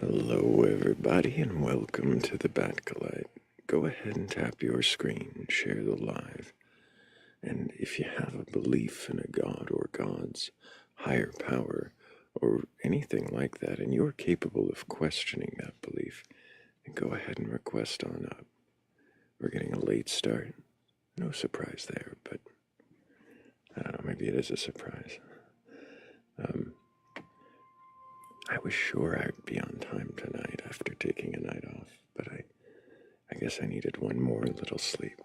Hello everybody and welcome to the Batcolyte. Go ahead and tap your screen, share the live, and if you have a belief in a god or gods, higher power, or anything like that, and you're capable of questioning that belief, then go ahead and request on up. We're getting a late start. No surprise there, but I don't know, maybe it is a surprise. I was sure I'd be on time tonight after taking a night off, but I guess I needed one more little sleep.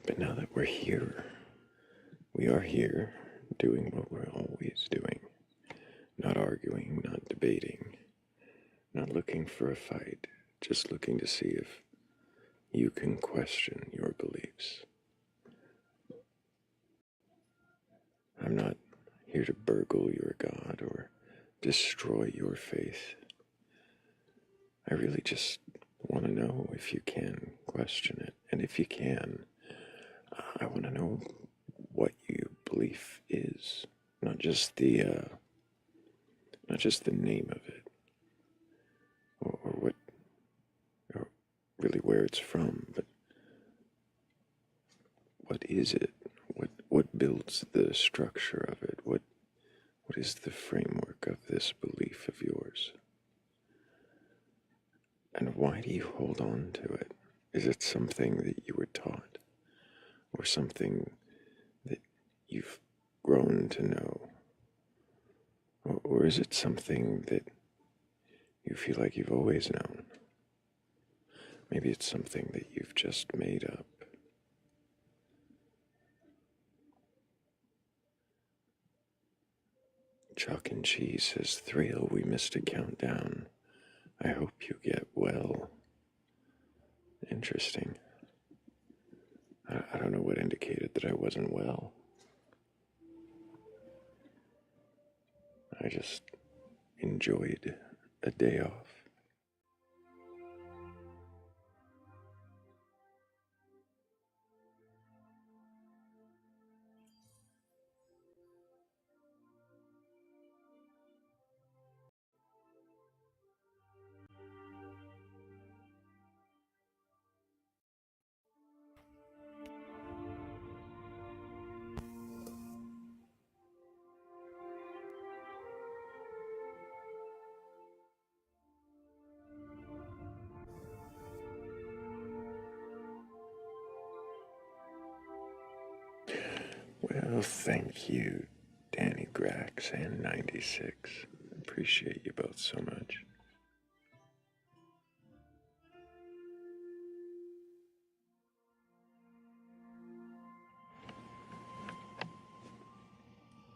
But now that we're here, we are here doing what we're always doing. Not arguing, not debating, not looking for a fight, just looking to see if you can question your beliefs. I'm not here to burgle your God or destroy your faith. I really just want to know if you can question it. And if you can, I want to know what your belief is, not just the name of it, or really where it's from, but what is it? What builds the structure of it? What is the framework of this belief of yours? And why do you hold on to it? Is it something that you were taught, or something that you've grown to know? Or is it something that you feel like you've always known? Maybe it's something that you've just made up. Chalk and Cheese says, Thrayle, we missed a countdown. I hope you get well. Interesting. I don't know what indicated that I wasn't well. I just enjoyed a day off. Well, thank you, Danny Grax and 96. Appreciate you both so much.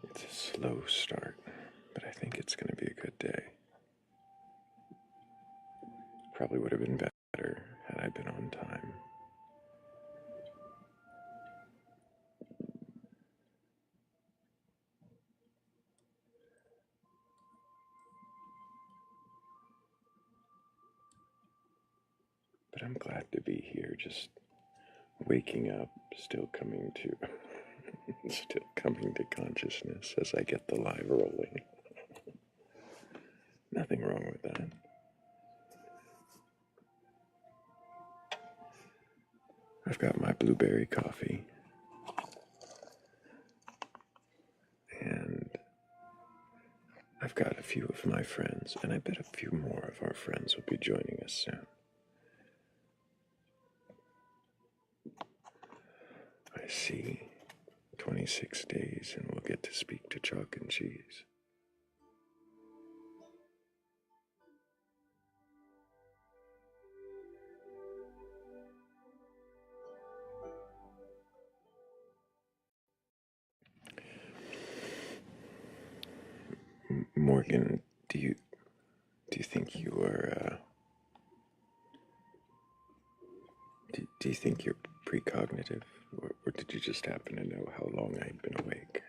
It's a slow start, but I think it's going to be a good day. Probably would have been better had I been on time. But I'm glad to be here, just waking up, still coming to consciousness as I get the live rolling. Nothing wrong with that. I've got my blueberry coffee, and I've got a few of my friends, and I bet a few more of our friends will be joining us soon. I see 26 days, and we'll get to speak to Chalk and Cheese. Morgan, do you think you are? Do you think you're precognitive, or did you just happen to know how long I'd been awake?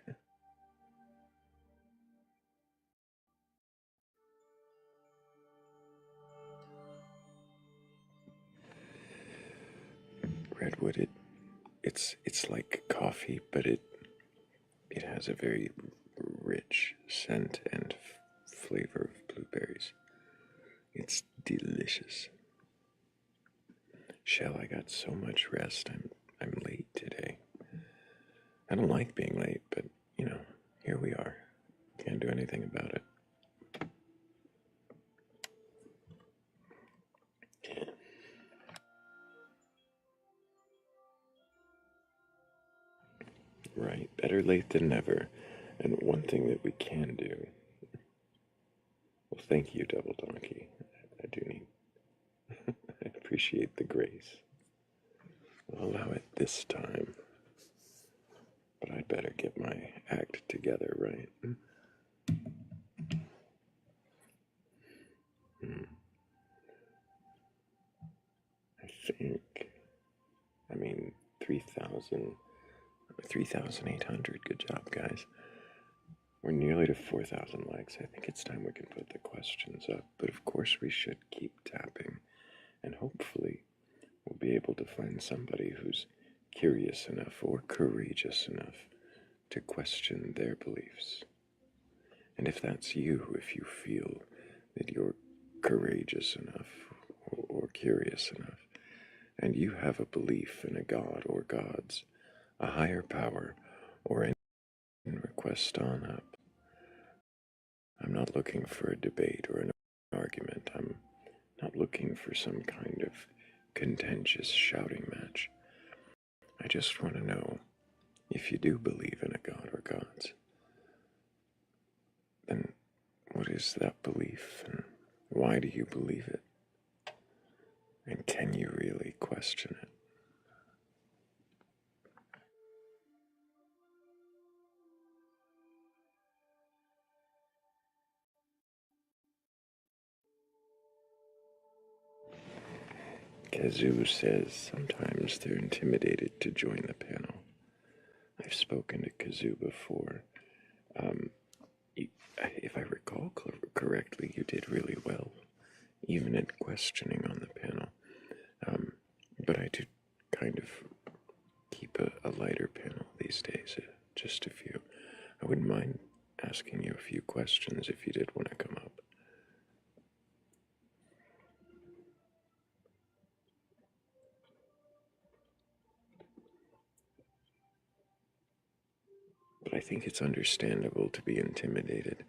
Redwood, it's like coffee, but it has a very rich scent and flavor of blueberries. It's delicious. Shell, I got so much rest. I'm late today. I don't like being late, but here we are. Can't do anything about it. Right, better late than never. And one thing that we can do. Well, thank you, Double Donkey. I do need. I appreciate the grace. I'll allow it this time. But I'd better get my act together, right? I think. I mean, 3,800. Good job, guys. We're nearly to 4,000 likes. I think it's time we can put the questions up. But of course, we should keep tapping. And hopefully, we'll be able to find somebody who's curious enough or courageous enough to question their beliefs. And if that's you, if you feel that you're courageous enough or curious enough, and you have a belief in a god or gods, a higher power, or any request on up, I'm not looking for a debate or an argument. I'm not looking for some kind of contentious shouting match. I just want to know if you do believe in a god or gods, then what is that belief and why do you believe it? And can you really question it? Kazoo says sometimes they're intimidated to join the panel. I've spoken to Kazoo before. Um, if I recall correctly, you did really well, even in questioning on the panel. But I do kind of keep a lighter panel these days, just a few. I wouldn't mind asking you a few questions if you did want to come up. But I think it's understandable to be intimidated.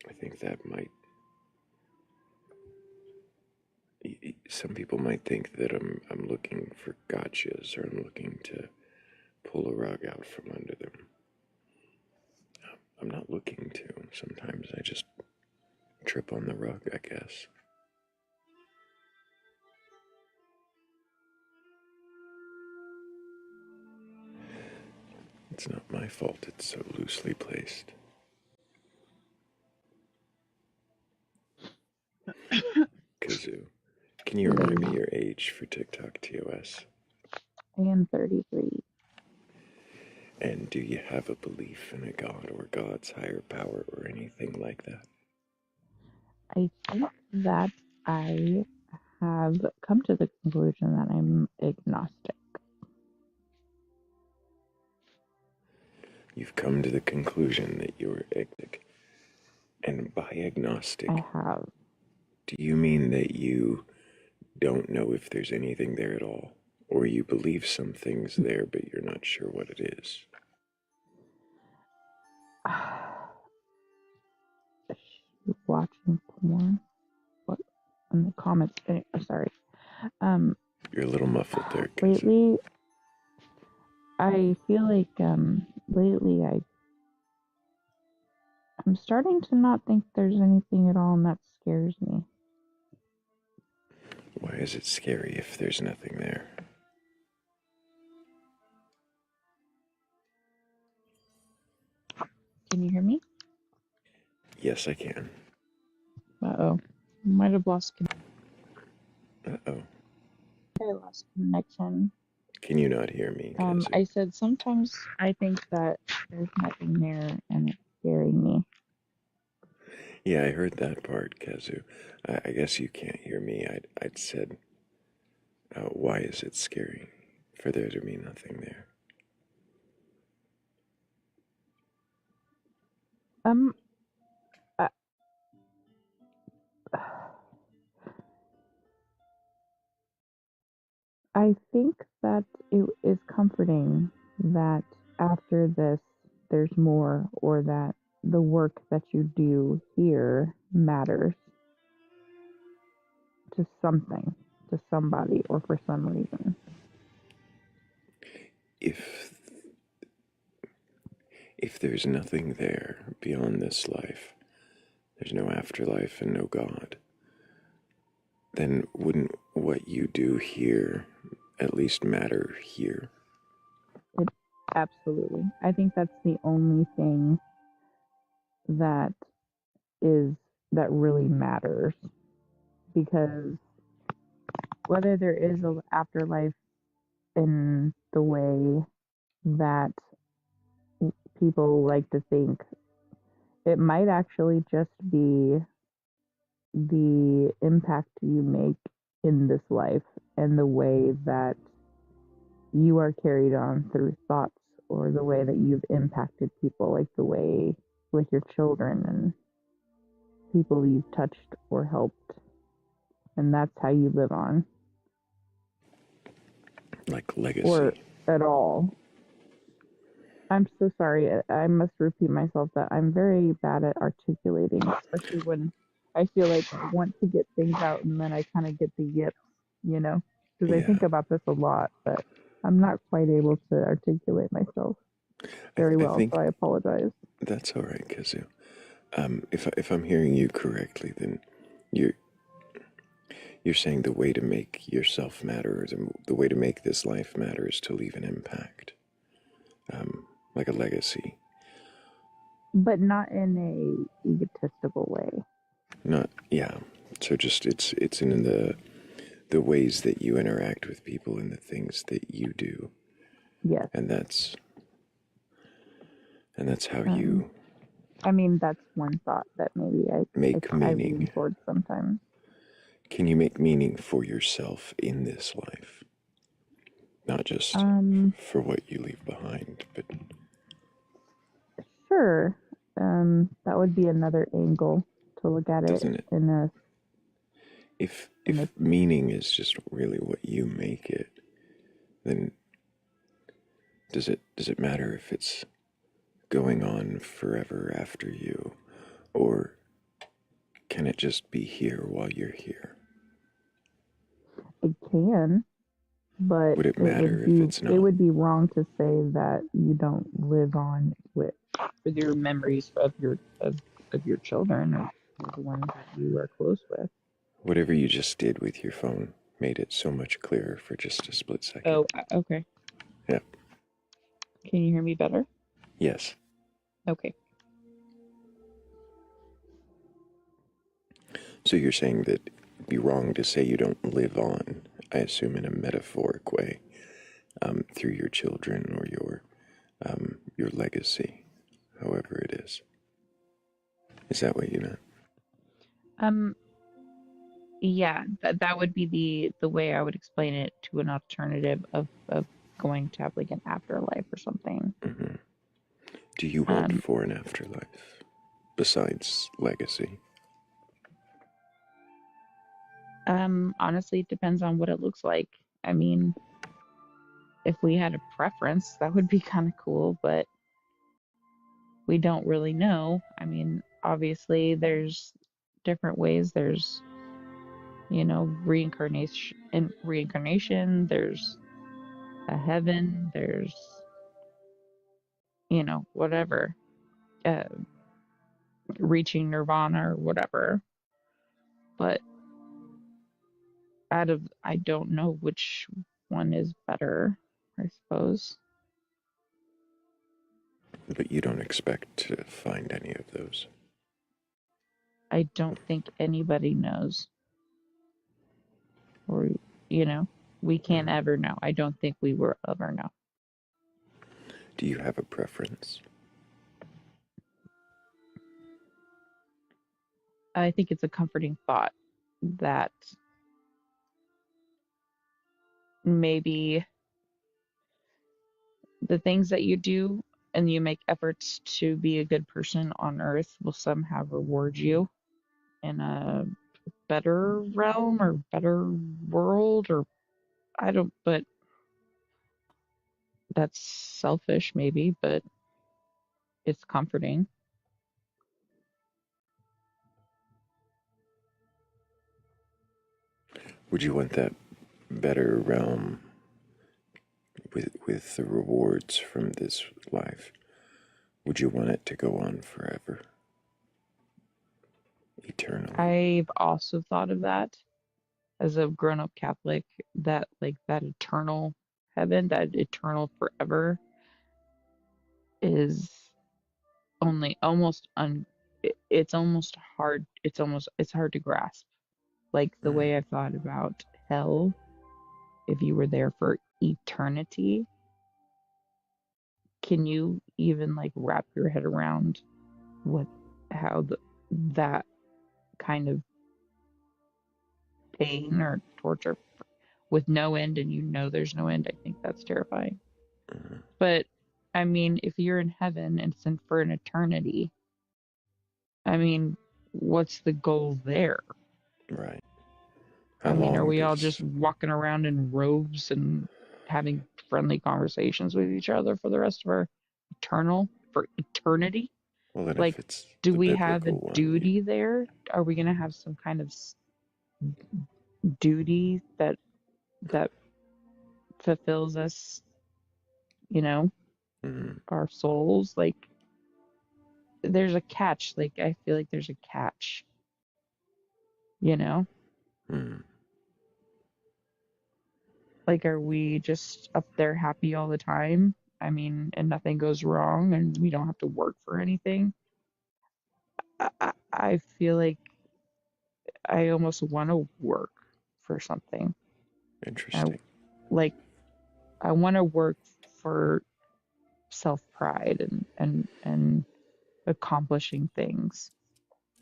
I think that might. Some people might think that I'm looking for gotchas or I'm looking to pull a rug out from under them. I'm not looking to. Sometimes I just trip on the rug, I guess. It's not my fault it's so loosely placed. Kazoo, can you remind me your age for TikTok TOS? I am 33. And do you have a belief in a god or God's higher power or anything like that? I think that I have come to the conclusion that I'm agnostic. You've come to the conclusion that you're agnostic. And by agnostic, I have. do you mean that you don't know if there's anything there at all? Or you believe some things there, but you're not sure what it is? Watching porn? What? In the comments. Sorry. You're a little muffled there, Kazoo. Lately, I feel like lately I'm starting to not think there's anything at all, and that scares me. Why is it scary if there's nothing there? Can you hear me? Yes, I can. Uh-oh. Might have lost Uh-oh. I lost connection. Can you not hear me, Kazoo? I said sometimes I think that there's nothing there and it's scaring me. Yeah, I heard that part, Kazoo. I guess you can't hear me. I'd said, why is it scary? for there to be nothing there? Um, I, I think that it is comforting that after this, there's more, or that the work that you do here matters to something, to somebody, or for some reason. If there's nothing there beyond this life, there's no afterlife and no God, then wouldn't what you do here at least matter here? It absolutely. I think that's the only thing that is that really matters, because whether there is an afterlife in the way that people like to think, it might actually just be the impact you make in this life and the way that you are carried on through thoughts, or the way that you've impacted people, like the way with your children and people you've touched or helped. And that's how you live on, Like or legacy. at all. I'm so sorry. I must repeat myself that I'm very bad at articulating, especially when I feel like I want to get things out and then I kind of get the yips, you know, because I Yeah, think about this a lot, but I'm not quite able to articulate myself very I well, think so I apologize. that's all right, Kazu. If I'm hearing you correctly, then you're you're saying the way to make yourself matter, or the way to make this life matter, is to leave an impact, like a legacy. But not in a egotistical way. Not, yeah. So just it's in the ways that you interact with people and the things that you do, Yes. and that's how Um, you I mean, that's one thought that maybe make I lean meaning. towards sometimes. Can you make meaning for yourself in this life, not just Um, for what you leave behind, but Sure. That would be another angle to look at it doesn't it? in a in a If meaning is just really what you make it, then does it matter if it's going on forever after you, or can it just be here while you're here? it can, but Would it matter if it's it not? would be wrong to say that you don't live on with your memories of your children, or the ones that you are close with. Whatever you just did with your phone made it so much clearer for just a split second. Oh, okay. Yeah. Can you hear me better? Yes. Okay. So you're saying that it'd be wrong to say you don't live on, I assume in a metaphoric way, through your children or your legacy, however it is. Is that what you meant? Um, yeah, that would be the way I would explain it, to an alternative of going to have like an afterlife or something. Hmm. Do you hope Um, for an afterlife besides legacy? Honestly, it depends on what it looks like. I mean, if we had a preference, that would be kind of cool, but we don't really know. I mean, obviously, there's different ways. There's, reincarnation, there's a heaven, there's, whatever, uh, reaching nirvana or whatever. But I don't know which one is better, I suppose. But you don't expect to find any of those. I don't think anybody knows, or, you know, we can't Mhm. ever know. I don't think we will ever know. Do you have a preference? I think it's a comforting thought that maybe the things that you do and you make efforts to be a good person on earth will somehow reward you in a better realm or better world, or I don't, but that's selfish maybe, but it's comforting. Would you want that better realm with the rewards from this life? Would you want it to go on forever, eternally? I've also thought of that as a grown-up Catholic, that like that eternal heaven, that eternal forever is only almost it's almost hard, it's hard to grasp. Like the Mm, way I've thought about hell, if you were there for eternity, can you even like wrap your head around what how that kind of pain or torture with no end, and you know there's no end? I think that's terrifying. mm, But I mean, if you're in heaven and it's in for an eternity, I mean, what's the goal there? right. How I mean, are long we all just does. walking around in robes and having friendly conversations with each other for the rest of our for eternity? Well, then, if Like, it's do the we have a biblical one, duty there? Are we going to have some kind of duty that fulfills us, you know, mm, our souls? Like, there's a catch. Like, I feel like there's a catch, you know? mm, Like, are we just up there happy all the time? I mean, and nothing goes wrong and we don't have to work for anything. I feel like I almost want to work for something. I interesting. like I want to work for self pride and accomplishing things.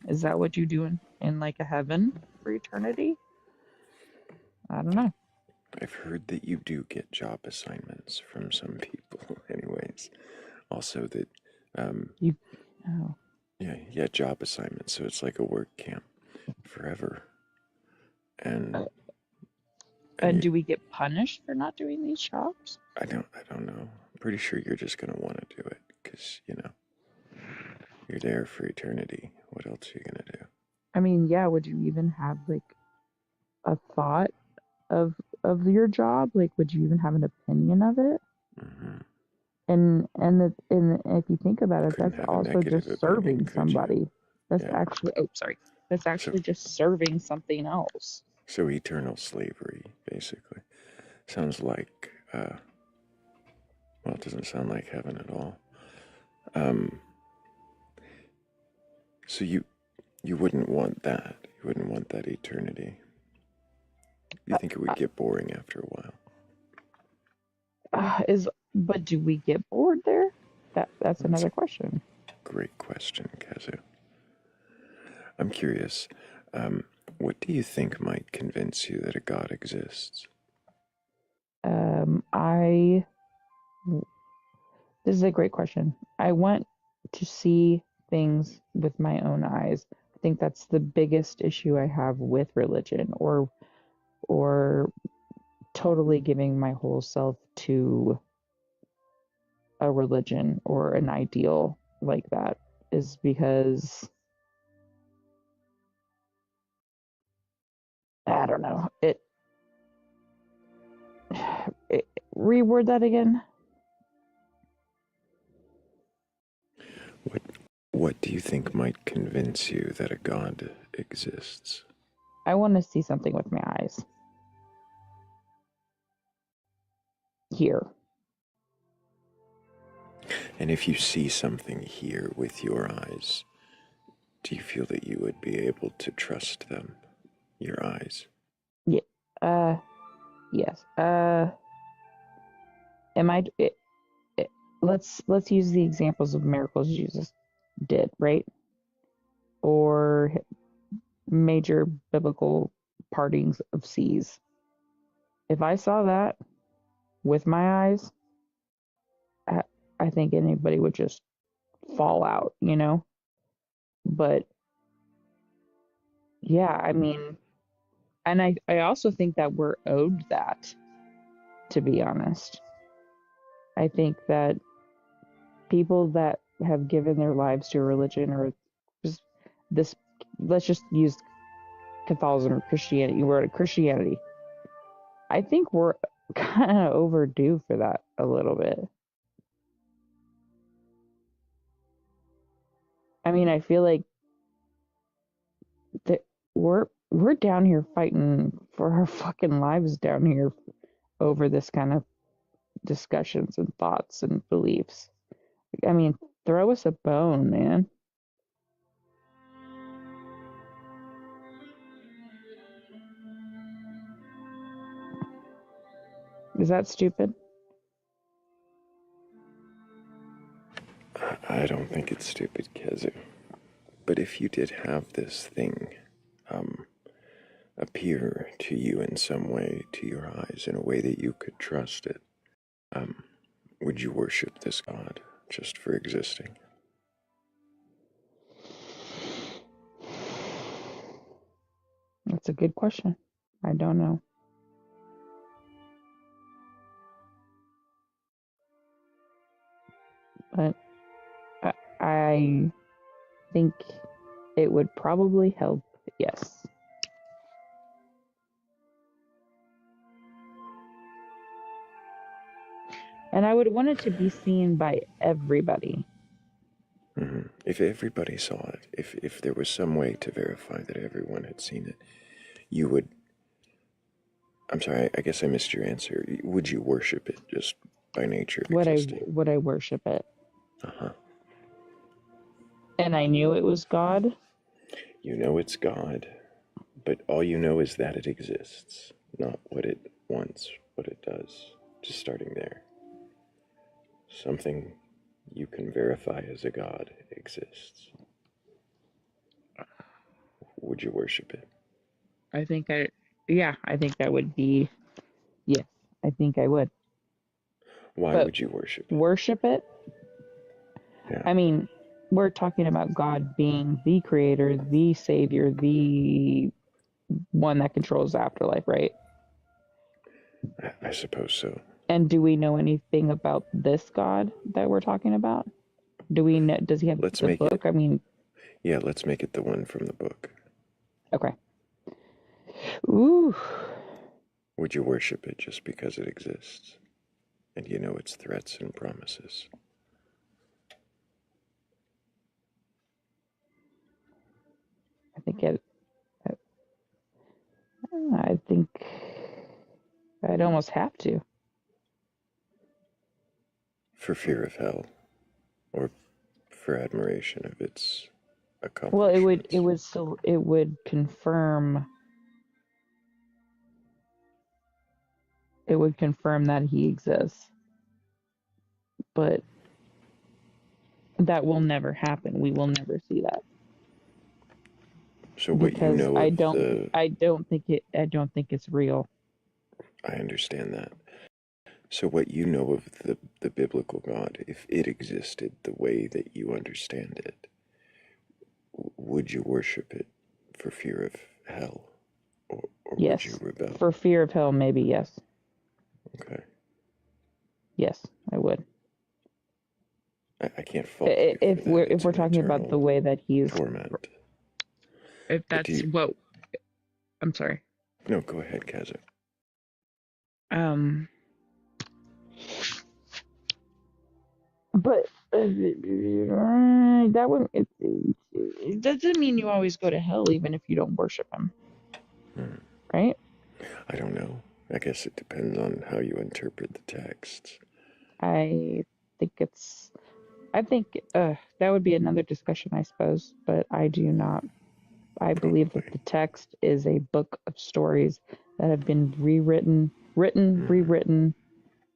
Is that what you do in like a heaven for eternity? I don't know. I've heard that you do get job assignments from some people, anyways. Also, that, um, You oh. yeah, job assignments. So it's like a work camp forever. And Uh, and and you, do we get punished for not doing these jobs? I don't know. I'm pretty sure you're just gonna want to do it because you're there for eternity. What else are you gonna do? I mean, yeah, would you even have like a thought of your job? Like, would you even have an opinion of it? Hmm. And if you think about You it, couldn't that's have a also negative just opinion, serving could you? somebody. That's Yeah. actually, oh, sorry. That's So actually just serving something else. so eternal slavery, basically, sounds like. Well, it doesn't sound like heaven at all. Um, so you wouldn't want that. You wouldn't want that eternity. You Uh, think it would uh, get boring after a while? but do we get bored there? That's That's a another question. great question, Kazu. I'm curious. Um, what do you think might convince you that a God exists? I This is a great question. I want to see things with my own eyes. I think that's the biggest issue I have with religion, or totally giving my whole self to a religion or an ideal like that, is because I don't know. It reword that again. What What do you think might convince you that a God exists? I want to see something with my eyes here. And if you see something here with your eyes, do you feel that you would be able to trust them, your eyes? Yeah. Yes. Am I? It, let's use the examples of miracles Jesus did, right? Or major biblical partings of seas. If I saw that with my eyes, I think anybody would just fall out, you know? But yeah, I mean, and I also think that we're owed that, to be honest. I think that people that have given their lives to a religion or just this, let's just use Catholicism or Christianity, we're at Christianity. I think we're kind of overdue for that a little bit. I mean, I feel like that we're down here fighting for our fucking lives down here over this kind of discussions and thoughts and beliefs. I mean, throw us a bone, man. Is that stupid? I don't think it's stupid, Kezu. But if you did have this thing appear to you in some way, to your eyes, in a way that you could trust it, would you worship this God just for existing? That's a good question. I don't know. But I think it would probably help, yes. And I would want it to be seen by everybody. Mm-hmm. If everybody saw it, if there was some way to verify that everyone had seen it, you would. I'm sorry, I guess I missed your answer. Would you worship it just by nature of existing? Would I worship it? Uh-huh. And I knew it was God? You know it's God, but all you know is that it exists, not what it wants, what it does. Just starting there. Something you can verify as a God exists. Would you worship it? I think I think that would be, yes, I think I would. Why But would you worship it? worship it? Yeah, I mean, we're talking about God being the creator, the savior, the one that controls the afterlife, right? I suppose so. And do we know anything about this God that we're talking about? Do we know, does he have Let's the make it, book? I mean, yeah, let's make it the one from the book. okay. Ooh, Would you worship it just because it exists? And you know its threats and promises? I think it, I think I'd almost have to. For fear of hell? Or for admiration of its Well, accomplishments? it would confirm, it would confirm that he exists. But that will never happen. We will never see that. So what you Because know of the... I don't think it's real. I understand that. So what you know of the biblical God, if it existed the way that you understand it, would you worship it for fear of hell? Or would you Yes. rebel? For fear of hell, maybe yes. Okay. Yes, I would. I can't fault you for that. If It's we're an talking about the eternal way that he's, torment. if But do that's you... what, I'm sorry. No, go ahead, Kaza. Um, but that would it doesn't mean you always go to hell even if you don't worship him, right? I don't know. I guess it depends on how you interpret the text. I think it's I think that would be another discussion, I suppose, but I do not. I believe that Probably. the text is a book of stories that have been rewritten,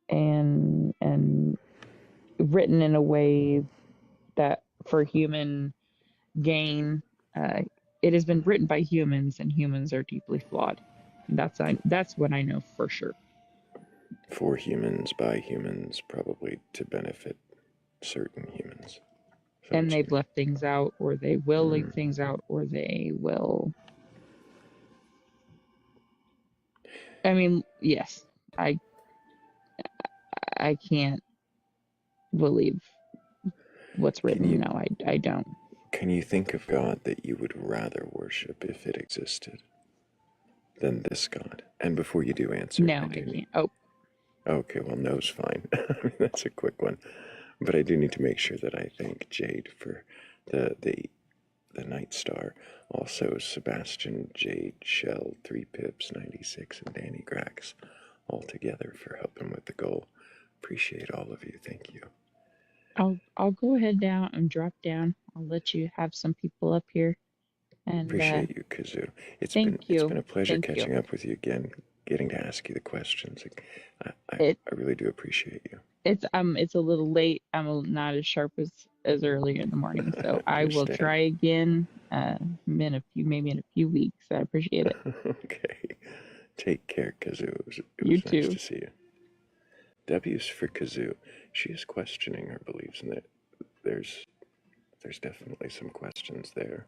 and written in a way that for human gain. Uh, it has been written by humans, and humans are deeply flawed. That's what I know for sure. For humans, by humans, probably to benefit certain humans. And they've left things out, or they will leave things out, or they will. I mean, yes, I can't believe what's written. No, I don't. Can you think of God that you would rather worship if it existed than this God? And before you do answer, No, I can't. Oh. Okay, well, no's fine. That's a quick one. But I do need to make sure that I thank Jade for the Night Star. Also, Sebastian, Jade, Shell, 3 Pips, 96, and Danny Grax, all together for helping with the goal. Appreciate all of you. Thank you. I'll go ahead down and drop down. I'll let you have some people up here. And appreciate you, Kazoo. It's thank you. been a pleasure catching up with you again, getting to ask you the questions. I really do appreciate you. It's a little late. I'm not as sharp as earlier in the morning, so I will try again maybe in a few weeks. I appreciate it. Okay. Take care, Kazoo. It was You nice too. to see you. W's for Kazoo. She is questioning her beliefs, and that there's definitely some questions there.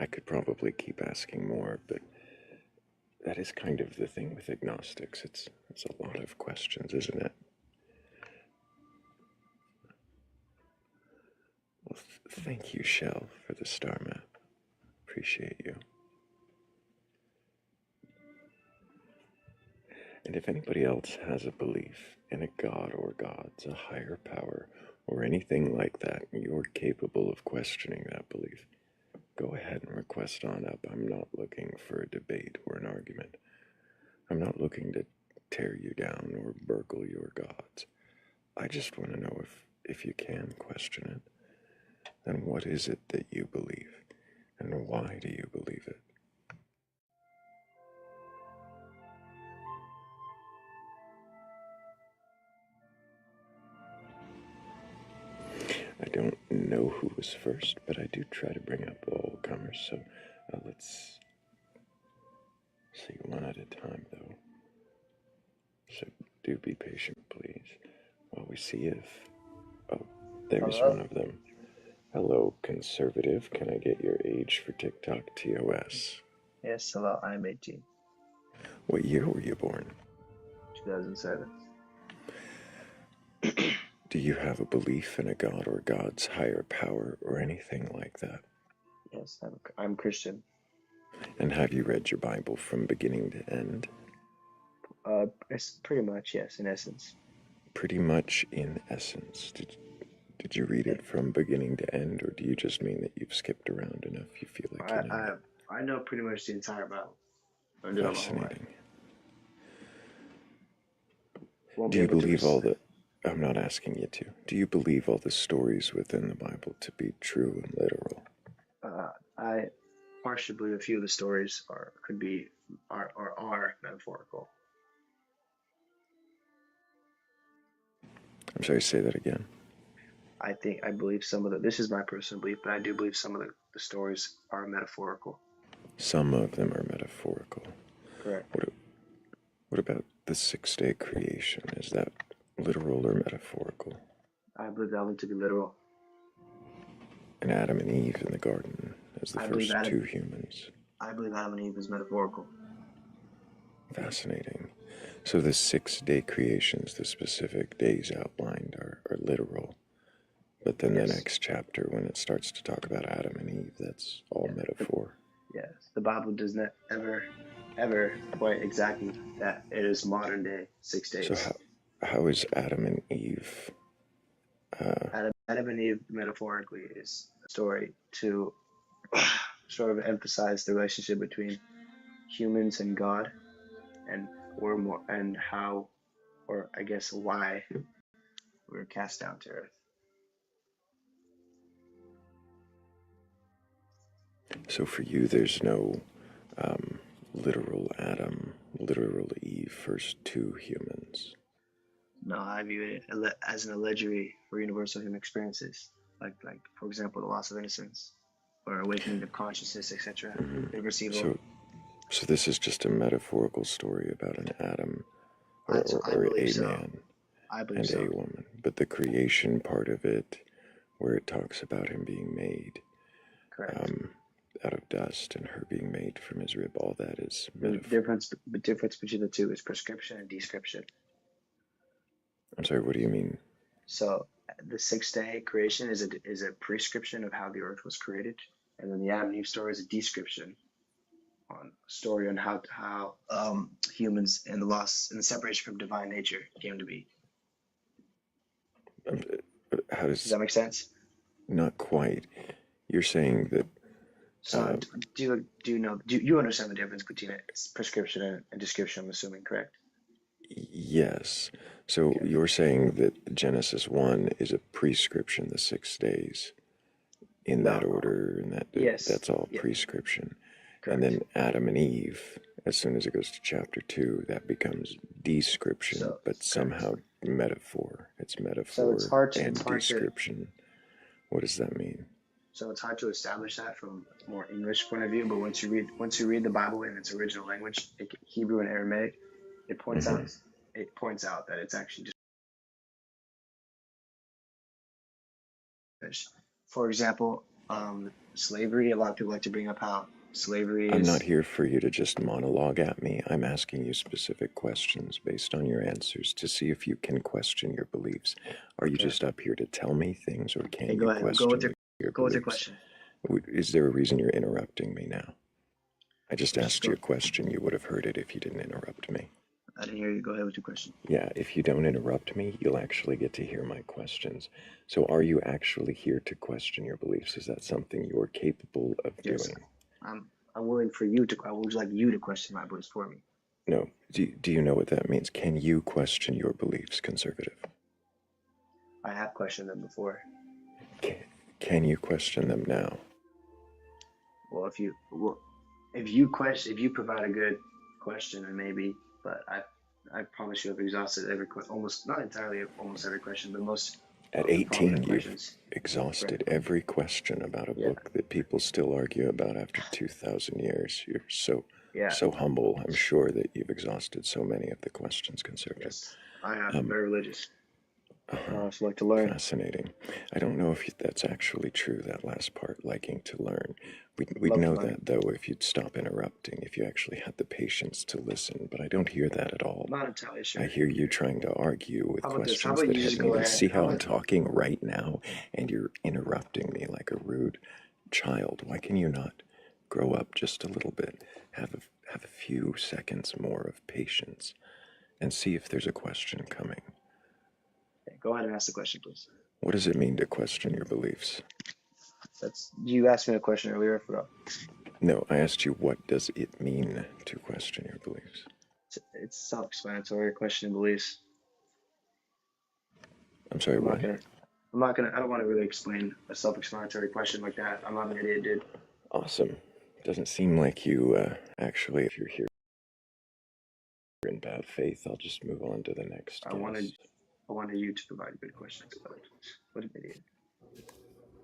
I could probably keep asking more, but that is kind of the thing with agnostics. It's a lot of questions, isn't it? Well, thank you, Shell, for the star map. Appreciate you. And if anybody else has a belief in a god or gods, a higher power, or anything like that, and you're capable of questioning that belief, go ahead and request on up. I'm not looking for a debate or an argument. I'm not looking to tear you down or burgle your gods. I just want to know if you can question it, then what is it that you believe, and why do you believe it? I don't know who was first, but I do try to bring up all comers, so let's see one at a time, though. So do be patient, please, while we see if... Oh, there's one of them. Hello, conservative. Can I get your age for TikTok TOS? Yes, hello, I'm 18. What year were you born? 2007. Do you have a belief in a god or gods higher power or anything like that? Yes, I'm Christian. And have you read your Bible from beginning to end? It's pretty much, yes, in essence. Pretty much in essence. Did you read it from beginning to end, or do you just mean that you've skipped around enough you feel like you know? I know pretty much the entire Bible. Fascinating. Do you believe all the... I'm not asking you to. Do you believe all the stories within the Bible to be true and literal? I partially believe a few of the stories are metaphorical. I'm sorry, say that again. I believe some of this is my personal belief, but I do believe some of the stories are metaphorical. Some of them are metaphorical. Correct. What about the 6-day creation? Is that literal or metaphorical? I believe that one to be literal. And Adam and Eve in the garden as the first two humans. I believe Adam and Eve is metaphorical. Fascinating. So the 6-day creations, the specific days outlined, are literal. But then the next chapter, when it starts to talk about Adam and Eve, that's all metaphor. Yes. The Bible does not ever point exactly that it is modern day 6 days. So how is Adam and Eve... Adam and Eve, metaphorically, is a story to sort of emphasize the relationship between humans and God, and how, or I guess why, we were cast down to earth. So for you, there's no literal Adam, literal Eve, first two humans. No, I view it as an allegory for universal human experiences, like for example, the loss of innocence, or awakening of consciousness, etc. Irreversible. So this is just a metaphorical story about an Adam or a man. I believe and so. a woman. But the creation part of it, where it talks about him being made Correct. out of dust and her being made from his rib, all that is The metaphor. difference between the two is prescription and description. I'm sorry, what do you mean? So the 6th day creation is a prescription of how the earth was created, and then the Adam and Eve story is a description on how humans and the loss and the separation from divine nature came to be. How Does does that make sense? not quite? You're saying that So do you understand the difference between a prescription and description? I'm assuming, correct? yes. So Okay. you're saying that Genesis 1 is a prescription, the 6 days, in that No. order, and Yes. that's all Yeah. prescription. Correct. And then Adam and Eve, as soon as it goes to chapter 2, that becomes description, So but correct. somehow metaphor. It's So metaphor it's hard and to description. What does that mean? so it's hard to establish that from a more English point of view. But once you read the Bible in its original language, Hebrew and Aramaic, it points Mhm. out that it's actually just. For example, slavery. A lot of people like to bring up how slavery I'm is. not here for you to just monologue at me. I'm asking you specific questions based on your answers to see if you can question your beliefs. Are you Okay. just up here to tell me things, or can Okay, you go ahead. question Go with your your beliefs? question. Is there a reason you're interrupting me now? I just Let's asked you a question. You would have heard it if you didn't interrupt me. I didn't hear you. Go ahead with your question. Yeah, if you don't interrupt me, you'll actually get to hear my questions. So are you actually here to question your beliefs? Is that something you're capable of Yes. doing? I'm willing for you to. I would like you to question my beliefs for me. No. Do you know what that means? Can you question your beliefs, conservative? I have questioned them before. Can you question them now? Well, if you provide a good question, then maybe. But I promise you, I've exhausted almost not entirely almost every question, but most At of the 18, prominent you've questions. exhausted Right. every question about a Yeah. book that people still argue about after 2,000 years. You're Yeah. so humble. I'm sure that you've exhausted so many of the questions, conservative. Yes. I am very religious. I Uh-huh. also like to learn. Fascinating. I don't know if that's actually true, that last part, liking to learn. We'd Love to know learn. that, though, if you'd stop interrupting, if you actually had the patience to listen, but I don't hear that at all. Not entirely sure. I hear you trying to argue with How about this? How questions about that you just haven't go even ahead? see How how I'm about talking right now, and you're interrupting me like a rude child. Why can you not grow up just a little bit? Have a few seconds more of patience and see if there's a question coming. okay, go ahead and ask the question, please. What does it mean to question your beliefs? You asked me a question earlier. I forgot. No, I asked you, what does it mean to question your beliefs? It's self-explanatory. Question beliefs. I'm sorry, I'm what? not gonna. I don't want to really explain a self-explanatory question like that. I'm not an idiot, dude. Awesome. Doesn't seem like you actually, if you're here in bad faith, I'll just move on to the next I wanted guest. you to provide good questions. But what an idiot.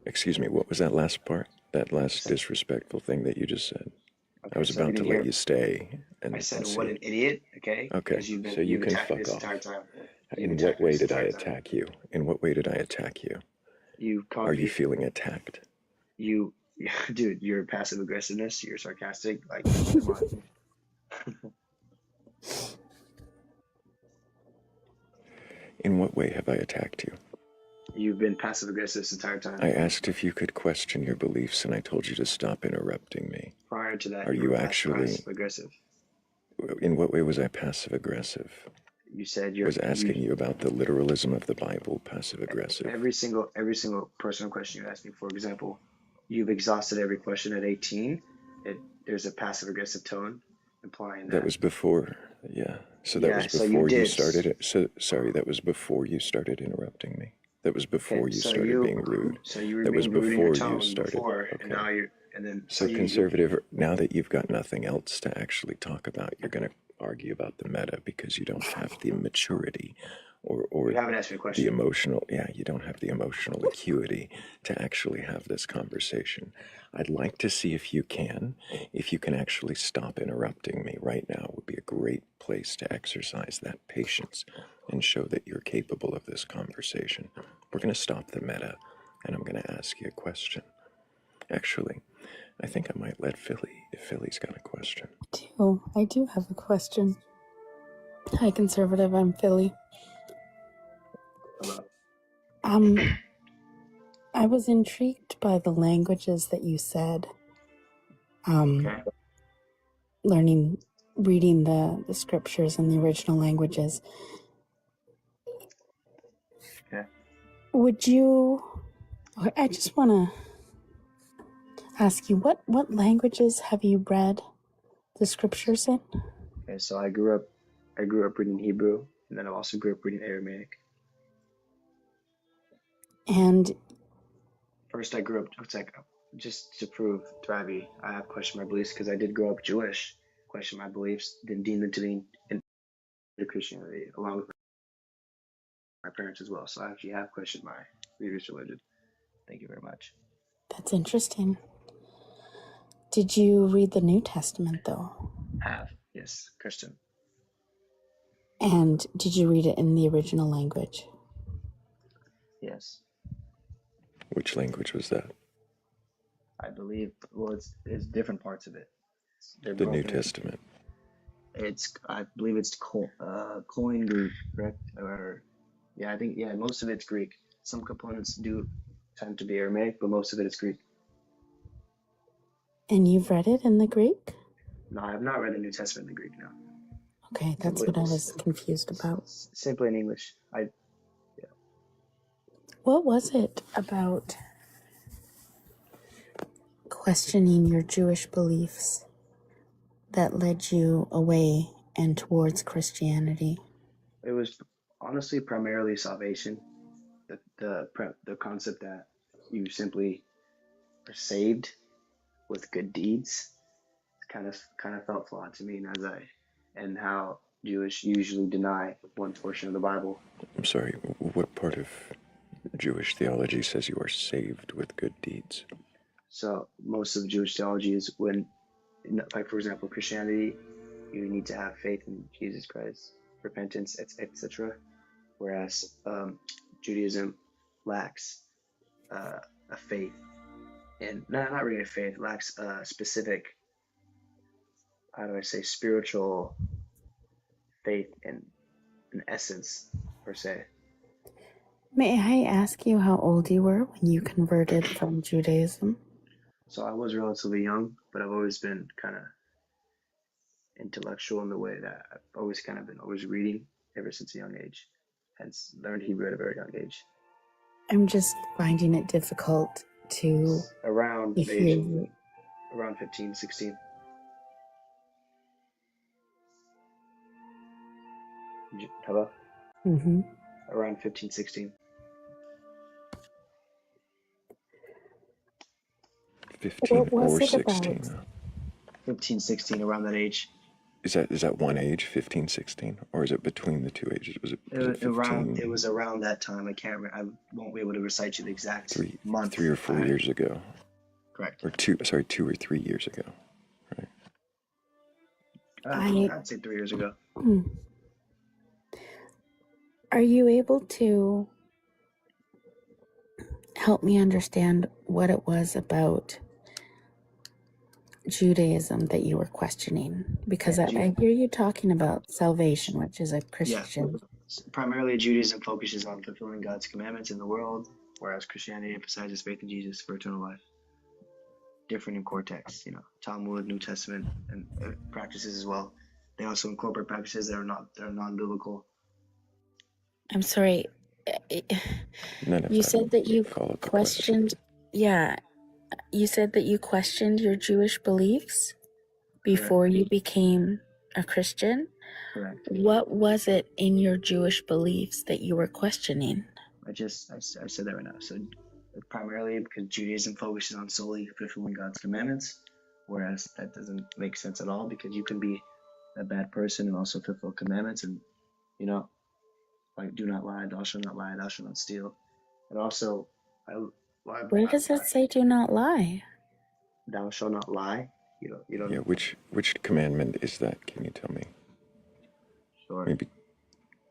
Excuse me, what was that last part? That last said- disrespectful thing that you just said? Okay, I was so you about to didn't let hear. you stay I said, and what see. an idiot. Okay. Okay, Because so you you've can attacked me fuck this off. entire time. In what way did I attack you? In what way did I attack you? You called Are me. you feeling attacked? You, dude. Your passive aggressiveness. You're sarcastic. Like, come on. In what way have I attacked you? You've been passive aggressive this entire time. I asked if you could question your beliefs, and I told you to stop interrupting me. Prior to that, Are you you were actually? passive aggressive. In what way was I passive aggressive? You said Was asking you about the literalism of the Bible passive aggressive? Every single personal question you asked me. For example, you've exhausted every question at 18. There's a passive aggressive tone, implying That was before, yeah. So that Yeah, was so you before you did. started it. So sorry, that was before you started interrupting me. That was before Okay, you so started being rude. So you were That was being rude in your before you tone started. before, and now Okay. you're, and then So you conservative, now that you've got nothing else to actually talk about, you're going to argue about the meta because you don't have the maturity or You haven't asked me a the question. emotional, you don't have the emotional acuity to actually have this conversation. I'd like to see if you can actually stop interrupting me right now. Would be a great place to exercise that patience and show that you're capable of this conversation. We're going to stop the meta, and I'm going to ask you a question. Actually, I think I might let Philly, if Philly's got a question. I do have a question. Hi, Conservative. I'm Philly. Hello. I was intrigued by the languages that you said. Okay. Reading the scriptures in the original languages. Okay. I just want to ask you, what languages have you read the scriptures in? Okay. So I grew up reading Hebrew, and then I also grew up reading Aramaic. And First, I grew up. It's like just to prove to Abby, I have questioned my beliefs because I did grow up Jewish. Questioned my beliefs, then deemed them to be into Christianity, along with my parents as well. So I actually have questioned my previous religion. Thank you very much. that's interesting. Did you read the New Testament, though? Have, yes, Christian. And did you read it in the original language? Yes. Which language was that? I believe, well, it's different parts of it. They're The New broken. Testament. I believe it's Koine Greek, correct? Or yeah, I think most of it's Greek. Some components do tend to be Aramaic, but most of it is Greek. And you've read it in the Greek? No, I have not read the New Testament in the Greek. No. Okay, that's what I was confused about. Simply in English. What was it about questioning your Jewish beliefs that led you away and towards Christianity? It was honestly primarily salvation. The concept that you simply are saved with good deeds kind of felt flawed to me, and how Jewish usually deny one portion of the Bible. I'm sorry, what part of Jewish theology says you are saved with good deeds? So most of Jewish theology is when, like for example, Christianity, you need to have faith in Jesus Christ, repentance, etc. Whereas Judaism lacks a faith, and not really a faith, lacks a specific, how do I say, spiritual faith in an essence per se. May I ask you how old you were when you converted from Judaism? So I was relatively young, but I've always been kind of intellectual in the way that I've always kind of been always reading ever since a young age, hence learned Hebrew at a very young age. I'm just finding it difficult to Around hear age, you. around 15, 16. Hello? Mm-hmm. Around 15, 16. 15 What was or it 16? about? 15, 16, around that age. Is that one age, 15, 16? Or is it between the two ages? Was it 15? It was around that time. I won't be able to recite you the exact month. 3 or 4 years ago. Correct. Or 2 or 3 years ago. Right. I'd say 3 years ago. Are you able to help me understand what it was about Judaism that you were questioning? Because I hear you talking about salvation, which is a Christian. Yeah. Primarily, Judaism focuses on fulfilling God's commandments in the world, whereas Christianity emphasizes faith in Jesus for eternal life. Different in core texts, Talmud, New Testament, and practices as well. They also incorporate practices that are non-biblical. I'm sorry. You said that you questioned. Yeah, you said that you questioned your Jewish beliefs before you became a Christian. Correct. What was it in your Jewish beliefs that you were questioning? I said that right now. So primarily because Judaism focuses on solely fulfilling God's commandments, whereas that doesn't make sense at all, because you can be a bad person and also fulfill commandments, and like do not lie, thou shalt not steal, and also Where does it say do not lie? Thou shalt not lie. You don't. Yeah, which commandment is that? Can you tell me? Sure. Maybe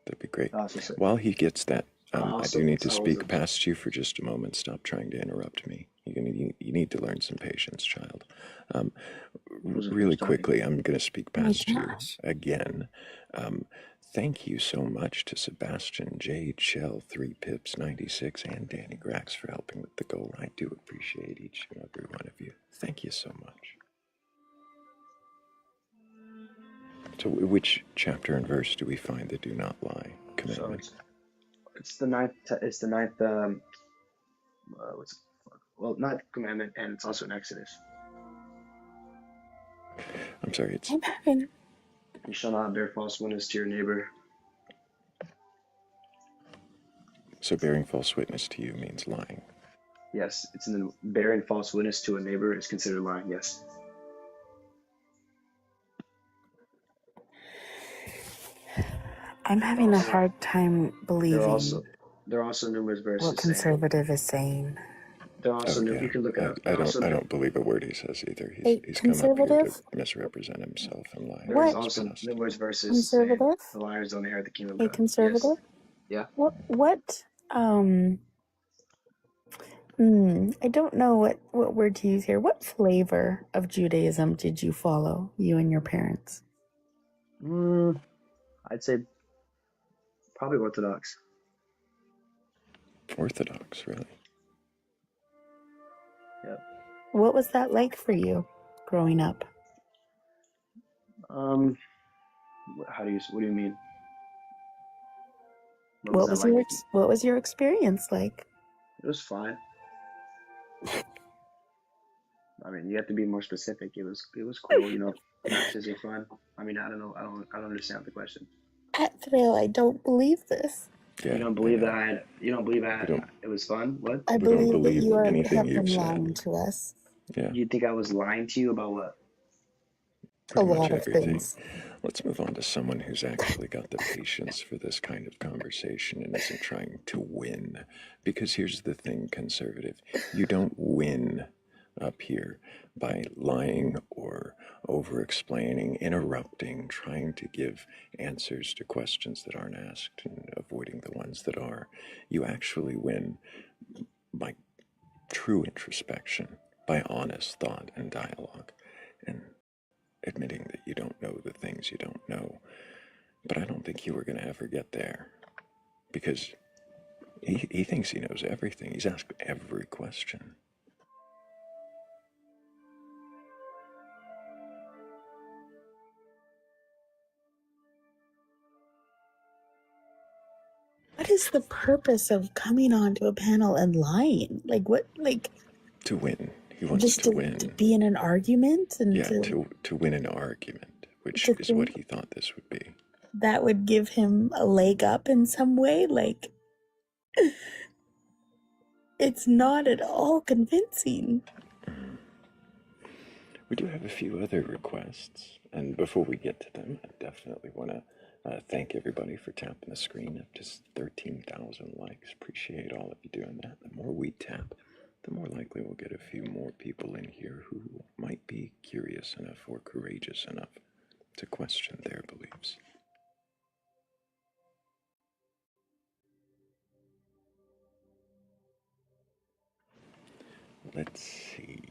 that'd be great. While he gets that, I do need to speak past you for just a moment. Stop trying to interrupt me. You need to learn some patience, child. Really quickly, I'm going to speak past you again. Thank you so much to Sebastian, Jade, Shell, 3 Pips, 96, and Danny Grax for helping with the goal. I do appreciate each and every one of you. Thank you so much. So which chapter and verse do we find the do not lie commandment? So it's the ninth. It's the ninth. Ninth commandment, and it's also in Exodus. I'm sorry. It's. You shall not bear false witness to your neighbor. So bearing false witness to you means lying. Yes, it's in the bearing false witness to a neighbor is considered lying. Yes. I'm having a hard time believing. There are also numerous verses. What conservative is saying. There are also you can look it up. I don't believe a word he says either. He's come up here to misrepresent himself and lie. There's also numerous verses conservative? saying the liars don't inherit the kingdom of God. Conservative? Yes. Yeah. What I don't know what word to use here. What flavor of Judaism did you follow, you and your parents? I'd say probably Orthodox. Orthodox, really? Yep. What was that like for you growing up? What do you mean? What was your experience like? It was fine. I mean, you have to be more specific. It was cool, you know. Matches are fun. I mean, I don't know. I don't understand the question. At Thrayle, I don't believe this. Yeah, you don't believe that it was fun? What? I believe that you have been lying to us. Yeah. You think I was lying to you about what? Pretty much everything. Let's move on to someone who's actually got the patience for this kind of conversation and isn't trying to win. Because here's the thing, conservative. You don't win up here by lying or over-explaining, interrupting, trying to give answers to questions that aren't asked and avoiding the ones that are. You actually win by true introspection, by honest thought and dialogue, and admitting that you don't know the things you don't know. But I don't think you were going to ever get there, because he thinks he knows everything. He's asked every question. What is the purpose of coming onto a panel and lying? To win. He wants to win. To be in an argument? And to win an argument, which is what he thought this would be. That would give him a leg up in some way? It's not at all convincing. We do have a few other requests, and before we get to them, I definitely want to thank everybody for tapping the screen up to 13,000 likes. Appreciate all of you doing that. The more we tap, the more likely we'll get a few more people in here who might be curious enough or courageous enough to question their beliefs. Let's see.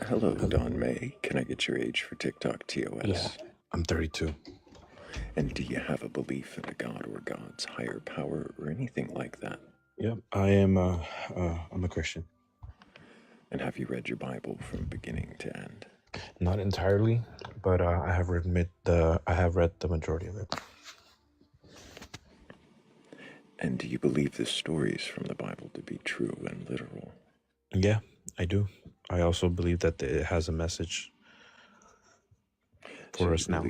Hello, Don May. Can I get your age for TikTok TOS? Yeah, I'm 32. And do you have a belief in a god or gods, higher power, or anything like that? Yep, I am. I'm a Christian. And have you read your Bible from beginning to end? Not entirely, but I have read the majority of it. And do you believe the stories from the Bible to be true and literal? Yeah, I do. I also believe that it has a message for us now.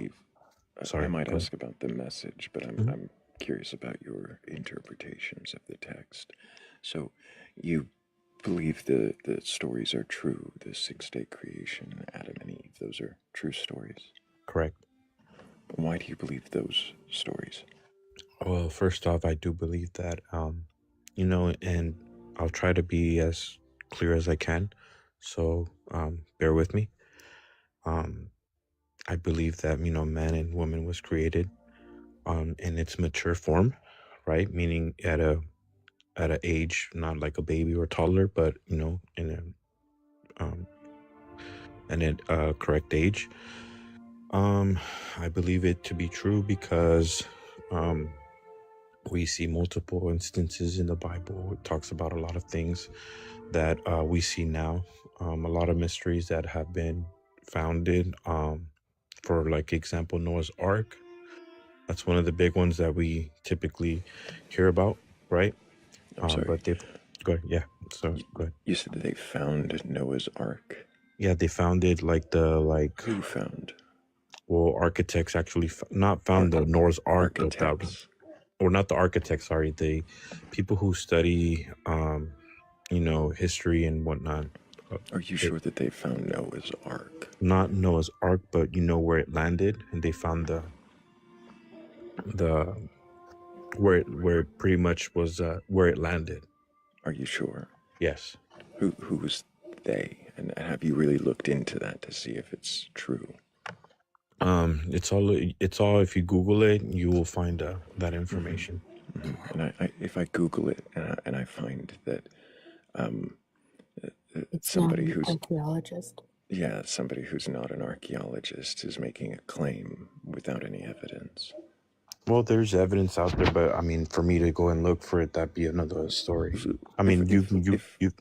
Sorry, I might ask about the message, but I'm curious about your interpretations of the text. So you believe the stories are true? The 6-day creation, Adam and Eve, those are true stories? Correct. Why do you believe those stories? Well, first off, I do believe that, and I'll try to be as clear as I can. So bear with me. I believe that, man and woman was created in its mature form, right? Meaning at a age, not like a baby or toddler, but, in a correct age. I believe it to be true because we see multiple instances in the Bible. It talks about a lot of things that we see now, a lot of mysteries that have been founded. For like example, Noah's Ark. That's one of the big ones that we typically hear about, right? I'm sorry. But they've go ahead. Yeah. So go ahead. You said that they found Noah's Ark. Yeah, they found it Who found? Well, architects actually not found the Noah's Ark, but architects. Or not the architects. Sorry, the people who study, history and whatnot. Are you sure that they found Noah's Ark? Not Noah's Ark, but where it landed, and they found where it pretty much was where it landed. Are you sure? Yes. Who was they? And have you really looked into that to see if it's true? It's all if you Google it, you will find that information. Mm-hmm. And if I Google it and I find that it's somebody not an who's archaeologist. Yeah, somebody who's not an archaeologist is making a claim without any evidence. Well, there's evidence out there, but I mean, for me to go and look for it, that'd be another story. I mean,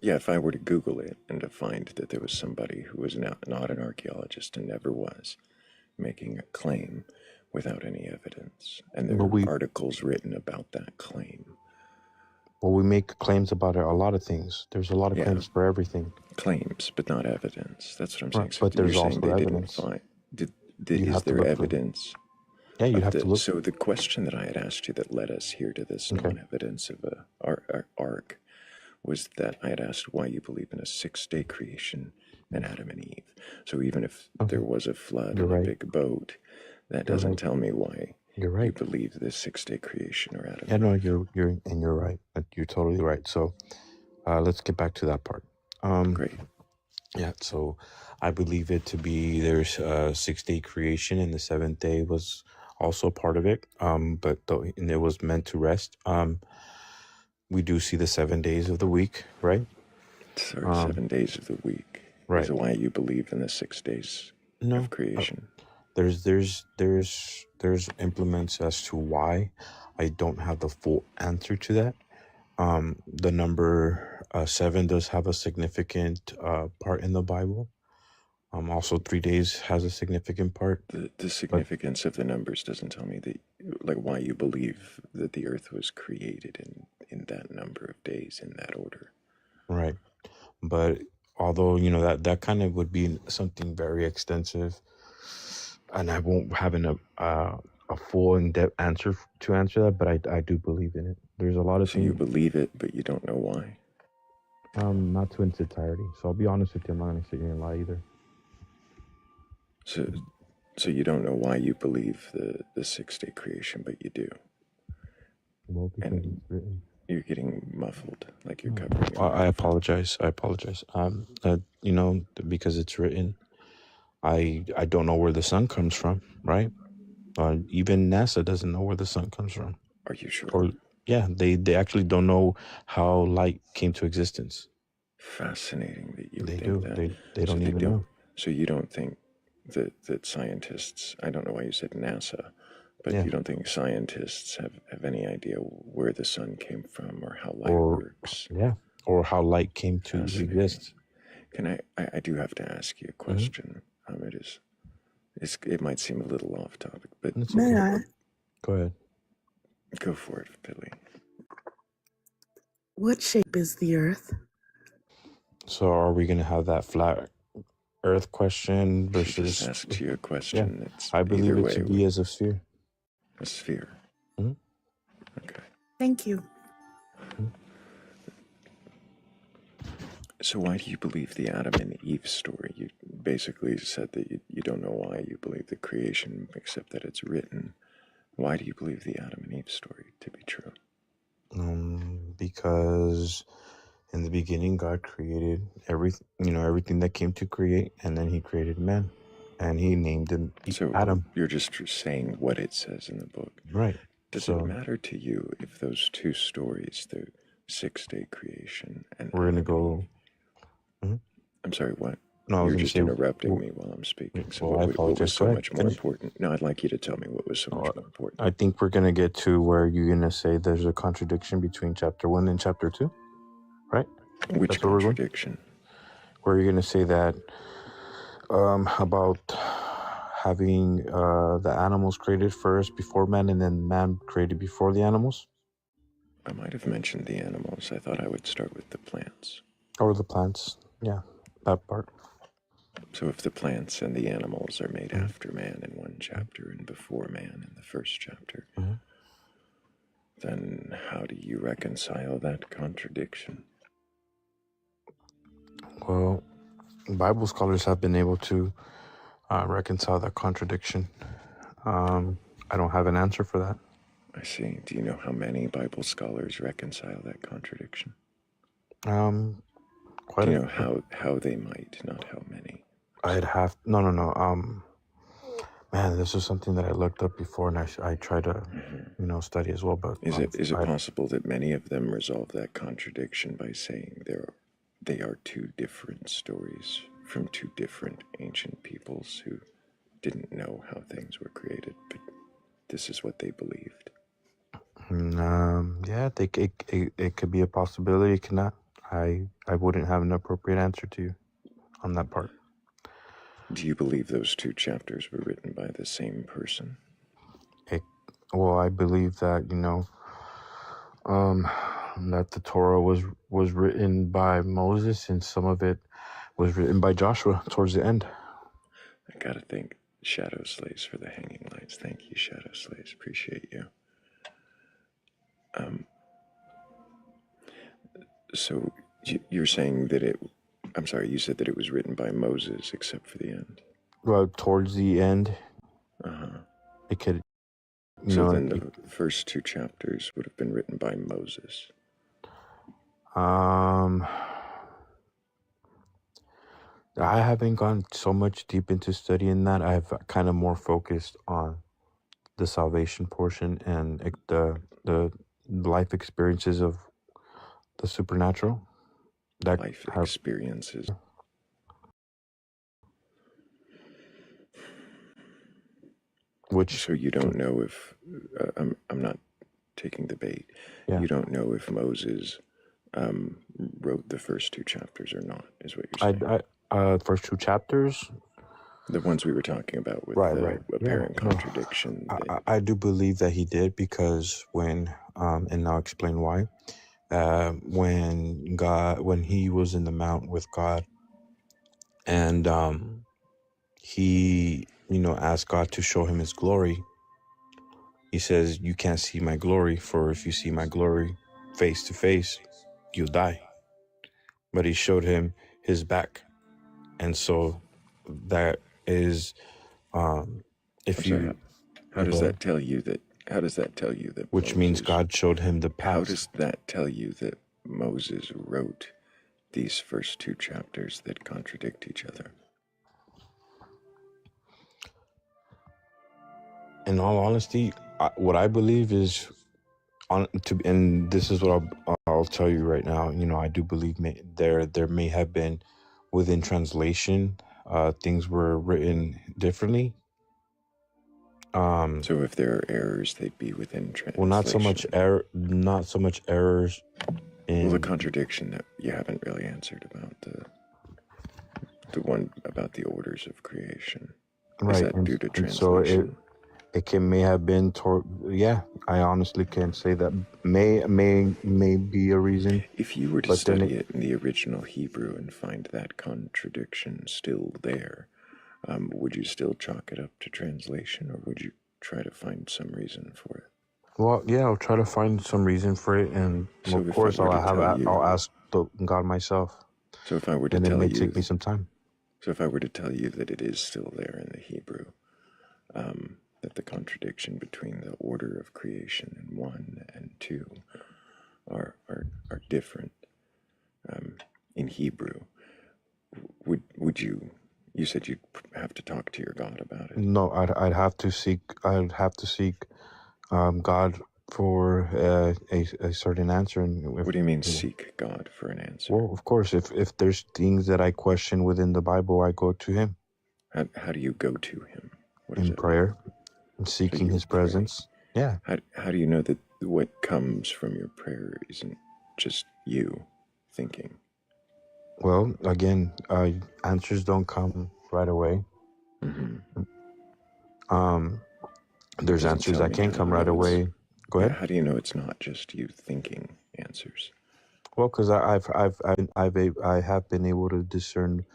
if I were to Google it and to find that there was somebody who was not an archaeologist and never was, making a claim without any evidence, and there were articles written about that claim. Well, we make claims about a lot of things. There's a lot of claims for everything. Claims, but not evidence. That's what I'm saying. Right, but there's also evidence. Is there evidence? Yeah, you have to look. So the question that I had asked you that led us here to this non-evidence of a ark was that I had asked why you believe in a 6-day creation and Adam and Eve. So even if there was a flood and a big boat, that doesn't tell me why you believe the 6-day creation or Adam. Yeah, no, you're right. You're totally right. So let's get back to that part. Great. Yeah, so I believe it to be there's a 6-day creation and the 7th day was also part of it. And it was meant to rest. We do see the 7 days of the week, right? Sorry, 7 days of the week. Right. Is why you believe in the 6 days of creation? There's implements as to why. I don't have the full answer to that. The number 7 does have a significant part in the Bible. Also 3 days has a significant part. The significance of the numbers doesn't tell me why you believe that the earth was created in that number of days in that order. Right. But although, that kind of would be something very extensive, and I won't have a full in-depth answer to answer that, but I do believe in it. There's a lot of things. So you believe it, but you don't know why? Not to its entirety. So I'll be honest with you, I'm not going to sit here and lie either. So you don't know why you believe the 6-day creation, but you do. Well, because it's written. You're getting muffled, like you're covering your I apologize. Because it's written. I don't know where the sun comes from, right? Even NASA doesn't know where the sun comes from. Are you sure? They actually don't know how light came to existence. Fascinating that you they think do. that. They don't even know. So you don't think that scientists, I don't know why you said NASA, but you don't think scientists have any idea where the sun came from or how light works? Yeah, or how light came to exist. Can I do have to ask you a question. It might seem a little off topic, but May I? Go ahead. Go for it, Billy. What shape is the earth? So are we going to have that flat earth question versus... She just asked you a question. Yeah. It's I believe it to be as a sphere. A sphere? Mm-hmm. Okay. Thank you. So why do you believe the Adam and Eve story? You basically said that you don't know why you believe the creation, except that it's written. Why do you believe the Adam and Eve story to be true? Because in the beginning, God created everything that came to create, and then He created man, and He named him Adam. You're just saying what it says in the book, right? Does it matter to you if those two stories, the 6-day creation and we're gonna go? Mm-hmm. I'm sorry, what? No, you're just interrupting me while I'm speaking. So what was so much more important? No, I'd like you to tell me what was so much more important. I think we're gonna get to where you're gonna say there's a contradiction between chapter 1 and chapter 2, right? Which contradiction? Where you're gonna say that about having the animals created first before man, and then man created before the animals. I might have mentioned the animals. I thought I would start with the plants. Or the plants, yeah, that part. So if the plants and the animals are made after man in one chapter and before man in the first chapter, then how do you reconcile that contradiction? Well, Bible scholars have been able to reconcile that contradiction. I don't have an answer for that. I see. Do you know how many Bible scholars reconcile that contradiction? Quite. Do you know how they might, not how many? No. Man, this is something that I looked up before, and I try to, study as well. But is it possible that many of them resolve that contradiction by saying they are two different stories from two different ancient peoples who didn't know how things were created, but this is what they believed? Yeah, it could be a possibility. It cannot. I wouldn't have an appropriate answer to you on that part. Do you believe those two chapters were written by the same person? Well, I believe that that the Torah was written by Moses, and some of it was written by Joshua towards the end. I gotta thank Shadow Slays for the hanging lights. Thank you, Shadow Slays. Appreciate you. So you're saying that I'm sorry, you said that it was written by Moses except for the end. Well, towards the end, it could. Then the first two chapters would have been written by Moses. I haven't gone so much deep into studying that. I've kind of more focused on the salvation portion and the life experiences of the supernatural. Experiences. So you don't know if I'm not taking the bait. Yeah. You don't know if Moses wrote the first two chapters or not, is what you're saying. First two chapters, the ones we were talking about with the apparent contradiction. No, I do believe that he did, because when and I'll explain why. When he was in the mount with God, and he asked God to show him his glory. He says, "You can't see my glory, for if you see my glory face to face, you'll die." But he showed him his back, and so that is, How does that tell you that? Which Moses, means God showed him the path. How does that tell you that Moses wrote these first two chapters that contradict each other? In all honesty, what I believe is, and this is what I'll tell you right now. I do believe there may have been, within translation, things were written differently. So if there are errors, they'd be within translation. Well, not so much errors. Well, the contradiction that you haven't really answered about the one about the orders of creation. Right. Is that due to translation? So it may have been I honestly can't say that. May be a reason. If you were to study it in the original Hebrew and find that contradiction still there, would you still chalk it up to translation, or would you try to find some reason for it? Well, yeah, I'll try to find some reason for it, and so of course I'll ask God myself. So if I were to and it tell may you, take me some time. So if I were to tell you that it is still there in the Hebrew, that the contradiction between the order of creation in 1 and 2 are different in Hebrew, would you? You said you'd have to talk to your God about it. No, I'd have to seek God for a certain answer. And What do you mean seek God for an answer? Well, of course, if there's things that I question within the Bible, I go to Him. How do you go to Him? What in prayer, and seeking His presence. Yeah. How do you know that what comes from your prayer isn't just you thinking? Well, again, answers don't come right away. Mm-hmm. There's answers that can come right away. Go ahead. How do you know it's not just you thinking answers? Well, because I have been able to discern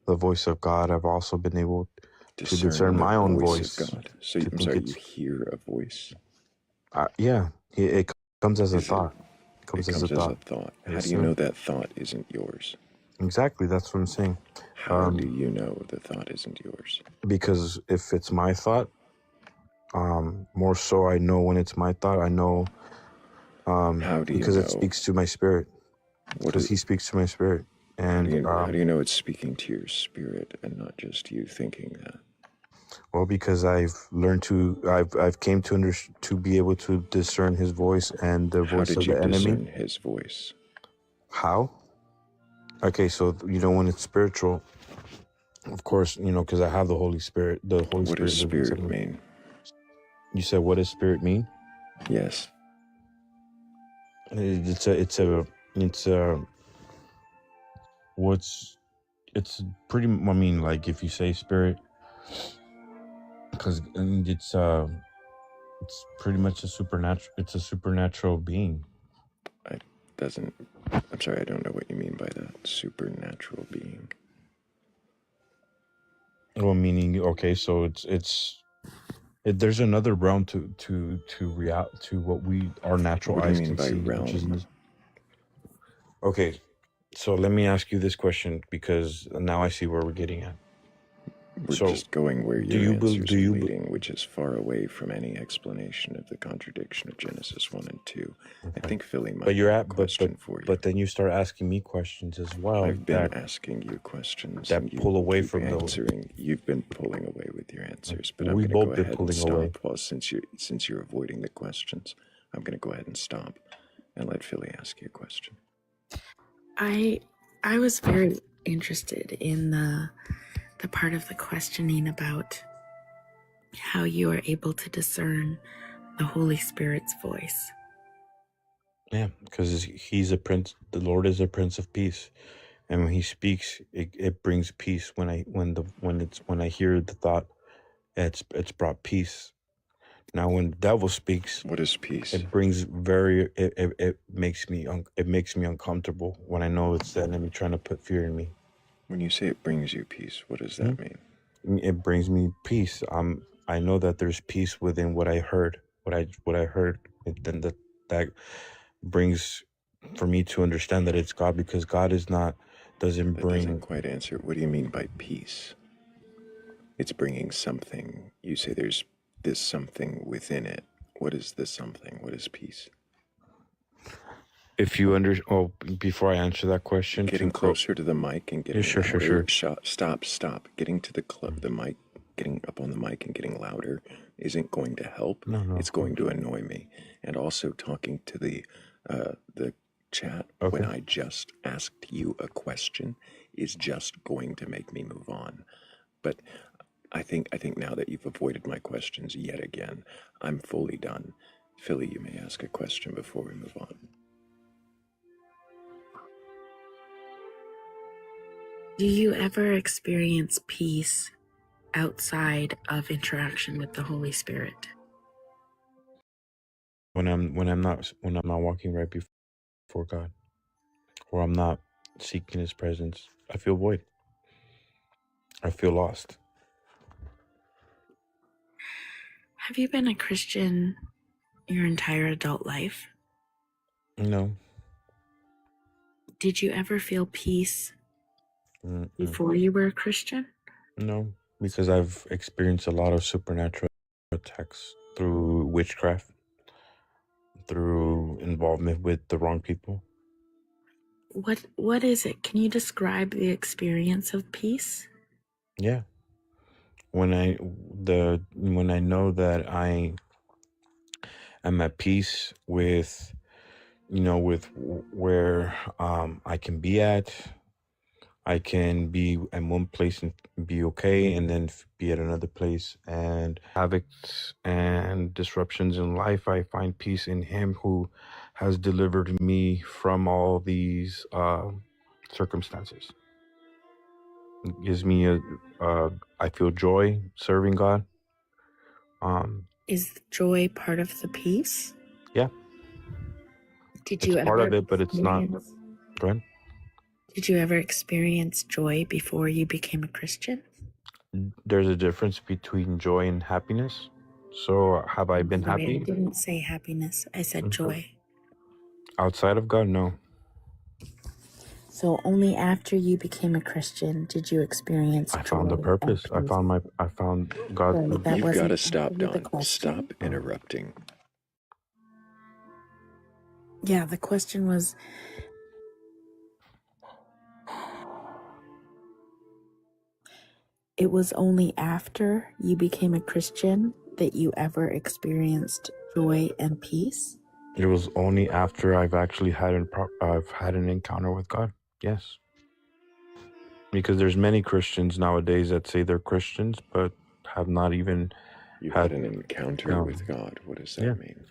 the voice of God. I've also been able to discern my own voice of God. So I'm sorry, you hear a voice? Yeah, it comes as a thought. It comes as a thought. How do you know that thought isn't yours? Exactly, that's what I'm saying. How do you know the thought isn't yours? Because if it's my thought, more so I know when it's my thought. I know how do you because know? It speaks to my spirit. Because He speaks to my spirit. And how do you know it's speaking to your spirit and not just you thinking that? Well, because I've learned I've came to be able to discern His voice and the voice of the enemy. How did you discern His voice? How? Okay, so when it's spiritual, of course, because I have the Holy Spirit. The Holy Spirit. What does spirit mean? You said, what does spirit mean? Yes. It's pretty. I mean, like if you say spirit, because it's pretty much a supernatural. It's a supernatural being. I'm sorry, I don't know what you mean by that. Supernatural being. Well, meaning, okay, so there's another realm to what our natural eyes can see. Which is okay. So let me ask you this question, because now I see where we're getting at. We're just going where your answers are leading, which is far away from any explanation of the contradiction of Genesis 1 and 2. Okay. I think Philly might have a question for you. But then you start asking me questions as well. I've been asking you questions that pull away from answering. You've been pulling away with your answers, but I'm going to go ahead and stop. Well, since you're avoiding the questions, I'm going to go ahead and stop and let Philly ask you a question. I was very interested in the part of the questioning about how you are able to discern the Holy Spirit's voice. Yeah, because He's a prince. The Lord is a Prince of Peace, and when He speaks, it brings peace. When I hear the thought, it's brought peace. Now, when the devil speaks, what is peace? It brings it makes me uncomfortable when I know it's the enemy trying to put fear in me. When you say it brings you peace, what does that mean? It brings me peace. I know that there's peace within what I heard. What I heard, then that brings for me to understand that it's God, because God doesn't quite answer. What do you mean by peace? It's bringing something. You say there's this something within it. What is this something? What is peace? If you before I answer that question, getting closer to the mic and getting louder. Sure. Stop. Getting to the mic, getting up on the mic and getting louder isn't going to help. No. It's going to annoy me. And also talking to the chat when I just asked you a question is just going to make me move on. But I think now that you've avoided my questions yet again, I'm fully done. Philly, you may ask a question before we move on. Do you ever experience peace outside of interaction with the Holy Spirit? When I'm not walking right before God, or I'm not seeking His presence, I feel void. I feel lost. Have you been a Christian your entire adult life? No. Did you ever feel peace before you were a Christian? No, because I've experienced a lot of supernatural attacks through witchcraft, through involvement with the wrong people. What is it? Can you describe the experience of peace? Yeah. When I know that I am at peace with, with where I can be at. I can be in one place and be okay, and then be at another place and havoc and disruptions in life. I find peace in Him who has delivered me from all these circumstances. It gives me I feel joy serving God. Is joy part of the peace? Yeah, Did it's you part ever of it, but it's not. Go ahead. Did you ever experience joy before you became a Christian? There's a difference between joy and happiness. So have I been Sorry, happy? I didn't say happiness. I said joy. Outside of God, no. So only after you became a Christian did you experience I joy. found the purpose. I found God. Sorry, that You've got to stop, the Don. question. Stop interrupting. Yeah, the question was, it was only after you became a Christian that you ever experienced joy and peace? It was only after I've actually I've had an encounter with God. Yes. Because there's many Christians nowadays that say they're Christians, but have not even had an encounter with God. What does that mean?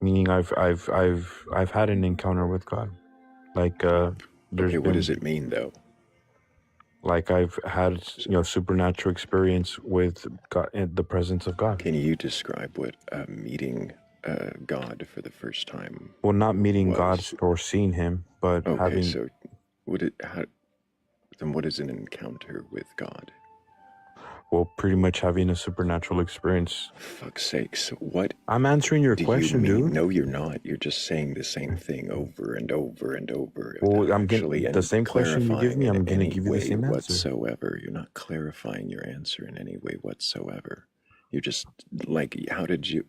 Meaning I've had an encounter with God. Like okay, what does it mean though? Like I've had supernatural experience with God, in the presence of God. Can you describe what meeting God for the first time? Well, not meeting God or seeing Him, but having. So then what is an encounter with God? Well, pretty much having a supernatural experience. Fuck's sakes, what? I'm answering your question, dude. No, you're not. You're just saying the same thing over and over and over. Well, I'm getting the same question you give me. I'm going to give you the same answer. Whatsoever. You're not clarifying your answer in any way whatsoever. You're just like, how did you?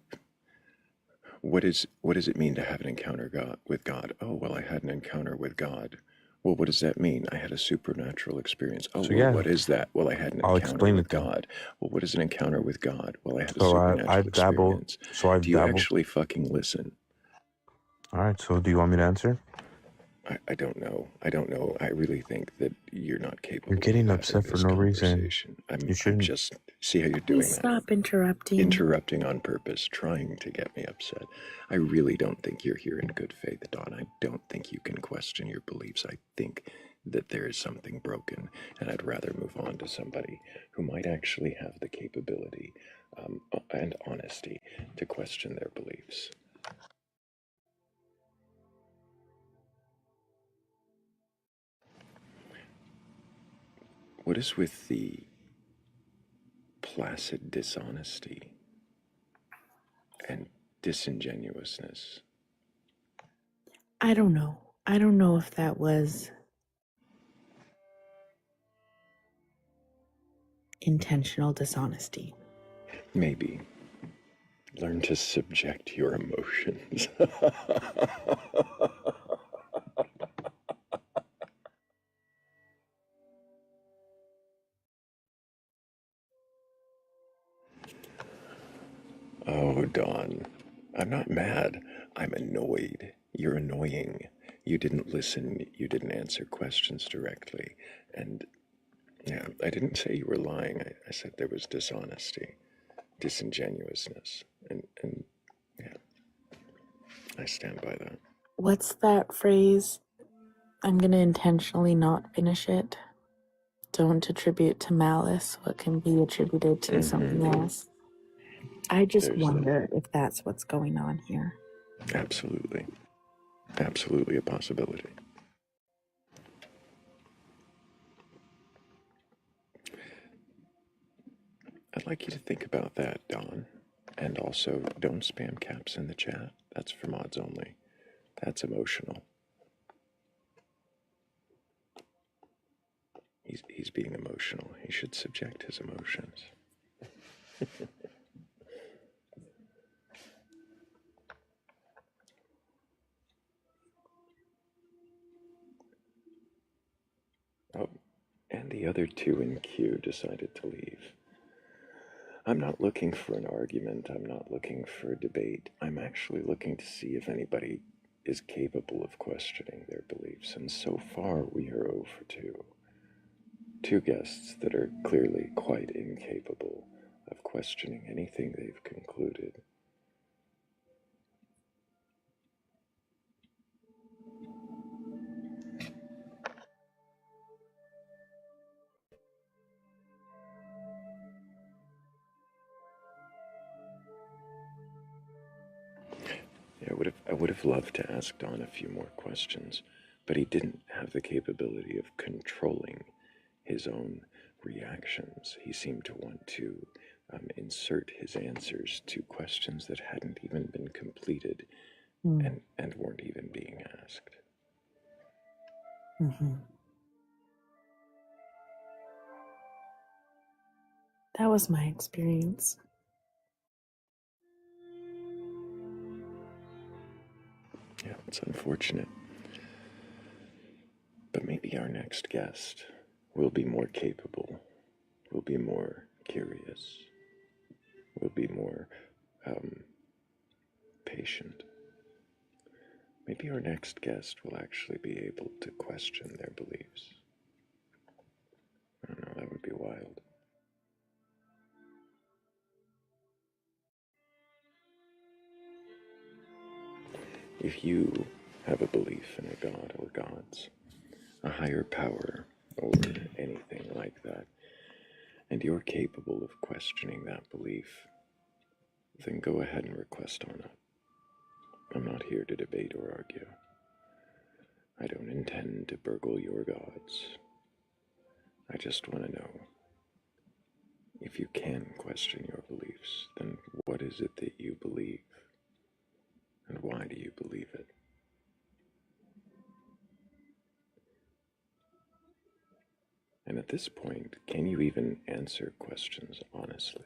What does it mean to have an encounter with God? Oh, well, I had an encounter with God. Well, what does that mean? I had a supernatural experience. Oh, well, what is that? Well, I had an encounter with God. Well, what is an encounter with God? Well, I had a supernatural experience. Do you actually fucking listen? All right, so do you want me to answer? I don't know. I really think that you're not capable. You're getting upset for no reason. You shouldn't. Just see how you're doing that. Stop interrupting. Interrupting on purpose, trying to get me upset. I really don't think you're here in good faith, Don. I don't think you can question your beliefs. I think that there is something broken, and I'd rather move on to somebody who might actually have the capability and honesty to question their beliefs. What is with the placid dishonesty and disingenuousness? I don't know. I don't know if that was intentional dishonesty. Maybe. Learn to subject your emotions. Oh, Dawn, I'm not mad. I'm annoyed. You're annoying. You didn't listen. You didn't answer questions directly. And yeah, I didn't say you were lying. I said there was dishonesty, disingenuousness. And yeah, I stand by that. What's that phrase? I'm going to intentionally not finish it. Don't attribute to malice what can be attributed to something else. I just wonder if that's what's going on here. Absolutely. Absolutely a possibility. I'd like you to think about that, Dawn. And also, don't spam caps in the chat. That's for mods only. That's emotional. He's being emotional. He should subject his emotions. Oh, and the other two in queue decided to leave. I'm not looking for an argument. I'm not looking for a debate. I'm actually looking to see if anybody is capable of questioning their beliefs. And so far, we are 0 for 2. Two guests that are clearly quite incapable of questioning anything they've concluded. Yeah, I would have loved to ask Don a few more questions, but he didn't have the capability of controlling his own reactions. He seemed to want to insert his answers to questions that hadn't even been completed and weren't even being asked. That was my experience. Yeah, it's unfortunate. But maybe our next guest will be more capable, will be more curious, will be more patient. Maybe our next guest will actually be able to question their beliefs. I don't know, that would be wild. If you have a belief in a god or gods, a higher power, or anything like that, and you're capable of questioning that belief, then go ahead and request on it. I'm not here to debate or argue. I don't intend to burgle your gods. I just want to know, if you can question your beliefs, then what is it that you believe? And why do you believe it? And at this point, can you even answer questions honestly?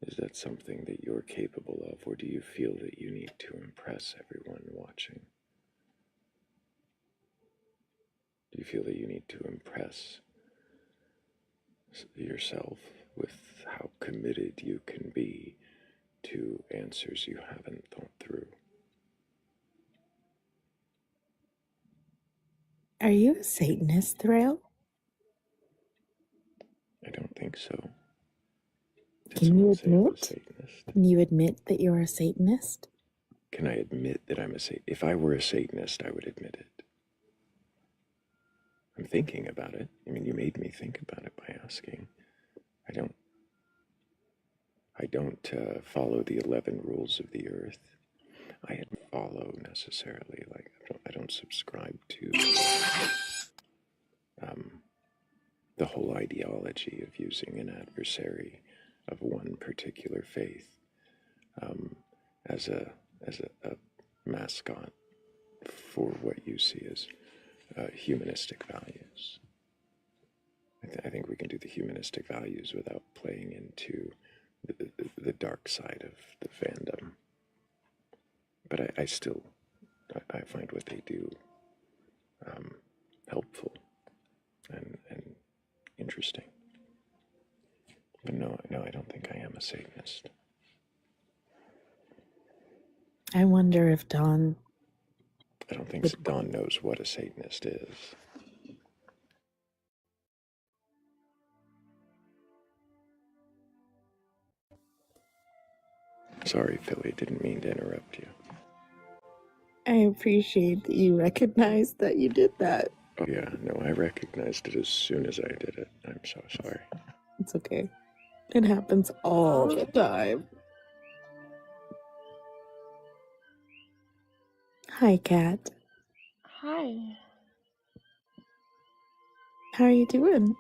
Is that something that you're capable of, or do you feel that you need to impress everyone watching? Do you feel that you need to impress yourself with how committed you can be to answers you haven't thought through? Are you a Satanist, Thrayle? I don't think so. Can you admit? Can you admit that you're a Satanist? Can I admit that I'm a Satanist? If I were a Satanist, I would admit it. I'm thinking about it. I mean, you made me think about it by asking. I don't follow the 11 rules of the earth. I don't follow necessarily, like, I don't subscribe to the whole ideology of using an adversary of one particular faith as a mascot for what you see as humanistic values. I think we can do the humanistic values without playing into the dark side of the fandom. But I still find what they do helpful and interesting. But no, I don't think I am a Satanist. I wonder if Don... I don't think Don knows what a Satanist is. Sorry, Philly, didn't mean to interrupt you. I appreciate that you recognized that you did that. Oh yeah, no, I recognized it as soon as I did it. I'm so sorry. It's okay. It happens all the time. Hi, Kat. Hi. How are you doing?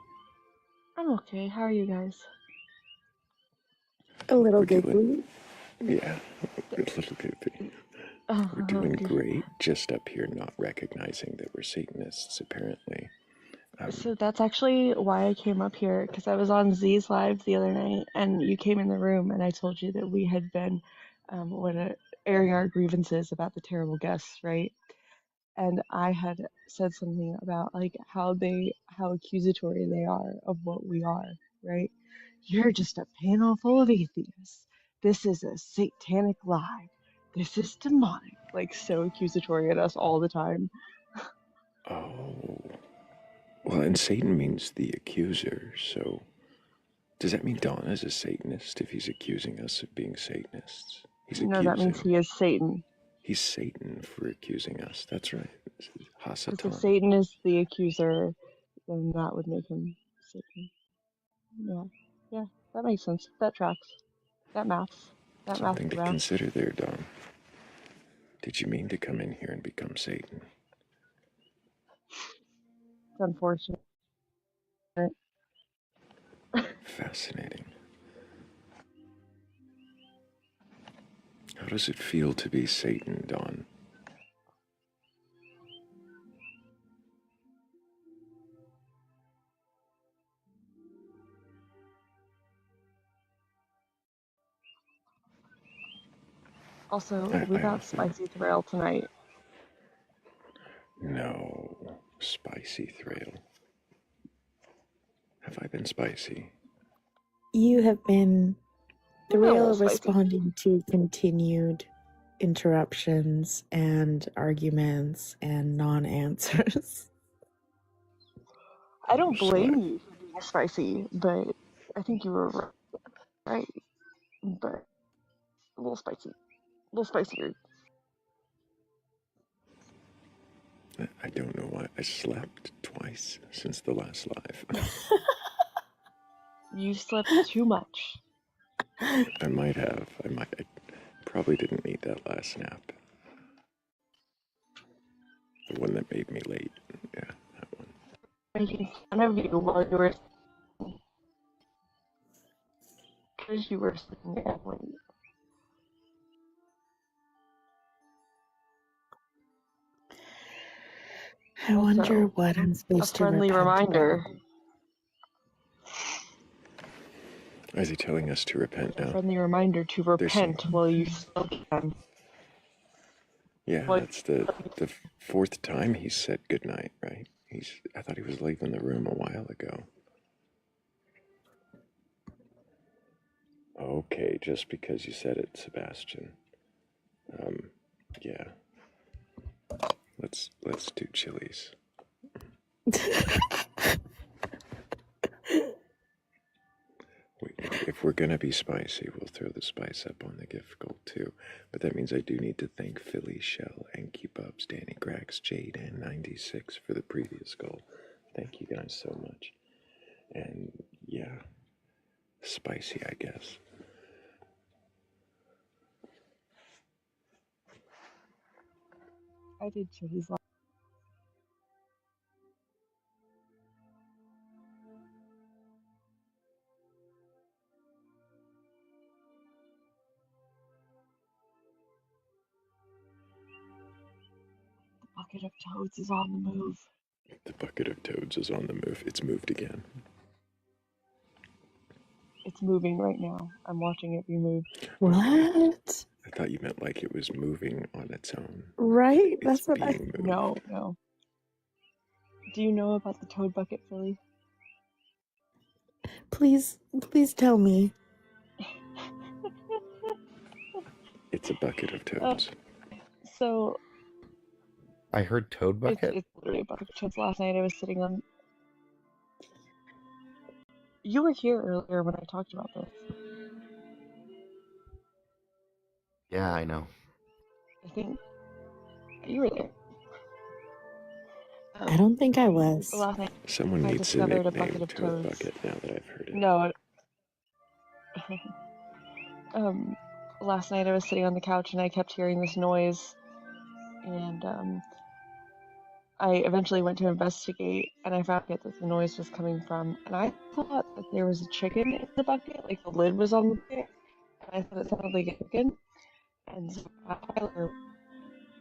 I'm okay. How are you guys? A little giggly. Yeah, a little goofy. We're doing great, just up here not recognizing that we're Satanists, apparently. So that's actually why I came up here, because I was on Z's live the other night, and you came in the room, and I told you that we had been airing our grievances about the terrible guests, right? And I had said something about like how accusatory they are of what we are, right? You're just a panel full of atheists. This is a satanic lie. This is demonic. Like so accusatory at us all the time. Oh. Well, and Satan means the accuser, so does that mean Don is a Satanist if he's accusing us of being Satanists? He's No, that means accusing. he is Satan. He's Satan for accusing us. That's right. Because if Hasatan. Satan is the accuser, then that would make him Satan. Yeah, that makes sense. That tracks. That maths. That maths Something to around. consider there, Don. Did you mean to come in here and become Satan? It's unfortunate. Fascinating. How does it feel to be Satan, Don? Also, we I got often... spicy Thrayle tonight. No. Spicy Thrayle. Have I been spicy? You have been You've been a little Thrayle spicy. responding to continued interruptions and arguments and non-answers. I don't blame Slut. you for being spicy, but I think you were right. But a little spicy. A little spicier. I don't know why. I slept twice since the last live. You slept too much. I might have. I probably didn't need that last nap. The one that made me late. Yeah, that one. Making fun of you while you were because you were sleeping at late. I wonder Also, what I'm a supposed to friendly repent reminder. about. Is he telling us to repent A now? friendly reminder to repent while you still can. Yeah, that's the fourth time he said goodnight, right? I thought he was leaving the room a while ago. Okay, just because you said it, Sebastian. Yeah. Let's do chilies. If we're gonna be spicy, we'll throw the spice up on the gift goal too. But that means I do need to thank Philly, Shell, and Keep Ups, Danny, Grax, Jade, and 96 for the previous goal. Thank you guys so much. And yeah, spicy, I guess. I did chilies last. The bucket of toads is on the move. The bucket of toads is on the move. It's moved again. It's moving right now. I'm watching it be moved. What? I thought you meant like it was moving on its own. Right? It's That's what being moved. No. Do you know about the toad bucket, Philly? Please tell me. It's a bucket of toads. So I heard toad bucket. it's literally a bucket of toads. Last night I was sitting on. You were here earlier when I talked about this. Yeah, I know. I think you were there. I don't think I was. Last night Someone I needs a discovered a nickname bucket of to a toads. bucket now that I've heard it. No. Last night I was sitting on the couch and I kept hearing this noise, and I eventually went to investigate, and I found out that the noise was coming from, and I thought that there was a chicken in the bucket, like the lid was on the bucket, and I thought it sounded like a chicken, and so Tyler,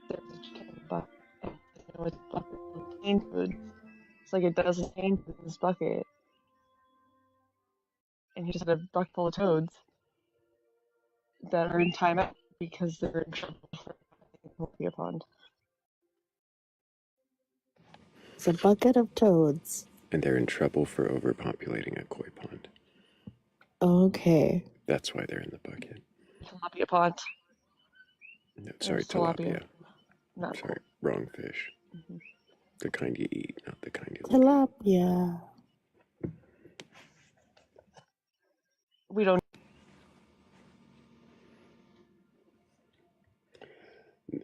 there's a chicken in the bucket, and I know it's a bucket of canned food, It's like it doesn't change in this bucket. And he just had a bucket full of toads that are in timeout because they're in trouble for a pond. It's a bucket of toads. And they're in trouble for overpopulating a koi pond. Okay. That's why they're in the bucket. Tilapia pond. No, sorry, tilapia. Not sorry, cool. wrong fish. Mm-hmm. The kind you eat, not the kind you look at. Tilapia. We don't.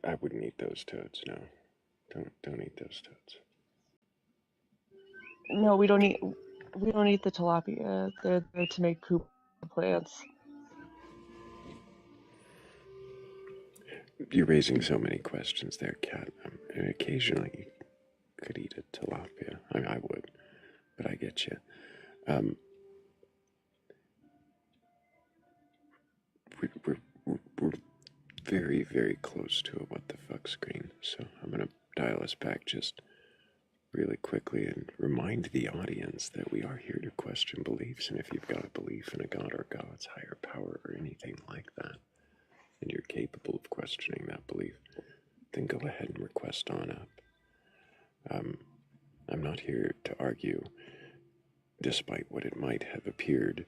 I wouldn't eat those toads. No, don't eat those toads. No, we don't eat. We don't eat the tilapia. They're there to make poop plants. You're raising so many questions there, Kat. And occasionally you could eat a tilapia. I would, but I get you. We're very, very close to a what the fuck screen, so I'm going to dial us back just really quickly and remind the audience that we are here to question beliefs, and if you've got a belief in a god or God's higher power or anything like that, and you're capable of questioning that belief, then go ahead and request on up. I'm not here to argue, despite what it might have appeared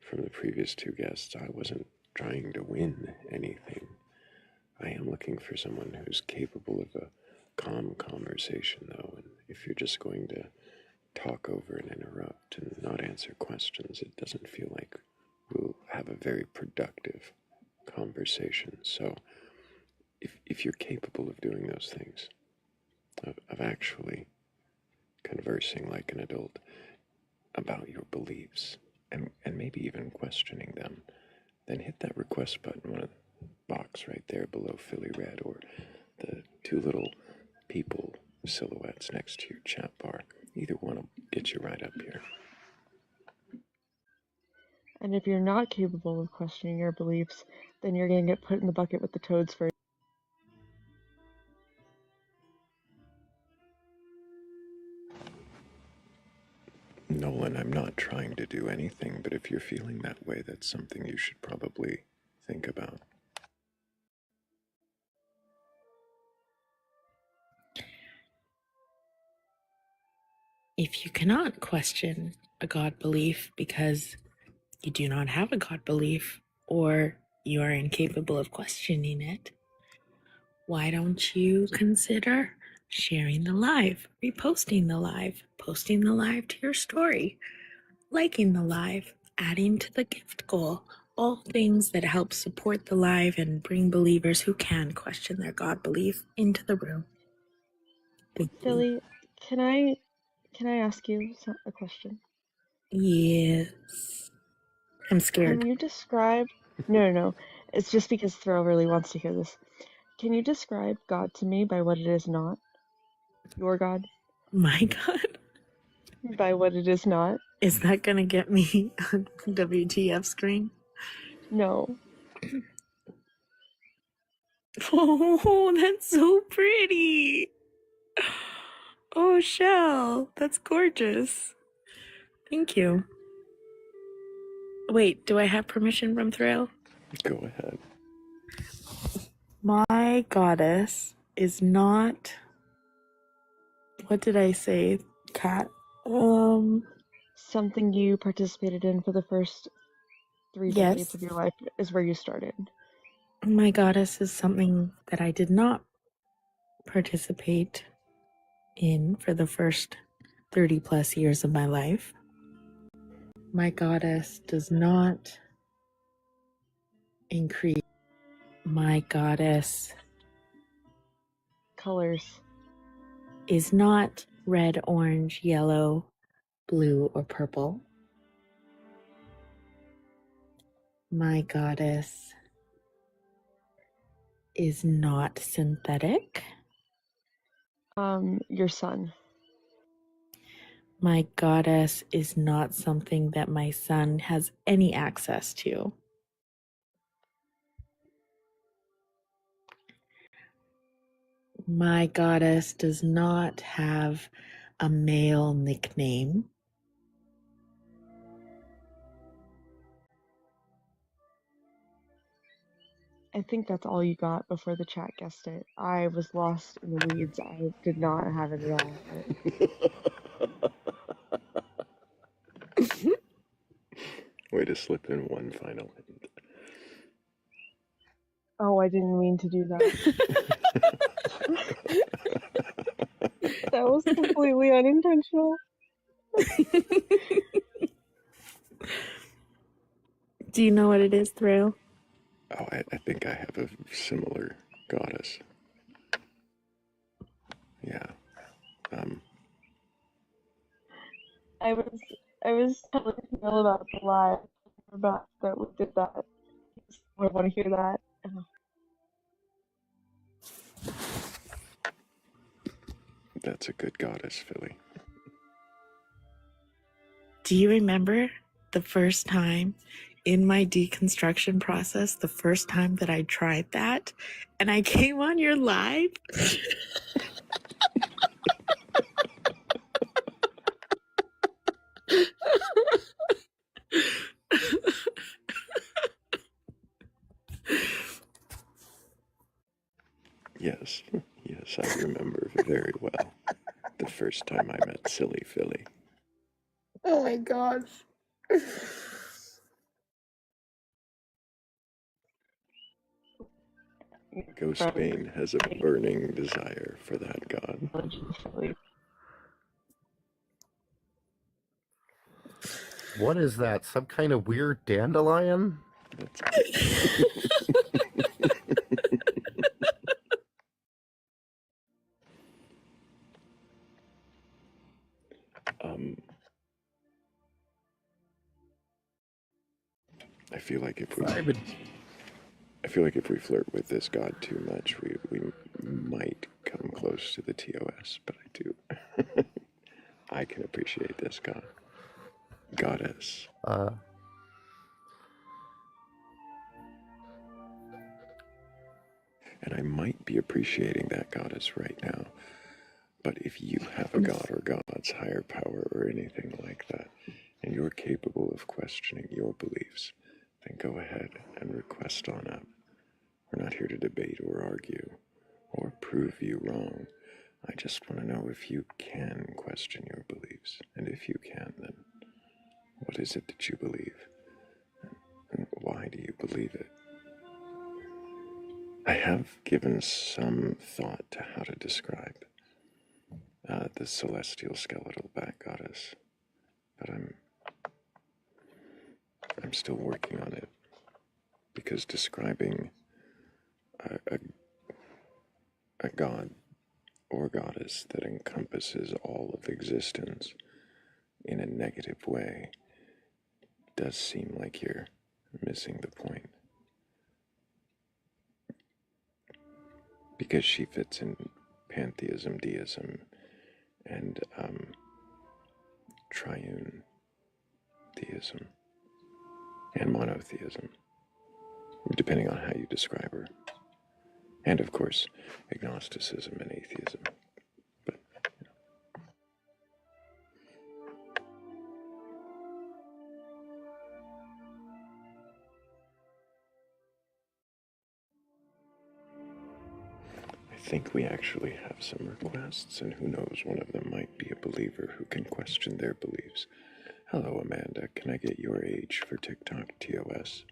from the previous two guests. I wasn't trying to win anything. I am looking for someone who's capable of a calm conversation, though, and if you're just going to talk over and interrupt and not answer questions, it doesn't feel like we'll have a very productive conversation. So if you're capable of doing those things, of actually conversing like an adult about your beliefs and maybe even questioning them, then hit that request button, one of the box right there below Philly Red, or the two little people silhouettes next to your chat bar. Either one will get you right up here. And if you're not capable of questioning your beliefs, then you're going to get put in the bucket with the toads for. Nolan, I'm not trying to do anything, but if you're feeling that way, that's something you should probably think about. If you cannot question a God belief because you do not have a God belief or you are incapable of questioning it, why don't you consider sharing the live, reposting the live, posting the live to your story, liking the live, adding to the gift goal, all things that help support the live and bring believers who can question their God belief into the room. Philly, can I ask you a question? Yes. I'm scared. Can you describe? No. It's just because Thrayle really wants to hear this. Can you describe God to me by what it is not? Your God? My God. By what it is not? Is that gonna get me a WTF screen? No. Oh, that's so pretty. Oh, Shell, that's gorgeous. Thank you. Wait, do I have permission from Thrayle? Go ahead. My goddess is not. What did I say, Kat? Something you participated in for the first 3 decades of your life is where you started. My goddess is something that I did not participate in for the first 30 plus years of my life. My goddess does not increase. My goddess Colors. is not red, orange, yellow, blue, or purple. My goddess is not synthetic. Your son. My goddess is not something that my son has any access to. My goddess does not have a male nickname? I think that's all you got before the chat guessed it. I was lost in the weeds. I did not have it at all. But... Way to slip in one final hint. Oh, I didn't mean to do that. That was completely unintentional. Do you know what it is, Thrayle? Oh, I think I have a similar goddess. Yeah. I was telling Neil about the live about that we did that. I want to hear that. That's a good goddess, Philly. Do you remember the first time in my deconstruction process, the first time that I tried that and I came on your live? Yes, yes, I remember very well the first time I met Silly Philly. Oh my gosh. Ghostbane has a burning desire for that god. What is that? Some kind of weird dandelion? I feel like if we flirt with this god too much, we might come close to the TOS, but I do. I can appreciate this goddess. And I might be appreciating that goddess right now. But if you have a god or god's higher power or anything like that, and you're capable of questioning your beliefs, then go ahead and request on up. We're not here to debate or argue or prove you wrong. I just want to know if you can question your beliefs. And if you can, then what is it that you believe? And why do you believe it? I have given some thought to how to describe the celestial skeletal bat goddess, but I'm still working on it, because describing a god or goddess that encompasses all of existence in a negative way does seem like you're missing the point. Because she fits in pantheism, deism, and triune theism, and monotheism, depending on how you describe her. And of course, agnosticism and atheism. But I think we actually have some requests, and who knows, one of them might be a believer who can question their beliefs. Hello, Amanda. Can I get your age for TikTok TOS?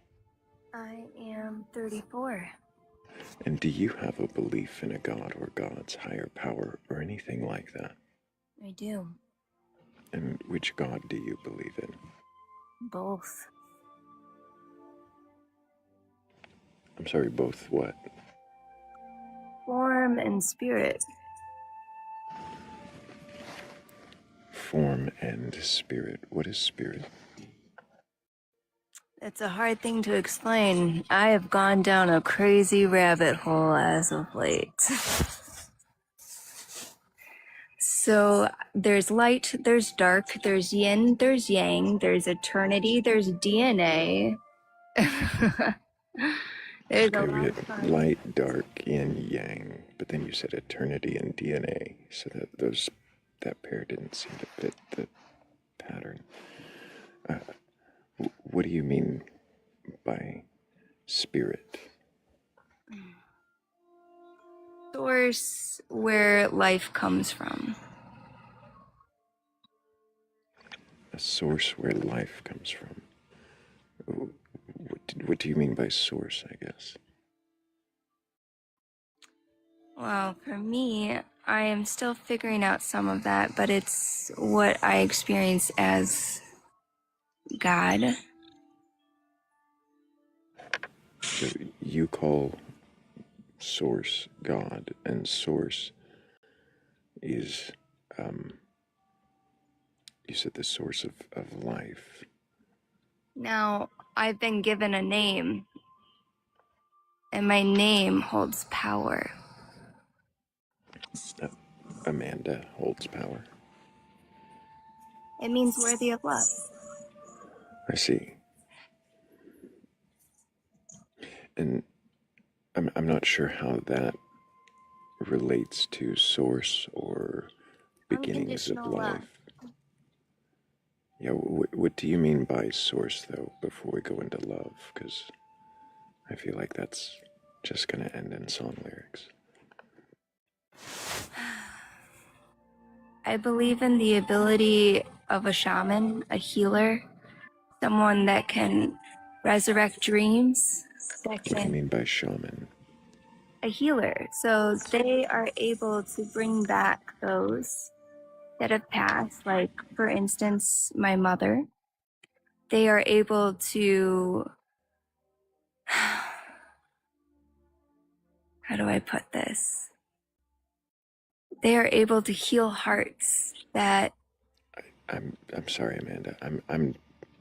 I am 34. And do you have a belief in a god or god's higher power or anything like that? I do. And which god do you believe in? Both. I'm sorry, both what? Form and spirit. Form and spirit. What is spirit? It's a hard thing to explain. I have gone down a crazy rabbit hole as of late. So there's light, there's dark, there's yin, there's yang, there's eternity, there's DNA. There's okay, we had light, dark, yin, yang, but then you said eternity and DNA, so that those that pair didn't seem to fit the pattern. What do you mean by spirit? Source where life comes from. A source where life comes from. What do you mean by source, I guess? Well, for me, I am still figuring out some of that, but it's what I experience as God. So you call source God, and source is, you said the source of life. Now, I've been given a name, and my name holds power. Amanda holds power. It means worthy of love. I see. And I'm not sure how that relates to source or beginnings of Unconditional love. life. Yeah, what do you mean by source, though, before we go into love? Because I feel like that's just going to end in song lyrics. I believe in the ability of a shaman, a healer, someone that can resurrect dreams. What do you mean by shaman? A healer. So they are able to bring back those that have passed, like, for instance, my mother. They are able to, how do I put this? They are able to heal hearts that. I'm sorry, Amanda. I'm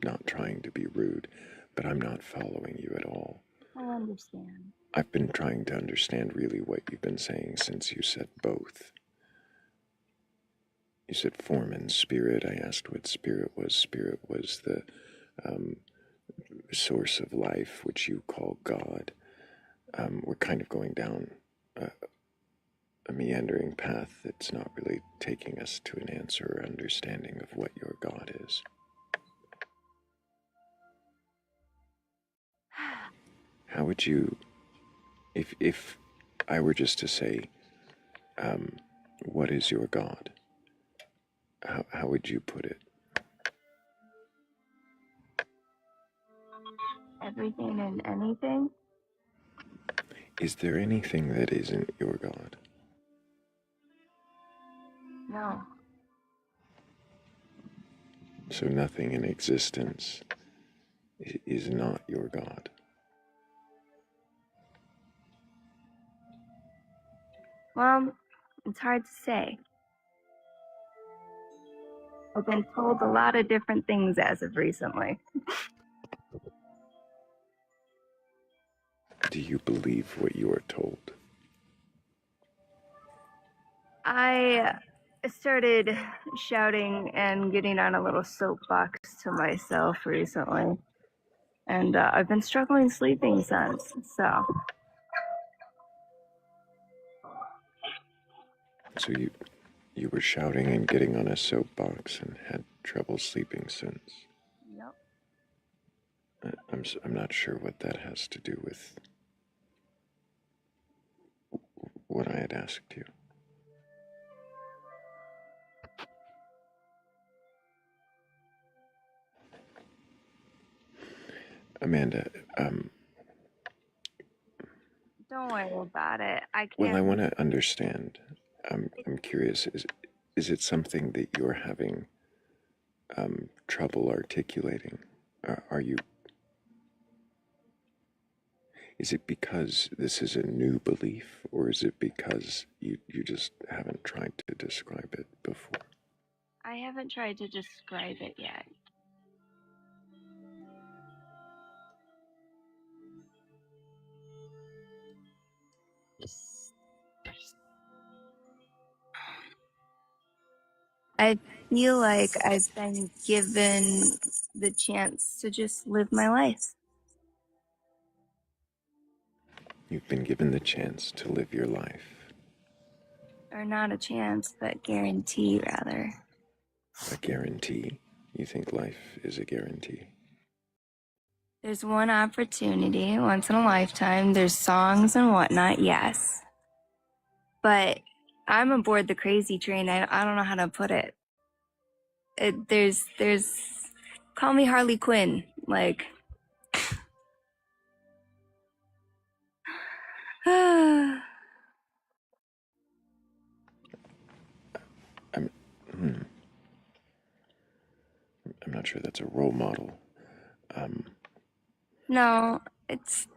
not trying to be rude, but I'm not following you at all. I understand. I've been trying to understand really what you've been saying since you said both. You said form and spirit. I asked what spirit was. Spirit was the source of life, which you call God. We're kind of going down a meandering path that's not really taking us to an answer or understanding of what your God is. How would you, if I were just to say, what is your God? How would you put it? Everything and anything? Is there anything that isn't your God? No. So nothing in existence is not your God. Well, it's hard to say. I've been told a lot of different things as of recently. Do you believe what you are told? I started shouting and getting on a little soapbox to myself recently. And I've been struggling sleeping since, so. So you were shouting and getting on a soapbox and had trouble sleeping since. Yep. I'm not sure what that has to do with what I had asked you. Amanda, Don't worry about it. I can't. well, I want to understand. I'm curious. Is it something that you're having trouble articulating? Are you? Is it because this is a new belief, or is it because you just haven't tried to describe it before? I haven't tried to describe it yet. I feel like I've been given the chance to just live my life. You've been given the chance to live your life. Or not a chance, but guarantee, rather. A guarantee? You think life is a guarantee? There's one opportunity once in a lifetime. There's songs and whatnot, yes. But I'm aboard the crazy train. I don't know how to put it. There's call me Harley Quinn. Like, I'm not sure that's a role model. no, it's.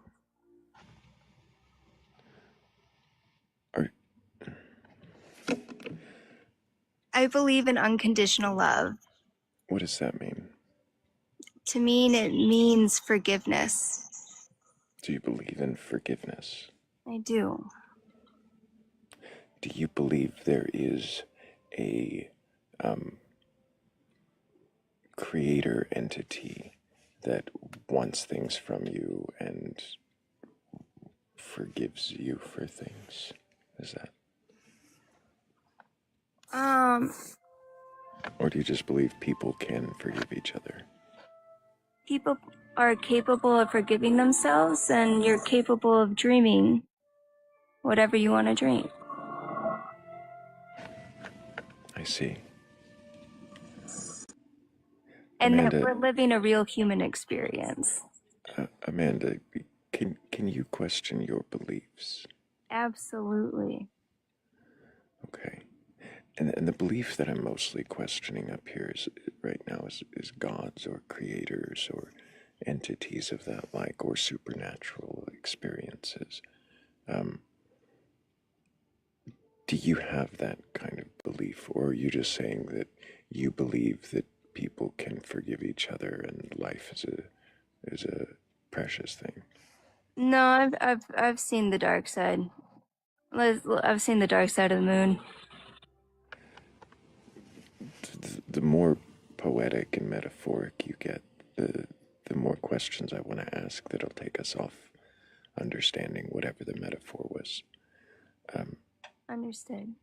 I believe in unconditional love. What does that mean? To me, it means forgiveness. Do you believe in forgiveness? I do. Do you believe there is a creator entity that wants things from you and forgives you for things? Is that? Or do you just believe people can forgive each other? People are capable of forgiving themselves, and you're capable of dreaming whatever you want to dream. I see. And Amanda, that we're living a real human experience. Amanda, can you question your beliefs? Absolutely. Okay. And the belief that I'm mostly questioning up here is right now is gods or creators or entities of that like, or supernatural experiences. Do you have that kind of belief, or are you just saying that you believe that people can forgive each other and life is a precious thing? No, I've seen the dark side. I've seen the dark side of the moon. The more poetic and metaphoric you get, the more questions I want to ask that'll take us off understanding whatever the metaphor was. Understood.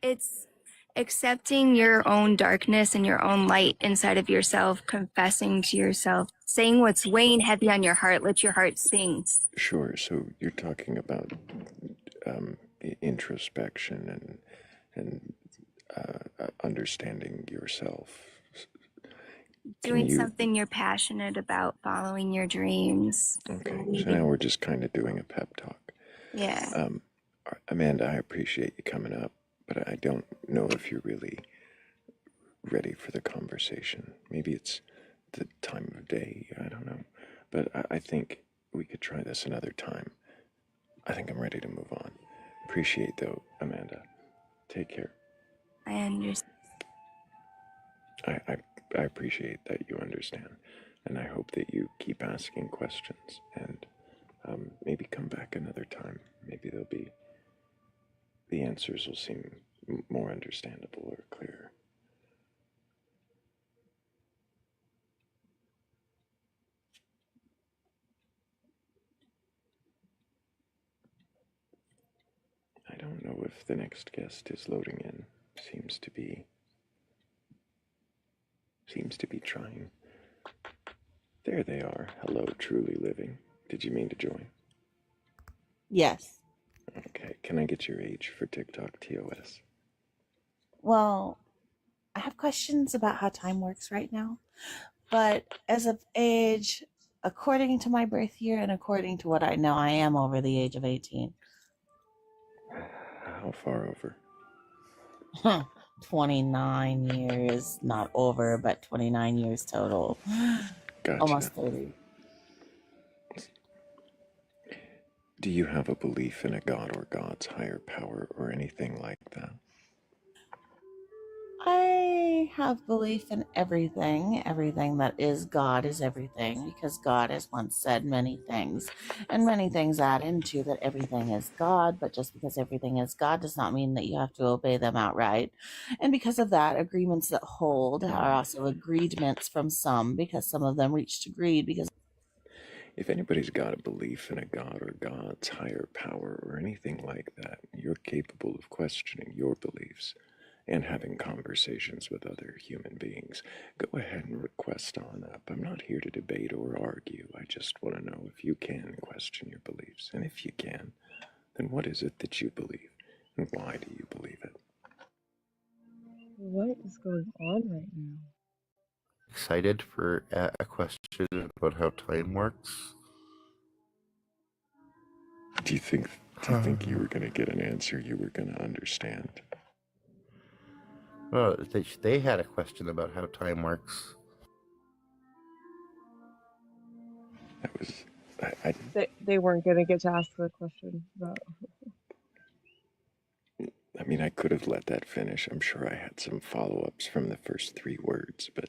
It's accepting your own darkness and your own light inside of yourself, confessing to yourself, saying what's weighing heavy on your heart. Let your heart sing. Sure. So you're talking about introspection and understanding yourself. Doing something you're passionate about, following your dreams. Okay, so now we're just kind of doing a pep talk. Yeah. Amanda, I appreciate you coming up, but I don't know if you're really ready for the conversation. Maybe it's the time of day, I don't know. But I think we could try this another time. I think I'm ready to move on. Appreciate, though, Amanda. Take care. I understand. I appreciate that you understand, and I hope that you keep asking questions and maybe come back another time. Maybe the answers will seem more understandable or clearer. I don't know if the next guest is loading in. Seems to be trying. There they are. Hello, truly living. Did you mean to join? Yes. Okay. Can I get your age for TikTok TOS? Well, I have questions about how time works right now, but as of age, according to my birth year and according to what I know, I am over the age of 18. How far over? 29 years, not over, but 29 years total. Gotcha. Almost 30. Do you have a belief in a god or God's higher power or anything like that? I have belief in everything. Everything that is God is everything, because God has once said many things, and many things add into that everything is God, but just because everything is God does not mean that you have to obey them outright. And because of that, agreements that hold are also agreements from some, because some of them reach to greed because If anybody's got a belief in a God or God's higher power or anything like that, you're capable of questioning your beliefs and having conversations with other human beings. Go ahead and request on up. I'm not here to debate or argue. I just want to know if you can question your beliefs. And if you can, then what is it that you believe? And why do you believe it? What is going on right now? Excited for a question about how time works? Do you think you were going to get an answer you were going to understand? Well, they had a question about how time works. That was... They weren't going to get to ask the question about... I mean, I could have let that finish. I'm sure I had some follow-ups from the first 3 words, but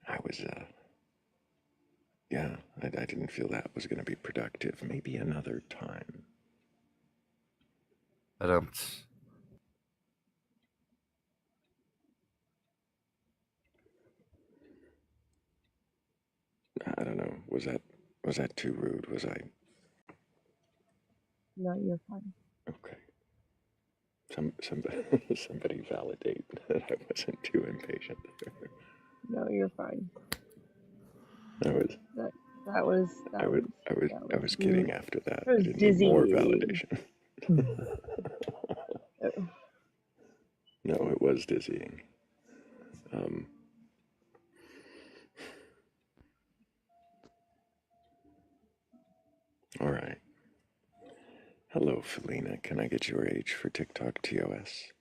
I was, yeah, I didn't feel that was going to be productive. Maybe another time. I don't... I don't know. Was that too rude? Was I? No, you're fine. Okay. Somebody validate that I wasn't too impatient. No, you're fine. I was kidding after that. I didn't need more validation. No, it was dizzying. All right. Hello, Felina. Can I get your age for TikTok TOS?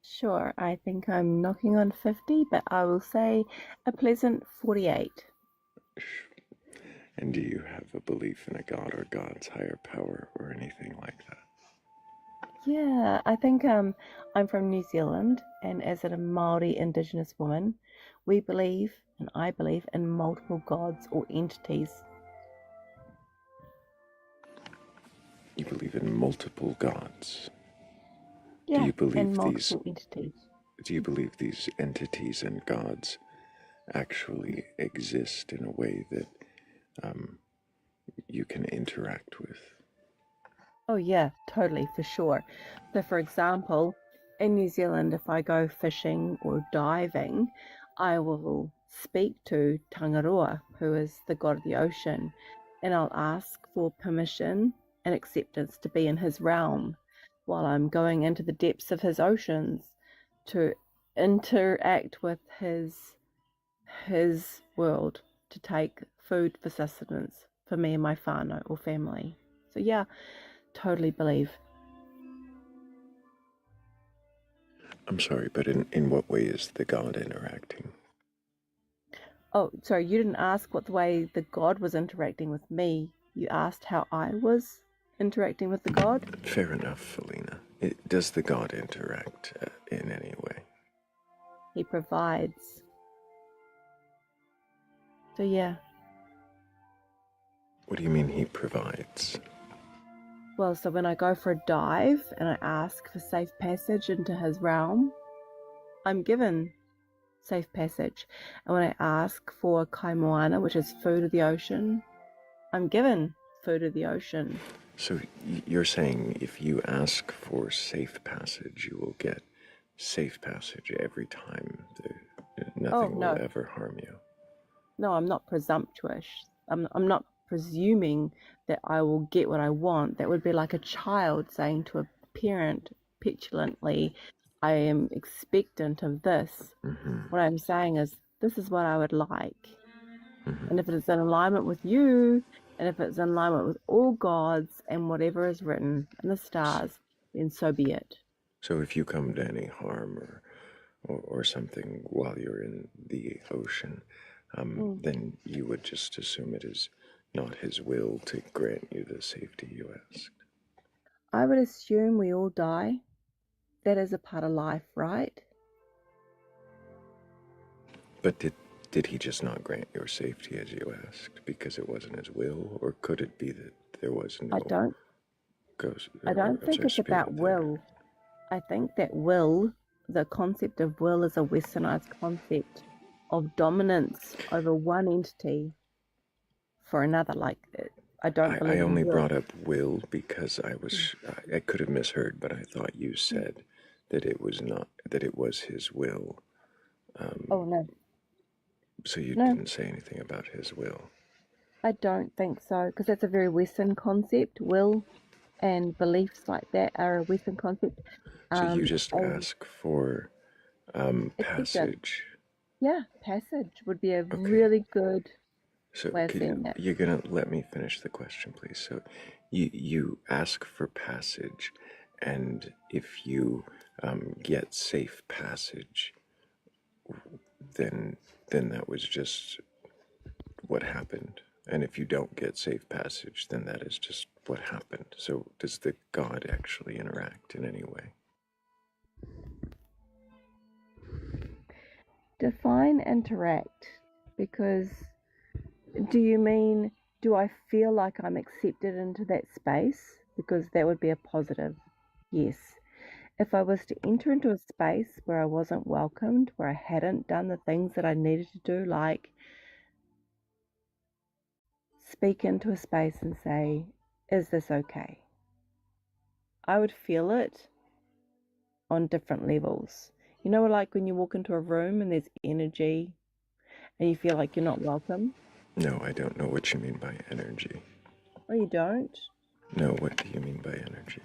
Sure, I think I'm knocking on 50, but I will say a pleasant 48. And do you have a belief in a God or God's higher power or anything like that? Yeah, I think I'm from New Zealand, and as a Māori Indigenous woman, we believe, and I believe, in multiple gods or entities. You believe in multiple gods? Yeah, do you believe and multiple entities. Do you believe these entities and gods actually exist in a way that you can interact with? Oh yeah, totally, for sure. So for example, in New Zealand, if I go fishing or diving, I will speak to Tangaroa, who is the god of the ocean, and I'll ask for permission and acceptance to be in his realm while I'm going into the depths of his oceans to interact with his world, to take food for sustenance for me and my whānau or family. So yeah, totally believe. I'm sorry, but in what way is the god interacting? Oh, sorry, you didn't ask what the way the god was interacting with me. You asked how I was interacting with the god? Fair enough, Felina. Does the god interact in any way? He provides. So yeah. What do you mean he provides? Well, so when I go for a dive and I ask for safe passage into his realm, I'm given safe passage. And when I ask for kaimoana, which is food of the ocean, I'm given food of the ocean. So you're saying if you ask for safe passage, you will get safe passage every time. Nothing will ever harm you. No, I'm not presumptuous. I'm not presuming that I will get what I want. That would be like a child saying to a parent petulantly, I am expectant of this. Mm-hmm. What I'm saying is, this is what I would like. Mm-hmm. And if it is in alignment with you, and if it's in alignment with all gods and whatever is written in the stars, then so be it. So if you come to any harm or something while you're in the ocean, then you would just assume it is not his will to grant you the safety you asked. I would assume we all die. That is a part of life, right? But did he just not grant your safety as you asked because it wasn't his will, or could it be that there was no ghost? I don't think it's about will. I think that will, the concept of will, is a westernized concept of dominance over one entity for another. Like, I don't believe I in only will. brought up will because I could have misheard, but I thought you said that it was not, that it was his will. Oh, no. So you No, didn't say anything about his will. I don't think so, because that's a very Western concept. Will and beliefs like that are a Western concept. So you just And ask for acceptance. passage. Yeah, passage would be a Okay. really good So way of saying that. you're gonna let me finish the question, please. So you ask for passage, and if you get safe passage, then that was just what happened. And if you don't get safe passage, then that is just what happened. So does the God actually interact in any way? Define interact, because do you mean, do I feel like I'm accepted into that space? Because that would be a positive. Yes. If I was to enter into a space where I wasn't welcomed, where I hadn't done the things that I needed to do, like speak into a space and say, is this okay? I would feel it on different levels. You know, like when you walk into a room and there's energy and you feel like you're not welcome? No, I don't know what you mean by energy. Oh, you don't? No, what do you mean by energy?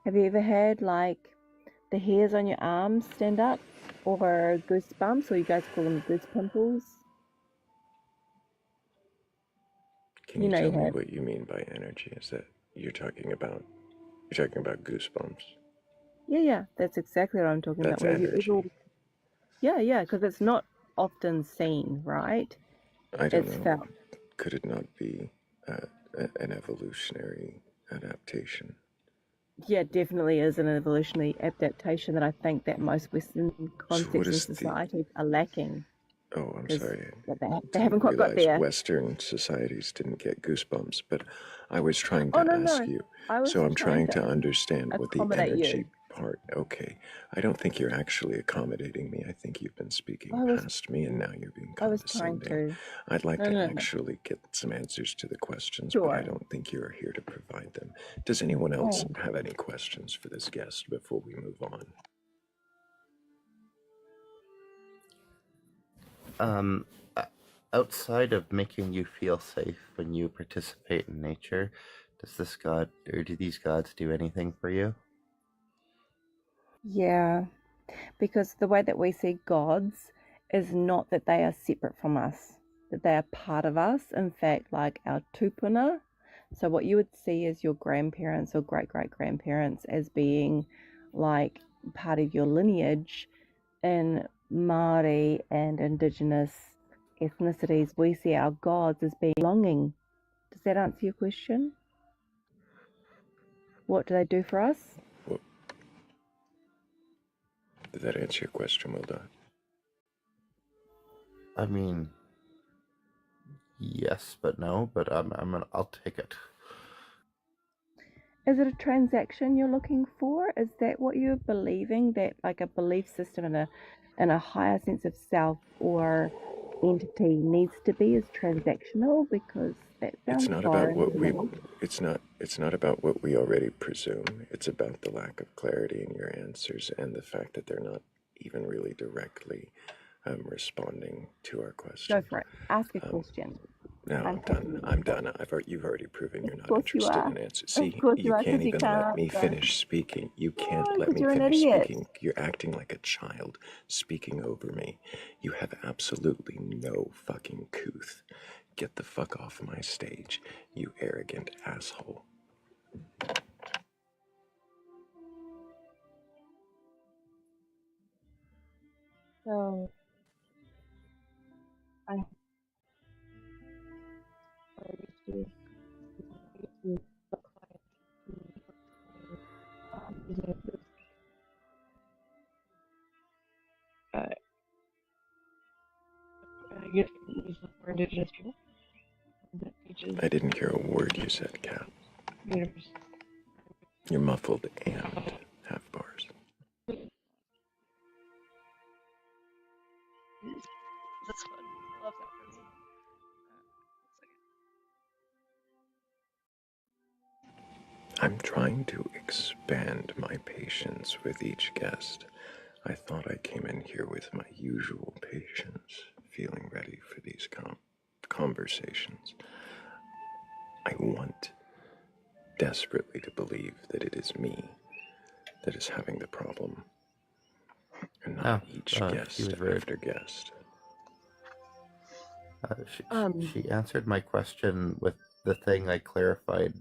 Have you ever had like the hairs on your arms stand up, or goosebumps, or you guys call them goose pimples? Can you tell me what you mean by energy? Is that you're talking about goosebumps? Yeah, that's exactly what I'm talking That's about. energy. Yeah, because it's not often seen, right? I don't It's know. felt. Could it not be an evolutionary adaptation? Yeah, definitely is an evolutionary adaptation that I think that most Western concepts and societies are lacking. Oh, I'm sorry. They haven't quite got there. Western societies didn't get goosebumps, but I was trying to ask you. I'm trying to understand what the energy you. part. Okay, I don't think you're actually accommodating me. I think you've been speaking past me, and now you're being condescending. I was trying to. I'd like to actually get some answers to the questions, but I don't think you're here to provide them. Does anyone else have any questions for this guest before we move on? Outside of making you feel safe when you participate in nature, does this god or do these gods do anything for you? Yeah, because the way that we see gods is not that they are separate from us, that they are part of us. In fact, like our tupuna. So what you would see is your grandparents or great-great-grandparents as being like part of your lineage. In Māori and Indigenous ethnicities, we see our gods as being belonging. Does that answer your question? What do they do for us? Well, did that answer your question? Well done. I mean, yes, but no. But I'll take it. Is it a transaction you're looking for? Is that what you're believing? That like a belief system in a higher sense of self or entity needs to be as transactional? Because that sounds foreign to me. It's not about what we already presume. It's about the lack of clarity in your answers and the fact that they're not even really directly responding to our question. Go for it. Ask a question. No, I'm done. I'm done. You've already proven you're not course you interested are. in answers. See, Of course you are, can't 'cause you even let can't me answer. finish speaking. You can't No, let 'cause me you're an finish idiot. speaking. You're acting like a child speaking over me. You have absolutely no fucking couth. Get the fuck off my stage, you arrogant asshole. So I used to a client who I guess it was for Indigenous people that teaches I didn't hear a word you said, Kat. You're muffled and half bars. That's fun. I love that person. I'm trying to expand my patience with each guest. I thought I came in here with my usual patience, feeling ready for these conversations. I want desperately to believe that it is me that is having the problem, and not each guest after guest. She answered my question with the thing I clarified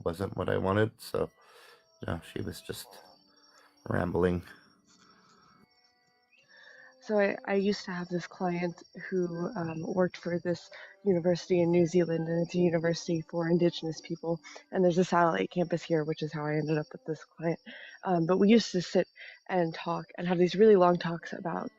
wasn't what I wanted, so she was just rambling. So I used to have this client who worked for this university in New Zealand, and it's a university for Indigenous people. And there's a satellite campus here, which is how I ended up with this client. But we used to sit and talk and have these really long talks about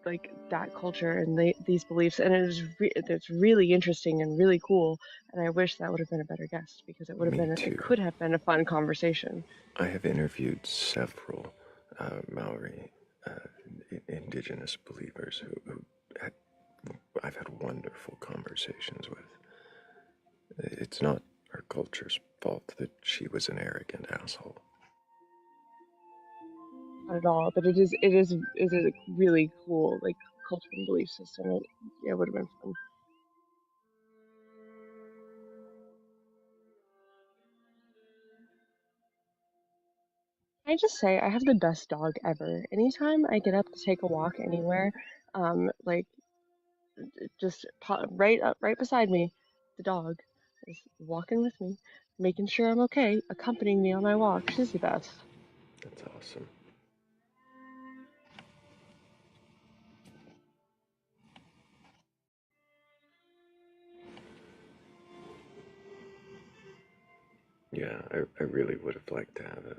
like that culture and these beliefs, and it's really interesting and really cool. And I wish that would have been a better guest, because it would have it could have been a fun conversation. I have interviewed several Maori Indigenous believers who I've had wonderful conversations with. It's not her culture's fault that she was an arrogant asshole. Not at all, but it is a really cool like culture and belief system. It would have been fun. I just say I have the best dog ever. Anytime I get up to take a walk anywhere, like just right up right beside me, the dog is walking with me, making sure I'm okay, accompanying me on my walk. She's the best. That's awesome. Yeah, I really would have liked to have a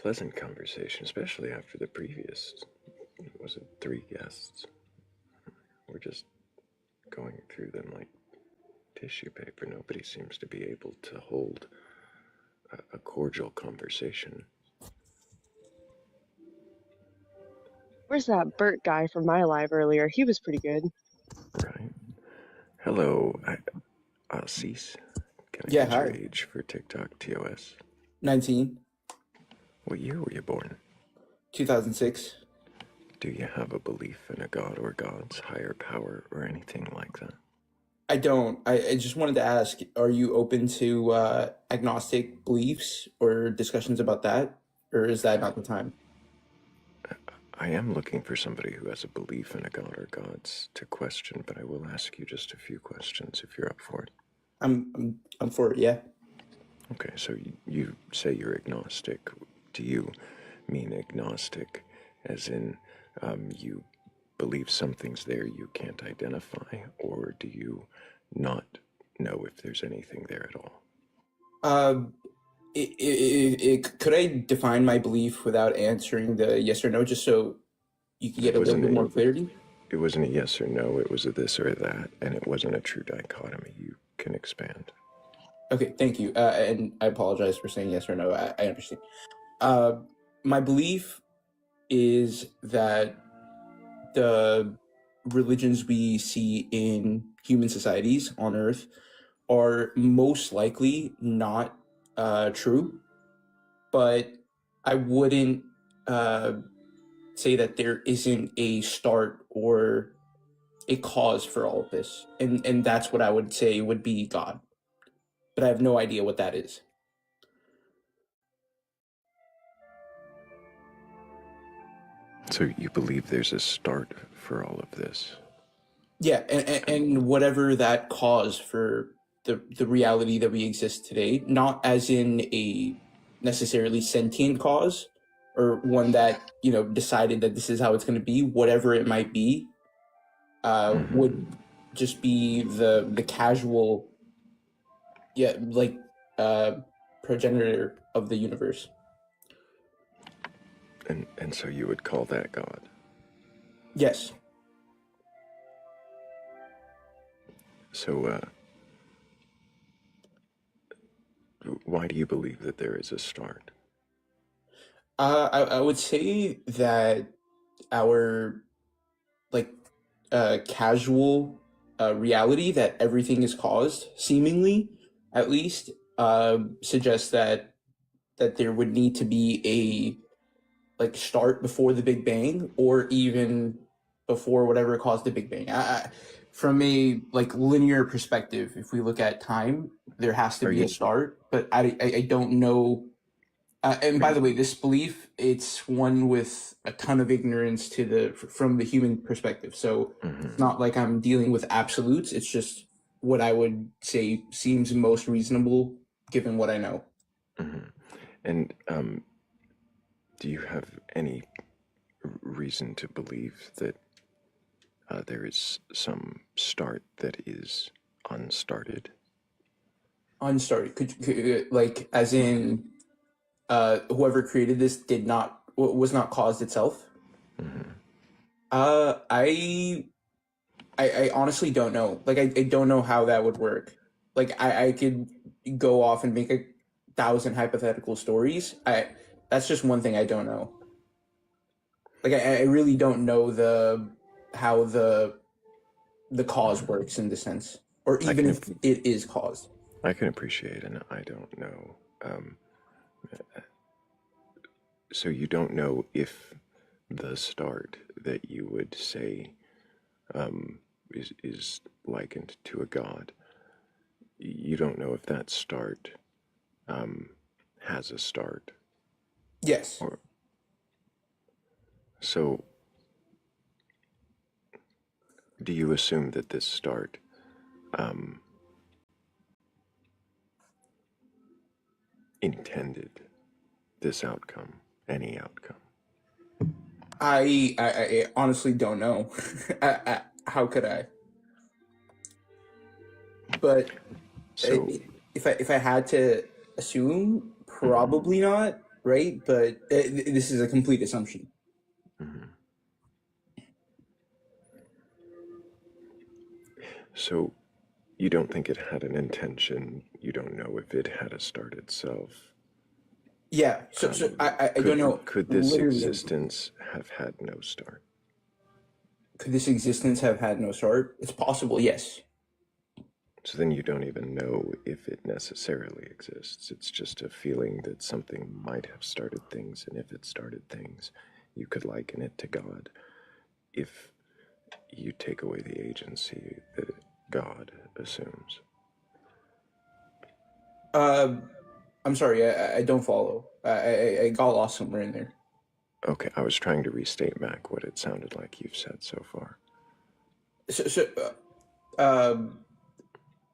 pleasant conversation, especially after the previous, was it 3 guests? We're just going through them like tissue paper. Nobody seems to be able to hold a cordial conversation. Where's that Bert guy from my live earlier? He was pretty good. Right. Hello, Cease. Can I get your age for TikTok TOS? 19. What year were you born? 2006. Do you have a belief in a god or gods, higher power, or anything like that? I don't. I just wanted to ask, are you open to agnostic beliefs or discussions about that? Or is that not the time? I am looking for somebody who has a belief in a god or gods to question, but I will ask you just a few questions if you're up for it. I'm for it, yeah. Okay, so you say you're agnostic. Do you mean agnostic as in you believe something's there you can't identify, or do you not know if there's anything there at all? Could I define my belief without answering the yes or no, just so you could get a little bit more clarity? It wasn't a yes or no, it was a this or that, and it wasn't a true dichotomy. You can expand. Okay, thank you. And I apologize for saying yes or no. I understand. My belief is that the religions we see in human societies on Earth are most likely not true, but I wouldn't say that there isn't a start or a cause for all of this, and that's what I would say would be God, but I have no idea what that is. So you believe there's a start for all of this? Yeah, and whatever that cause for the reality that we exist today, not as in a necessarily sentient cause or one that, decided that this is how it's going to be, whatever it might be, would just be the casual, progenitor of the universe. And so you would call that God? Yes. So, why do you believe that there is a start? I would say that our casual reality that everything is caused, seemingly, at least, suggests that there would need to be a start before the Big Bang, or even before whatever caused the Big Bang. From a linear perspective, if we look at time, there has to be a start, but I don't know. And by the way, this belief, it's one with a ton of ignorance from the human perspective. So it's not like I'm dealing with absolutes. It's just what I would say seems most reasonable given what I know. And do you have any reason to believe that there is some start that is unstarted? Unstarted, could as in whoever created this was not caused itself? I honestly don't know. I don't know how that would work. I could go off and make 1,000 hypothetical stories. That's just one thing I don't know. I really don't know how the cause works in the sense, or even if it is caused. I can appreciate, and I don't know. So you don't know if the start that you would say is likened to a god. You don't know if that start has a start. Yes. So do you assume that this start intended this outcome, any outcome? I honestly don't know. How could I? But so, if I had to assume, probably not, right? But this is a complete assumption. So you don't think it had an intention? You don't know if it had a start itself? Yeah, so I don't know. Could this existence have had no start? Could this existence have had no start? It's possible, yes. So then you don't even know if it necessarily exists. It's just a feeling that something might have started things, and if it started things, you could liken it to God. If you take away the agency that God assumes. I'm sorry, I don't follow. I got lost somewhere in there. Okay, I was trying to restate back what it sounded like you've said so far.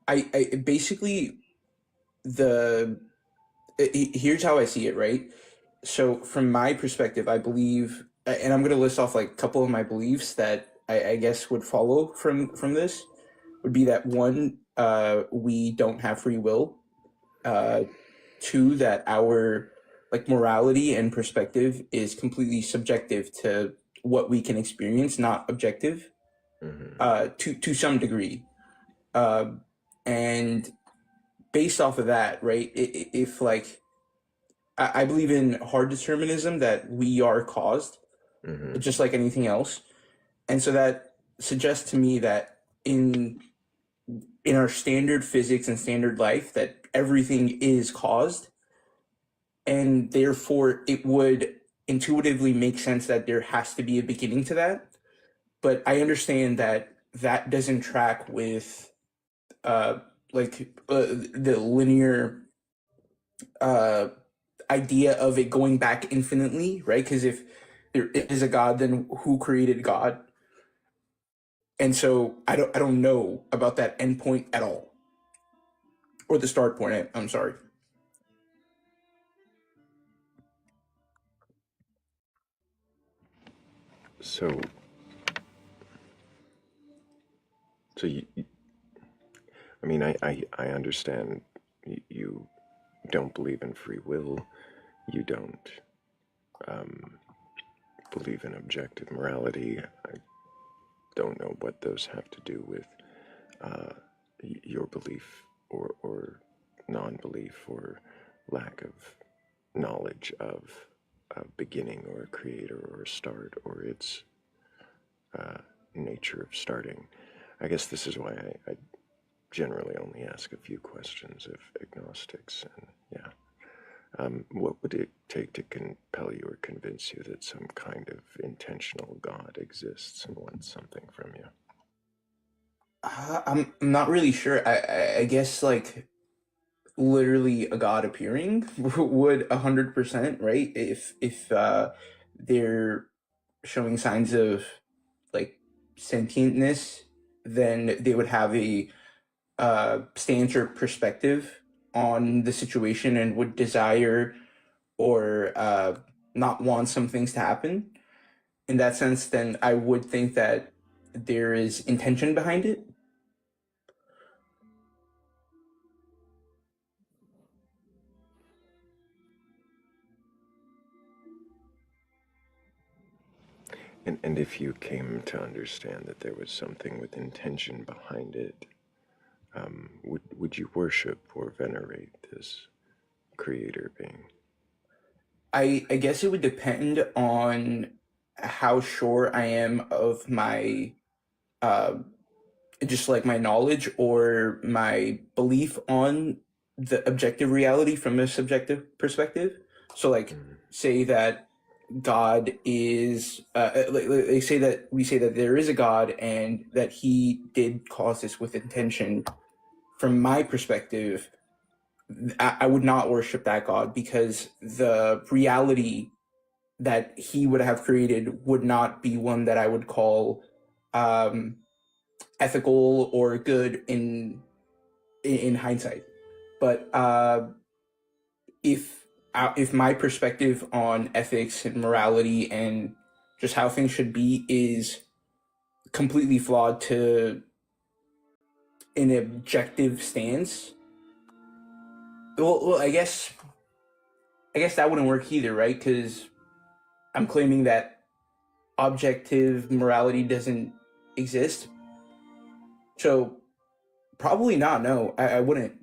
I basically here's how I see it, right? So from my perspective, I believe, and I'm going to list off a couple of my beliefs that I guess would follow from this, would be that one, we don't have free will. Two, that our morality and perspective is completely subjective to what we can experience, not objective, to some degree. And based off of that, right, if I believe in hard determinism, that we are caused, just like anything else. And so that suggests to me that in our standard physics and standard life, that everything is caused, and therefore it would intuitively make sense that there has to be a beginning to that. But I understand that that doesn't track with the linear idea of it going back infinitely, right? Because if there is a God, then who created God? And so I don't know about that endpoint at all, or the start point. I'm sorry. So you, I mean, I understand you don't believe in free will. You don't believe in objective morality. I don't know what those have to do with your belief or non-belief or lack of knowledge of a beginning or a creator or a start or its nature of starting. I guess this is why I generally only ask a few questions of agnostics, and yeah. What would it take to compel you or convince you that some kind of intentional God exists and wants something from you? I'm not really sure. I guess like literally a god appearing would 100%, right? If they're showing signs of like sentientness, then they would have a stance or perspective on the situation and would desire or not want some things to happen. In that sense, then I would think that there is intention behind it. And if you came to understand that there was something with intention behind it, would you worship or venerate this creator being? I guess it would depend on how sure I am of my just like my knowledge or my belief on the objective reality from a subjective perspective. So like say that God is like say that we say that there is a God and that he did cause this with intention. From my perspective, I would not worship that God because the reality that he would have created would not be one that I would call ethical or good in hindsight. But if my perspective on ethics and morality and just how things should be is completely flawed to an objective stance, well, I guess that wouldn't work either, right? Because I'm claiming that objective morality doesn't exist. So probably not. No, I wouldn't.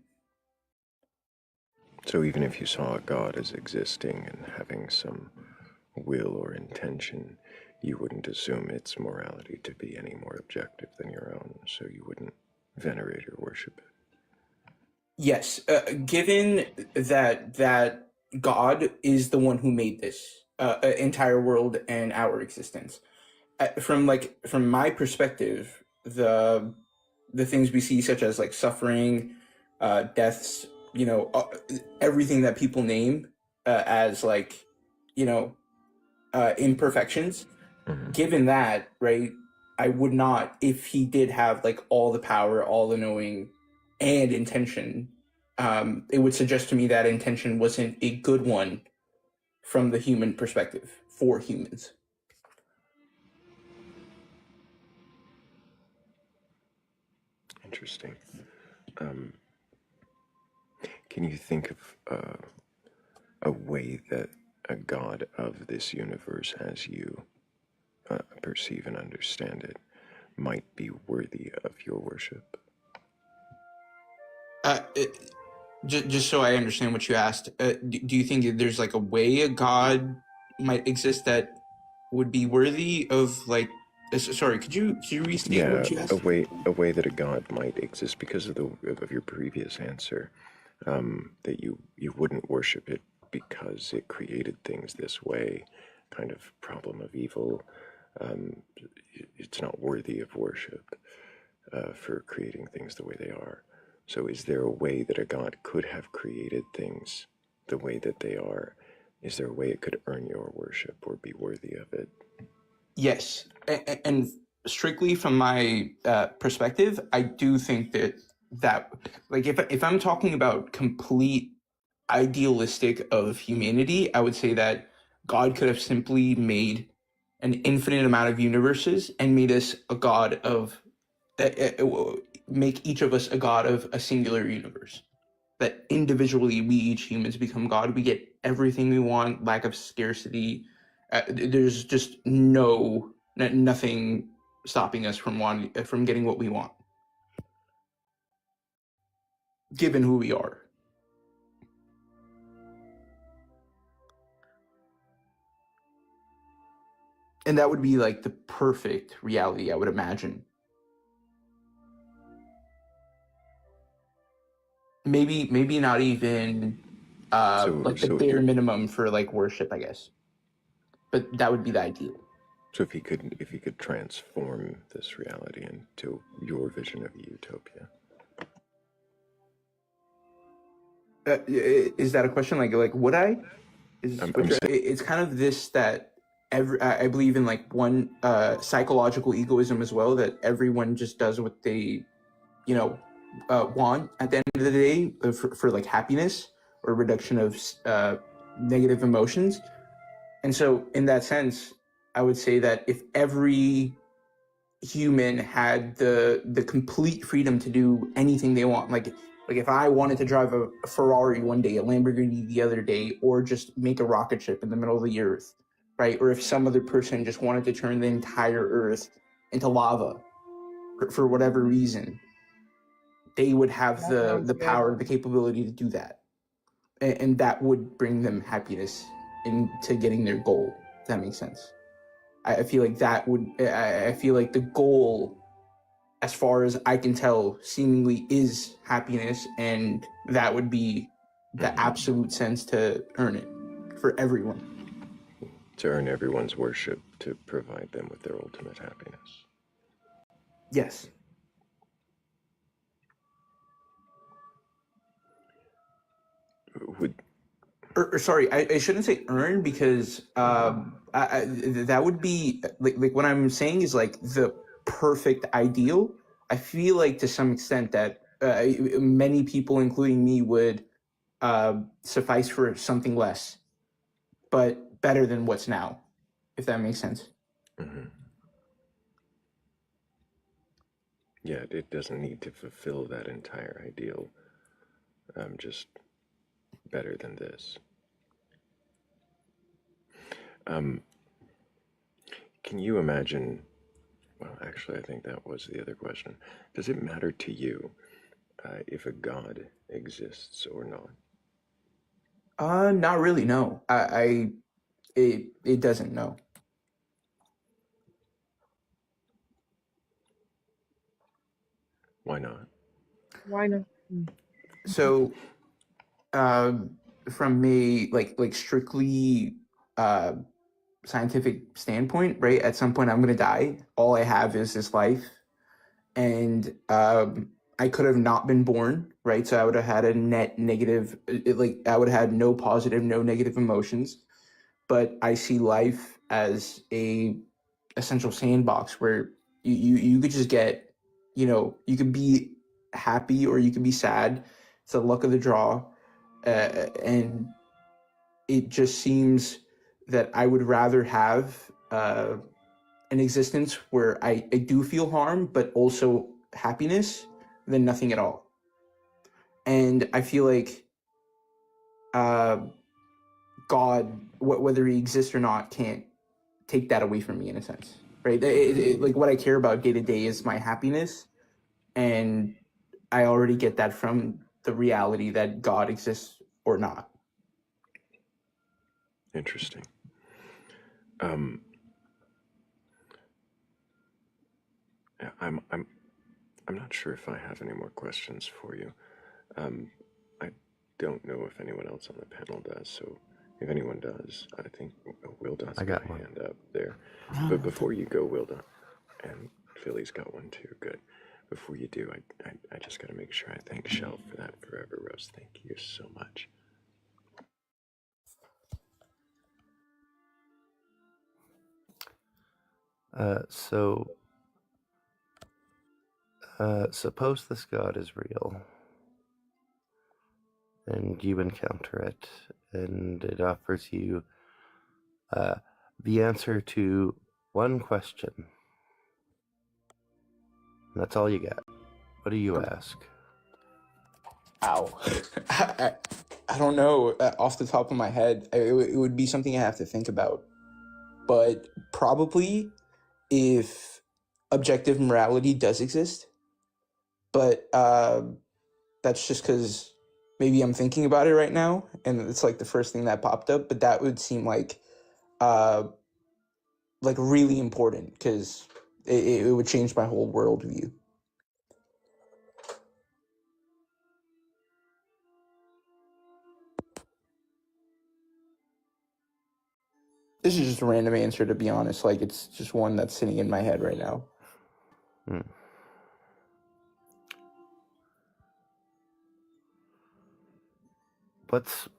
So even if you saw God as existing and having some will or intention, you wouldn't assume its morality to be any more objective than your own, so you wouldn't venerate or worship it. Yes, given that God is the one who made this entire world and our existence, from my perspective, the things we see, such as like suffering, deaths, everything that people name as like, imperfections. Given that, right, I would not, if he did have like all the power, all the knowing, and intention, it would suggest to me that intention wasn't a good one from the human perspective for humans. Interesting. Can you think of a way that a God of this universe, as you perceive and understand it, might be worthy of your worship? Just so I understand what you asked, do you think there's like a way a God might exist that would be worthy of like? Sorry, could you restate what you asked? a way that a God might exist, because of your previous answer, that you wouldn't worship it because it created things this way, kind of problem of evil. It's not worthy of worship for creating things the way they are. So is there a way that a God could have created things the way that they are? Is there a way it could earn your worship or be worthy of it? Yes, and strictly from my perspective, I do think that like if I'm talking about complete idealistic of humanity, I would say that God could have simply made an infinite amount of universes and made us a god of make each of us a god of a singular universe. That individually we each humans become God. We get everything we want, lack of scarcity. There's just nothing stopping us from getting what we want, given who we are. And that would be like the perfect reality, I would imagine. maybe not even like the bare minimum for like worship, I guess. But that would be the ideal. So if he could transform this reality into your vision of a utopia. Is that a question? Like would I? It's kind of this that I believe in like one psychological egoism as well, that everyone just does what they, want at the end of the day for like happiness or reduction of negative emotions. And so in that sense, I would say that if every human had the complete freedom to do anything they want, like if I wanted to drive a Ferrari one day, a Lamborghini the other day, or just make a rocket ship in the middle of the earth, right? Or if some other person just wanted to turn the entire earth into lava for whatever reason, they would have the power, the capability to do that. And that would bring them happiness into getting their goal, if that makes sense. I feel like the goal, as far as I can tell, seemingly is happiness, and that would be the absolute sense to earn it for everyone. To earn everyone's worship, to provide them with their ultimate happiness. Yes. Sorry, I shouldn't say earn, because that would be like what I'm saying is like the perfect ideal. I feel like to some extent that many people, including me, would suffice for something less, but better than what's now, if that makes sense. Mm-hmm. Yeah, it doesn't need to fulfill that entire ideal. Just better than this. Can you imagine, well, actually, I think that was the other question. Does it matter to you if a God exists or not? Not really, no. It doesn't, no. Why not? Why not? So, from a like strictly scientific standpoint, right? At some point, I'm gonna die. All I have is this life, and I could have not been born, right? So I would have had a net negative. I would have had no positive, no negative emotions. But I see life as a essential sandbox where you could just get, you could be happy or you could be sad. It's the luck of the draw, and it just seems that I would rather have an existence where I do feel harm, but also happiness, than nothing at all. And I feel like God, whether he exists or not, can't take that away from me in a sense, right? Like what I care about day to day is my happiness, and I already get that from the reality that God exists or not. Interesting. I'm not sure if I have any more questions for you. I don't know if anyone else on the panel does, so if anyone does, I think Wildon's got a hand up there. But before you go, Wildon, and Philly's got one too, good. Before you do, I just got to make sure I thank Shell for that Forever Rose. Thank you so much. Suppose this God is real, and you encounter it, and it offers you the answer to one question. And that's all you get. What do you ask? Ow. I don't know off the top of my head. It would be something I have to think about. But probably if objective morality does exist, but that's just because maybe I'm thinking about it right now, and it's like the first thing that popped up. But that would seem like really important, because it would change my whole worldview. This is just a random answer, to be honest. Like, it's just one that's sitting in my head right now. What's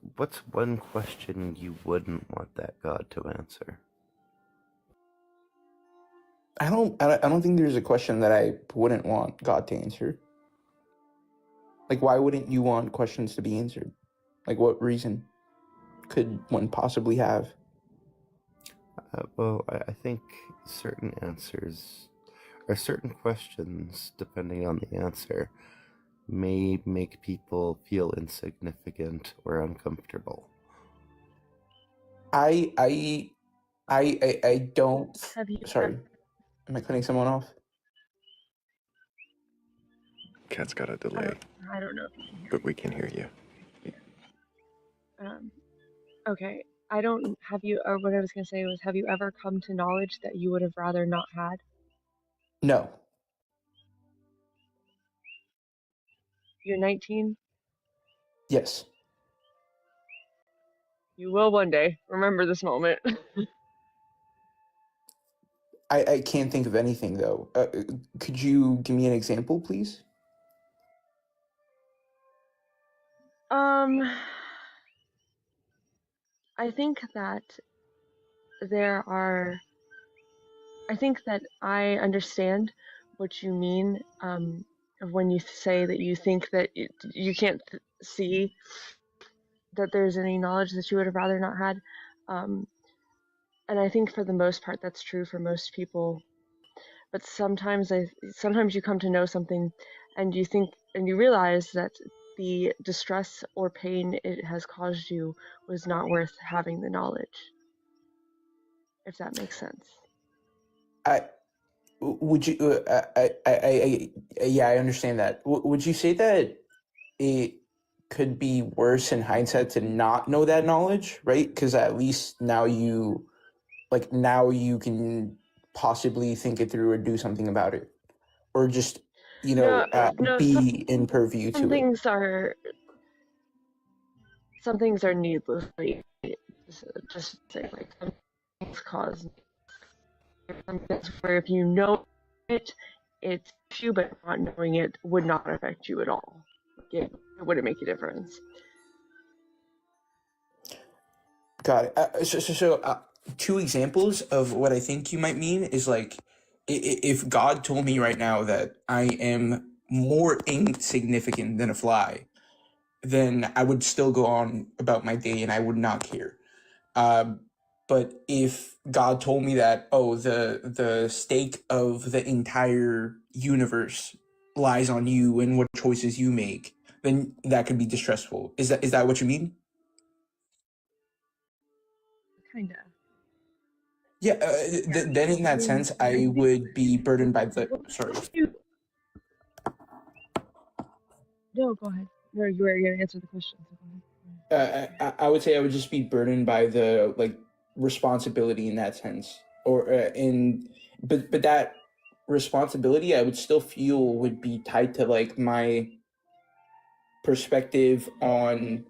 one question you wouldn't want that God to answer? I don't think there's a question that I wouldn't want God to answer. Like, why wouldn't you want questions to be answered? Like, what reason could one possibly have? Well, I think certain answers or certain questions, depending on the answer, may make people feel insignificant or uncomfortable. I don't. Have you? Sorry, am I cutting someone off? Cat's got a delay, I don't know if you can hear but we can hear you. Okay. I don't have you, or what I was going to say was, have you ever come to knowledge that you would have rather not had? No. You're 19? Yes. You will one day. Remember this moment. I can't think of anything, though. Could you give me an example, please? I think that I think that I understand what you mean when you say that you think that you can't see that there's any knowledge that you would have rather not had. And I think for the most part that's true for most people. But sometimes you come to know something and you think and you realize that the distress or pain it has caused you was not worth having the knowledge. If that makes sense. Would you? Yeah, I understand that. Would you say that it could be worse in hindsight to not know that knowledge, right? Because at least now you can possibly think it through or do something about it, or just No, be in purview to it. Some things are needlessly just say like some things cause things where if you know it's you, but not knowing it would not affect you at all. It wouldn't make a difference. Got it. So, two examples of what I think you might mean is like, if God told me right now that I am more insignificant than a fly, then I would still go on about my day and I would not care. But if God told me that, oh, the stake of the entire universe lies on you and what choices you make, then that could be distressful. Is that what you mean? Kinda. Yeah. Then in that sense, I would be burdened by the. Sorry. No, go ahead. No, you were going to answer the question. So go ahead. I would say I would just be burdened by the responsibility in that sense, or but that responsibility I would still feel would be tied to my perspective on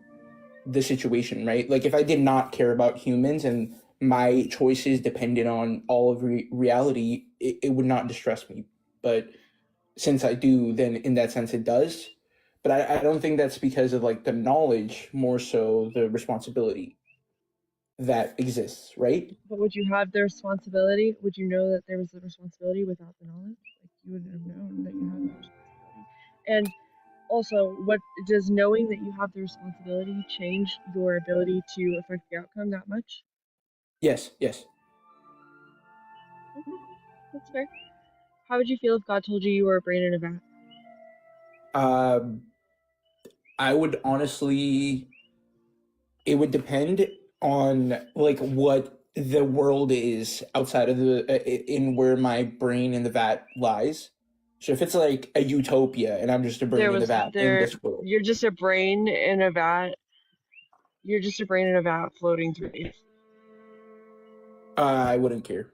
the situation, right? Like if I did not care about humans and my choices depended on all of reality, it would not distress me. But since I do, then in that sense it does. But I don't think that's because of the knowledge, more so the responsibility that exists, right? But would you have the responsibility? Would you know that there was the responsibility without the knowledge? Like you wouldn't have known that you had the responsibility. And also, what does knowing that you have the responsibility change your ability to affect the outcome that much? Yes. Okay, that's fair. How would you feel if God told you you were a brain in a vat? I would honestly, it would depend on what the world is outside of in where my brain in the vat lies. So if it's like a utopia and I'm just a brain in the vat in this world, you're just a brain in a vat. You're just a brain in a vat floating through space. I wouldn't care.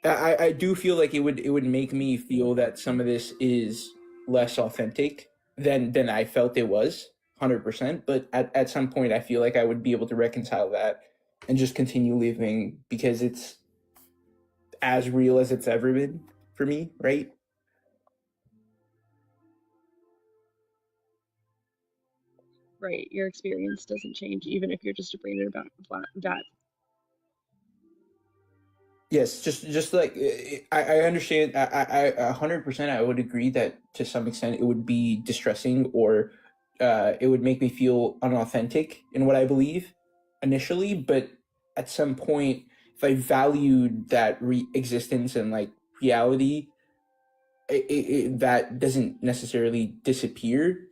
I do feel like it would make me feel that some of this is less authentic than I felt it was, 100%, but at some point I feel like I would be able to reconcile that and just continue living because it's as real as it's ever been for me, right? Right, your experience doesn't change even if you're just a brain in a vat. Yes, just like I understand. I 100% I would agree that to some extent it would be distressing or it would make me feel unauthentic in what I believe initially. But at some point, if I valued that existence and like reality, that doesn't necessarily disappear.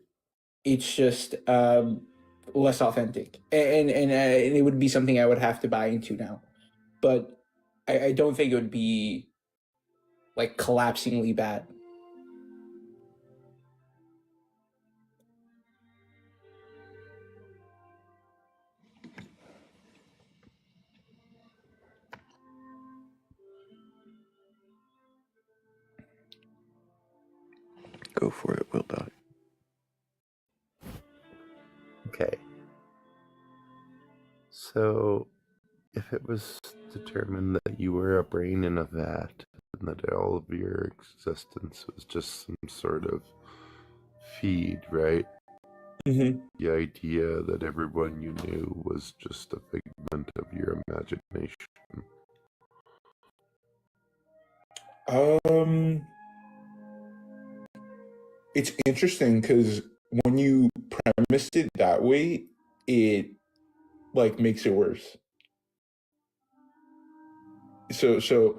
It's just less authentic, and it would be something I would have to buy into now. But I don't think it would be like collapsingly bad. Go for it, Will Dot. Okay. So, if it was determined that you were a brain in a vat and that all of your existence was just some sort of feed, right? Mm-hmm. The idea that everyone you knew was just a figment of your imagination. It's interesting because when you premised it that way, it like makes it worse. So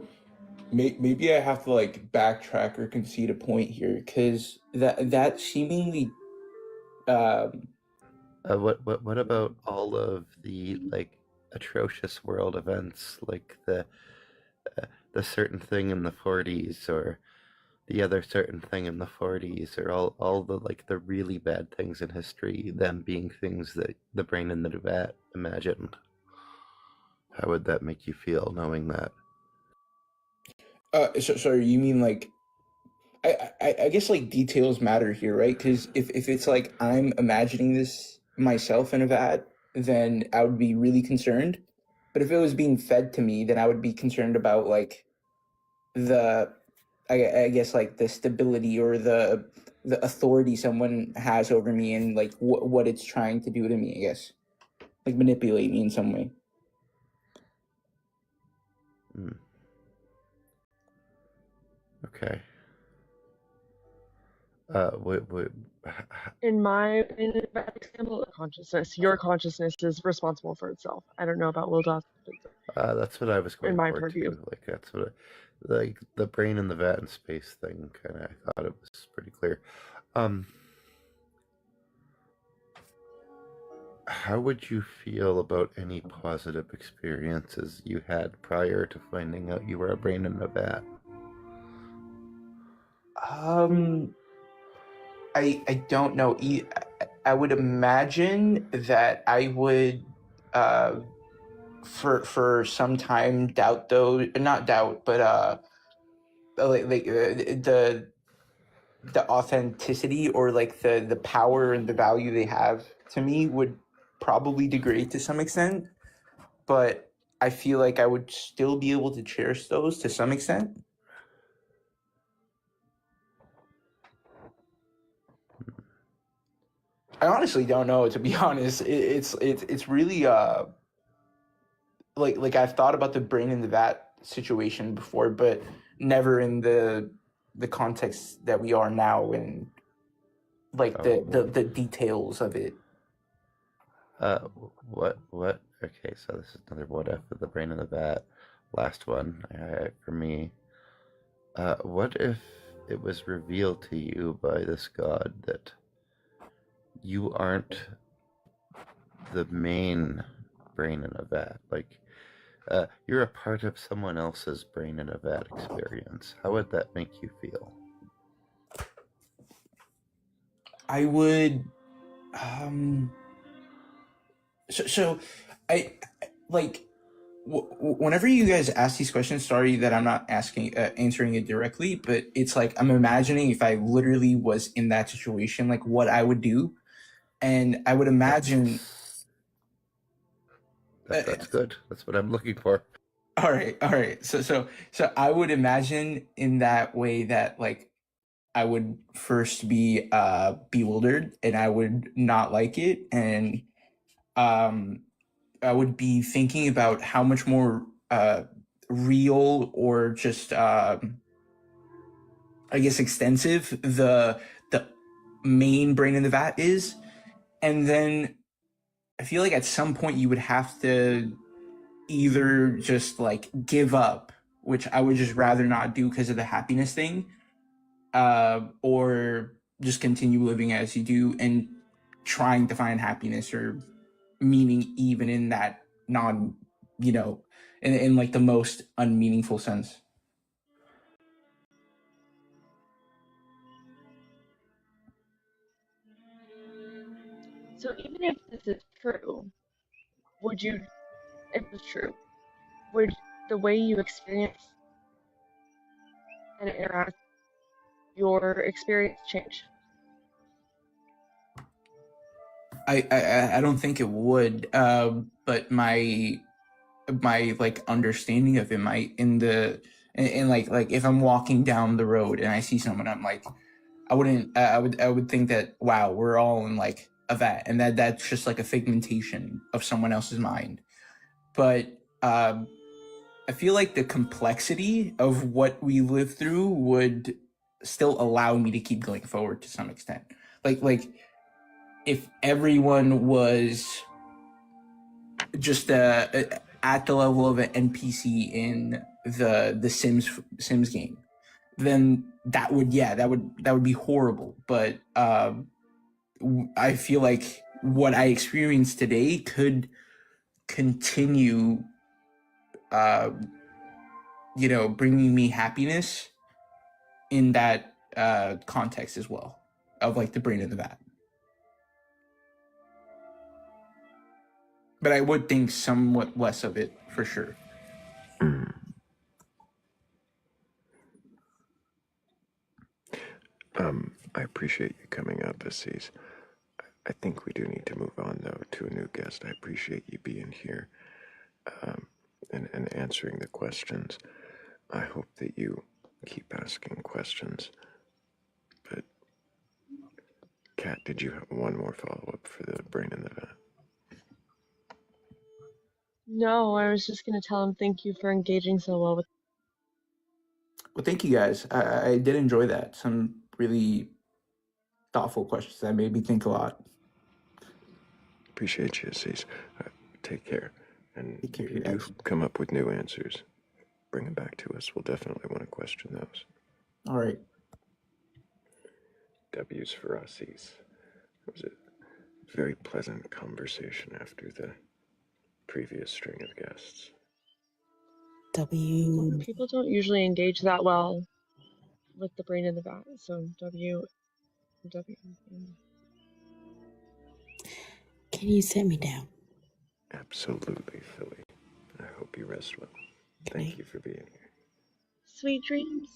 maybe I have to like backtrack or concede a point here because that seemingly What about all of the like atrocious world events, like the certain thing in the 40s or the other certain thing in the 40s, or all the like the really bad things in history, them being things that the brain in the vat imagined? How would that make you feel knowing that? sorry, you mean like I guess like details matter here, right? Because if it's like I'm imagining this myself in a vat, then I would be really concerned. But if it was being fed to me, then I would be concerned about like the I guess like the stability or the authority someone has over me and like what it's trying to do to me, I guess. Like manipulate me in some way. Okay. In that example of consciousness, your consciousness is responsible for itself. I don't know about Will Dot. That's what I was going in my for purview. too. Like that's what, like the brain in the vat and space thing. Kind of, I thought it was pretty clear. How would you feel about any positive experiences you had prior to finding out you were a brain in a vat? I don't know. I would imagine that I would for some time doubt though, not doubt, but the authenticity or like the power and the value they have to me would probably degrade to some extent, but I feel like I would still be able to cherish those to some extent. I honestly don't know, to be honest. It's really like I've thought about the brain in the vat situation before, but never in the context that we are now and like the details of it. What? Okay, so this is another what if of the brain in the vat. Last one for me. What if it was revealed to you by this god that you aren't the main brain in a vat? Like, you're a part of someone else's brain in a vat experience. How would that make you feel? I would, so I like whenever you guys ask these questions. Sorry that I'm not answering it directly, but it's like I'm imagining if I literally was in that situation, like what I would do, And I would imagine that's good. That's what I'm looking for. All right. So I would imagine in that way that like I would first be bewildered and I would not like it, and I would be thinking about how much more real or just I guess extensive the main brain in the vat is, and then I feel like at some point you would have to either just like give up, which I would just rather not do because of the happiness thing, or just continue living as you do and trying to find happiness or meaning even in that non, in like the most unmeaningful sense. So even if this is true, if it's true, would the way you experience and interact, your experience change? I don't think it would, but my like understanding of it might and like if I'm walking down the road and I see someone, I'm like, I would think that, wow, we're all in like a vat, and that's just like a figmentation of someone else's mind. But I feel like the complexity of what we live through would still allow me to keep going forward to some extent. Like if everyone was just at the level of an NPC in the Sims game, then that would be horrible. But I feel like what I experienced today could continue, bringing me happiness in that context as well, of like the brain in the vat. But I would think somewhat less of it for sure. I appreciate you coming up, Assis. I think we do need to move on, though, to a new guest. I appreciate you being here and answering the questions. I hope that you keep asking questions. But, Kat, did you have one more follow-up for the brain in the vat? No, I was just going to tell him thank you for engaging so well with. Well, thank you guys. I did enjoy that. Some really thoughtful questions that made me think a lot. Appreciate you, Assis. Take care. And Take care, if you do come up with new answers, bring them back to us. We'll definitely want to question those. All right. W's for Assis. It was a very pleasant conversation after the previous string of guests. W. People don't usually engage that well with the brain in the vat, so W. Can you set me down? Absolutely, Philly. I hope you rest well. Thank you for being here. Sweet dreams.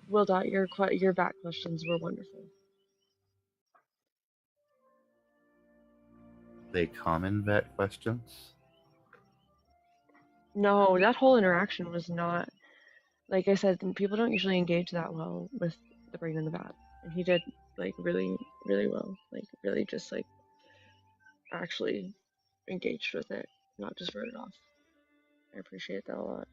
Will Dot, your vat questions were wonderful. They common vet questions? No, that whole interaction was not, like I said, people don't usually engage that well with the brain in the vat. And he did like really, really well. Like really just like actually engaged with it, not just wrote it off. I appreciate that a lot.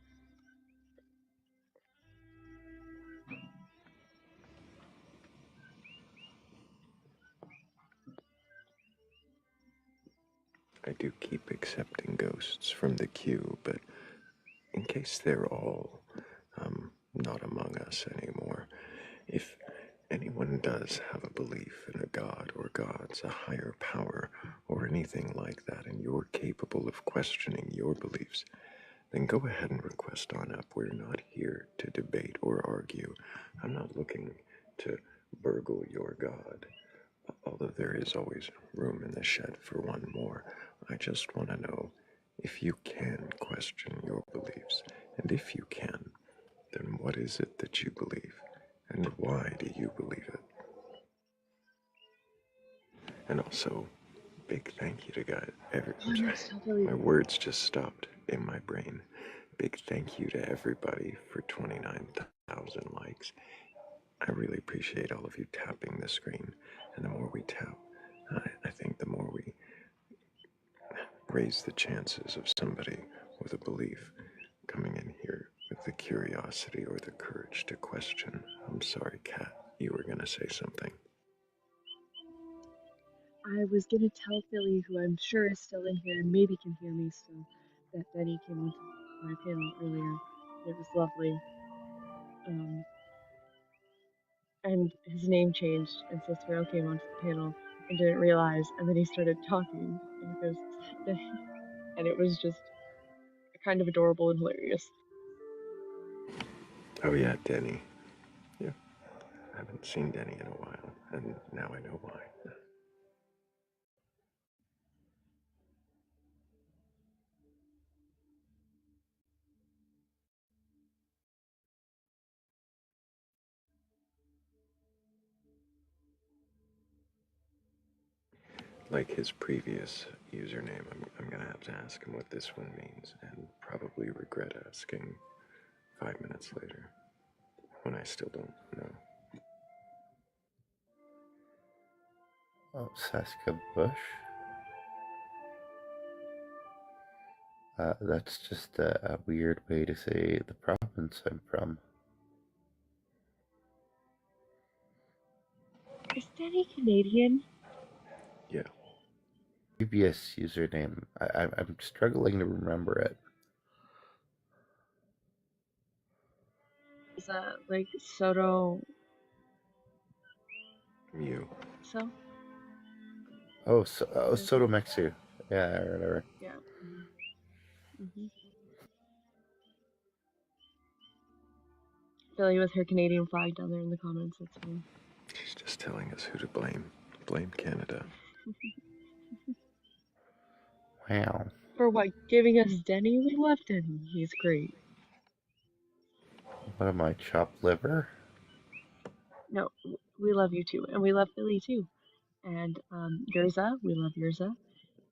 I do keep accepting ghosts from the queue, but in case they're all not among us anymore, if anyone does have a belief in a god or gods, a higher power, or anything like that, and you're capable of questioning your beliefs, then go ahead and request on up. We're not here to debate or argue. I'm not looking to burgle your god, although there is always room in the shed for one more. I just want to know if you can question your beliefs, and if you can, then what is it that you believe, and why do you believe it? And also, big thank you to God. Oh no, stop deleting. My words just stopped in my brain. Big thank you to everybody for 29,000 likes. I really appreciate all of you tapping the screen. And the more we tap, I think the more we raise the chances of somebody with a belief coming in here with the curiosity or the courage to question. I'm sorry, Kat, you were going to say something. I was gonna tell Philly, who I'm sure is still in here and maybe can hear me still, that Benny came onto my panel earlier. It was lovely. And his name changed, and so Thrayle came onto the panel and didn't realize, and then he started talking, and he goes, and it was just kind of adorable and hilarious. Oh yeah, Denny. Yeah, I haven't seen Denny in a while, and now I know why. Like his previous username, I'm gonna have to ask him what this one means, and probably regret asking 5 minutes later, when I still don't know. Oh, Saska Bush? That's just a weird way to say the province I'm from. Is Denny Canadian? Yeah. Previous username. I'm struggling to remember it. Is that like Soto? You. So? Sotomexu. Yeah, I remember. Yeah. Mm-hmm. Philly with her Canadian flag down there in the comments. That's funny. She's just telling us who to blame. Blame Canada. Wow. For what? Giving us Denny? We love Denny. He's great. What am I, chopped liver? No, we love you too. And we love Philly too. And Yurza, we love Yurza.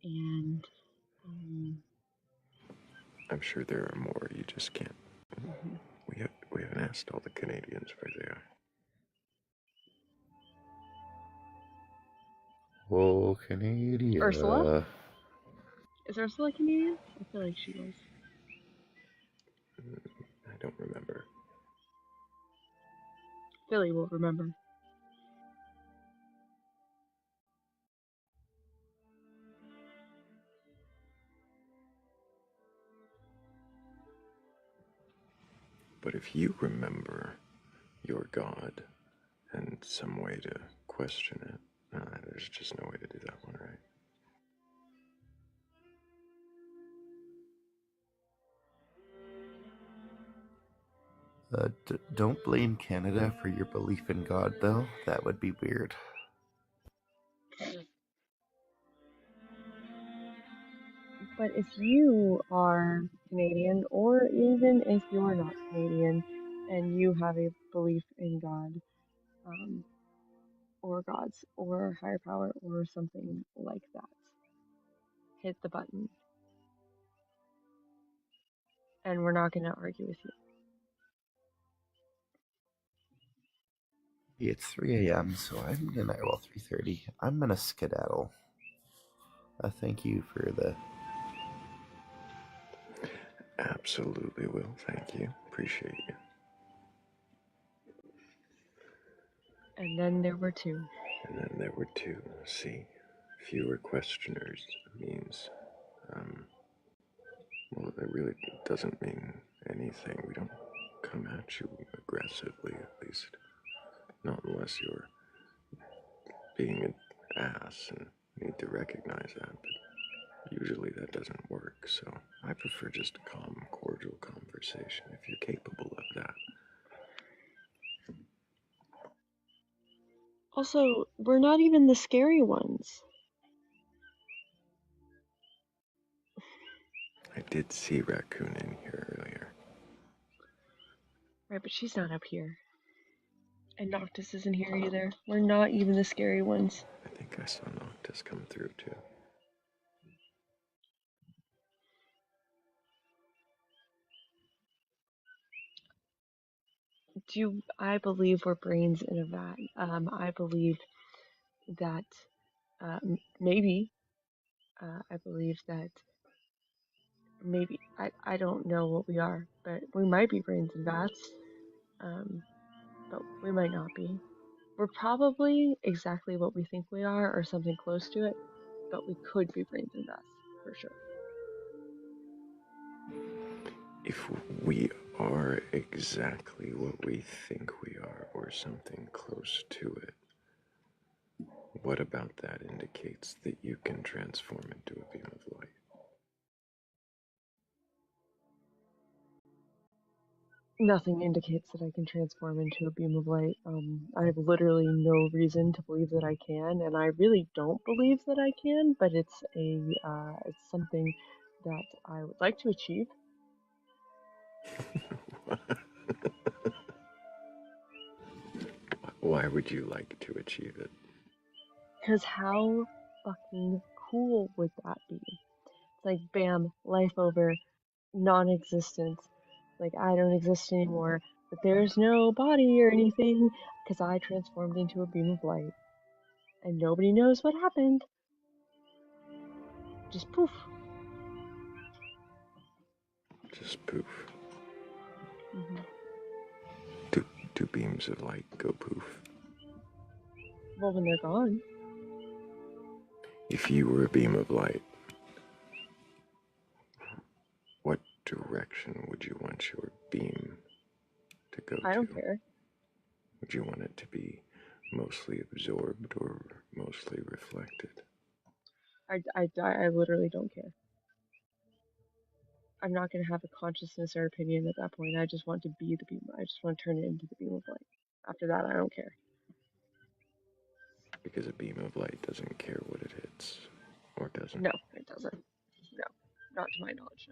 And I'm sure there are more, you just can't. mm-hmm. We haven't asked all the Canadians where they are. Oh, Canada. Ursula? Is Ursula Canadian? I feel like she was. I don't remember. Philly will remember. But if you remember your God and some way to question it, there's just no way to do that one, right? Don't blame Canada for your belief in God, though. That would be weird. But if you are Canadian, or even if you're not Canadian, and you have a belief in God, or gods, or higher power, or something like that, hit the button. And we're not going to argue with you. It's 3 a.m., so I'm gonna, 3:30. I'm gonna skedaddle. Thank you for the... Absolutely will, thank you. Appreciate you. And then there were two. And then there were two. See, fewer questioners means, well, it really doesn't mean anything. We don't come at you aggressively, at least. Not unless you're being an ass and need to recognize that, but usually that doesn't work, so I prefer just a calm, cordial conversation if you're capable of that. Also, we're not even the scary ones. I did see Raccoon in here earlier. Right, but she's not up here. And Noctis isn't here either. We're not even the scary ones. I think I saw practice come through too. I believe we're brains in a vat. I believe that maybe I believe that maybe I don't know what we are, but we might be brains in vats, but we might not be. We're probably exactly what we think we are, or something close to it, but we could be brains in vats for sure. If we are exactly what we think we are, or something close to it, what about that indicates that you can transform into a beam of light? Nothing indicates that I can transform into a beam of light. I have literally no reason to believe that I can, and I really don't believe that I can. But it's something that I would like to achieve. Why would you like to achieve it? Because how fucking cool would that be? It's like, bam, life over, non-existence. Like, I don't exist anymore, but there's no body or anything because I transformed into a beam of light. And nobody knows what happened. Just poof. Just poof. Mm-hmm. Do beams of light go poof? Well, when they're gone. If you were a beam of light, what direction would you want your beam to go to? I don't care. Would you want it to be mostly absorbed or mostly reflected? I literally don't care. I'm not going to have a consciousness or opinion at that point. I just want to be the beam. I just want to turn it into the beam of light. After that, I don't care. Because a beam of light doesn't care what it hits, or doesn't? No, it doesn't. No, not to my knowledge,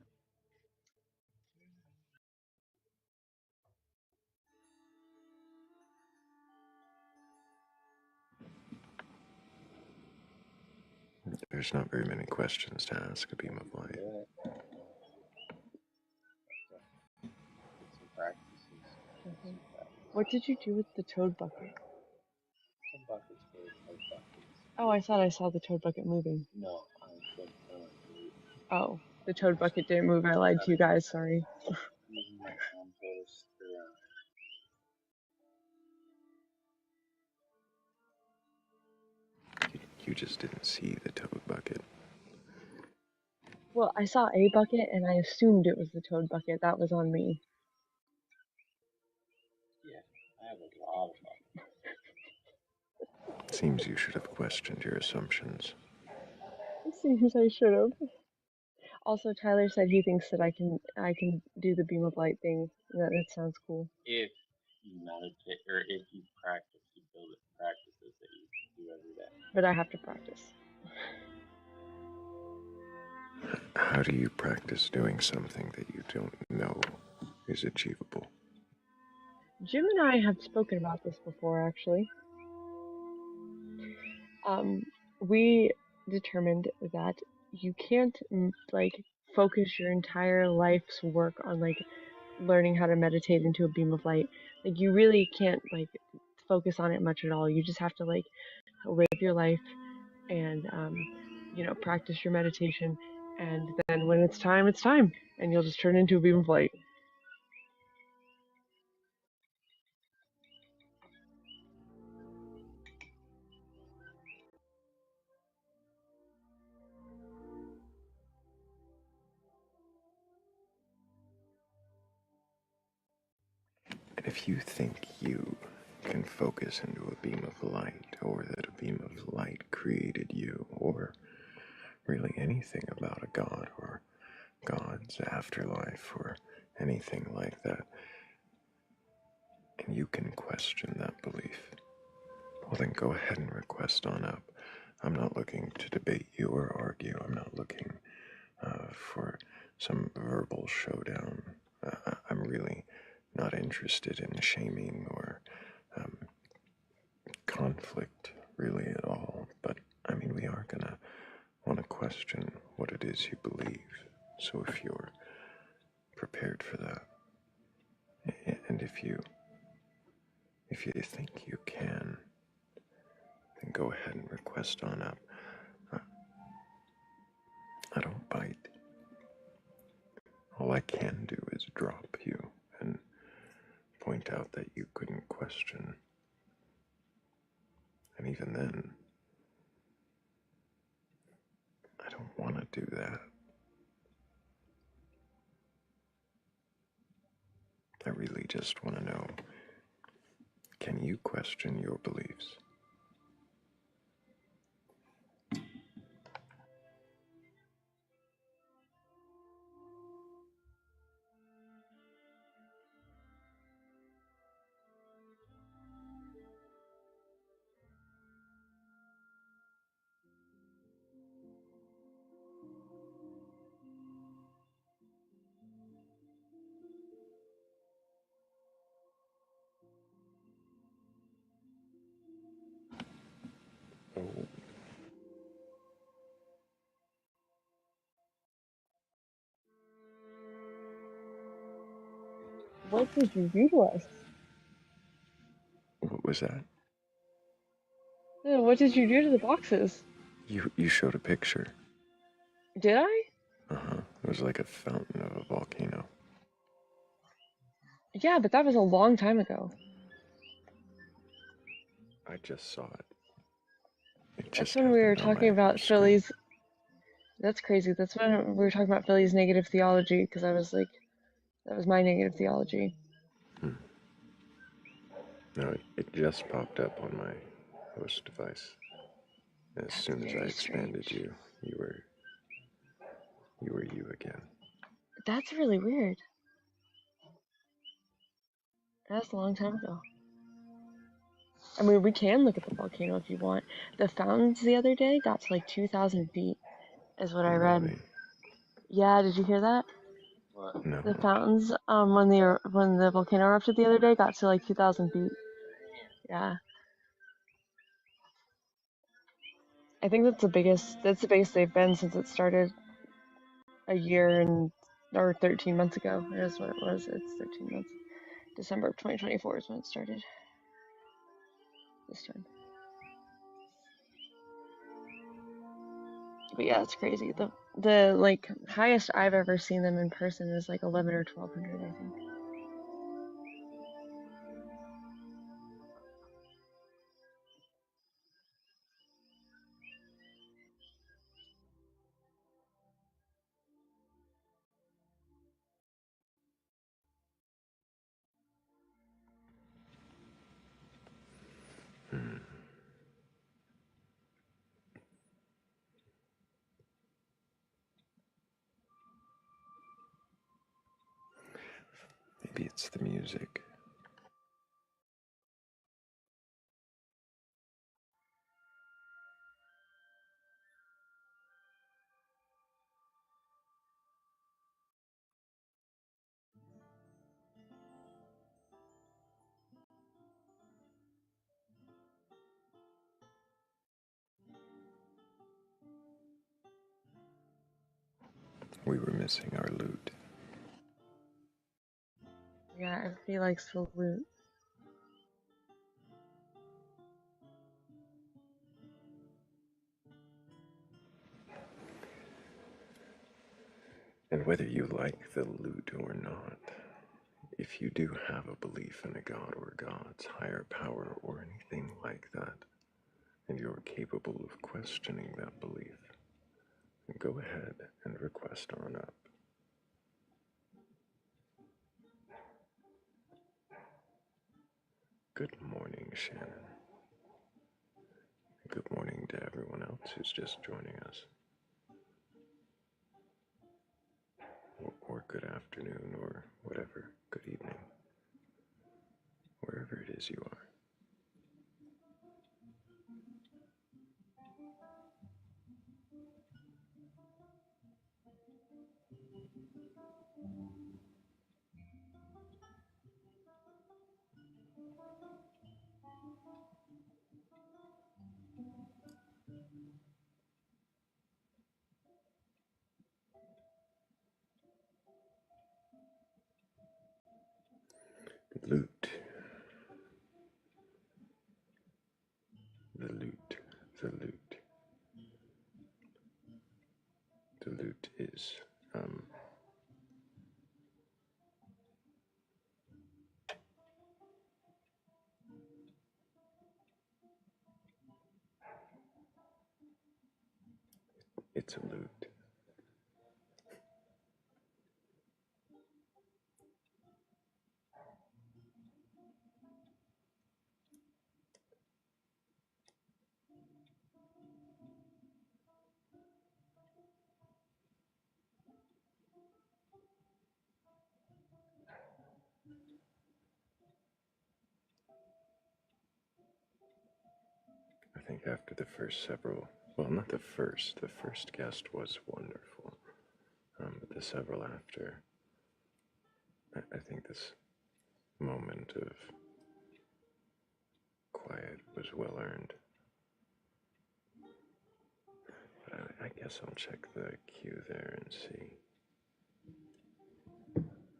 no. There's not very many questions to ask a beam of light. Mm-hmm. What did you do with the toad bucket? Oh, I thought I saw the toad bucket moving. No, Oh, the toad bucket didn't move. I lied to you guys. Sorry. You just didn't see the toad bucket. Well, I saw a bucket and I assumed it was the toad bucket. That was on me. yeah, I have a lot of buckets. Seems you should have questioned your assumptions. It seems I should have. Also, Tyler said he thinks that I can do the beam of light thing. That sounds cool. If you meditate or if you practice, you build it practices that you do every day. But I have to practice. How do you practice doing something that you don't know is achievable? Jim and I have spoken about this before, actually. We determined that you can't like focus your entire life's work on like learning how to meditate into a beam of light. Like, you really can't like focus on it much at all. You just have to like live your life and practice your meditation, and then when it's time, and you'll just turn into a beam of light. And if you think you can focus into a beam of light, or that a beam of light created you, or really anything about a god or God's afterlife or anything like that, and you can question that belief, well then go ahead and request on up. I'm not looking to debate you or argue. I'm not looking for some verbal showdown. I'm really not interested in shaming or conflict really at all. But I mean, we are question what it is you believe. So if you're prepared for that, and if you think you can, then go ahead and request on up. I don't bite. All I can do is drop you and point out that you couldn't question. And even then, I don't want to do that. I really just want to know, can you question your beliefs? Oh, What did you do to us? what was that? No, what did you do to the boxes? You showed a picture. Did I? Uh-huh. It was like a fountain of a volcano. Yeah, but that was a long time ago. I just saw it. It That's just when we were happened on talking my about screen. Philly's. That's crazy. That's when we were talking about Philly's negative theology, because I was like, that was my negative theology. No, it just popped up on my host device. As That's soon as I very expanded strange. you were you again. That's really weird. That's a long time ago. I mean, we can look at the volcano if you want. The fountains the other day got to like 2,000 feet, is what I read. Really? Yeah, did you hear that? What? No. The fountains, when the volcano erupted the other day, got to like 2,000 feet. Yeah, I think that's the biggest. That's the biggest they've been since it started a year and or 13 months ago. Is what it was. It's 13 months. December of 2024 is when it started. This time. But yeah, it's crazy. The like highest I've ever seen them in person is like 11 or 1,200, I think. Maybe it's the music. We were missing our loot. Yeah, everybody likes the loot. And whether you like the loot or not, if you do have a belief in a god or gods, higher power, or anything like that, and you're capable of questioning that belief, then go ahead and request on up. Good morning, Shannon. Good morning to everyone else who's just joining us. Or good afternoon, or whatever. Good evening. Wherever it is you are. believes. It's a lute. I think after the first several, well, not the first guest was wonderful, but the several after, I think this moment of quiet was well earned. But I guess I'll check the queue there and see.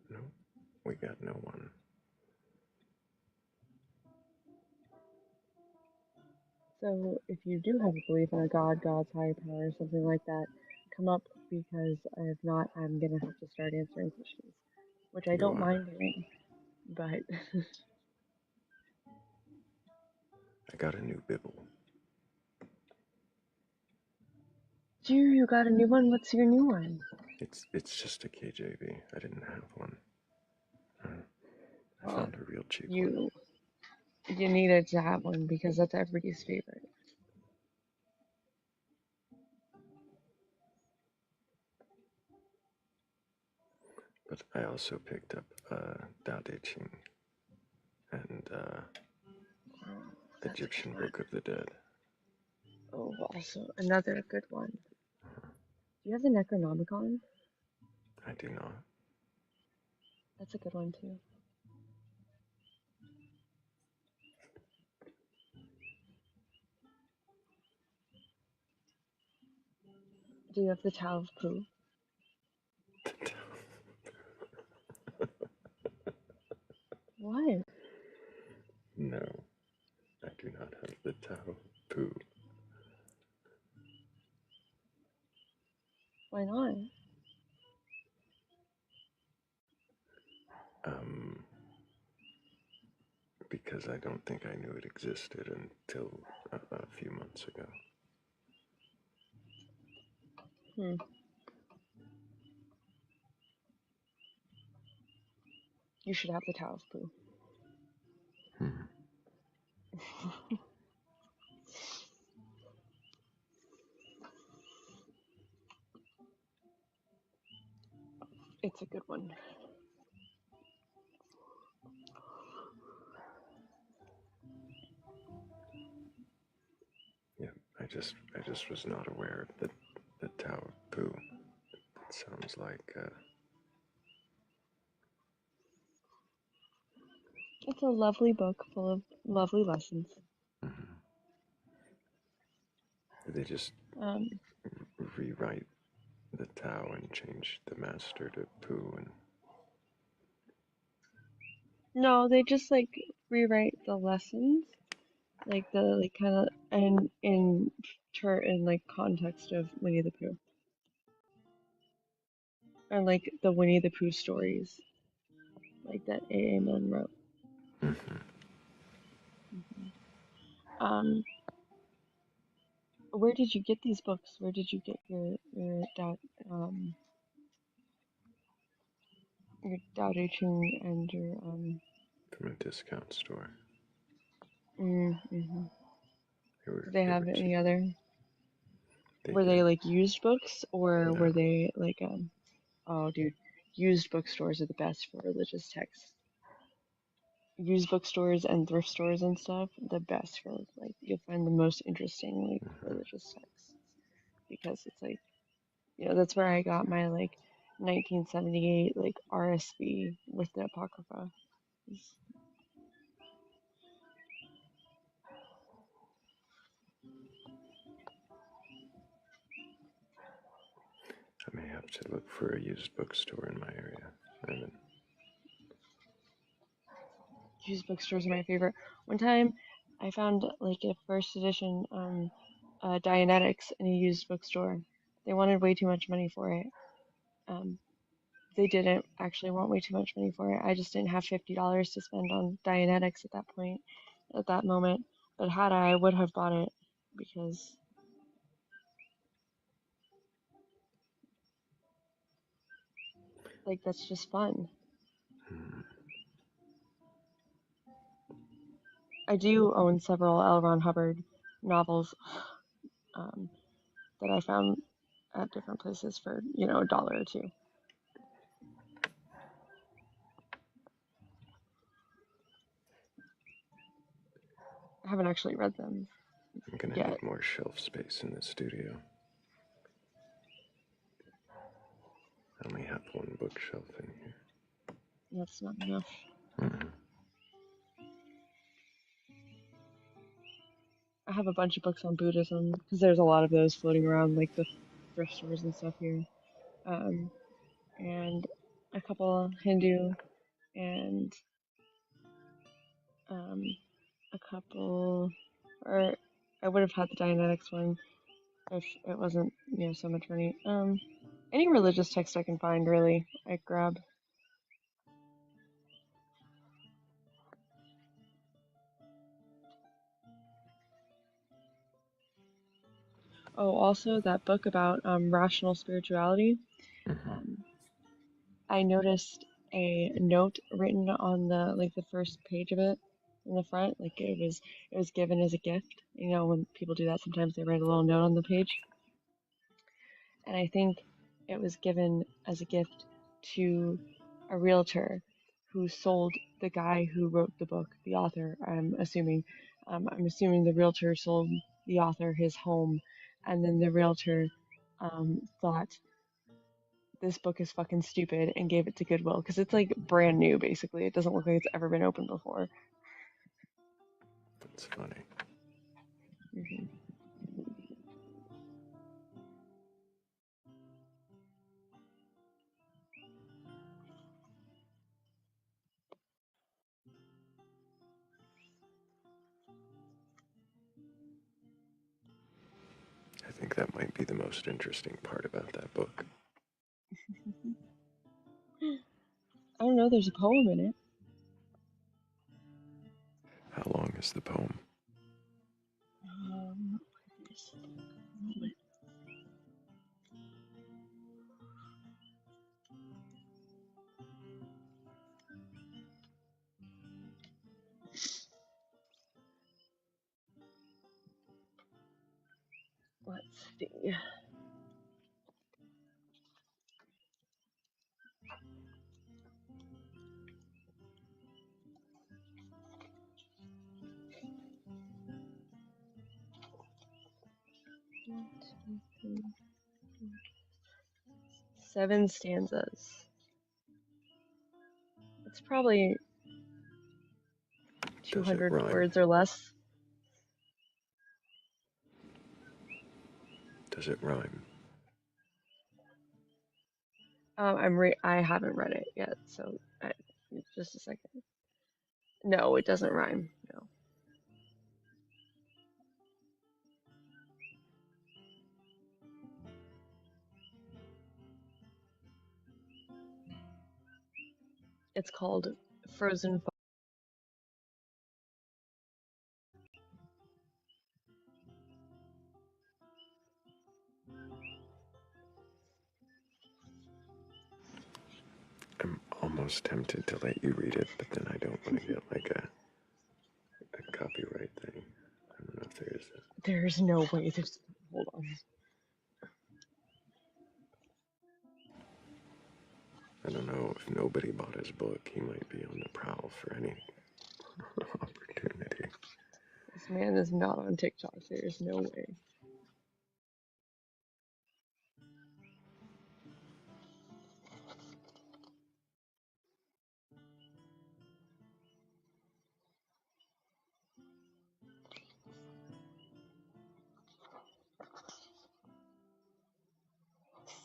No, we got no one. So if you do have a belief in a god, God's higher power, something like that, come up, because if not, I'm gonna have to start answering questions, which I don't mind doing, but I got a new bibble. you got a new one? What's your new one? It's just a KJV. I didn't have one. I Well, found a real cheap one. You needed to have one because that's everybody's favorite. But I also picked up Tao Te Ching and Egyptian Book of the Dead. Oh, also another good one. Do you have the Necronomicon? I do not. That's a good one too. Do you have the Tao of Pooh? What? No, I do not have the Tao Poo. Why not? Because I don't think I knew it existed until a few months ago. You should have the Tao of Pooh. It's a good one. Yeah, I just was not aware of the Tao of Poo. It sounds like It's a lovely book full of lovely lessons. they just rewrite the Tao and change the master to Poo and. No, they just like rewrite the lessons, like the kind of in like context of Winnie the Pooh, and like the Winnie the Pooh stories, like that A.A. Milne wrote. Where did you get these books? Where did you get your Tao Te Ching and your From a discount store. Mm-hmm. Did they have any cheap. other? Were they like used books, or were they like Oh, dude, used bookstores are the best for religious texts. Used bookstores and thrift stores and stuff, the best for like you'll find the most interesting like religious texts, because it's like, that's where I got my like 1978 like RSV with the Apocrypha. I may have to look for a used bookstore in my area. I haven't. Used bookstores are my favorite. One time, I found like a first edition Dianetics in a used bookstore. They wanted way too much money for it. They didn't actually want way too much money for it. I just didn't have $50 to spend on Dianetics at that point, at that moment. But had I would have bought it because like that's just fun. I do own several L. Ron Hubbard novels that I found at different places for, $1 or $2. I haven't actually read them I'm gonna yet. need more shelf space in the studio. I only have one bookshelf in here. That's not enough. I have a bunch of books on Buddhism because there's a lot of those floating around, like the thrift stores and stuff here. And a couple Hindu and a couple, or I would have had the Dianetics one if it wasn't, so much money. Any religious text I can find, really, I grab. Oh, also that book about rational spirituality. I noticed a note written on the first page of it in the front, like it was given as a gift. When people do that, sometimes they write a little note on the page. And I think it was given as a gift to a realtor who sold the guy who wrote the book, the author. I'm assuming the realtor sold the author his home, and then the realtor thought this book is fucking stupid and gave it to Goodwill because it's like brand new. Basically, it doesn't look like it's ever been opened before. That's funny. Mm-hmm. I think that might be the most interesting part about that book. I don't know. There's a poem in it. How long is the poem? Let's see. Seven stanzas. It's probably 200 words or less. Does it rhyme? I haven't read it yet, so just a second. No, it doesn't rhyme. No. It's called Frozen Fire. I'm almost tempted to let you read it, but then I don't want to get like a copyright thing. I don't know if there is a... There's no way. Hold on. I don't know if nobody bought his book. He might be on the prowl for any opportunity. This man is not on TikTok. There's no way.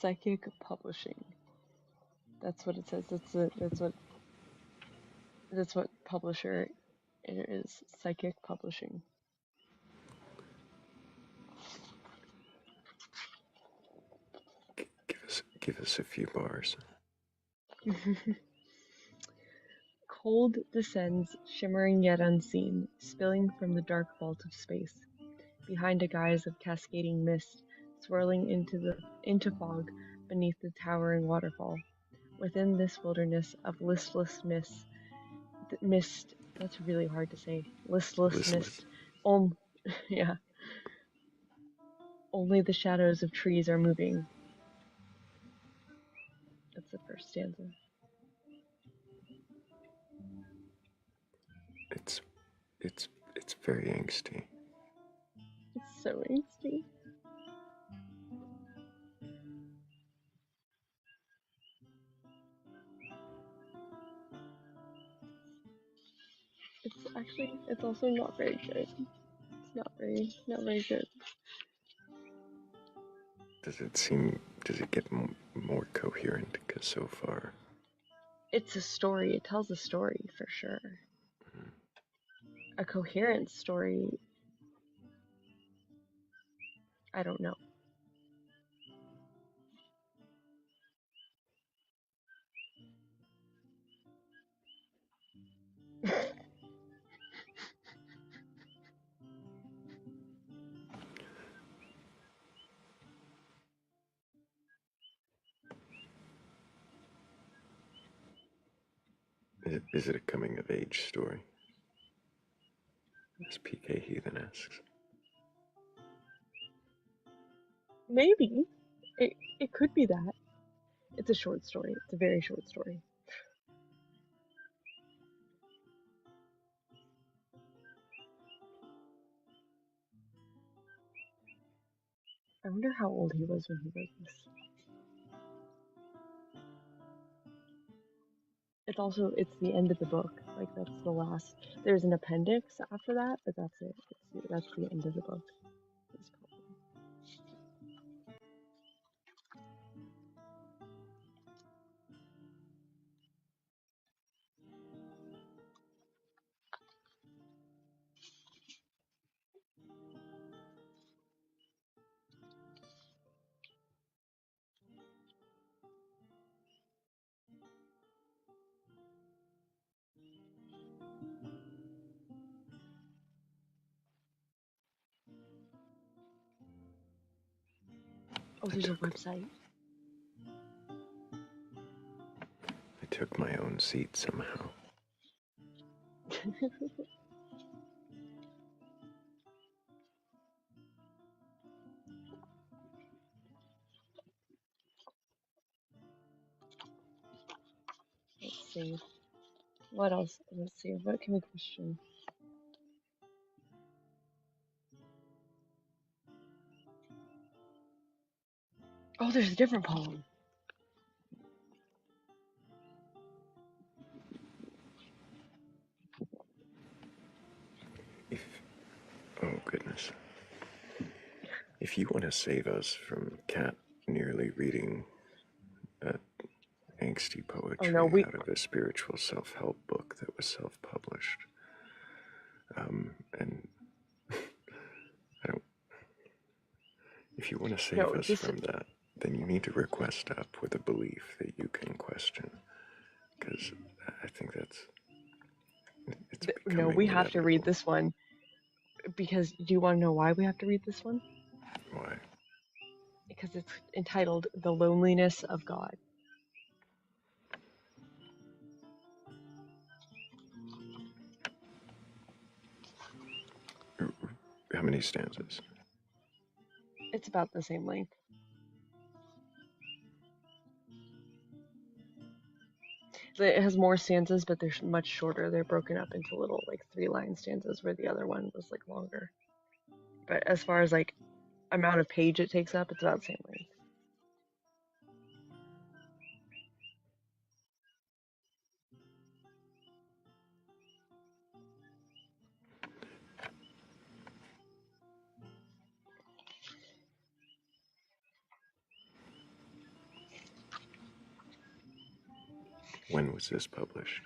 Psychic Publishing. That's what it says. That's what publisher it is. Psychic Publishing. Give us a few bars. Cold descends, shimmering yet unseen, spilling from the dark vault of space, behind a guise of cascading mist, swirling into fog beneath the towering waterfall. Within this wilderness of listless mist, that's really hard to say. Listless mist. Yeah. Only the shadows of trees are moving. That's the first stanza. It's very angsty. It's so angsty. It's also not very good. It's not very good. Does it get more coherent? Because so far... It's a story. It tells a story, for sure. A coherent story, I don't know. Is it a coming-of-age story? As PK Heathen asks. Maybe. It could be that. It's a short story. It's a very short story. I wonder how old he was when he wrote this. It's the end of the book. Like, that's the last. There's an appendix after that, but that's it. That's the end of the book. Oh, there's a website. I took my own seat somehow. Let's see. What else? Let's see. What can we question? Oh, there's a different poem. Oh, goodness. If you want to save us from Kat nearly reading angsty poetry out of a spiritual self-help book that was self-published, and I don't... If you want to save us from that, then you need to request up with a belief that you can question, because I think it's no, we have to read this one. Because, do you want to know why we have to read this one? Why? Because it's entitled The Loneliness of God. How many stanzas? It's about the same length. It has more stanzas, but they're much shorter. They're broken up into little, like, 3-line stanzas, where the other one was, like, longer. But as far as, like, amount of page it takes up, it's about the same length. When was this published?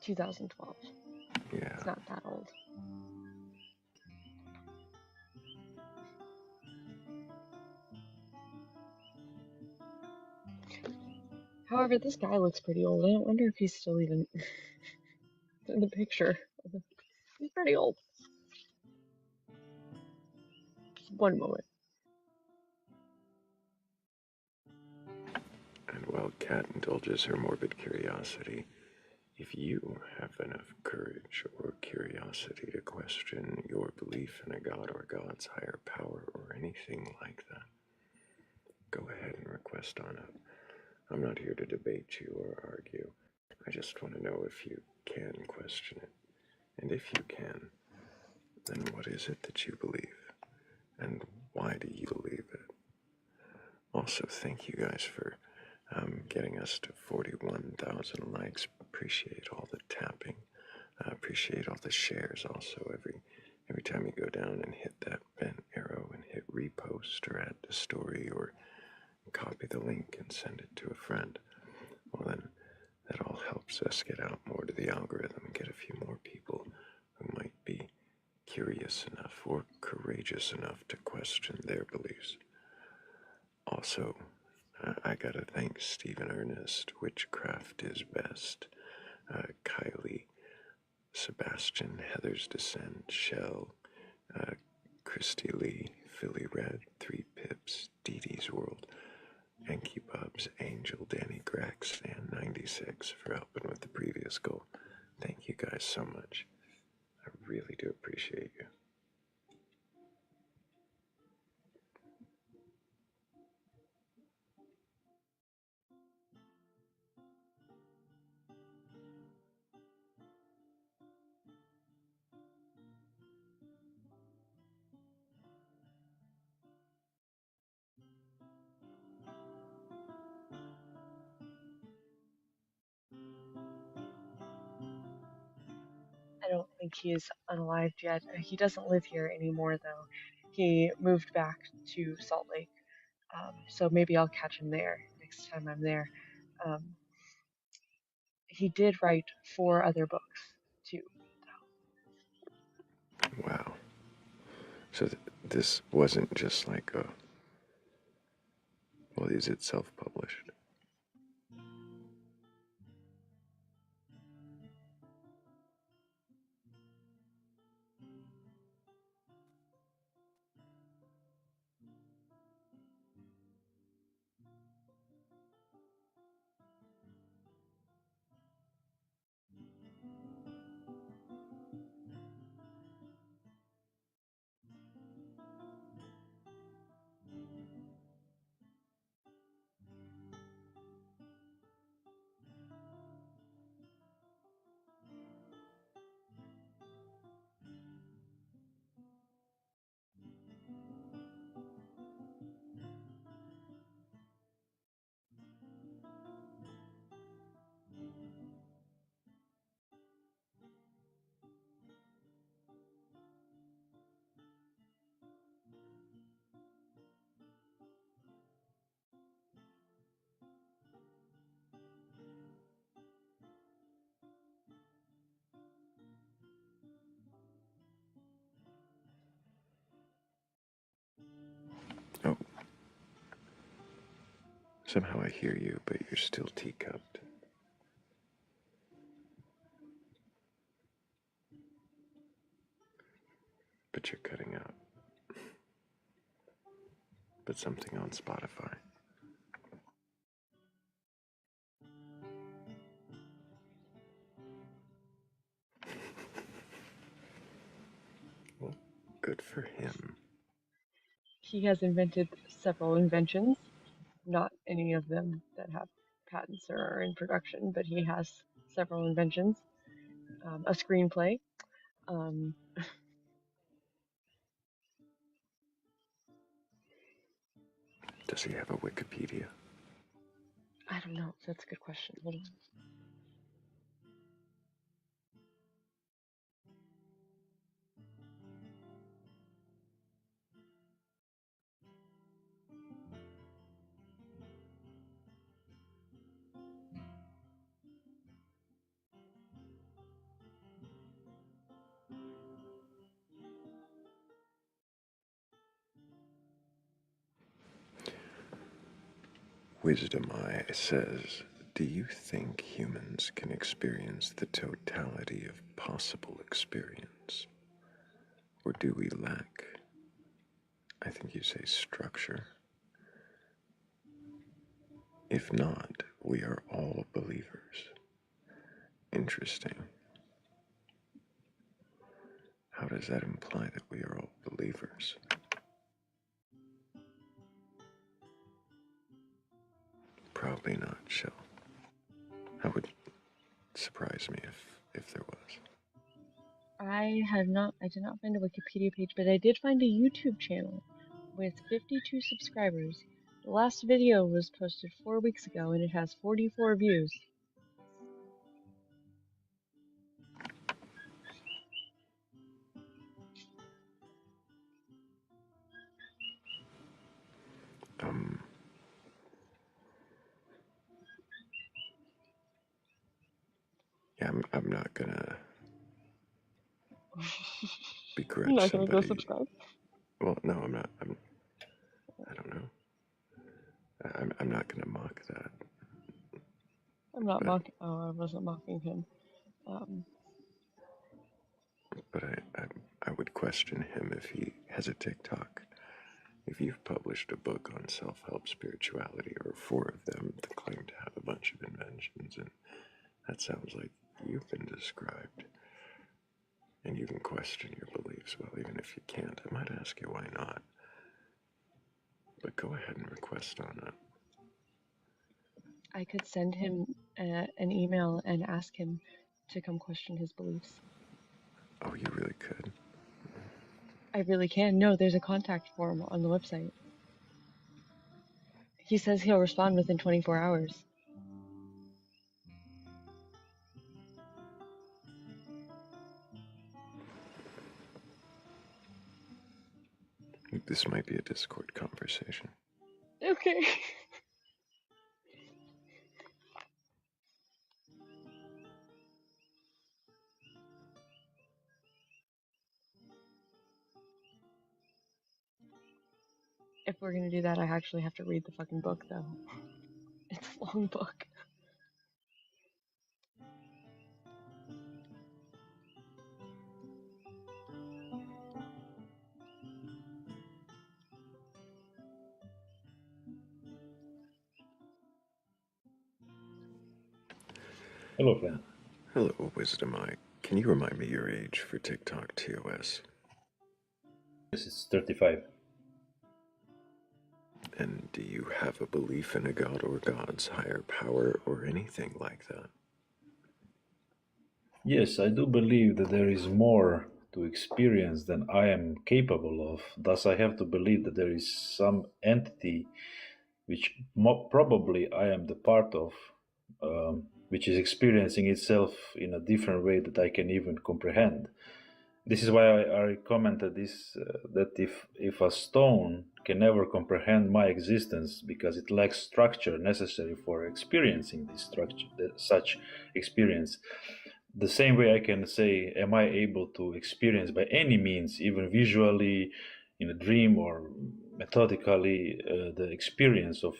2012. Yeah. It's not that old. However, this guy looks pretty old. I wonder if he's still even in the picture. He's pretty old. One moment. And while Kat indulges her morbid curiosity, if you have enough courage or curiosity to question your belief in a god or God's higher power or anything like that, go ahead and request on up. I'm not here to debate you or argue. I just want to know if you can question it. And if you can, then what is it that you believe? And why do you believe it? Also, thank you guys for getting us to 41,000 likes. Appreciate all the tapping. Appreciate all the shares also. Every time you go down and hit that bent arrow and hit repost or add to story or copy the link and send it to a friend, well then that all helps us get out more to the algorithm and get a few more people who might be curious enough or courageous enough to question their beliefs. Also, I gotta thank Stephen Ernest, Witchcraft is Best, Kylie, Sebastian, Heather's Descent, Shell, Christy Lee, Philly Red, Three Pips, Dee Dee's World, Enki Bubs, Angel, Danny Grax, and 96 for helping with the previous goal. Thank you guys so much. I really do appreciate you. I don't think he's unalived yet. He doesn't live here anymore, though. He moved back to Salt Lake, so maybe I'll catch him there next time I'm there. He did write 4 other books, too. Wow. So this wasn't just like a... Well, is it self-published? Oh. Somehow I hear you, but you're still teacupped. But you're cutting out. But something on Spotify. Well, good for him. He has invented several inventions, not any of them that have patents or are in production, but he has several inventions. A screenplay. Does he have a Wikipedia? I don't know. That's a good question. Hold on. Wisdom Eye says, Do you think humans can experience the totality of possible experience? Or do we lack, I think you say, structure? If not, we are all believers. Interesting. How does that imply that we are all believers? Probably not, Shell. That would surprise me if there was. I did not find a Wikipedia page, but I did find a YouTube channel with 52 subscribers. The last video was posted 4 weeks ago and it has 44 views. Yeah, I'm not gonna begrudge You're not gonna go somebody. subscribe? Well, no, I'm not. I don't know. I'm not gonna mock that. I'm not mocking. Oh, I wasn't mocking him. But I would question him if he has a TikTok. If you've published a book on self-help spirituality, or 4 of them that claim to have a bunch of inventions, and that sounds like you've been described. And you can question your beliefs. Well, even if you can't, I might ask you why not. But go ahead and request on it. I could send him an email and ask him to come question his beliefs. Oh, you really could? I really can. No, there's a contact form on the website. He says he'll respond within 24 hours. This might be a Discord conversation. Okay. If we're gonna do that, I actually have to read the fucking book, though. It's a long book. Hello, friend. Hello, Wisdom Eye. Can you remind me your age for TikTok TOS? Yes, it's 35. And do you have a belief in a god or gods, higher power, or anything like that? Yes, I do believe that there is more to experience than I am capable of. Thus, I have to believe that there is some entity which probably I am the part of, which is experiencing itself in a different way that I can even comprehend. This is why I commented this, that if a stone can never comprehend my existence because it lacks structure necessary for experiencing this structure, such experience, the same way I can say, am I able to experience by any means, even visually, in a dream or methodically, the experience of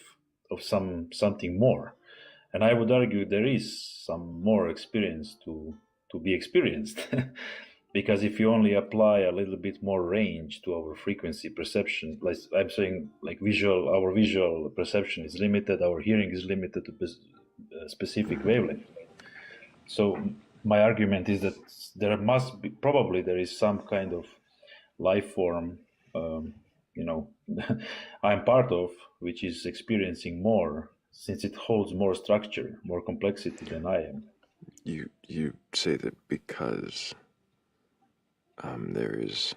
something more? And I would argue there is some more experience to be experienced. Because if you only apply a little bit more range to our frequency perception, like I'm saying, like our visual perception is limited, our hearing is limited to a specific wavelength. So my argument is that there must be, probably there is some kind of life form, I'm part of, which is experiencing more, since it holds more structure, more complexity than I am. You say that because there is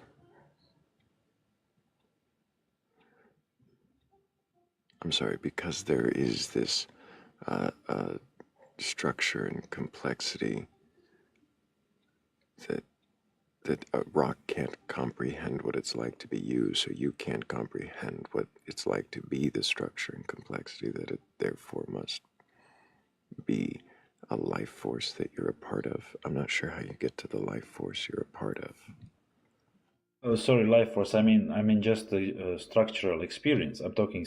because there is this structure and complexity that a rock can't comprehend what it's like to be you, so you can't comprehend what it's like to be the structure and complexity, that it therefore must be a life force that you're a part of. I'm not sure how you get to the life force you're a part of. Oh, sorry, life force. I mean just the structural experience. I'm talking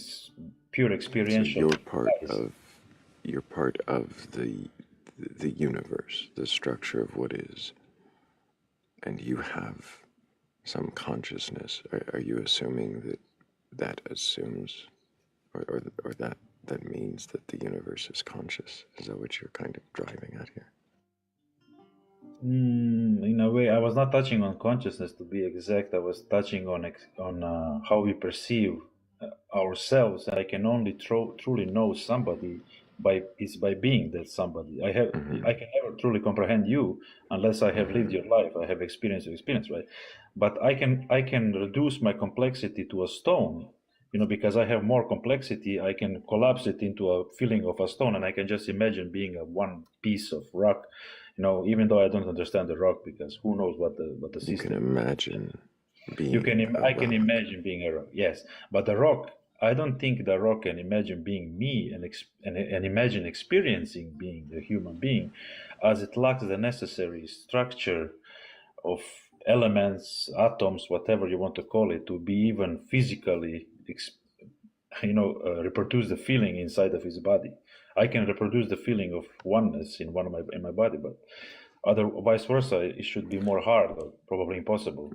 pure experiential. So you're part of you're part of the universe, the structure of what is, and you have some consciousness. Are you assuming that assumes, or that means that the universe is conscious? Is that what you're kind of driving at here? In a way, I was not touching on consciousness, to be exact. I was touching on how we perceive ourselves, and I can only truly know somebody by being that somebody. I can never truly comprehend you unless I have lived your life. I have experienced your experience, right? But I can reduce my complexity to a stone, because I have more complexity. I can collapse it into a feeling of a stone, and I can just imagine being a one piece of rock. Even though I don't understand the rock, because who knows what the system. You can imagine being. I can imagine being a rock, yes, but the rock. I don't think the rock can imagine being me and imagine experiencing being a human being, as it lacks the necessary structure of elements, atoms, whatever you want to call it, to be even physically, reproduce the feeling inside of his body. I can reproduce the feeling of oneness in my body, but vice versa, it should be more hard, or probably impossible.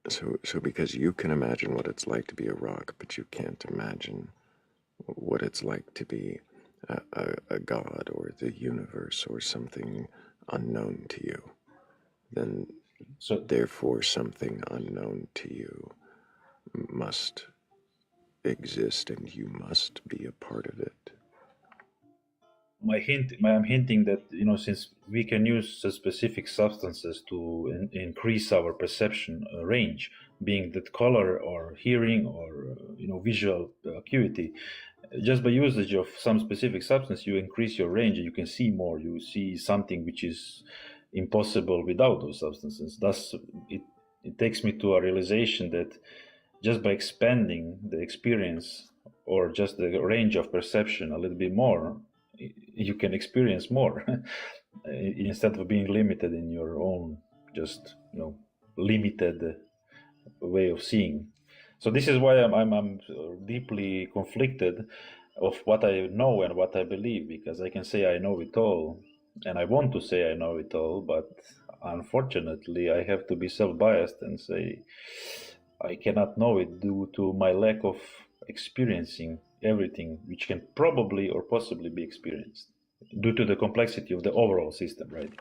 So because you can imagine what it's like to be a rock, but you can't imagine what it's like to be a god or the universe or something unknown to you, then therefore something unknown to you must exist and you must be a part of it. I'm hinting that, since we can use specific substances to increase our perception range, being that color or hearing or visual acuity, just by usage of some specific substance, you increase your range and you can see more. You see something which is impossible without those substances. Thus, it takes me to a realization that just by expanding the experience or just the range of perception a little bit more, you can experience more instead of being limited in your own just limited way of seeing. So this is why I'm deeply conflicted of what I know and what I believe, because I can say I know it all and I want to say I know it all, but unfortunately I have to be self-biased and say I cannot know it due to my lack of experiencing everything which can probably or possibly be experienced due to the complexity of the overall system, right?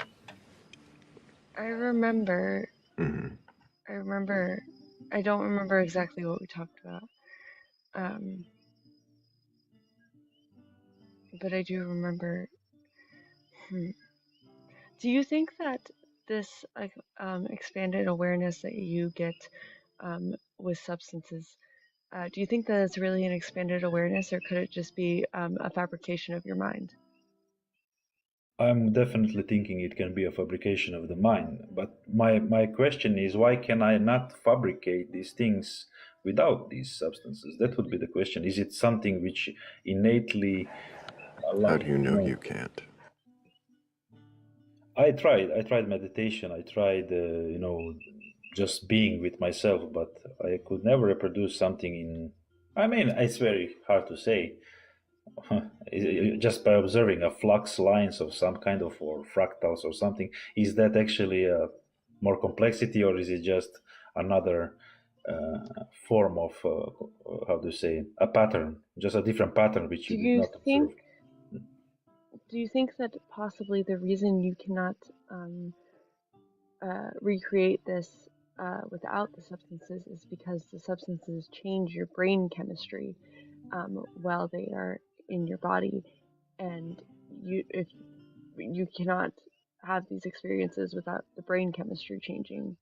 I remember, I don't remember exactly what we talked about, but I do remember. Do you think that this expanded awareness that you get with substances, do you think that it's really an expanded awareness, or could it just be a fabrication of your mind? I'm definitely thinking it can be a fabrication of the mind, but my question is, why can I not fabricate these things without these substances? That would be the question. Is it something which innately How do you know you can't? I tried meditation. I tried, just being with myself, but I could never reproduce something it's very hard to say. Just by observing a flux lines of some kind of, or fractals or something, is that actually a more complexity, or is it just another form of how to say, a pattern, just a different pattern which you did not observe? Do you think that possibly the reason you cannot recreate this without the substances is because the substances change your brain chemistry while they are in your body, and if you cannot have these experiences without the brain chemistry changing,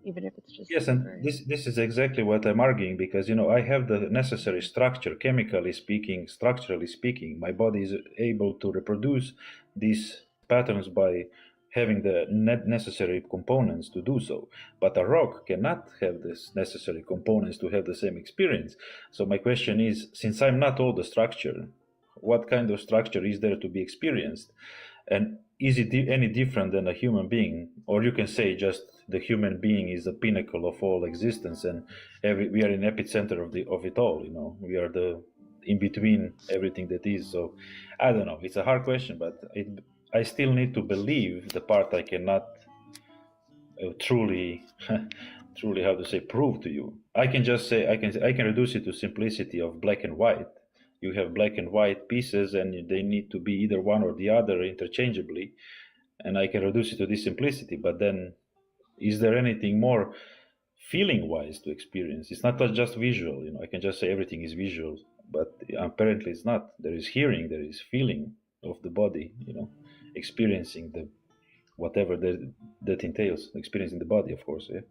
even if it's just yes, and this is exactly what I'm arguing, because I have the necessary structure, chemically speaking, structurally speaking. My body is able to reproduce these patterns by having the necessary components to do so, but a rock cannot have this necessary components to have the same experience. So my question is, since I'm not all the structure, what kind of structure is there to be experienced? And is it any different than a human being? Or you can say just the human being is the pinnacle of all existence, and we are in epicenter of it all. We are the in between everything that is. So I don't know. It's a hard question, but I still need to believe the part I cannot truly how to say, prove to you. I can just say I can reduce it to simplicity of black and white. You have black and white pieces, and they need to be either one or the other interchangeably, and I can reduce it to this simplicity. But then, is there anything more feeling wise to experience? It's not just visual. I can just say everything is visual, but apparently it's not. There is hearing, there is feeling of the body, experiencing the whatever that entails, experiencing the body, of course. Yeah.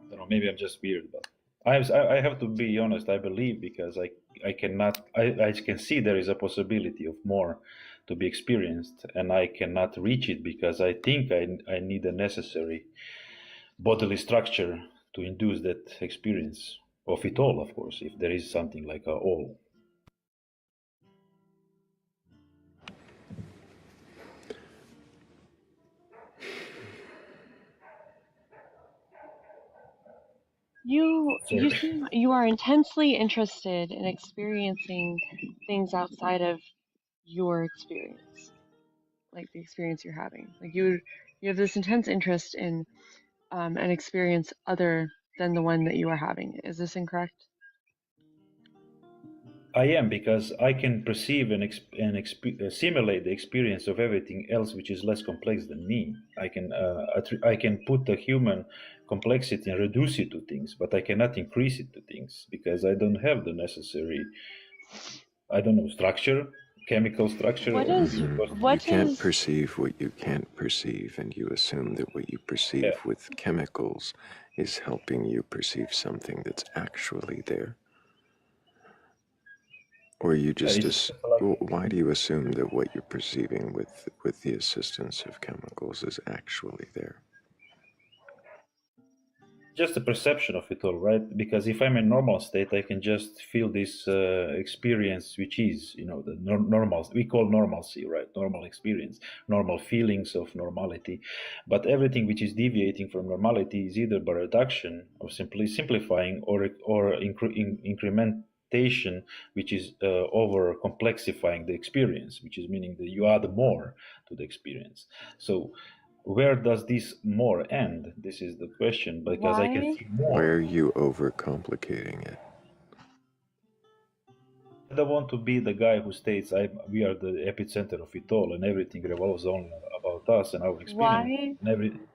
I don't know, maybe I'm just weird, but I have to be honest. I believe because I cannot. I can see there is a possibility of more to be experienced, and I cannot reach it because I think I need a necessary bodily structure to induce that experience of it all. Of course, if there is something like a all. You seem you are intensely interested in experiencing things outside of your experience, like the experience you're having. Like you have this intense interest in an experience other than the one that you are having. Is this incorrect? I am, because I can perceive and simulate the experience of everything else which is less complex than me. I can put the human complexity and reduce it to things, but I cannot increase it to things because I don't have the necessary, structure, chemical structure. You can't perceive what you can't perceive, and you assume that what you perceive with chemicals is helping you perceive something that's actually there. Or you just why do you assume that what you're perceiving with the assistance of chemicals is actually there? Just a perception of it all, right? Because if I'm in normal state, I can just feel this experience, which is, the normal, we call normalcy, right? Normal experience, normal feelings of normality. But everything which is deviating from normality is either by reduction or simply simplifying or incrementation, which is over complexifying the experience, which is meaning that you add more to the experience. So where does this more end? This is the question, because I can see more. Why are you overcomplicating it? I don't want to be the guy who states we are the epicenter of it all and everything revolves only about us and our experience.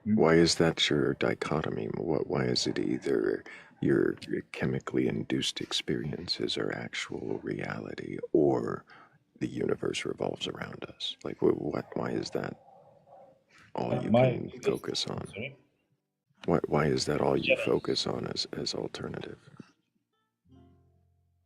Why is that your dichotomy? Why is it either your chemically induced experiences are actual reality or the universe revolves around us? Like, why is that all you can focus on? Why is that all you focus on as alternative?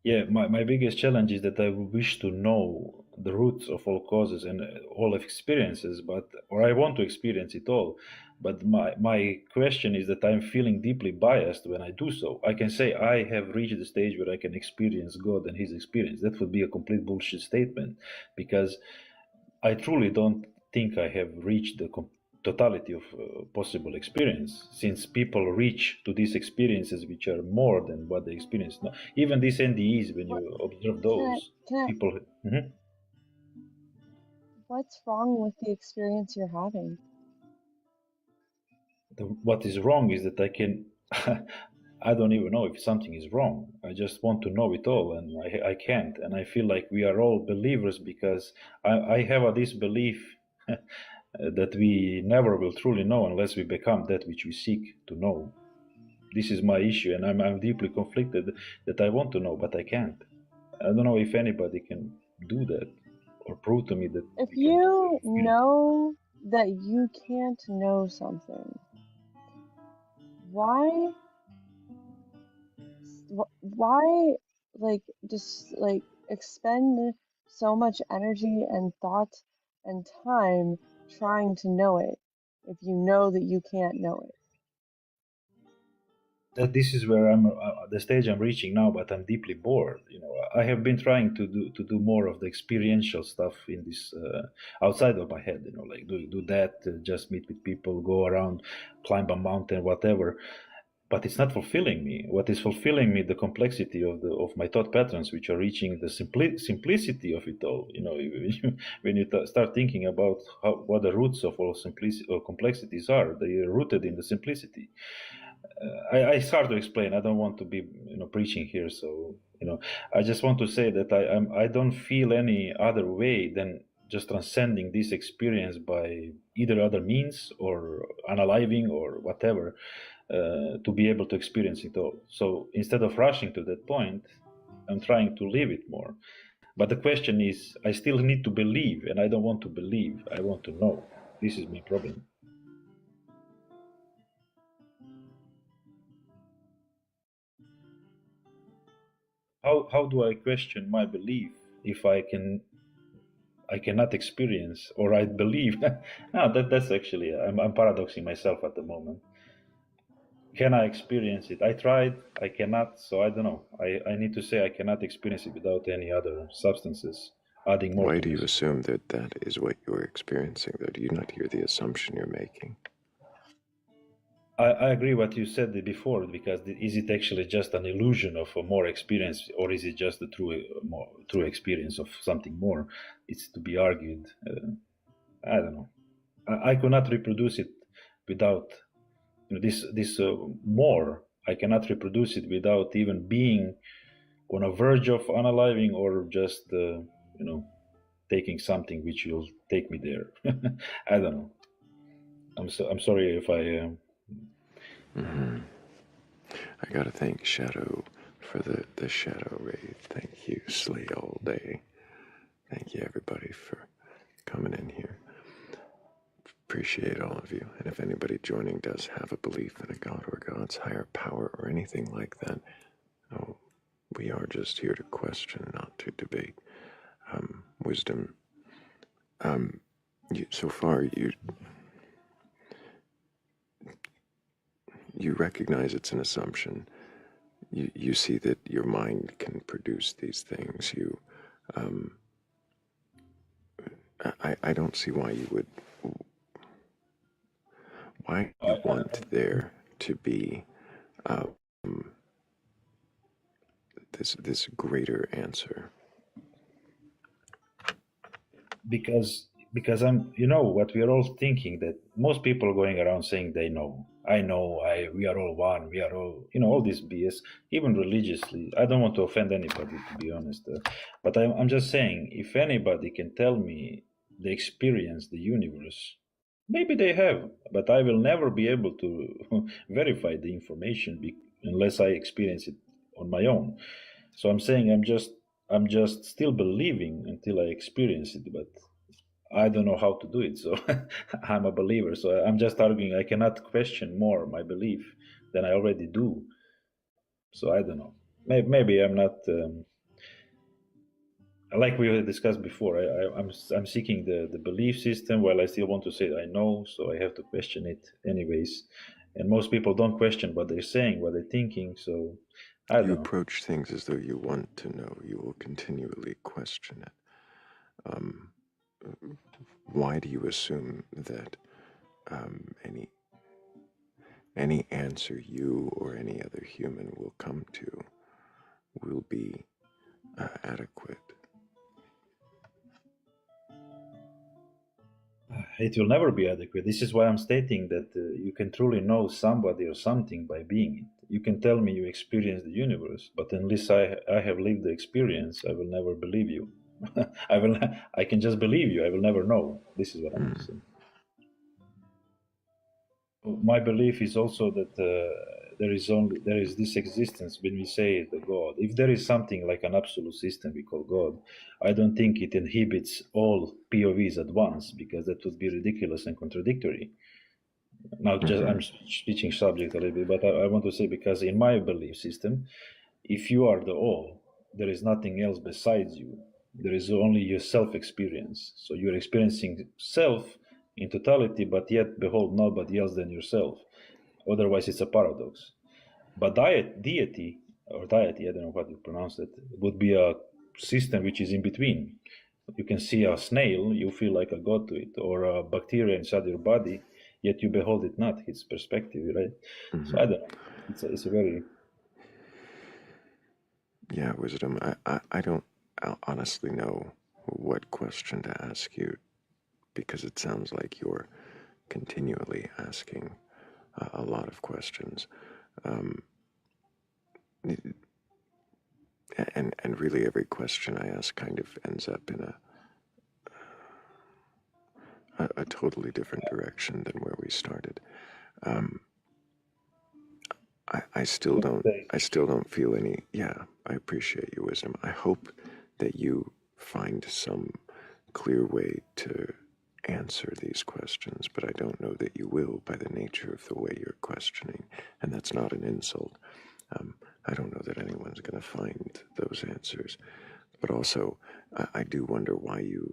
Yeah, my biggest challenge is that I wish to know the roots of all causes and all experiences, or I want to experience it all. But my question is that I'm feeling deeply biased when I do so. I can say I have reached the stage where I can experience God and His experience. That would be a complete bullshit statement, because I truly don't think I have reached the totality of possible experience, since people reach to these experiences which are more than what they experience now. Even these NDEs, when you observe those people. What's wrong with the experience you're having? What is wrong is that I can I don't even know if something is wrong. I just want to know it all, and I can't. And I feel like we are all believers, because I have this belief that we never will truly know unless we become that which we seek to know. This is my issue, and I'm deeply conflicted that I want to know, but I can't. I don't know if anybody can do that or prove to me that. If you know that you can't know something, why just expend so much energy and thought and time trying to know it if you know that you can't know it? That this is where I'm the stage I'm reaching now, but I'm deeply bored. I have been trying to do more of the experiential stuff in this outside of my head. Like do that, just meet with people, go around, climb a mountain, whatever. but it's not fulfilling me. What is fulfilling me, the complexity of my thought patterns, which are reaching the simplicity of it all. You know, when you start thinking about what the roots of all simplicity or complexities are, they are rooted in the simplicity. I start to explain. I don't want to be, preaching here. So, I just want to say that I don't feel any other way than just transcending this experience by either other means or unaliving or whatever, to be able to experience it all. So instead of rushing to that point, I'm trying to live it more. But the question is, I still need to believe, and I don't want to believe. I want to know. This is my problem. How do I question my belief if I cannot experience, or I believe? No, that's actually, I'm paradoxing myself at the moment. Can I experience it? I tried, I cannot, so I don't know. I need to say I cannot experience it without any other substances adding more. Why do you assume that that is what you're experiencing, though? Do you not hear the assumption you're making? I agree what you said before, because is it actually just an illusion of a more experience, or is it just the true experience of something more? It's to be argued. I don't know. I could not reproduce it without this more. I cannot reproduce it without even being on a verge of unaliving, or just taking something which will take me there. I don't know. I'm sorry if I. I gotta thank Shadow for the Shadow Raid. Thank you, Slay All Day. Thank you, everybody, for coming in here. Appreciate all of you. And if anybody joining does have a belief in a god or God's higher power or anything like that, we are just here to question, not to debate. Wisdom. So far, you recognize it's an assumption. You see that your mind can produce these things. I don't see why you would. Why you want there to be this greater answer? Because I'm, what we are all thinking, that most people are going around saying they know. I know. We are all one. We are all, all this BS, even religiously. I don't want to offend anybody, to be honest. But I'm just saying, if anybody can tell me they experience the universe, maybe they have, but I will never be able to verify the information unless I experience it on my own. So I'm saying I'm just still believing until I experience it, but I don't know how to do it. So I'm a believer. So I'm just arguing I cannot question more my belief than I already do. So I don't know. Maybe I'm not. Like we discussed before, I'm seeking the belief system, while I still want to say I know. So I have to question it anyways. And most people don't question what they're saying, what they're thinking. So I don't know. You approach things as though you want to know. You will continually question it. Why do you assume that any answer you or any other human will come to will be adequate? It will never be adequate. This is why I'm stating that you can truly know somebody or something by being it. You can tell me you experience the universe, but unless I have lived the experience, I will never believe you. I can just believe you. I will never know. This is what I'm saying. My belief is also that there is this existence. When we say the God, if there is something like an absolute system we call God, I don't think it inhibits all POVs at once, because that would be ridiculous and contradictory. Now, I'm switching subject a little bit, but I want to say, because in my belief system, if you are the all, there is nothing else besides you. There is only your self-experience. So you're experiencing self in totality, but yet behold nobody else than yourself. Otherwise, it's a paradox. But deity, I don't know how to pronounce it, would be a system which is in between. You can see a snail, you feel like a god to it, or a bacteria inside your body, yet you behold it not. It's perspective, right? So I don't know. It's a very... Yeah, Wisdom. I don't honestly know what question to ask you, because it sounds like you're continually asking a lot of questions. Um, and really every question I ask kind of ends up in a totally different direction than where we started. Um, I still don't feel any. Yeah, I appreciate your wisdom. I hope that you find some clear way to answer these questions, but I don't know that you will by the nature of the way you're questioning, and that's not an insult. I don't know that anyone's going to find those answers, but also I do wonder why you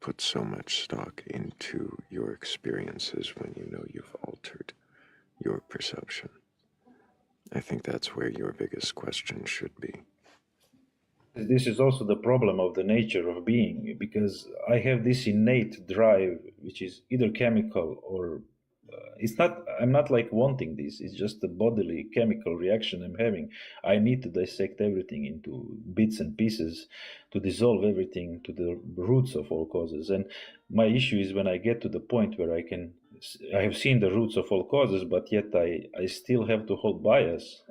put so much stock into your experiences when you know you've altered your perception. I think that's where your biggest question should be. This is also the problem of the nature of being, because I have this innate drive, which is either chemical or I'm not like wanting this. It's just a bodily chemical reaction I'm having. I need to dissect everything into bits and pieces to dissolve everything to the roots of all causes. And my issue is when I get to the point where I have seen the roots of all causes, but yet I still have to hold bias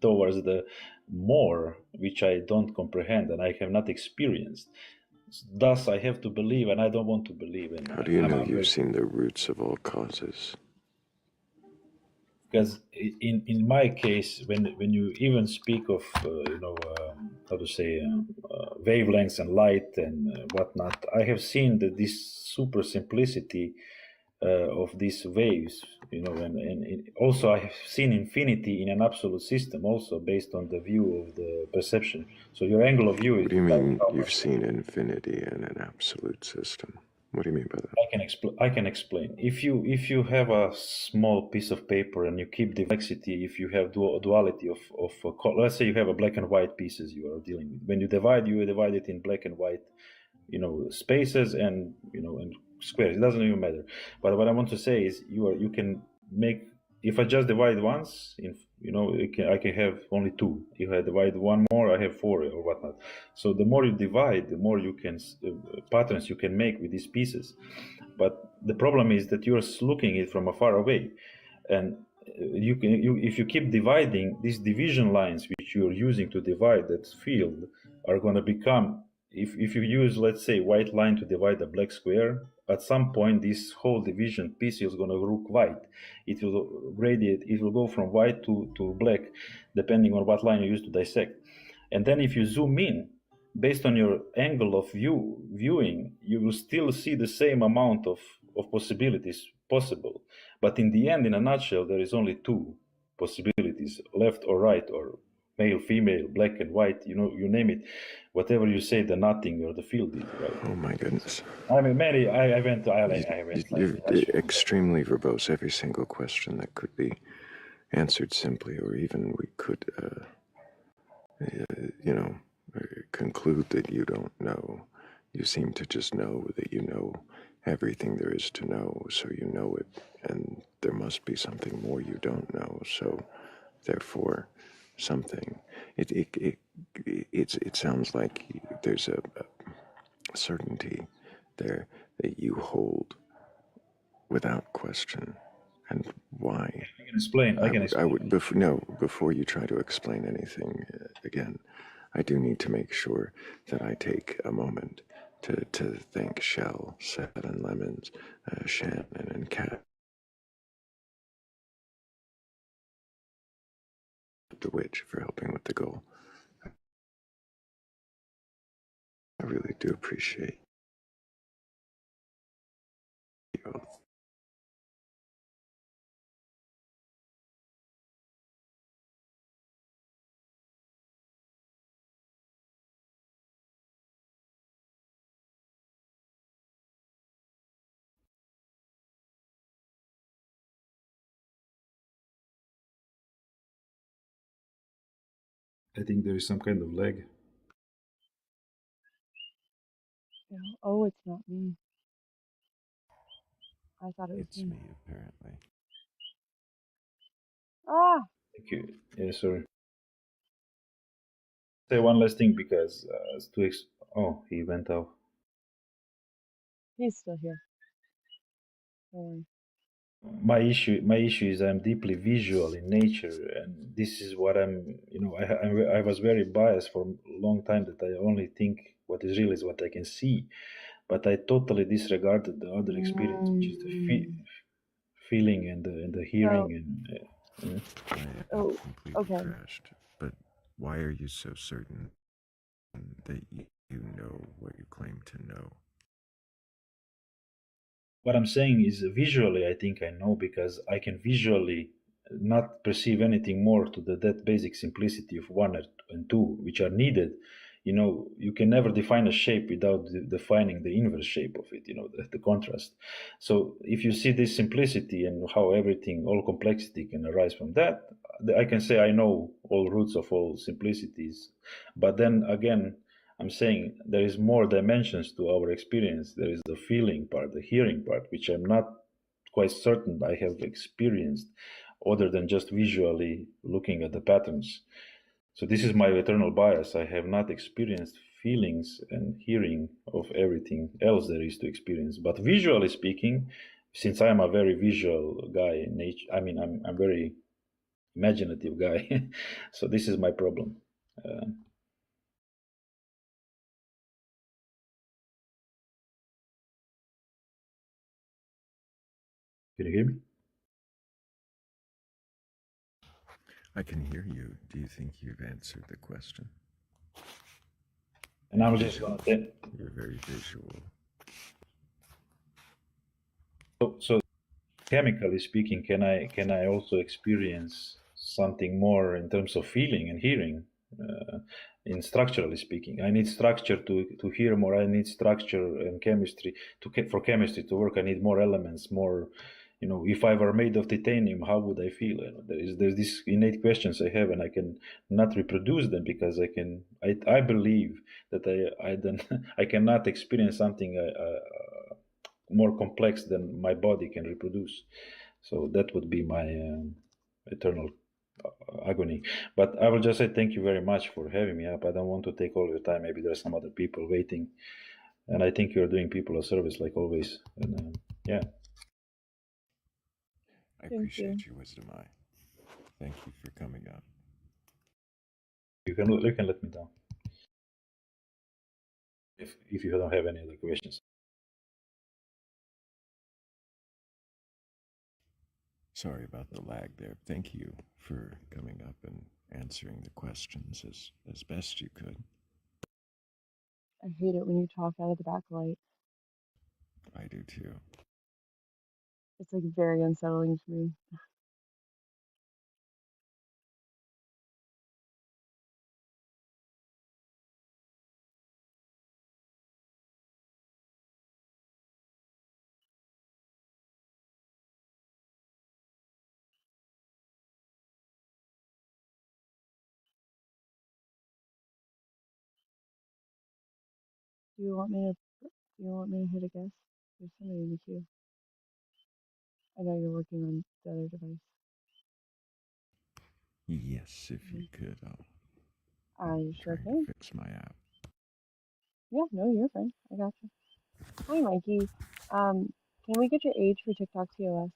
towards the more, which I don't comprehend and I have not experienced. Thus, I have to believe, and I don't want to believe. And how do you know you've seen the roots of all causes? Because in my case, when you even speak of how to say wavelengths and light and whatnot, I have seen that this super simplicity of these waves, and also I have seen infinity in an absolute system, also based on the view of the perception. So your angle of view is. What do you mean you've seen infinity in an absolute system? What do you mean by that? I can explain. If you have a small piece of paper and you keep the complexity, if you have duality of let's say you have a black and white pieces you are dealing with. When you divide it in black and white, spaces and and squares. It doesn't even matter. But what I want to say is you can make. If I just divide once, I can have only two. If I divide one more, I have four or whatnot. So the more you divide, the more you can patterns you can make with these pieces. But the problem is that you're looking it from afar away, and if you keep dividing, these division lines which you're using to divide that field are going to become. If you use, let's say, white line to divide a black square, at some point this whole division piece is going to look white. It will radiate. It will go from white to black, depending on what line you use to dissect. And then if you zoom in, based on your angle of viewing, you will still see the same amount of possibilities possible. But in the end, in a nutshell, there is only two possibilities, left or right, or male, female, black and white, you name it. Whatever you say, the nothing or the field is, right? Oh my goodness. I mean, I went to Ireland. You're extremely verbose. Every single question that could be answered simply, or even we could, conclude that you don't know. You seem to just know that you know everything there is to know, so you know it, and there must be something more you don't know, so therefore something. It sounds like there's a certainty there that you hold without question. And why? I can explain. Before you try to explain anything again, I do need to make sure that I take a moment to thank Shell, Seth, and Lemons, Shannon, and Kat, the witch, for helping with the goal. I really do appreciate you. I think there is some kind of lag. Yeah. Oh, it's not me. I thought it was It's me, apparently. Ah, Thank you. Yeah, sorry. Say one last thing because oh, he went off. he's still here. Don't worry. My issue is I'm deeply visual in nature, and this is what I was very biased for a long time that I only think what is real is what I can see, but I totally disregarded the other experience, which is the feeling and the hearing So, and I am oh, completely okay. crashed. But why are you so certain that you know what you claim to know? what I'm saying is visually, I think I know because I can visually not perceive anything more to that basic simplicity of one and two, which are needed. You know, you can never define a shape without defining the inverse shape of it, the contrast. So if you see this simplicity and how everything, all complexity can arise from that, I can say I know all roots of all simplicities. But then again, I'm saying there is more dimensions to our experience. There is the feeling part, the hearing part, which I'm not quite certain I have experienced other than just visually looking at the patterns. So this is my eternal bias. I have not experienced feelings and hearing of everything else there is to experience. But visually speaking, since I am a very visual guy in nature, I mean, I'm very imaginative guy. So this is my problem. Can you hear me? I can hear you. Do you think you've answered the question? And I'm just going to You're very visual. So chemically speaking, can I also experience something more in terms of feeling and hearing? In structurally speaking, I need structure to hear more. I need structure and chemistry for chemistry to work. I need more elements, more. If I were made of titanium, how would I feel? There's these innate questions I have, and I can not reproduce them because I believe that I then I cannot experience something more complex than my body can reproduce. So that would be my eternal agony. But I will just say thank you very much for having me up. I don't want to take all your time. Maybe there are some other people waiting, and I think you're doing people a service like always. And yeah. I appreciate your wisdom. Thank you for coming up. You can let me down if you don't have any other questions. Sorry about the lag there. Thank you for coming up and answering the questions as best you could. I hate it when you talk out of the backlight. I do too. It's like very unsettling to me. Do you want me to hit a guess? There's somebody in the queue. I know you're working on the other device. Yes, if you could. I sure trying can. to fix my app. Yeah, no, you're fine. I got you. Hi, Mikey. Can we get your age for TikTok TOS?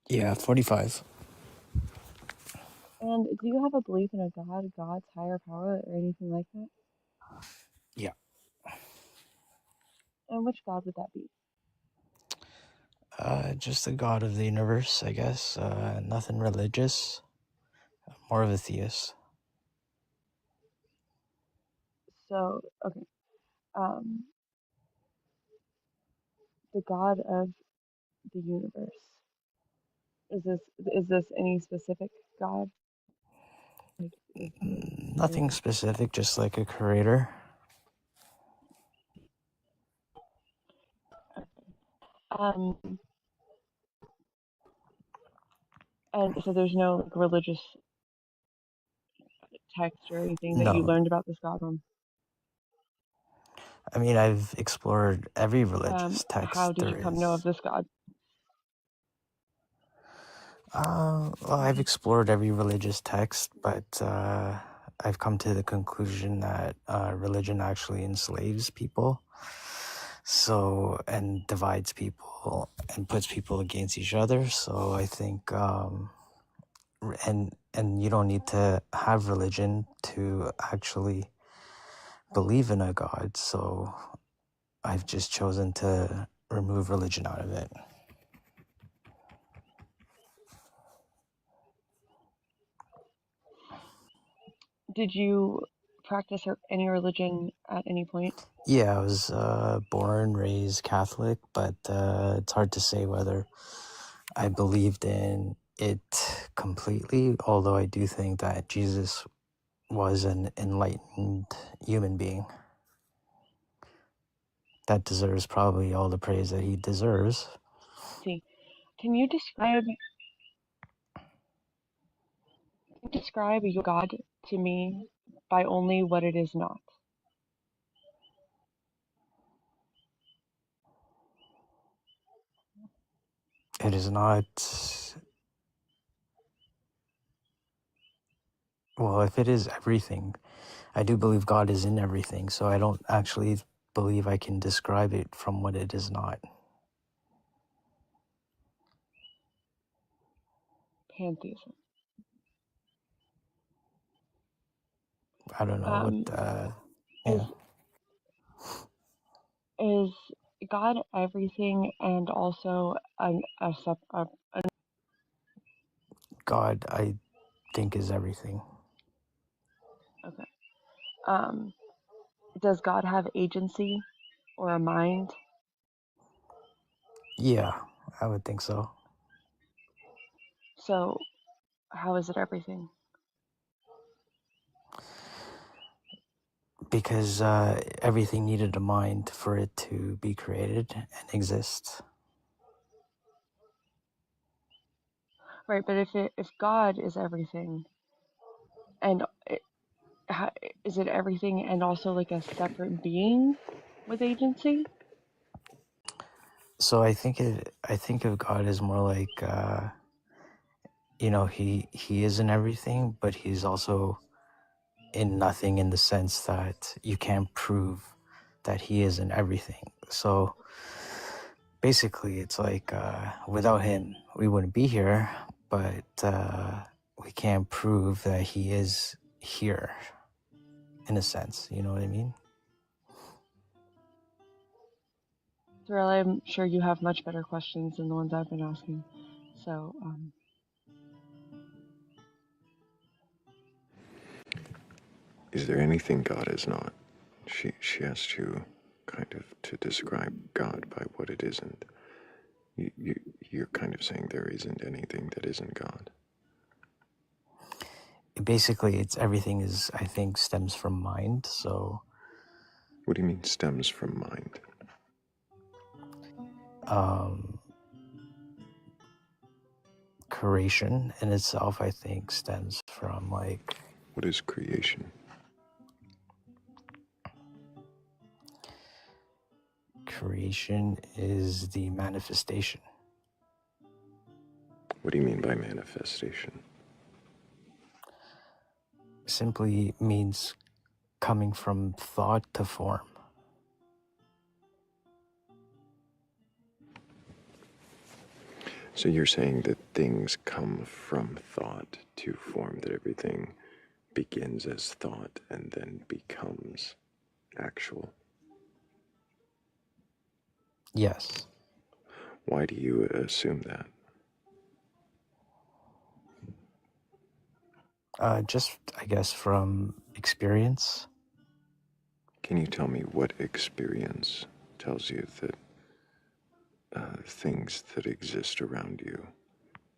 Yeah, 45. And do you have a belief in a God, God's higher power, or anything like that? Yeah. And which God would that be? Just the God of the universe, I guess. Nothing religious. More of a theist. So, okay. The God of the universe. Is this any specific God? Like, Nothing specific, just like a creator. Um, and so there's no like religious text or anything that you No. learned about this God from. I mean, I've explored every religious text How did you there come to know of is. this God? Well, I've explored every religious text, but I've come to the conclusion that religion actually enslaves people, so and divides people and puts people against each other. So I think, and you don't need to have religion to actually believe in a God. So I've just chosen to remove religion out of it. Did you practice any religion at any point? Yeah, I was born, raised Catholic, but it's hard to say whether I believed in it completely, although I do think that Jesus was an enlightened human being that deserves probably all the praise that he deserves. See, can you describe your God to me by only what it is not? It is not, well, if it is everything, I do believe God is in everything, so I don't actually believe I can describe it from what it is not. Pantheism. I don't know what, yeah. Is God everything and also God, I think, is everything. okay. Does God have agency or a mind? Yeah, I would think so. So how is it everything? Because everything needed a mind for it to be created and exist. Right, but if God is everything, and is it everything and also like a separate being with agency? So I think of God as more like he is in everything, but he's also in nothing, in the sense that you can't prove that he is in everything. So basically it's like without him we wouldn't be here, but we can't prove that he is here, in a sense, you know what I mean? Thrayle, I'm sure you have much better questions than the ones I've been asking. So, Is there anything God is not? She asked you kind of to describe God by what it isn't. You're kind of saying there isn't anything that isn't God. Basically, it's everything is, I think, stems from mind. So what do you mean stems from mind? Creation in itself, I think, stems from like, what is creation? Creation is the manifestation. What do you mean by manifestation? Simply means coming from thought to form. So you're saying that things come from thought to form, that everything begins as thought and then becomes actual? Yes. Why do you assume that? Just, I guess, from experience. Can you tell me what experience tells you that things that exist around you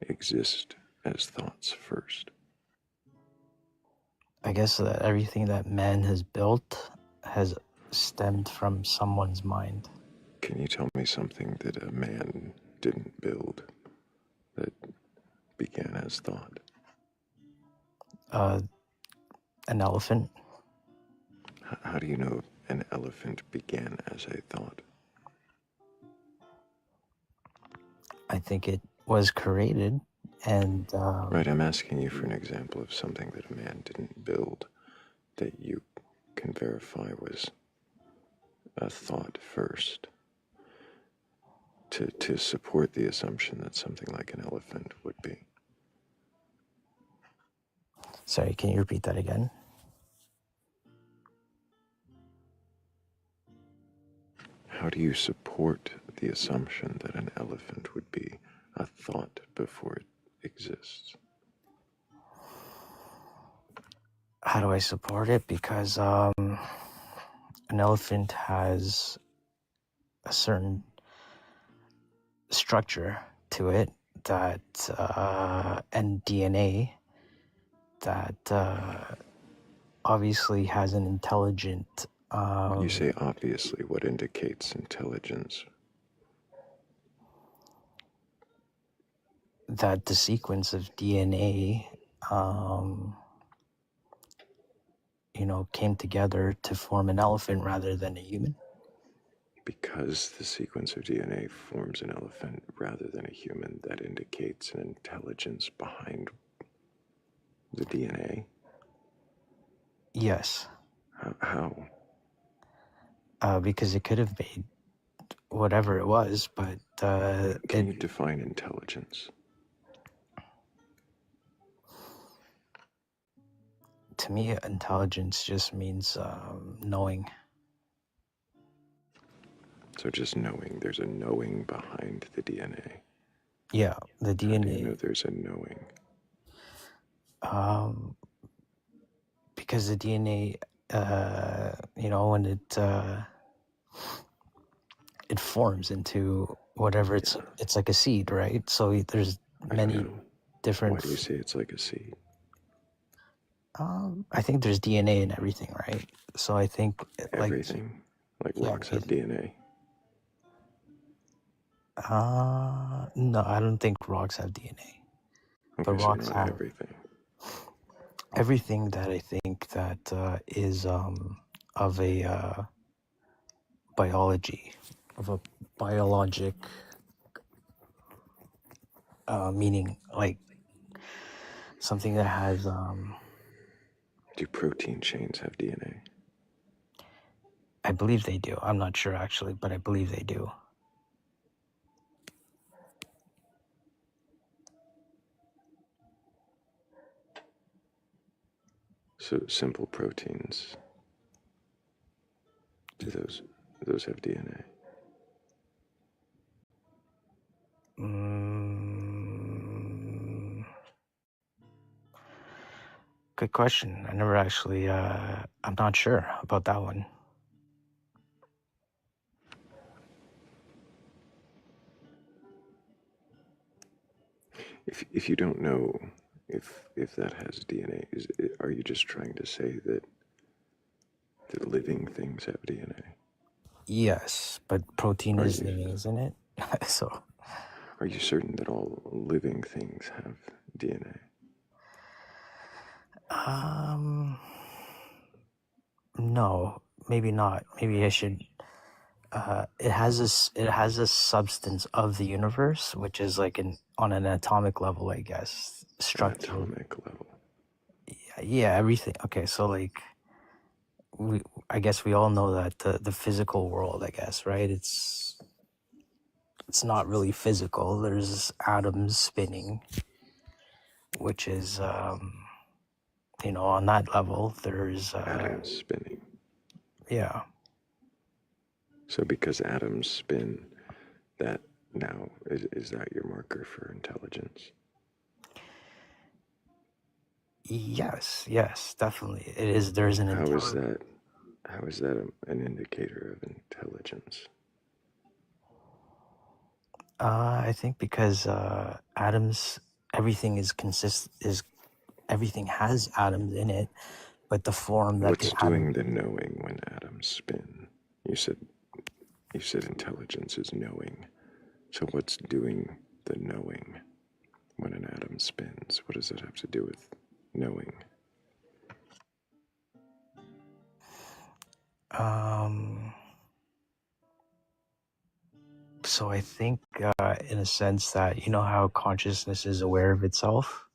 exist as thoughts first? I guess that everything that man has built has stemmed from someone's mind. Can you tell me something that a man didn't build that began as thought? An elephant. How do you know an elephant began as a thought? I think it was created And Right, I'm asking you for an example of something that a man didn't build that you can verify was a thought first to support the assumption that something like an elephant would be. sorry, can you repeat that again? How do you support the assumption that an elephant would be a thought before it exists? How do I support it? Because an elephant has a certain structure to it that and DNA that obviously has an intelligent. You say obviously. What indicates intelligence? That the sequence of DNA, came together to form an elephant rather than a human. Because the sequence of DNA forms an elephant rather than a human, that indicates an intelligence behind the DNA? Yes. How? Because it could have made whatever it was, but Can you define intelligence? To me, intelligence just means knowing. So just knowing, there's a knowing behind the DNA. Yeah, the DNA. How do you know there's a knowing? Because the DNA, when it forms into whatever it's like a seed, right? So there's many different. Why do you say it's like a seed? I think there's DNA in everything, right? So I think everything, like rocks have DNA. No, I don't think rocks have DNA. Okay, But so rocks not have everything. Everything that I think that is of a biology, of a biologic meaning, like something that has. Do protein chains have DNA? I believe they do. I'm not sure actually, but I believe they do. So simple proteins, do those have DNA? Good question. I never actually. I'm not sure about that one. If you don't know if that has DNA, are you just trying to say that living things have DNA? Yes, but protein is living, isn't it? So. Are you certain that all living things have DNA? No, maybe not. Maybe I should. It has a substance of the universe, which is like on an atomic level, I guess. Structure. Atomic level. Yeah, everything. Okay, so like I guess we all know that the physical world, I guess, right? It's not really physical. There's atoms spinning, which is on that level there's atoms spinning. Yeah. So because atoms spin, that now is that your marker for intelligence? Yes, definitely. It is. There's an. How is that an indicator of intelligence? I think because atoms, everything everything has atoms in it, but the form that What's doing the knowing when atoms spin? You said intelligence is knowing. So what's doing the knowing when an atom spins? What does that have to do with knowing? So I think, in a sense that you know how consciousness is aware of itself.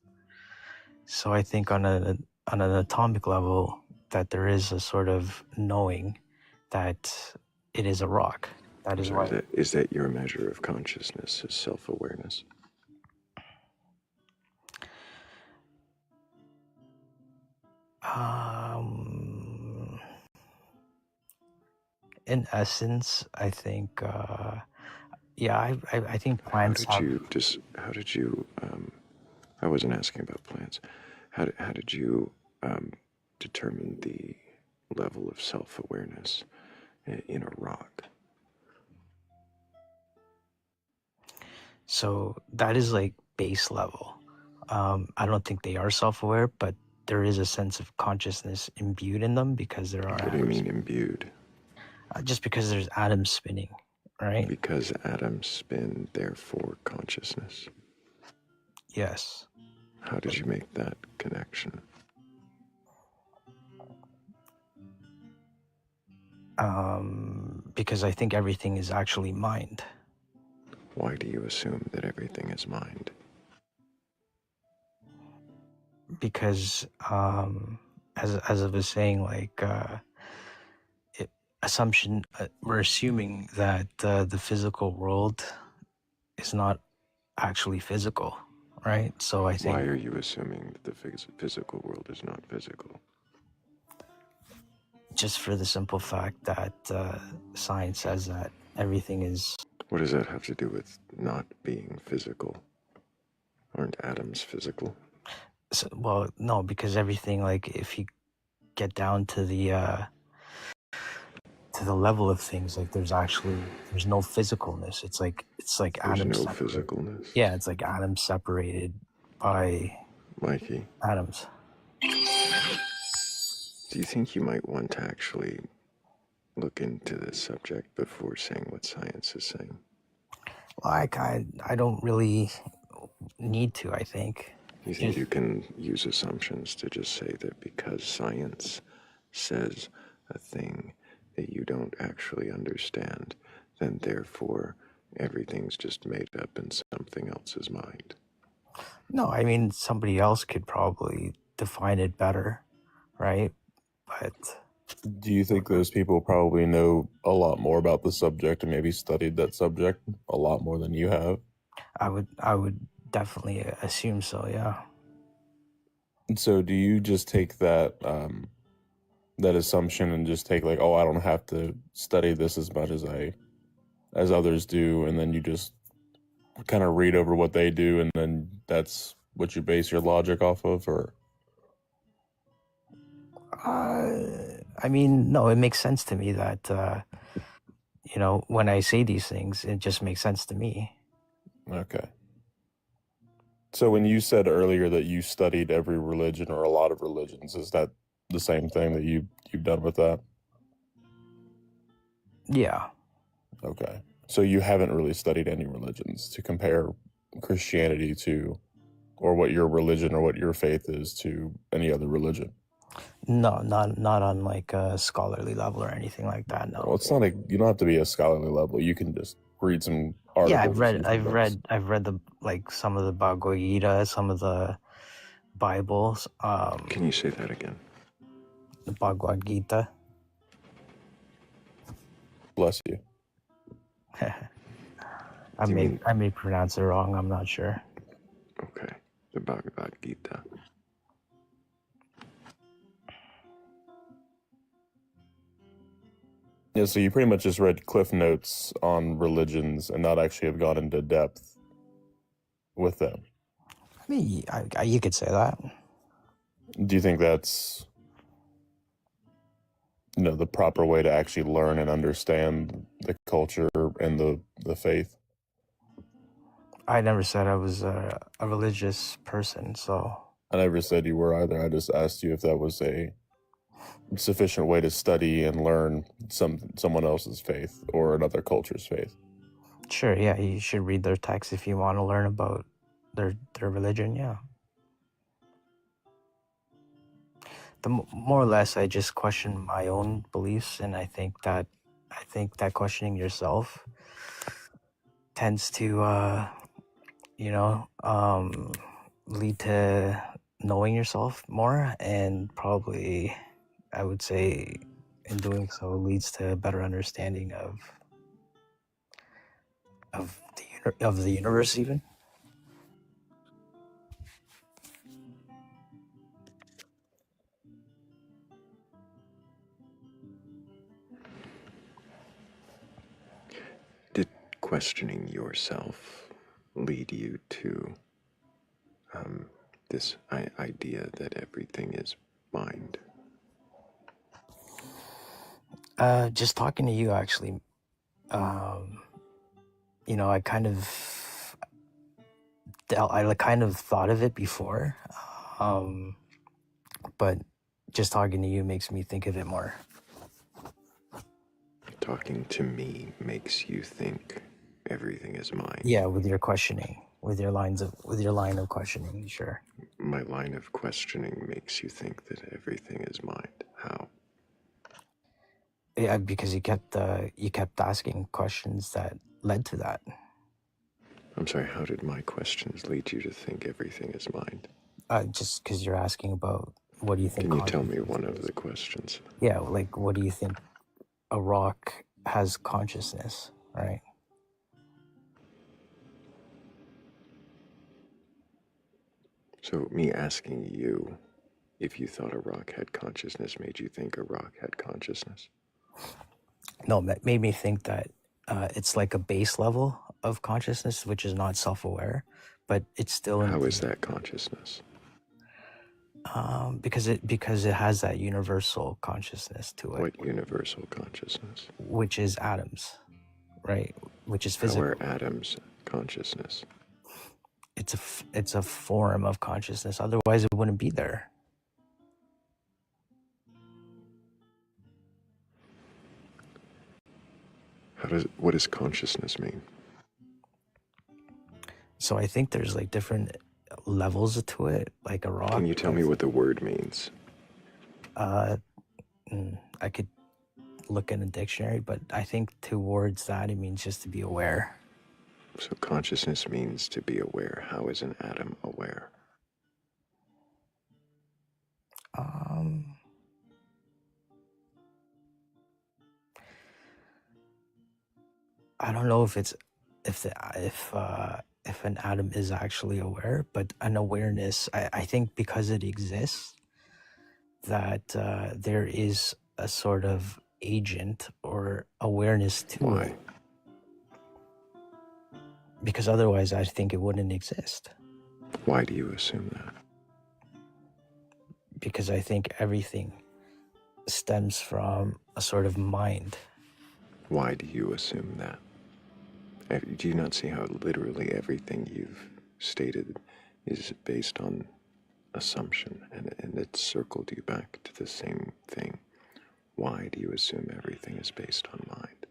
So I think on an atomic level that there is a sort of knowing that it is a rock. That is why. Is that your measure of consciousness, is self-awareness? In essence, I think, yeah, I think plants How did you, I wasn't asking about plants. How did you determine the level of self-awareness in a rock? So that is like base level. I don't think they are self-aware, but there is a sense of consciousness imbued in them because there are. What do you mean imbued? Just because there's atoms spinning, right? Because atoms spin, therefore consciousness. Yes. How did you make that connection? Because I think everything is actually mind. Why do you assume that everything is mind? Because, as I was saying, like, assumption, we're assuming that the physical world is not actually physical, right? So I think. Why are you assuming that the physical world is not physical? Just for the simple fact that science says that everything is. What does that have to do with not being physical? Aren't atoms physical? So, well, no, because everything, like, if you get down to the level of things, like there's no physicalness. It's like there's atoms. No physicalness. Yeah, it's like atoms separated by Mikey, atoms. do you think you might want to actually look into this subject before saying what science is saying? Like, I don't really need to, I think. You think you can use assumptions to just say that because science says a thing that you don't actually understand, then therefore everything's just made up in something else's mind? No, I mean, somebody else could probably define it better, right? But do you think those people probably know a lot more about the subject and maybe studied that subject a lot more than you have? I would definitely assume so, yeah. So do you just take that that assumption and just take like, oh, I don't have to study this as much as others do, and then you just kind of read over what they do, and then that's what you base your logic off of? Or I mean, no, it makes sense to me that when I say these things, it just makes sense to me. Okay. So when you said earlier that you studied every religion or a lot of religions, is that the same thing that you've done with that? Yeah. Okay. So you haven't really studied any religions to compare Christianity to, or what your religion or what your faith is to any other religion? No, not on like a scholarly level or anything like that. No. Well, it's not you don't have to be a scholarly level. You can just read some articles. Yeah, I've read the some of the Batcolyte, some of the Bibles. Can you say that again? The Batcolyte. Bless you. I may pronounce it wrong. I'm not sure. Okay, the Bhagavad Gita. Yeah, so you pretty much just read cliff notes on religions and not actually have gone into depth with them. I mean, you could say that. Do you think that's the proper way to actually learn and understand the culture and the faith? I never said I was a religious person, so. I never said you were either. I just asked you if that was a sufficient way to study and learn someone else's faith or another culture's faith. Sure, yeah, you should read their texts if you want to learn about their religion, yeah. More or less, I just question my own beliefs, and I think that questioning yourself tends to lead to knowing yourself more, and probably, I would say, in doing so, leads to a better understanding of the universe, even. Did questioning yourself lead you to this idea that everything is mind? Just talking to you, actually, I kind of thought of it before, but just talking to you makes me think of it more. Talking to me makes you think everything is mind. Yeah, with your questioning, with your line of questioning, sure. My line of questioning makes you think that everything is mind. How? Yeah, because you kept asking questions that led to that. I'm sorry, how did my questions lead you to think everything is mind? Just because you're asking about what do you think. Can you tell me one of the questions? Yeah, like what do you think a rock has consciousness, right? So me asking you if you thought a rock had consciousness made you think a rock had consciousness? No, it made me think that it's like a base level of consciousness, which is not self-aware, but it's still. How is that consciousness? Because it has that universal consciousness to it. What universal consciousness? Which is atoms, right? Which is physical. How are atoms consciousness? It's a form of consciousness. Otherwise, it wouldn't be there. What does consciousness mean? So I think there's like different levels to it, like a rock. Can you tell me what the word means? I could look in a dictionary, but I think towards that it means just to be aware. So consciousness means to be aware. How is an atom aware? I don't know if an atom is actually aware, but an awareness, I think because it exists, that there is a sort of agent or awareness to it. Because otherwise I think it wouldn't exist. Why do you assume that? Because I think everything stems from a sort of mind. Why do you assume that? Do you not see how literally everything you've stated is based on assumption, and it's circled you back to the same thing? Why do you assume everything is based on mind?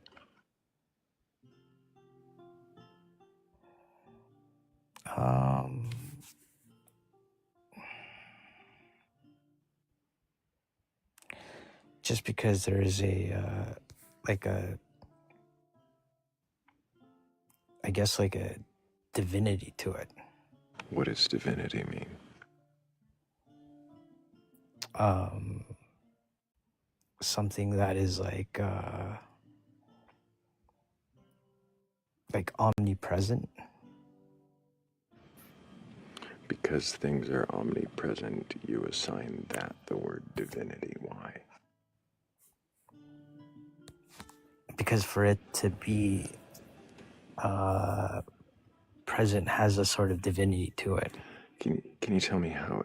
Just because there is I guess like a divinity to it. What does divinity mean? Something that is like omnipresent. Because things are omnipresent, you assign that the word divinity. Why? Because for it to be present has a sort of divinity to it. Can you tell me how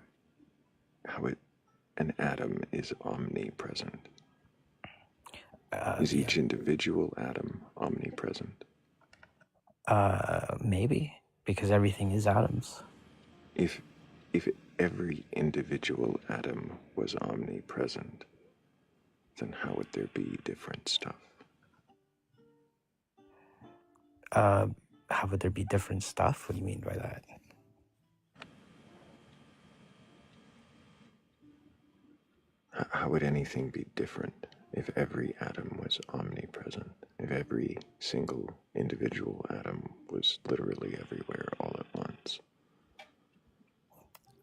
an atom is omnipresent? Is each individual atom omnipresent? Maybe, because everything is atoms. If every individual atom was omnipresent, then how would there be different stuff? How would there be different stuff? What do you mean by that? How would anything be different if every atom was omnipresent? If every single individual atom was literally everywhere all at once.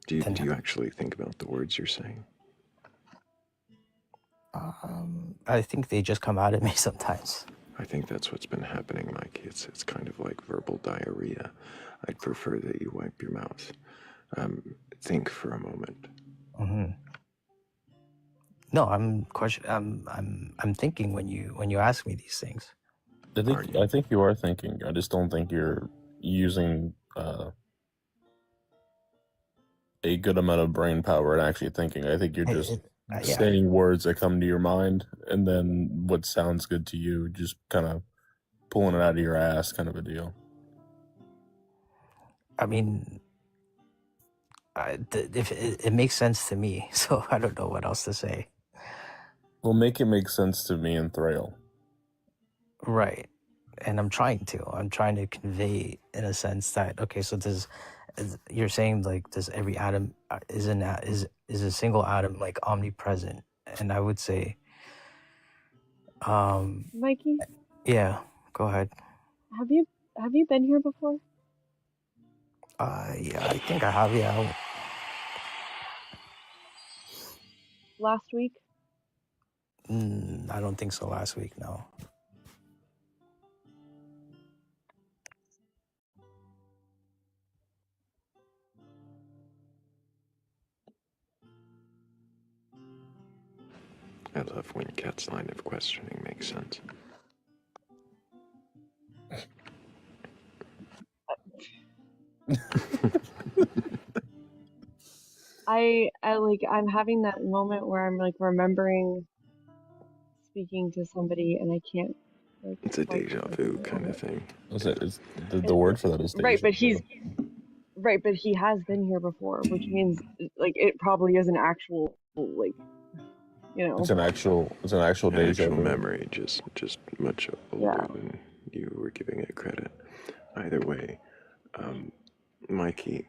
Do you actually think about the words you're saying? I think they just come out at me sometimes. I think that's what's been happening, Mike. It's kind of like verbal diarrhea. I'd prefer that you wipe your mouth. Think for a moment. Mm-hmm. No, I'm thinking when you ask me these things. I think you are thinking. I just don't think you're using a good amount of brain power and actually thinking. I think you're just saying words that come to your mind, and then what sounds good to you, just kind of pulling it out of your ass, kind of a deal. I mean, if it makes sense to me, so I don't know what else to say. Well, make it make sense to me and Thrayle. Right, and I'm trying to convey in a sense that so you're saying like does every atom is a single atom like omnipresent, and I would say, Mikey, yeah, go ahead. have you been here before? Yeah, I think I have. Yeah. Last week? I don't think so. Last week, no. I love when Kat's line of questioning makes sense. I'm having that moment where I'm like remembering speaking to somebody and I can't like. It's a deja vu kind of thing. Is it? Is the word for that is deja right, but vu. but he has been here before, which means like it probably is an actual like, you know. It's an actual deja vu. Memory, just much older than you were giving it credit. Either way, Mikey,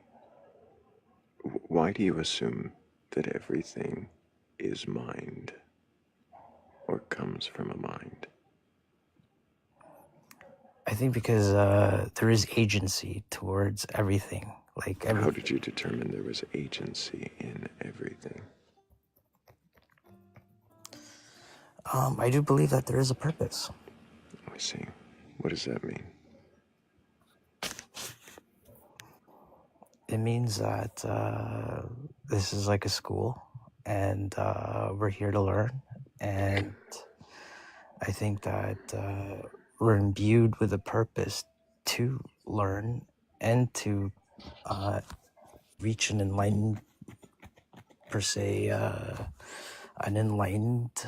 why do you assume that everything is mind or comes from a mind? I think because there is agency towards everything. Like How did you determine there was agency in everything? I do believe that there is a purpose. I see. What does that mean? It means that this is like a school, and we're here to learn. And I think that we're imbued with a purpose to learn and to reach an enlightened, an enlightened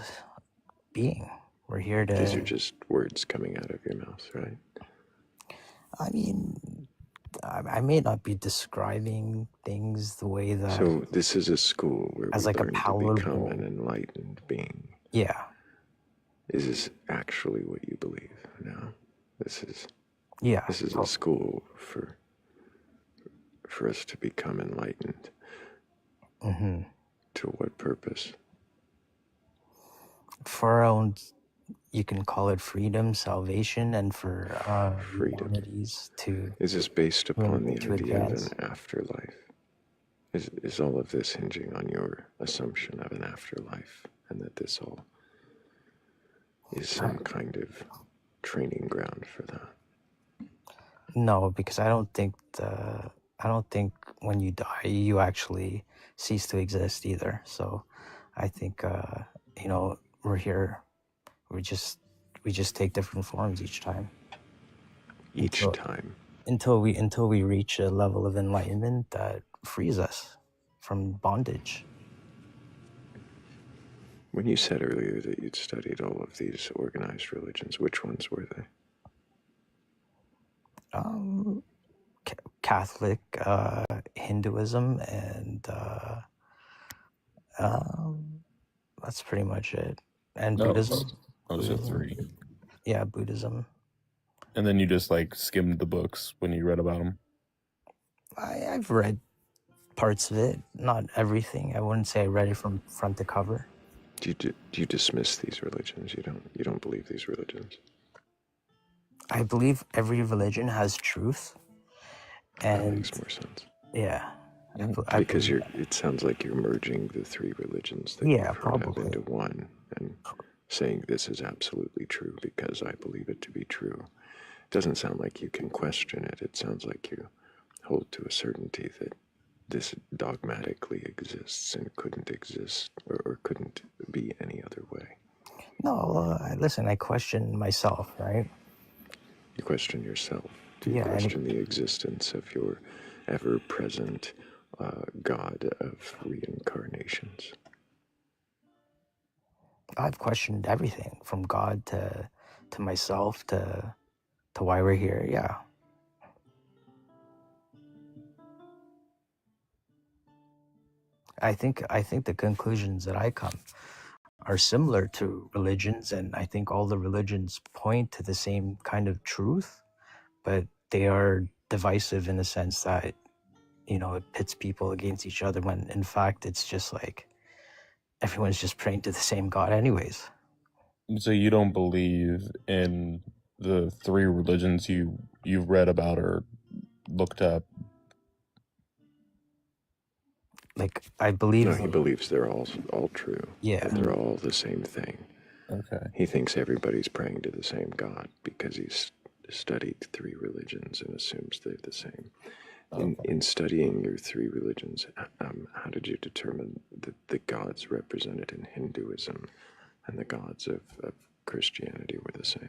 being. We're here to... These are just words coming out of your mouth, right? I mean, I may not be describing things the way that... So this is a school where we like learn to become an enlightened being. Yeah. Is this actually what you believe? No. This is a school for us to become enlightened. Mm-hmm. To what purpose? For our own, you can call it freedom, salvation, and for freedom. To is this based upon the idea of an afterlife? Is all of this hinging on your assumption of an afterlife, and that this all is some kind of training ground for that? No, because I don't think when you die you actually cease to exist either. So I think we're here. We just take different forms each time. Until we reach a level of enlightenment that frees us from bondage. When you said earlier that you'd studied all of these organized religions, which ones were they? Catholic, Hinduism, and that's pretty much it. And Buddhism. Those are three. Yeah, Buddhism. And then you just like skimmed the books when you read about them? I've read parts of it, not everything. I wouldn't say I read it from front to cover. Do you dismiss these religions? You don't believe these religions? I believe every religion has truth, and that makes more sense. Yeah, because it sounds like you're merging the three religions that you've heard of into one and saying this is absolutely true because I believe it to be true. It doesn't sound like you can question it. It sounds like you hold to a certainty that this dogmatically exists and couldn't exist or couldn't be any other way. No, listen, I question myself, right? You question yourself. Do you question the existence of your ever-present God of reincarnations? I've questioned everything from God to myself to why we're here. Yeah. I think the conclusions that I come are similar to religions, and I think all the religions point to the same kind of truth, but they are divisive in the sense that, you know, it pits people against each other when in fact it's just like everyone's just praying to the same God anyways. So you don't believe in the three religions you've read about or looked up? Like, I believe... No, he believes they're all true. Yeah. That they're all the same thing. Okay. He thinks everybody's praying to the same God because he's studied three religions and assumes they're the same. In studying your three religions, how did you determine that the gods represented in Hinduism and the gods of Christianity were the same?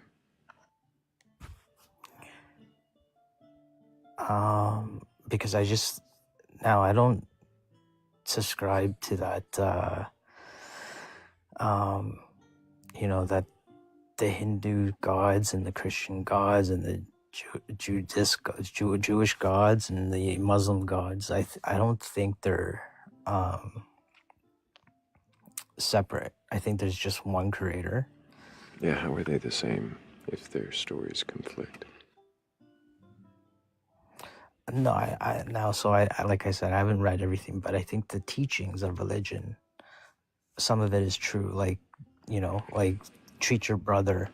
Because I don't subscribe to that, you know, that the Hindu gods and the Christian gods and the Jewish gods and the Muslim gods. I don't think they're separate. I think there's just one creator. Yeah, how are they the same if their stories conflict? No, I like I said, I haven't read everything, but I think the teachings of religion, some of it is true. Like, you know, like treat your brother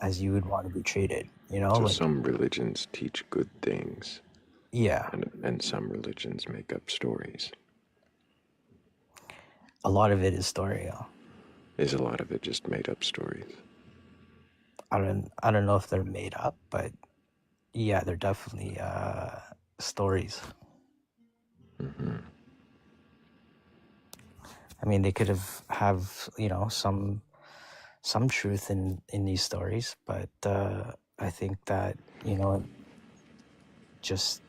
as you would want to be treated. You know, so like, some religions teach good things. Yeah. And some religions make up stories. A lot of it is story. Is a lot of it just made up stories? I don't know if they're made up, but yeah, they're definitely stories. Mm-hmm. I mean, they could have you know some truth in these stories, but I think that, you know, just...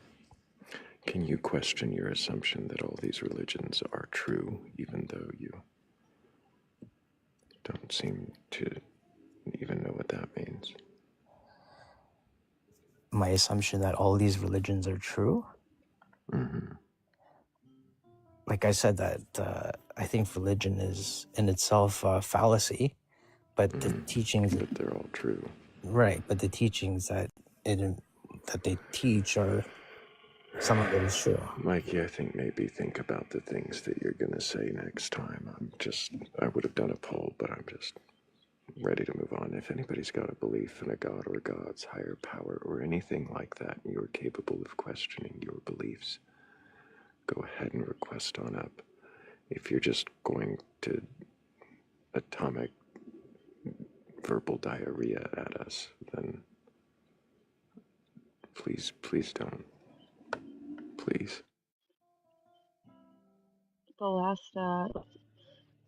Can you question your assumption that all these religions are true, even though you don't seem to even know what that means? My assumption that all these religions are true? Mm-hmm. Like I said, that I think religion is in itself a fallacy, but the teachings... But they're all true. Right, but the teachings that they teach are... Some of it is true. Mikey, I think maybe think about the things that you're going to say next time. I would have done a poll, but I'm just ready to move on. If anybody's got a belief in a god or gods, higher power, or anything like that, and you're capable of questioning your beliefs, go ahead and request on up. If you're just going to atomic verbal diarrhea at us, then please don't. Please. The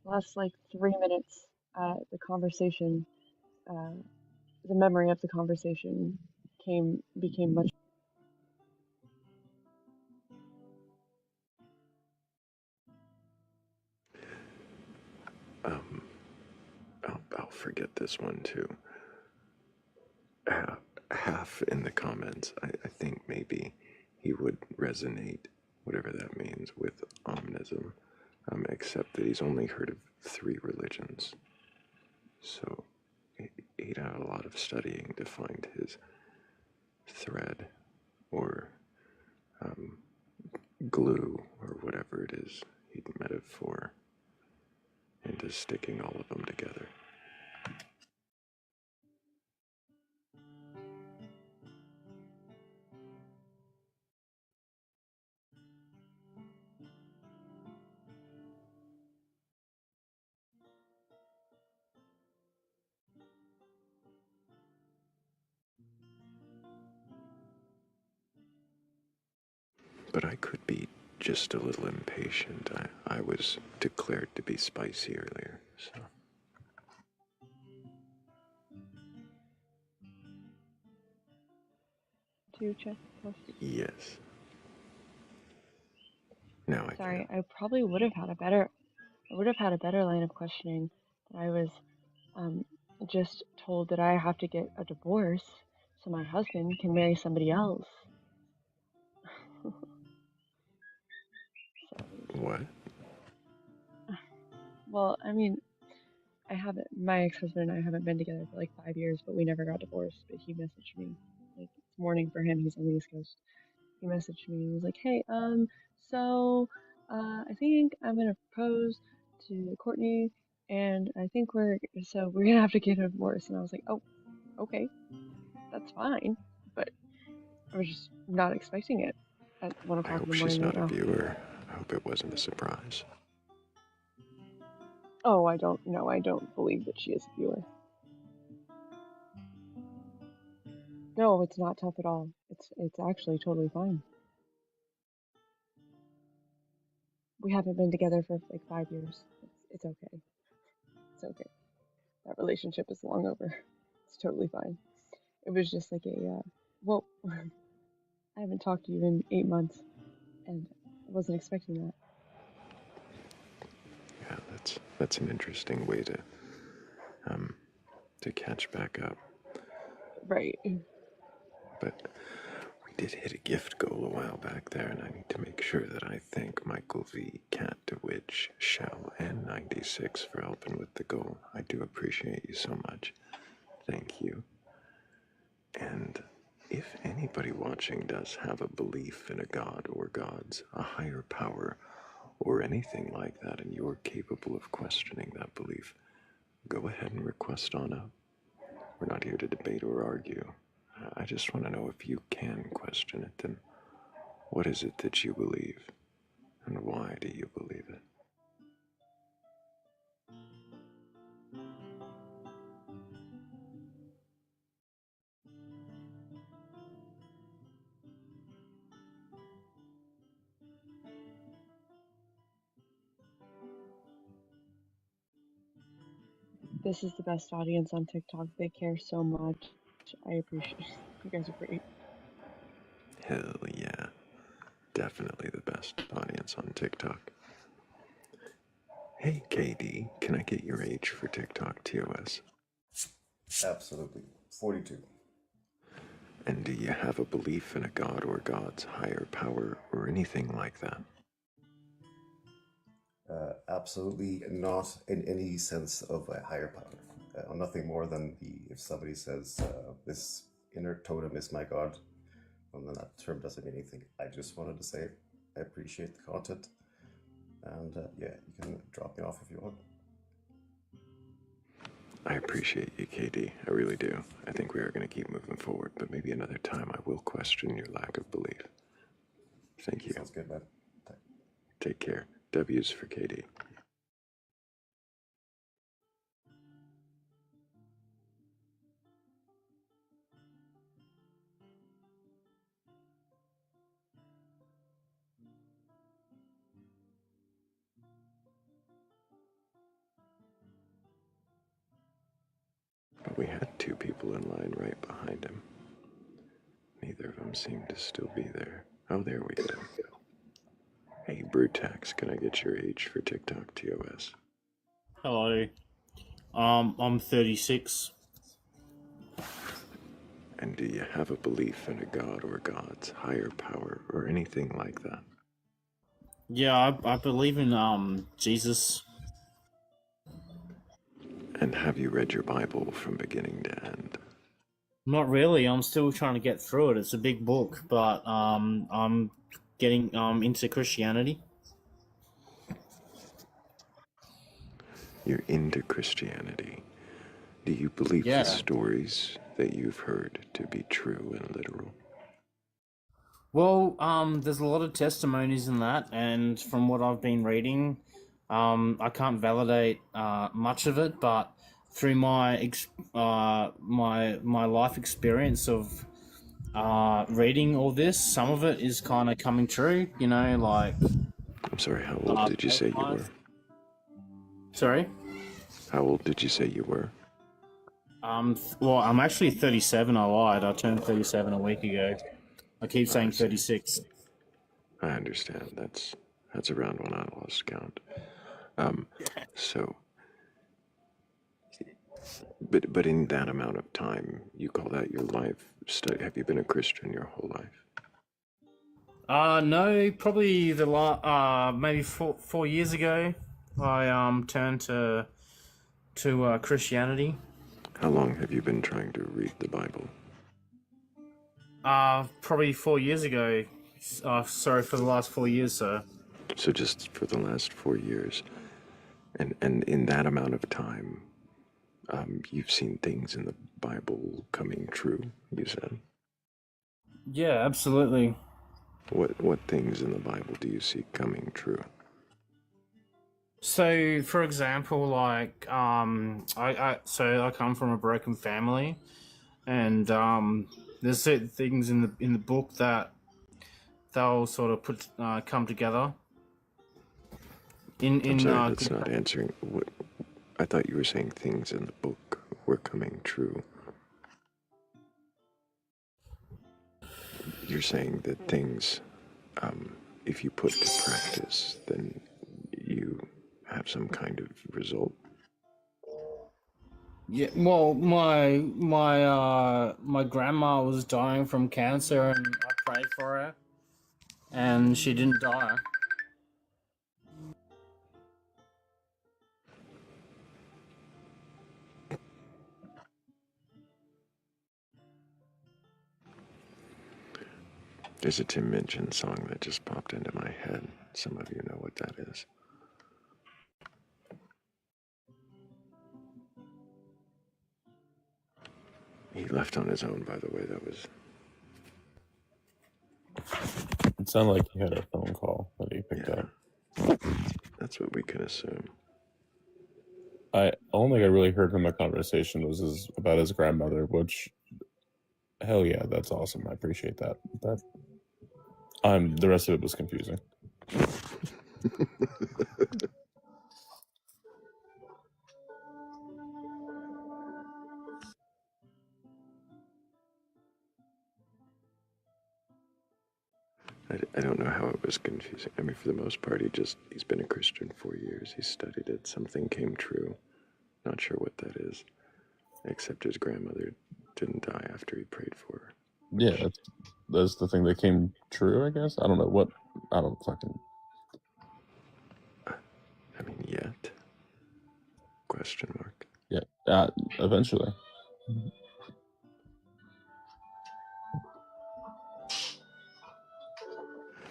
last like 3 minutes, the conversation, the memory of the conversation became much. I'll forget this one too. Half in the comments, I think maybe he would resonate, whatever that means, with omnism, except that he's only heard of three religions. So he'd had a lot of studying to find his thread or glue or whatever it is he'd met it for into sticking all of them together. but I could be just a little impatient. I was declared to be spicy earlier, so. To check the post. Yes. Now I Sorry, I probably would have had a better line of questioning. That I was just told that I have to get a divorce so my husband can marry somebody else. What? Well, I mean, my ex-husband and I haven't been together for like 5 years, but we never got divorced. But he messaged me, like, it's morning for him. He's on the East Coast. He messaged me and was like, "Hey, I think I'm gonna propose to Courtney, and I think we're gonna have to get a divorce." And I was like, "Oh, okay, that's fine," but I was just not expecting it at 1 o'clock I in hope the she's morning not right a now. viewer. I hope it wasn't a surprise. Oh, I don't believe that she is a viewer. No, it's not tough at all. It's actually totally fine. We haven't been together for like 5 years. It's okay. It's okay. That relationship is long over. It's totally fine. It was just like well, I haven't talked to you in 8 months, and I wasn't expecting that. Yeah, that's an interesting way to catch back up. Right. But we did hit a gift goal a while back there, and I need to make sure that I thank Michael V, Cat DeWitch, Shell, and 96 for helping with the goal. I do appreciate you so much. Thank you. And if anybody watching does have a belief in a god or gods, a higher power, or anything like that, and you're capable of questioning that belief, go ahead and request on up. We're not here to debate or argue. I just want to know if you can question it, then what is it that you believe, and why do you believe it? This is the best audience on TikTok. They care so much. I appreciate it. You guys are great. Hell yeah. Definitely the best audience on TikTok. Hey, KD, can I get your age for TikTok TOS? Absolutely. 42. And do you have a belief in a god or gods, higher power, or anything like that? Absolutely not in any sense of a higher power. Nothing more than if somebody says, this inner totem is my god, well, then that term doesn't mean anything. I just wanted to say I appreciate the content. And yeah, you can drop me off if you want. I appreciate you, KD. I really do. I think we are going to keep moving forward, but maybe another time I will question your lack of belief. Thank you. Sounds good, man. Take care. W's for KD. But we had two people in line right behind him. Neither of them seemed to still be there. Oh, there we go. Hey, Brutax, can I get your age for TikTok TOS? Hello. I'm 36. And do you have a belief in a god or gods, higher power, or anything like that? Yeah, I believe in Jesus. And have you read your Bible from beginning to end? Not really. I'm still trying to get through it. It's a big book, but I'm getting into Christianity. You're into Christianity. Do you believe the stories that you've heard to be true and literal? Well, there's a lot of testimonies in that, and from what I've been reading, I can't validate much of it, but through my life experience of reading all this, some of it is kind of coming true, you know, like... I'm sorry, how old did you say you were? Sorry? How old did you say you were? Well, I'm actually 37, I lied. I turned 37 a week ago. I keep saying 36. I understand. That's around when I lost count. So, but in that amount of time, you call that your life study? Have you been a Christian your whole life? No, probably maybe 4 years ago, I turned to Christianity. How long have you been trying to read the Bible? Probably 4 years ago. Sorry, for the last 4 years, sir. So just for the last 4 years, and in that amount of time, you've seen things in the Bible coming true, you said? Yeah, absolutely. What things in the Bible do you see coming true? So, for example, like, I come from a broken family, and there's certain things in the book that they'll sort of come together. I'm sorry, that's not answering. I thought you were saying things in the book were coming true. You're saying that things, if you put to practice, then you have some kind of result. Yeah, well, my grandma was dying from cancer, and I prayed for her, and she didn't die. There's a Tim Minchin song that just popped into my head. Some of you know what that is. He left on his own, by the way. That was... It sounded like he had a phone call that he picked up. That's what we can assume. Only thing I really heard from the conversation was about his grandmother, which, hell yeah, that's awesome. I appreciate that. The rest of it was confusing. I don't know how it was confusing. I mean, for the most part, he's been a Christian 4 years. He studied it. Something came true. Not sure what that is, except his grandmother didn't die after he prayed for her. Yeah, that's the thing that came true, I guess. I don't know what. I don't fucking. I mean, yet? Question mark. Yeah, eventually.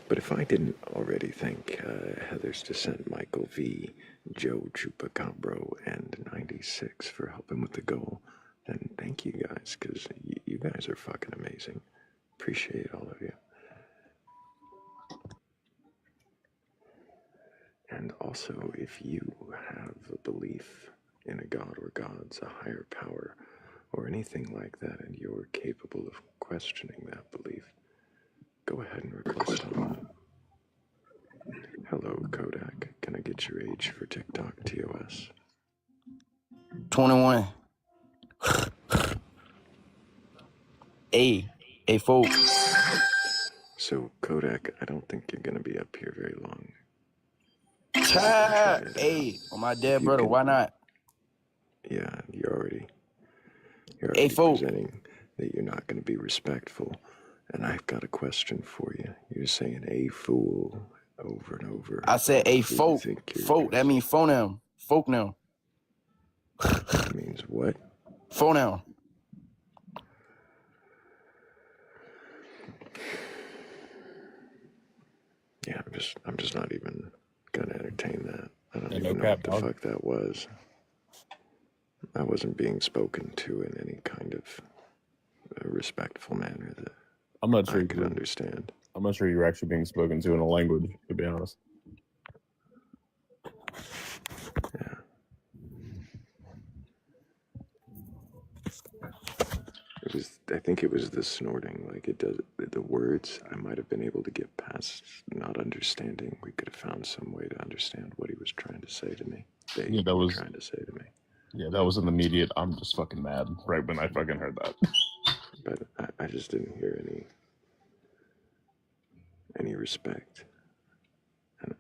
But if I didn't already thank Heather's Descent, Michael V, Joe Chupacabro, and 96 for helping with the goal, then thank you guys, because you guys are fucking amazing. Appreciate all of you. And also, if you have a belief in a god or gods, a higher power, or anything like that, and you're capable of questioning that belief, go ahead and request on. Hello, Kodak. Can I get your age for TikTok TOS? 21. Hey, folks. So, Kodak, I don't think you're gonna be up here very long. Hey, my dead brother, why not? Yeah, you're already presenting that you're not gonna be respectful. And I've got a question for you. You're saying a fool over and over. I said a folk. Folk, that means phone now. Folk now. That means what? Phone now. Yeah, I'm just not even gonna entertain that. I don't even know what the fuck that was. I wasn't being spoken to in any kind of respectful manner that I'm not sure I could understand. I'm not sure you were actually being spoken to in a language, to be honest. Yeah. I think it was the snorting. Like it does the words. I might have been able to get past not understanding. We could have found some way to understand what he was trying to say to me. Yeah, that was trying to say to me. Yeah, that was an immediate. I'm just fucking mad right when I fucking heard that. But I just didn't hear any respect,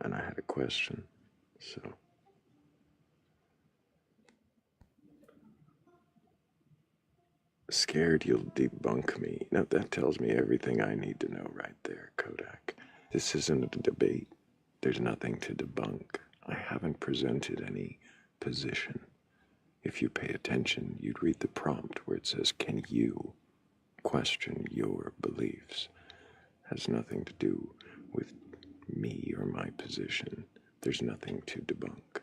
and I had a question, so. Scared you'll debunk me. Now that tells me everything I need to know right there, Kodak. This isn't a debate. There's nothing to debunk. I haven't presented any position. If you pay attention, you'd read the prompt where it says, can you question your beliefs? Has nothing to do with me or my position. There's nothing to debunk.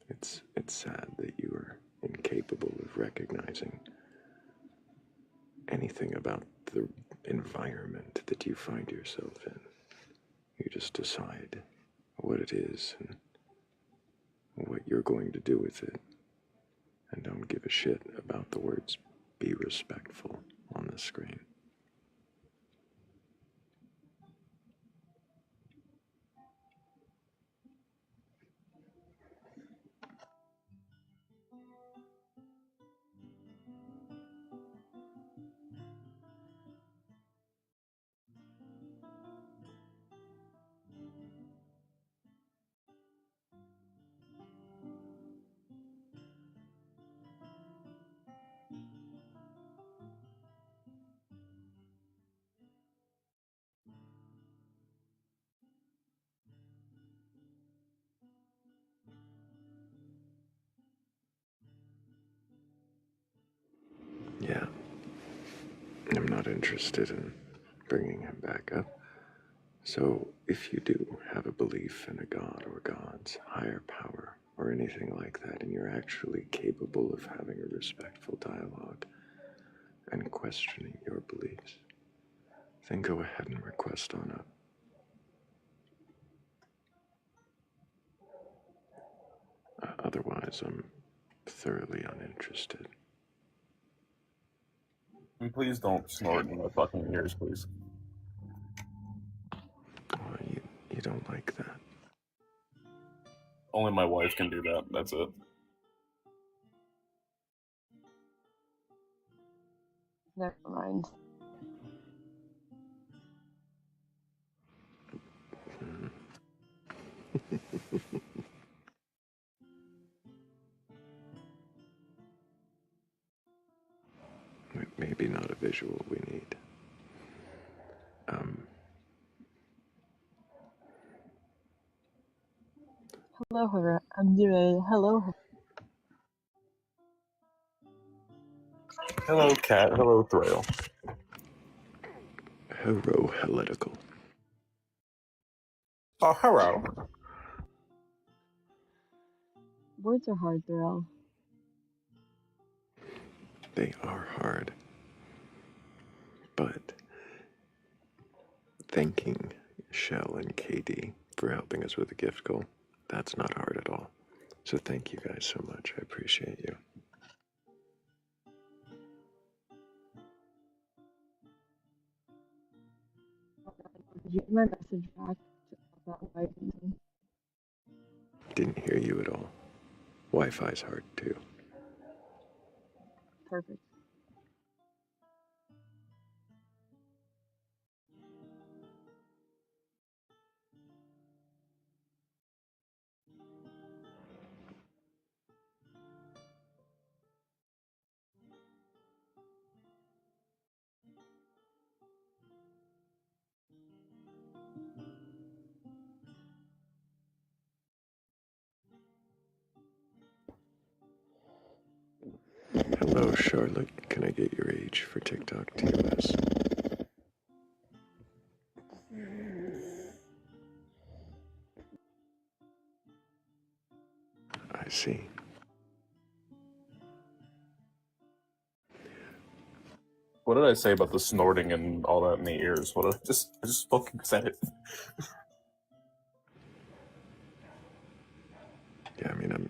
It's sad that you are incapable of recognizing anything about the environment that you find yourself in. You just decide what it is and what you're going to do with it, and don't give a shit about the words "be respectful" on the screen. Yeah, I'm not interested in bringing him back up. So, if you do have a belief in a god or gods, higher power, or anything like that, and you're actually capable of having a respectful dialogue and questioning your beliefs, then go ahead and request on up. Otherwise, I'm thoroughly uninterested. And please don't snort in my fucking ears, please. Oh, you don't like that. Only my wife can do that. That's it. Never mind. Maybe not a visual we need. Hello, I'm doing hello. Hello, Cat. Hello, Thrayle. Hello, Heletical. Oh, hello. Words are hard, Thrayle. They are hard. But thanking Shell and KD for helping us with the gift goal, that's not hard at all. So thank you guys so much. I appreciate you. Did you get my message back about Wi-Fi? Didn't hear you at all. Wi-Fi's hard too. Perfect. Hello, Charlotte. Can I get your age for TikTok TOS? I see. What did I say about the snorting and all that in the ears? I just fucking said it. Yeah, I mean,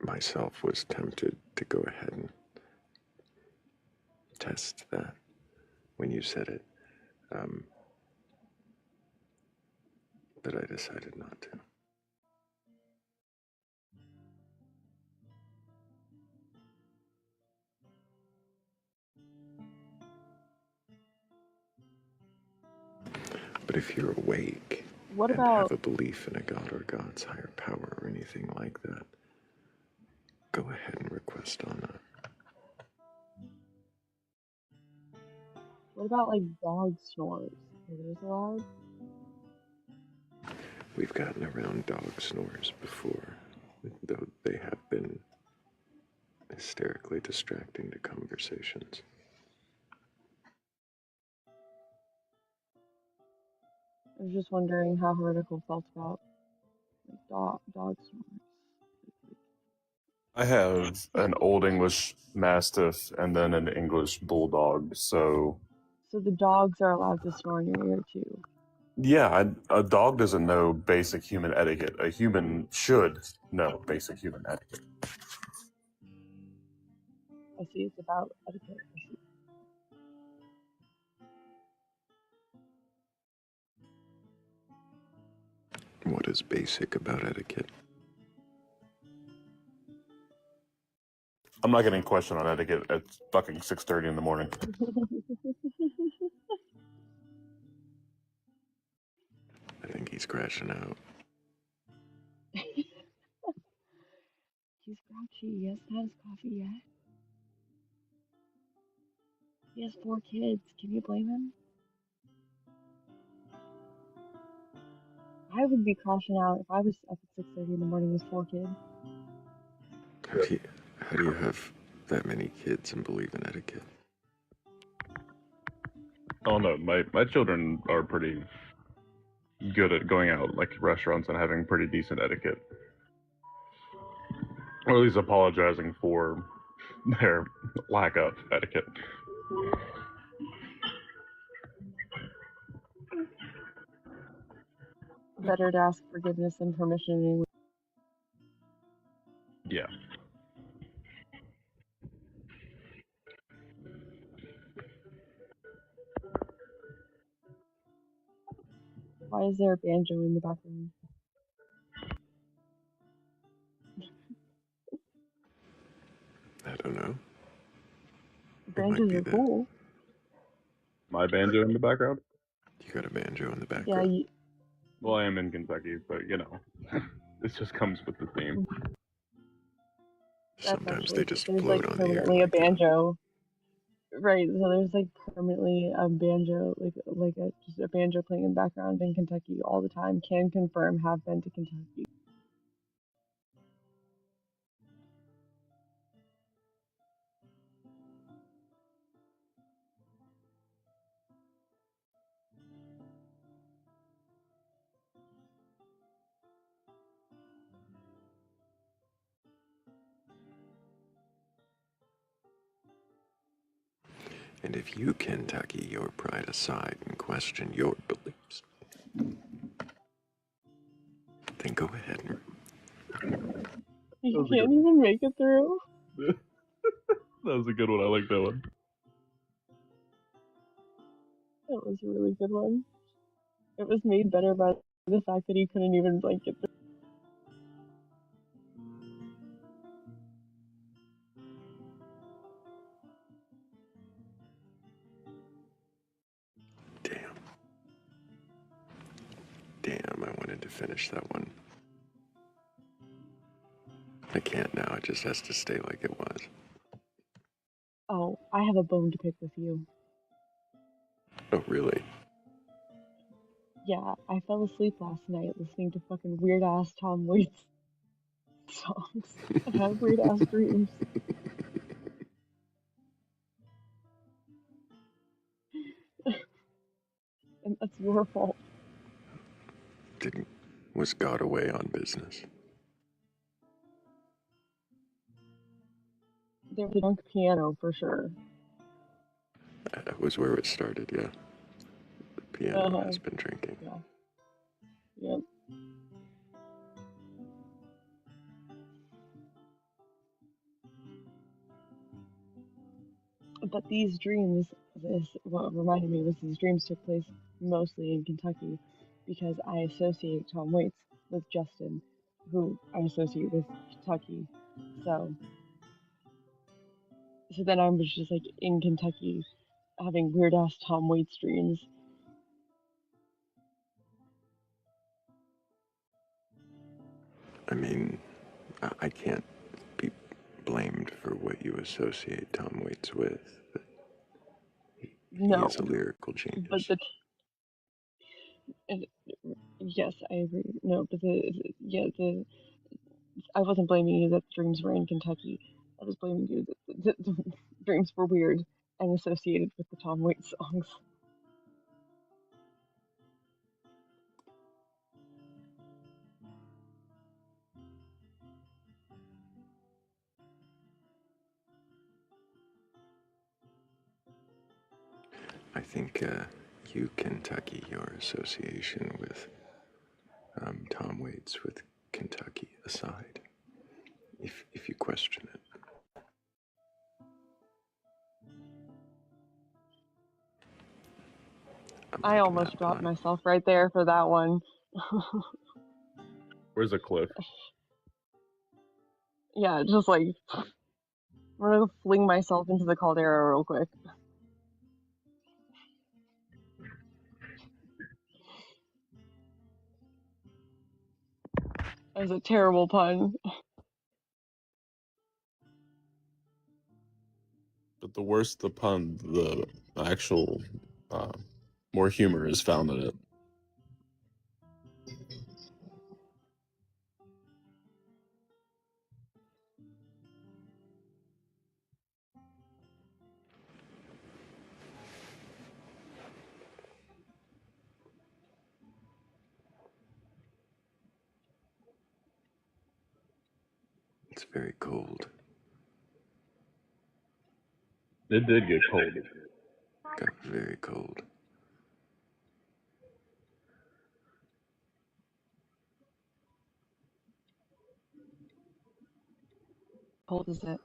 myself was tempted to go ahead and test that when you said it, but I decided not to. But if you're awake What and about have a belief in a God or God's higher power or anything like that, go ahead and request on that. what about like dog snores? Are those allowed? We've gotten around dog snores before, though they have been hysterically distracting to conversations. I was just wondering how heretical felt about like dog snores. I have an Old English Mastiff and then an English Bulldog, so... So the dogs are allowed to snore in your ear too. Yeah, a dog doesn't know basic human etiquette. A human should know basic human etiquette. I see it's about etiquette. I see. What is basic about etiquette? I'm not getting questioned on etiquette at fucking 6:30 in the morning. I think he's crashing out. He's grouchy. He hasn't had his coffee yet. He has 4 kids. Can you blame him? I would be crashing out if I was up at 6:30 in the morning with 4 kids. How do you have that many kids and believe in etiquette? Oh no, my children are pretty good at going out like restaurants and having pretty decent etiquette. Or at least apologizing for their lack of etiquette. Better to ask forgiveness than permission anyway. Yeah. Why is there a banjo in the background? I don't know. Banjos are cool. My banjo in the background? You got a banjo in the Yeah, background? Well, I am in Kentucky, but you know, it just comes with the theme. Sometimes they just there's float like on the air. permanently a banjo. Right, so there's like permanently a banjo, just a banjo playing in the background in Kentucky all the time. Can confirm, have been to Kentucky. And if you Kentucky your pride aside and question your beliefs, then go ahead and... You can't even make it through. That was a good one. I like that one. That was a really good one. It was made better by the fact that he couldn't even like get through. Damn, I wanted to finish that one. I can't now, it just has to stay like it was. Oh, I have a bone to pick with you. Oh, really? Yeah, I fell asleep last night listening to fucking weird ass Tom Waits songs and had weird ass dreams. And that's your fault. Was God away on business? There was a drunk piano for sure. That was where it started, yeah. The piano has been drinking. Yeah. Yep. But these dreams, what reminded me was these dreams took place mostly in Kentucky because I associate Tom Waits with Justin, who I associate with Kentucky. So then I was just like in Kentucky having weird ass Tom Waits dreams. I mean, I can't be blamed for what you associate Tom Waits with, but he is a lyrical genius. But yes, I agree. No, but I wasn't blaming you that the dreams were in Kentucky. I was blaming you that the dreams were weird and associated with the Tom Waits songs. I think you Kentucky your association with Tom Waits with Kentucky aside, if you question it. I almost dropped myself right there for that one. Where's a cliff? Yeah, just like I'm gonna fling myself into the caldera real quick. That was a terrible pun. But the worse the pun, the actual more humor is found in it. It's very cold. It did get cold. Got very cold. How cold is it?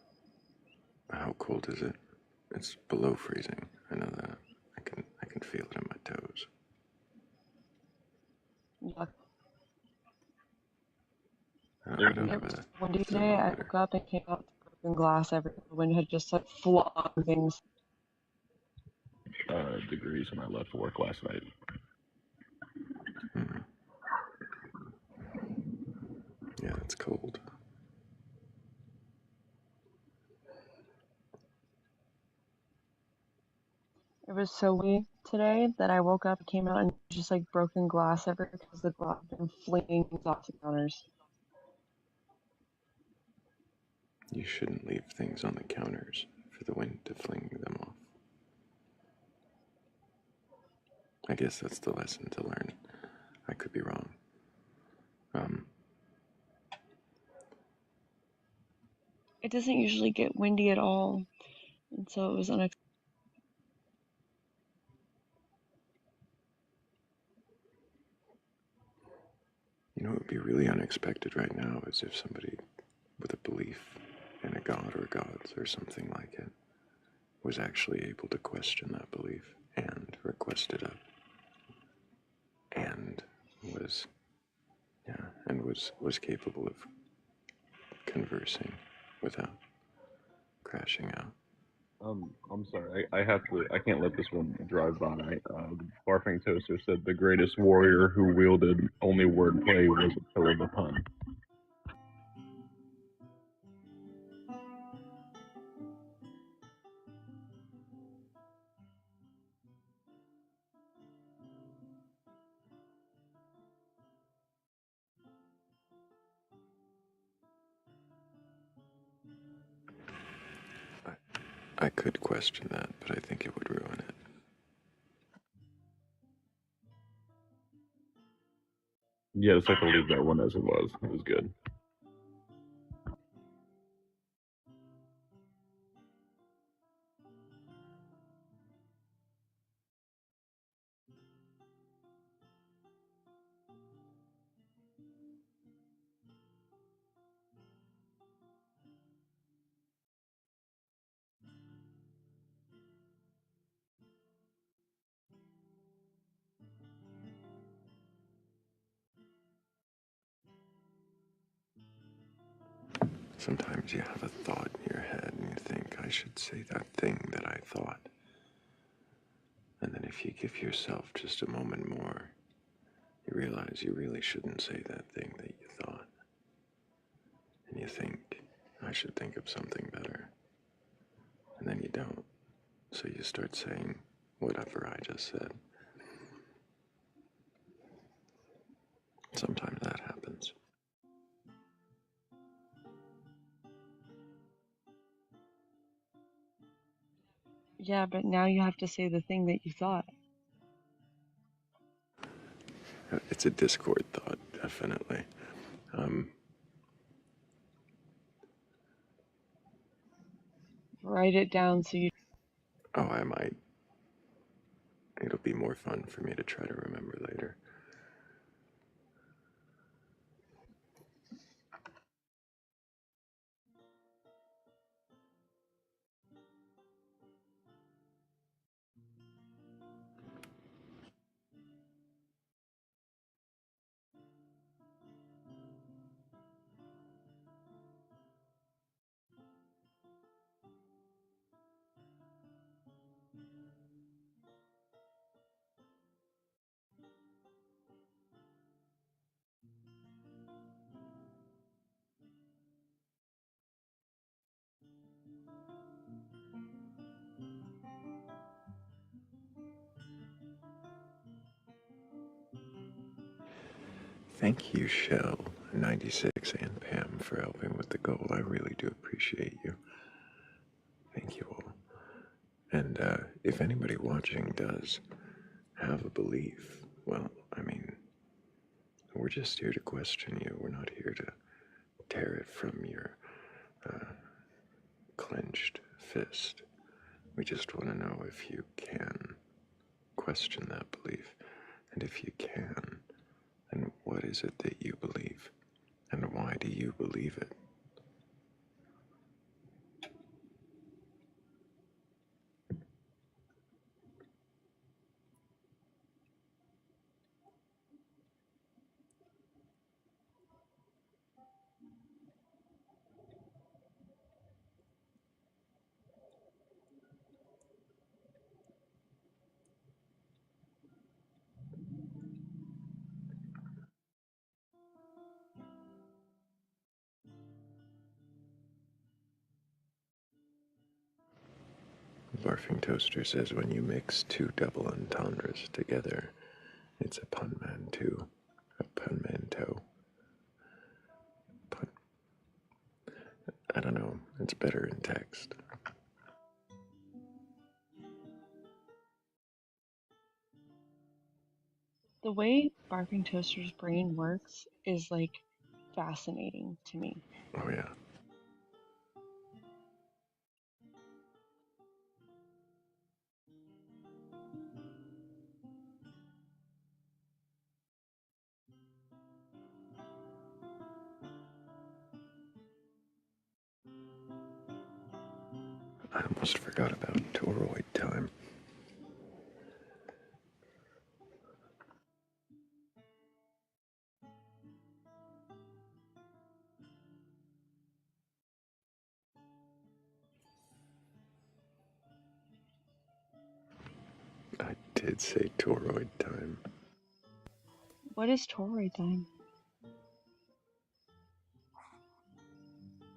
How cold is it? It's below freezing. I know that. I can feel it in my toes. Yuck. It was one day today. I woke up and came out with broken glass everywhere. The wind had just like flung things. Degrees when I left work last night. Yeah, it's cold. It was so windy today that I woke up and came out and just like broken glass everywhere because the glass had been flinging things off the counters. You shouldn't leave things on the counters for the wind to fling them off. I guess that's the lesson to learn. I could be wrong. It doesn't usually get windy at all, and so it was unexpected. You know, it would be really unexpected right now is if somebody with a belief in a god or gods or something like it was actually able to question that belief and request it up and was capable of conversing without crashing out. I'm sorry. I can't let this one drive by. Barfing Toaster said the greatest warrior who wielded only wordplay was Attila the Pun. I could question that, but I think it would ruin it. Yeah, it's like to leave that one as it was. It was good. sometimes you have a thought in your head and you think, I should say that thing that I thought. And then if you give yourself just a moment more, you realize you really shouldn't say that thing that you thought. And you think, I should think of something better. And then you don't. So you start saying whatever I just said. Sometimes that happens. Yeah, but now you have to say the thing that you thought. It's a Discord thought, definitely. Write it down so you... Oh, I might. It'll be more fun for me to try to remember later. Thank you, Shell96 and Pam, for helping with the goal. I really do appreciate you. Thank you all. And if anybody watching does have a belief, well, I mean, we're just here to question you. We're not here to tear it from your clenched fist. We just want to know if you can question that belief. And if you can, then what is it that you believe? And why do you believe it? Barfing Toaster says when you mix two double entendres together, it's a punmanteau. A punmanteau. Pun. I don't know. It's better in text. The way Barfing Toaster's brain works is like fascinating to me. Oh, yeah. I almost forgot about toroid time. I did say toroid time. What is toroid time?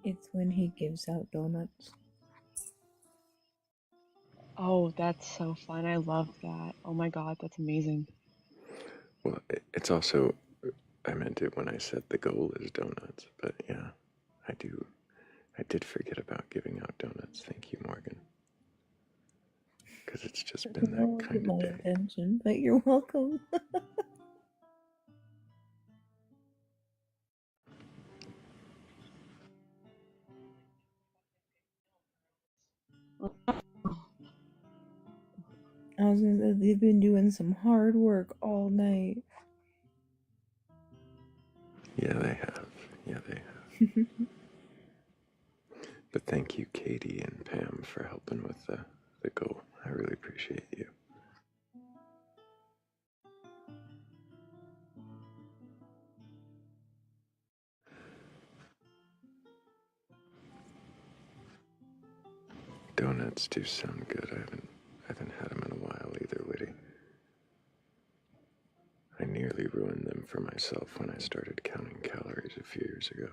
It's when he gives out donuts. Oh, that's so fun. I love that. Oh my god, that's amazing. Well, it's also, I meant it when I said the goal is donuts, but yeah, I did forget about giving out donuts. Thank you, Morgan. Because it's just been that kind of day. Attention, but you're welcome. I was gonna say, they've been doing some hard work all night. Yeah, they have. Yeah, they have. But thank you, Katie and Pam, for helping with the goal. I really appreciate you. donuts do sound good. I haven't had them in a while either, Whitty. I nearly ruined them for myself when I started counting calories a few years ago.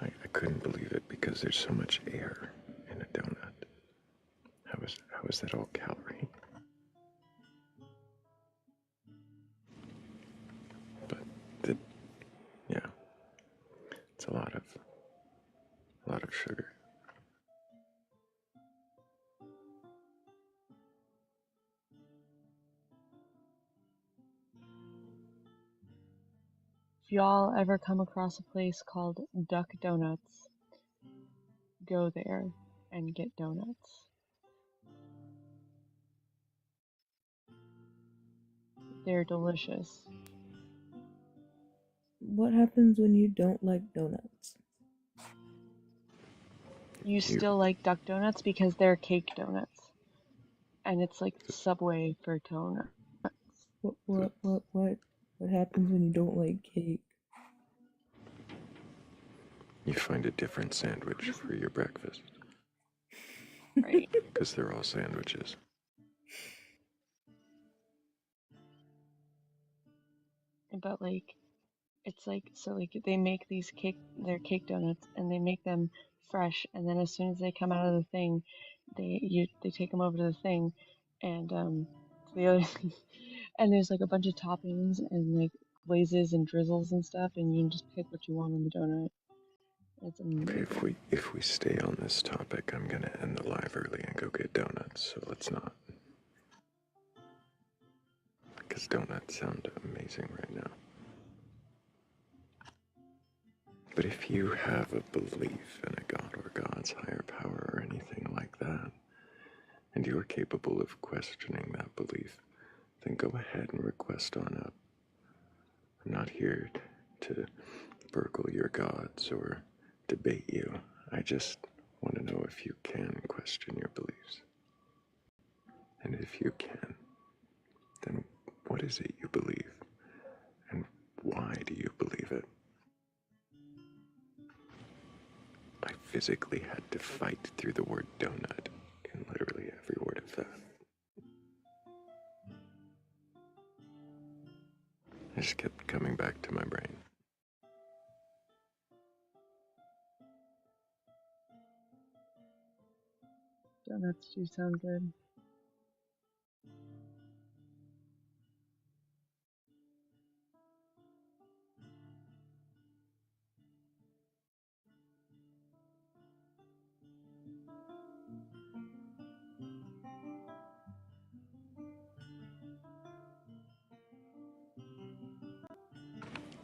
I couldn't believe it because there's so much air in a donut. How is that all calorie? But yeah, it's a lot of sugar. If y'all ever come across a place called Duck Donuts, go there and get donuts. They're delicious. What happens when you don't like donuts? You still like Duck Donuts because they're cake donuts. And it's like Subway for donuts. What happens when you don't like cake? You find a different sandwich for your breakfast. Right. Because they're all sandwiches. But like, it's like, so like they make these they're cake donuts and they make them fresh, and then as soon as they come out of the thing, they take them over to the thing, and to the other and there's like a bunch of toppings and like glazes and drizzles and stuff, and you can just pick what you want on the donut. It's amazing. Okay, if we stay on this topic, I'm gonna end the live early and go get donuts, so let's not. Because donuts sound amazing right now. But if you have a belief in a god or God's higher power or anything like that, and you are capable of questioning that belief, then go ahead and request on up. I'm not here to burgle your gods or debate you. I just want to know if you can question your beliefs. And if you can, then what is it you believe? And why do you believe it? I physically had to fight through the word donut in literally every word of that. I just kept coming back to my brain. Donuts do sound good.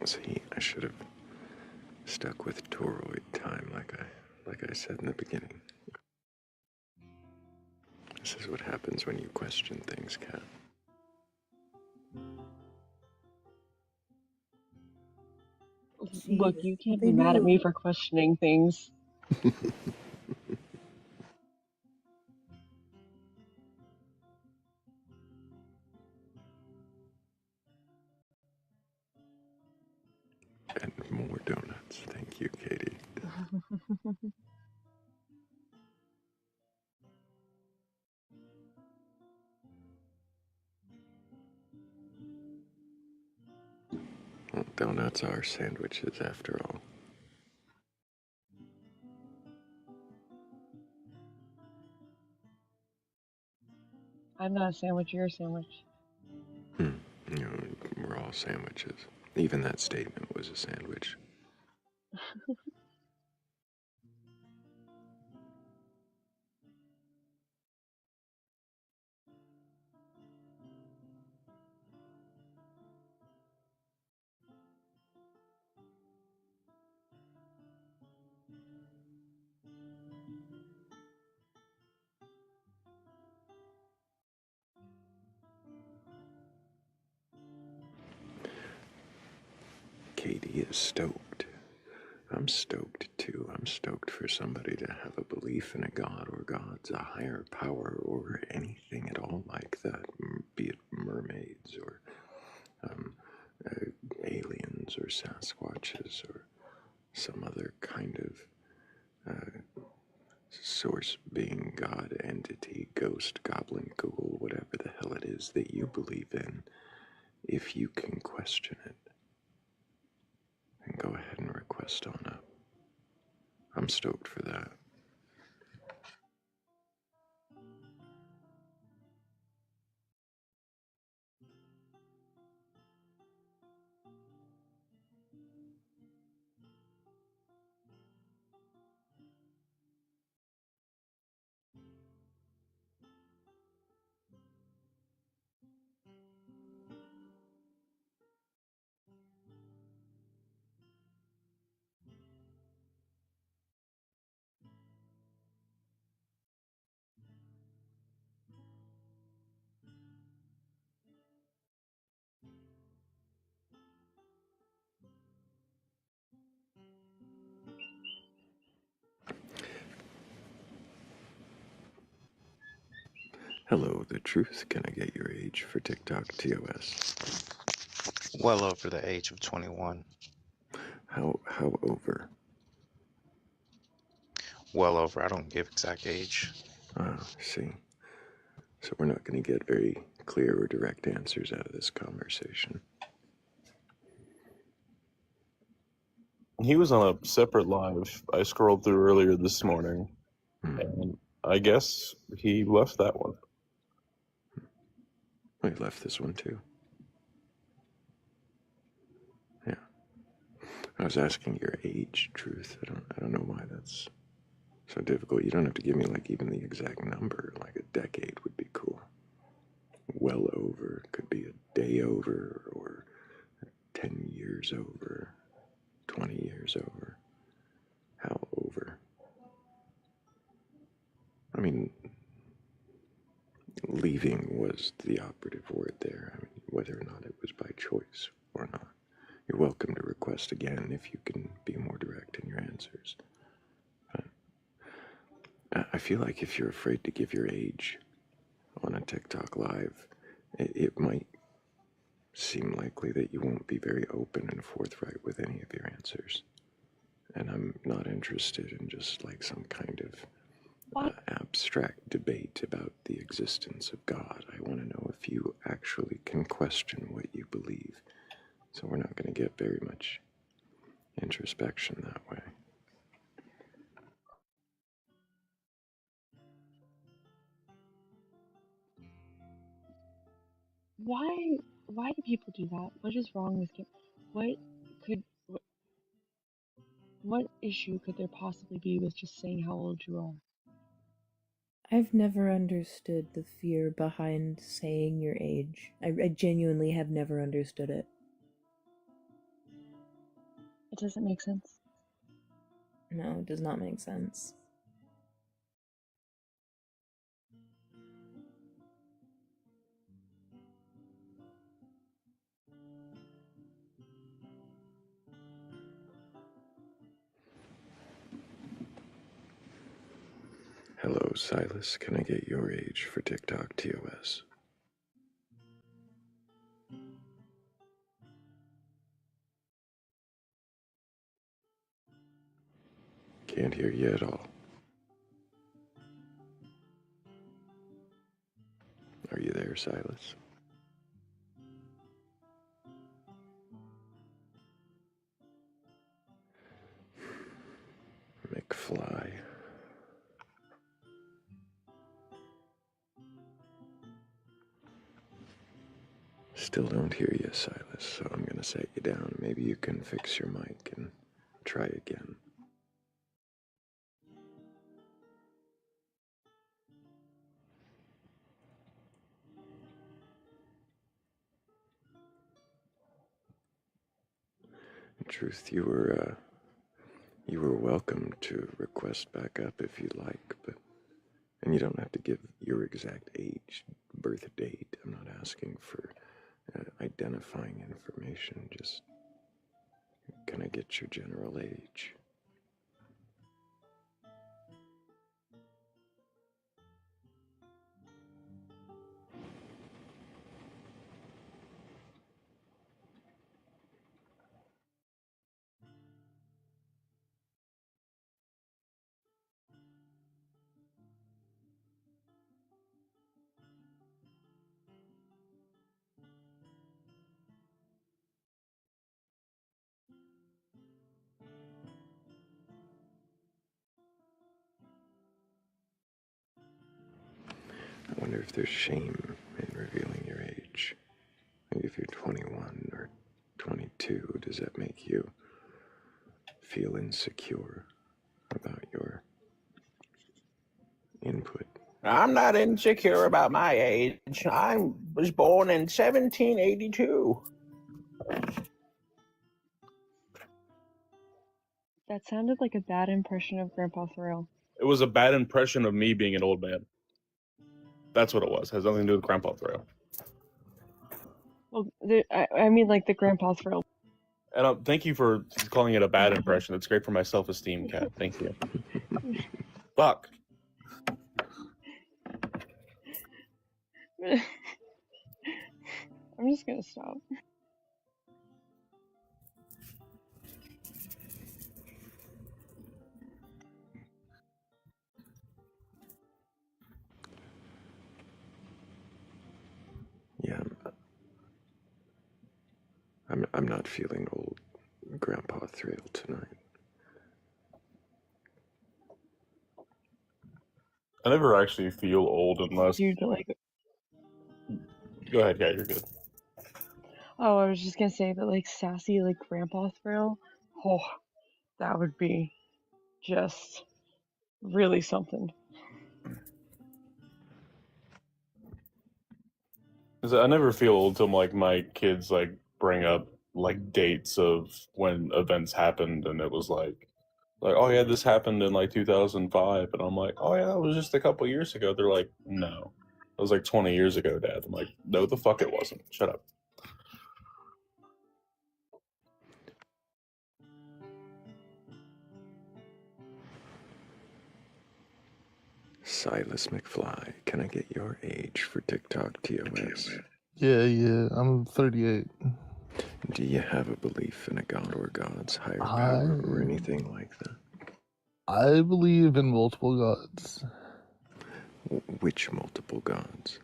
See, I should have stuck with toroid time like I said in the beginning. This is what happens when you question things, Kat. Look, you can't be mad at me for questioning things. And more donuts. Thank you, Katie. Well, donuts are sandwiches after all. I'm not a sandwich, you're a sandwich. You know, we're all sandwiches. Even that statement was a sandwich. Katie is stoked. I'm stoked too. I'm stoked for somebody to have a belief in a god or gods, a higher power, or anything at all like that, be it mermaids or aliens or Sasquatches or some other kind of source being, god, entity, ghost, goblin, ghoul, whatever the hell it is that you believe in. If you can question it, then go ahead and request on up. I'm stoked for that. Hello, the truth. Can I get your age for TikTok TOS? Well over the age of 21. How over? Well over. I don't give exact age. Ah, see. So we're not going to get very clear or direct answers out of this conversation. He was on a separate live I scrolled through earlier this morning, and I guess he left that one. Oh, he left this one too. Yeah. I was asking your age, Truth. I don't know why that's so difficult. You don't have to give me like even the exact number. Like a decade would be cool. Well over. Could be a day over, or 10 years over, 20 years over. How over? I mean, leaving was the operative word there. I mean, whether or not it was by choice or not. You're welcome to request again if you can be more direct in your answers. But I feel like if you're afraid to give your age on a TikTok live, it might seem likely that you won't be very open and forthright with any of your answers. And I'm not interested in just like some kind of abstract debate about the existence of God. I want to know if you actually can question what you believe. So we're not going to get very much introspection that way. Why do people do that? What is wrong with it? What issue could there possibly be with just saying how old you are? I've never understood the fear behind saying your age. I genuinely have never understood it. It doesn't make sense. No, it does not make sense. Hello, Silas. Can I get your age for TikTok TOS? Can't hear you at all. Are you there, Silas? McFly. Still don't hear you, Silas, so I'm gonna set you down. Maybe you can fix your mic and try again. In truth, you were welcome to request back up if you'd like, and you don't have to give your exact age, birth date. I'm not asking for identifying information. Just, can I get your general age? I wonder if there's shame in revealing your age. Maybe if you're 21 or 22, does that make you feel insecure about your input? I'm not insecure about my age. I was born in 1782. That sounded like a bad impression of Grandpa Thrayle. It was a bad impression of me being an old man. That's what it was. It has nothing to do with Grandpa Thrayle. Well, I mean, like the Grandpa Thrayle. And thank you for calling it a bad impression. It's great for my self-esteem, Kat. Thank you. Fuck. I'm just gonna stop. Yeah, I'm not feeling old, Grandpa Thrayle, tonight. I never actually feel old unless... Dude, like... Go ahead, yeah, you're good. Oh, I was just gonna say that, like, sassy, like, Grandpa Thrayle, oh, that would be just really something. I never feel old till, like, my kids, like, bring up, like, dates of when events happened, and it was like, oh yeah, this happened in, like, 2005, and I'm like, oh yeah, that was just a couple years ago. They're like, no. It was, like, 20 years ago, Dad. I'm like, no, the fuck it wasn't. Shut up. Silas McFly, can I get your age for TikTok TOS? Yeah, I'm 38. Do you have a belief in a god or gods, higher power, or anything like that? I believe in multiple gods. Which multiple gods?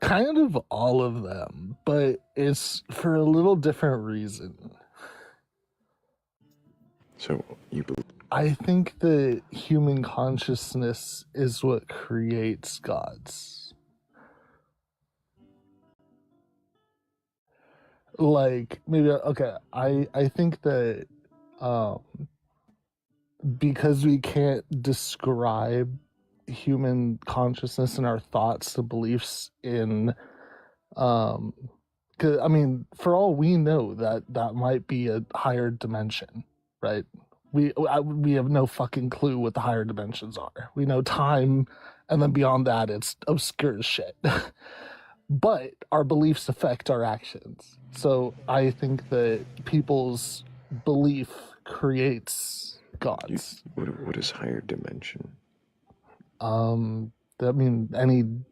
Kind of all of them, but it's for a little different reason. So, you believe... I think that human consciousness is what creates gods. Like, maybe, okay, I think that because we can't describe human consciousness and our thoughts and beliefs in, 'cause, I mean, for all we know, that might be a higher dimension, right? We have no fucking clue what the higher dimensions are. We know time, and then beyond that, it's obscure as shit. But our beliefs affect our actions. So I think that people's belief creates gods. What is higher dimension? I mean,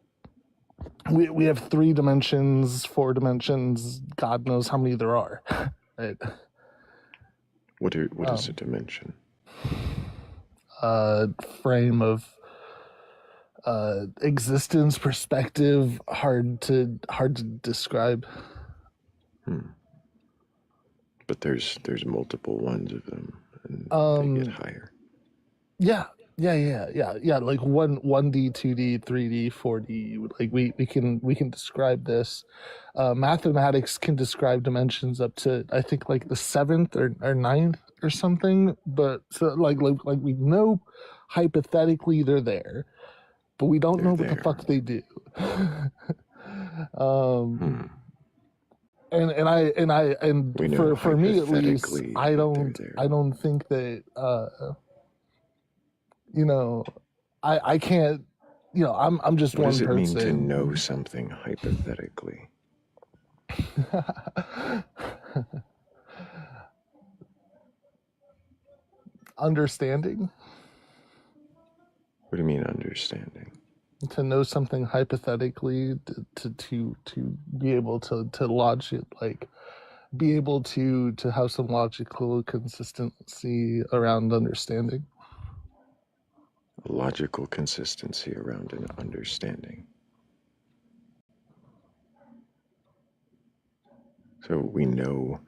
we have 3 dimensions, 4 dimensions. God knows how many there are. Right? What is a dimension? Frame of existence, perspective, hard to describe. But there's multiple ones of them, and they get higher. Yeah. Like 1D, 2D, 3D, 4D. Like we can describe this. Mathematics can describe dimensions up to, I think, like the 7th or 9th or something. But so like we know hypothetically they're there, but we don't know what the fuck they do. And for me at least, I don't think that I can't, I'm just one person. What does it mean to know something hypothetically? Understanding. What do you mean understanding? To know something hypothetically, to be able to logic, like be able to have some logical consistency around understanding. Logical consistency around an understanding. So we know,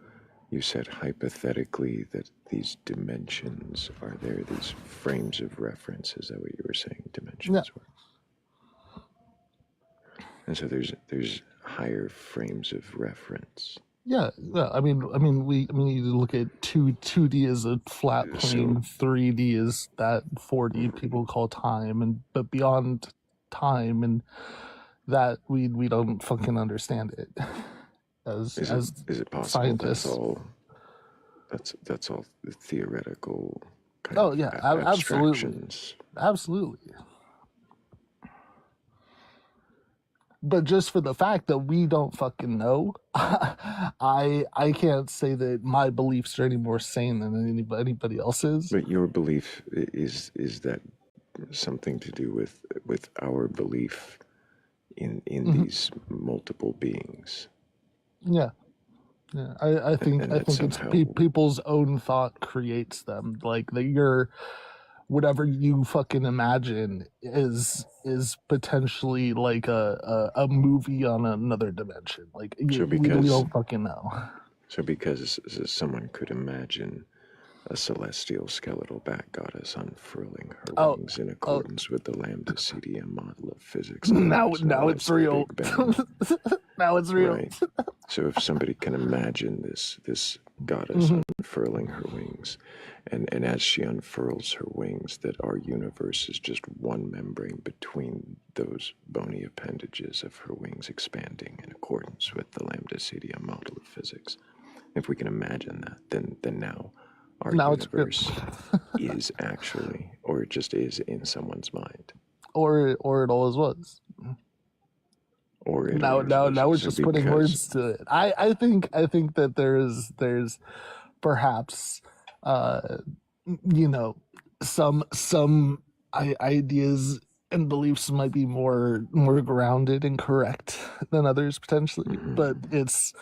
you said hypothetically, that these dimensions are there, these frames of reference. Is that what you were saying dimensions were? And so there's higher frames of reference. Yeah. I mean, you look at 2D as a flat plane, 3D is that 4D people call time, but beyond time and that we don't fucking understand it as is it possible scientists. That's all theoretical kind of abstractions. Absolutely. But just for the fact that we don't fucking know, I can't say that my beliefs are any more sane than anybody else's. But your belief is that something to do with our belief in these multiple beings? Yeah. I think it's people's own thought creates them. Like whatever you fucking imagine is potentially like a movie on another dimension. Like we don't fucking know. So because someone could imagine a celestial skeletal bat goddess unfurling her wings in accordance with the lambda CDM model of physics. Now it's real. Now it's real. Right. So if somebody can imagine this goddess unfurling her wings, and as she unfurls her wings, that our universe is just one membrane between those bony appendages of her wings expanding in accordance with the lambda CDM model of physics. If we can imagine that, then now our universe is actually, or it just is in someone's mind. Or it always was. Or it now we're just putting words to it. I think that there's perhaps some ideas and beliefs might be more grounded and correct than others potentially, but it's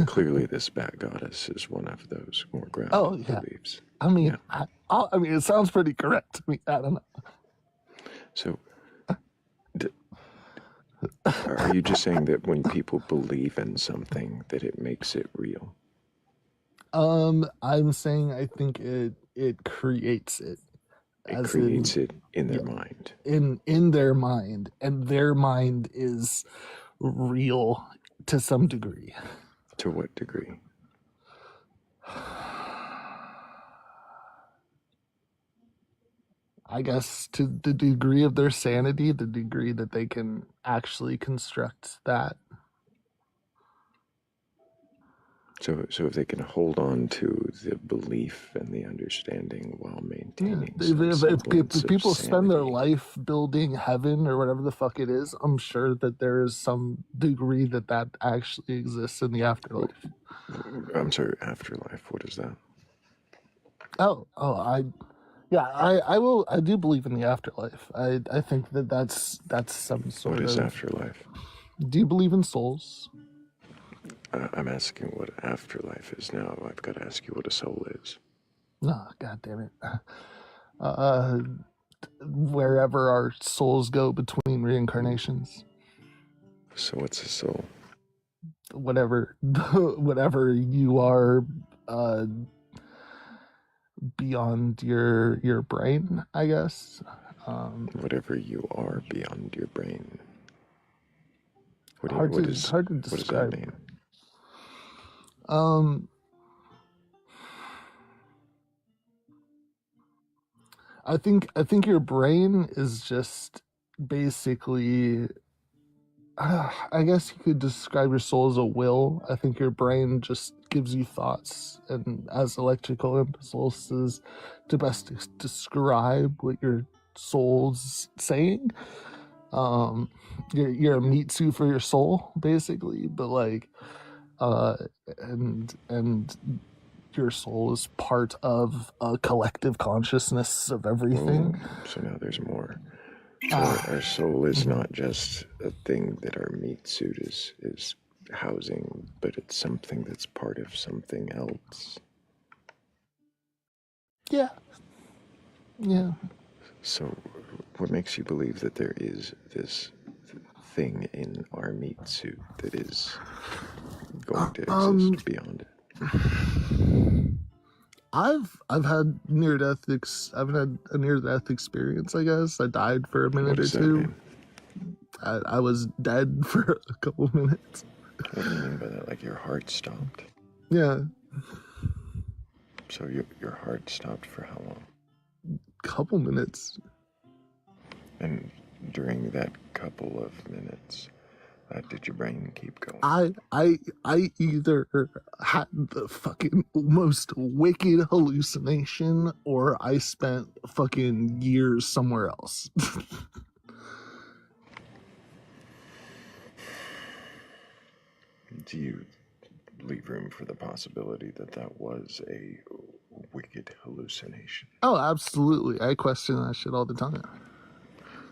clearly this bat goddess is one of those more grounded beliefs. I mean, it sounds pretty correct to me. I don't know. So, are you just saying that when people believe in something, that it makes it real? I'm saying I think it creates it. It creates it in their mind. In their mind, and their mind is real to some degree. To what degree? I guess to the degree of their sanity, the degree that they can actually construct that. So if they can hold on to the belief and the understanding while maintaining if people spend their life building heaven or whatever the fuck it is, I'm sure that there is some degree that actually exists in the afterlife. I'm sorry, afterlife. What is that? I do believe in the afterlife. I think that's some sort of. What is afterlife? Do you believe in souls? I'm asking what afterlife is now. I've got to ask you what a soul is. Oh, God damn it. Wherever our souls go between reincarnations. So what's a soul? Whatever you are beyond your brain, I guess. Whatever you are beyond your brain. Hard to describe. What does that mean? I think your brain is just basically. I guess you could describe your soul as a will. I think your brain just gives you thoughts, and as electrical impulses to best describe what your soul's saying. You're a meat suit for your soul, basically, but like, and your soul is part of a collective consciousness of everything. So now there's more. Our soul is not just a thing that our meat suit is housing, but it's something that's part of something else. Yeah. So what makes you believe that there is this thing in our meat suit that is going to exist beyond it? I've had I've had a near death experience. I guess I died for a minute or two. I was dead for a couple minutes. What do you mean by that? Like your heart stopped? Yeah. So your heart stopped for how long? Couple minutes. And during that couple of minutes, did your brain keep going? I either had the fucking most wicked hallucination, or I spent fucking years somewhere else. Do you leave room for the possibility that was a wicked hallucination? Oh, absolutely. I question that shit all the time.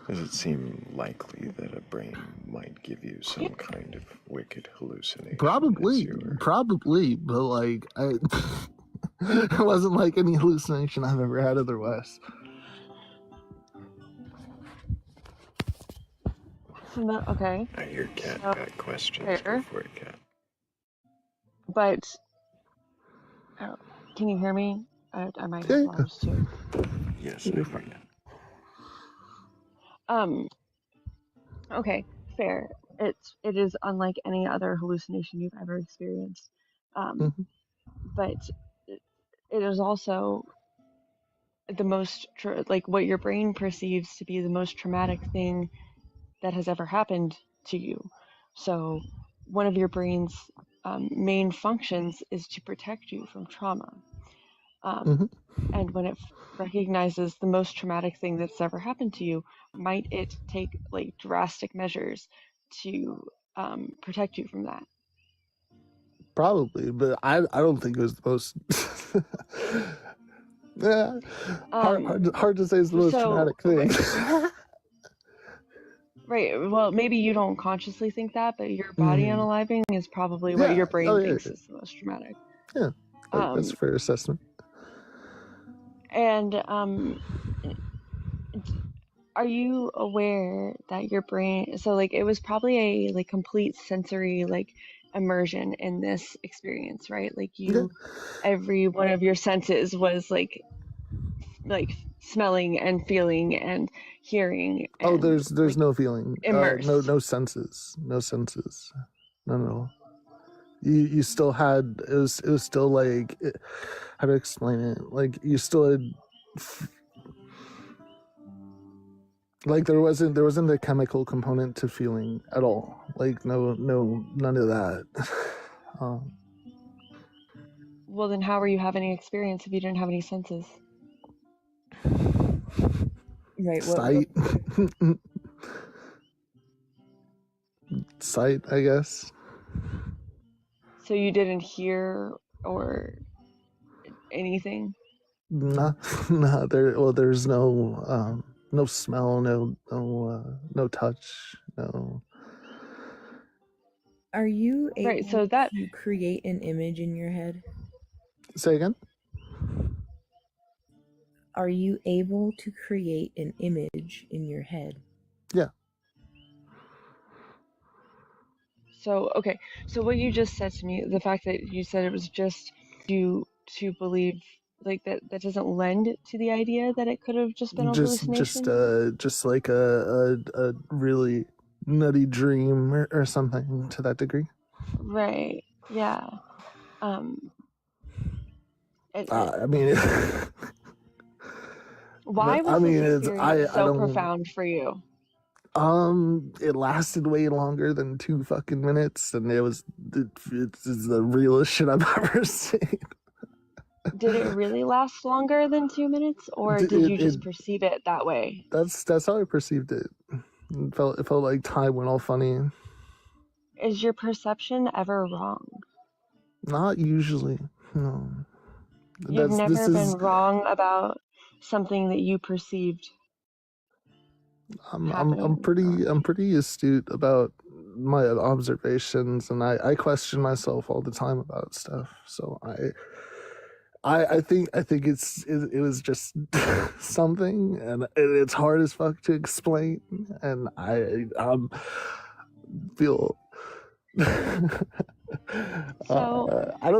Does it seem likely that a brain might give you some kind of wicked hallucination? Probably, but like, it wasn't like any hallucination I've ever had otherwise. Okay. I hear Cat got questions. Go for it, Cat. But can you hear me? I might have lost you. Yes, I hear you. Okay, fair. It is unlike any other hallucination you've ever experienced. But it is also the most like what your brain perceives to be the most traumatic thing that has ever happened to you. So one of your brain's main functions is to protect you from trauma. And when it recognizes the most traumatic thing that's ever happened to you, might it take like drastic measures to protect you from that? Probably, but I don't think it was the most. Yeah, hard to say it's the most traumatic thing. Right. Well, maybe you don't consciously think that, but your body unaliving is probably what your brain thinks is the most traumatic. Yeah, that's a fair assessment. And are you aware that your brain? So like it was probably a like complete sensory like immersion in this experience, right? Like every one of your senses was like smelling and feeling and hearing. And, there's no feeling. Immersed. No senses. No senses. None at all. You still had it was still like how to explain it? Like you still had like there wasn't a chemical component to feeling at all. Like none of that. Well, then how were you having any experience if you didn't have any senses? Right. Sight. Sight, I guess. So you didn't hear or anything? Nah. There's no smell, no touch, no. Are you able to create an image in your head? Say again? Are you able to create an image in your head? Yeah. So, okay. So what you just said to me, the fact that you said it was just you to believe like that doesn't lend to the idea that it could have just been a hallucination? Just like a really nutty dream or something to that degree. Right. Yeah. I mean, why was this experience so profound for you? It lasted way longer than 2 fucking minutes, and it's the realest shit I've ever seen. Did it really last longer than 2 minutes, or did you just perceive it that way? That's how I perceived it. It felt like time went all funny. Is your perception ever wrong? Not usually, no. You've never been wrong about something that you perceived. I'm pretty astute about my observations, and I question myself all the time about stuff. So I think it was just something, and it's hard as fuck to explain, and I feel so I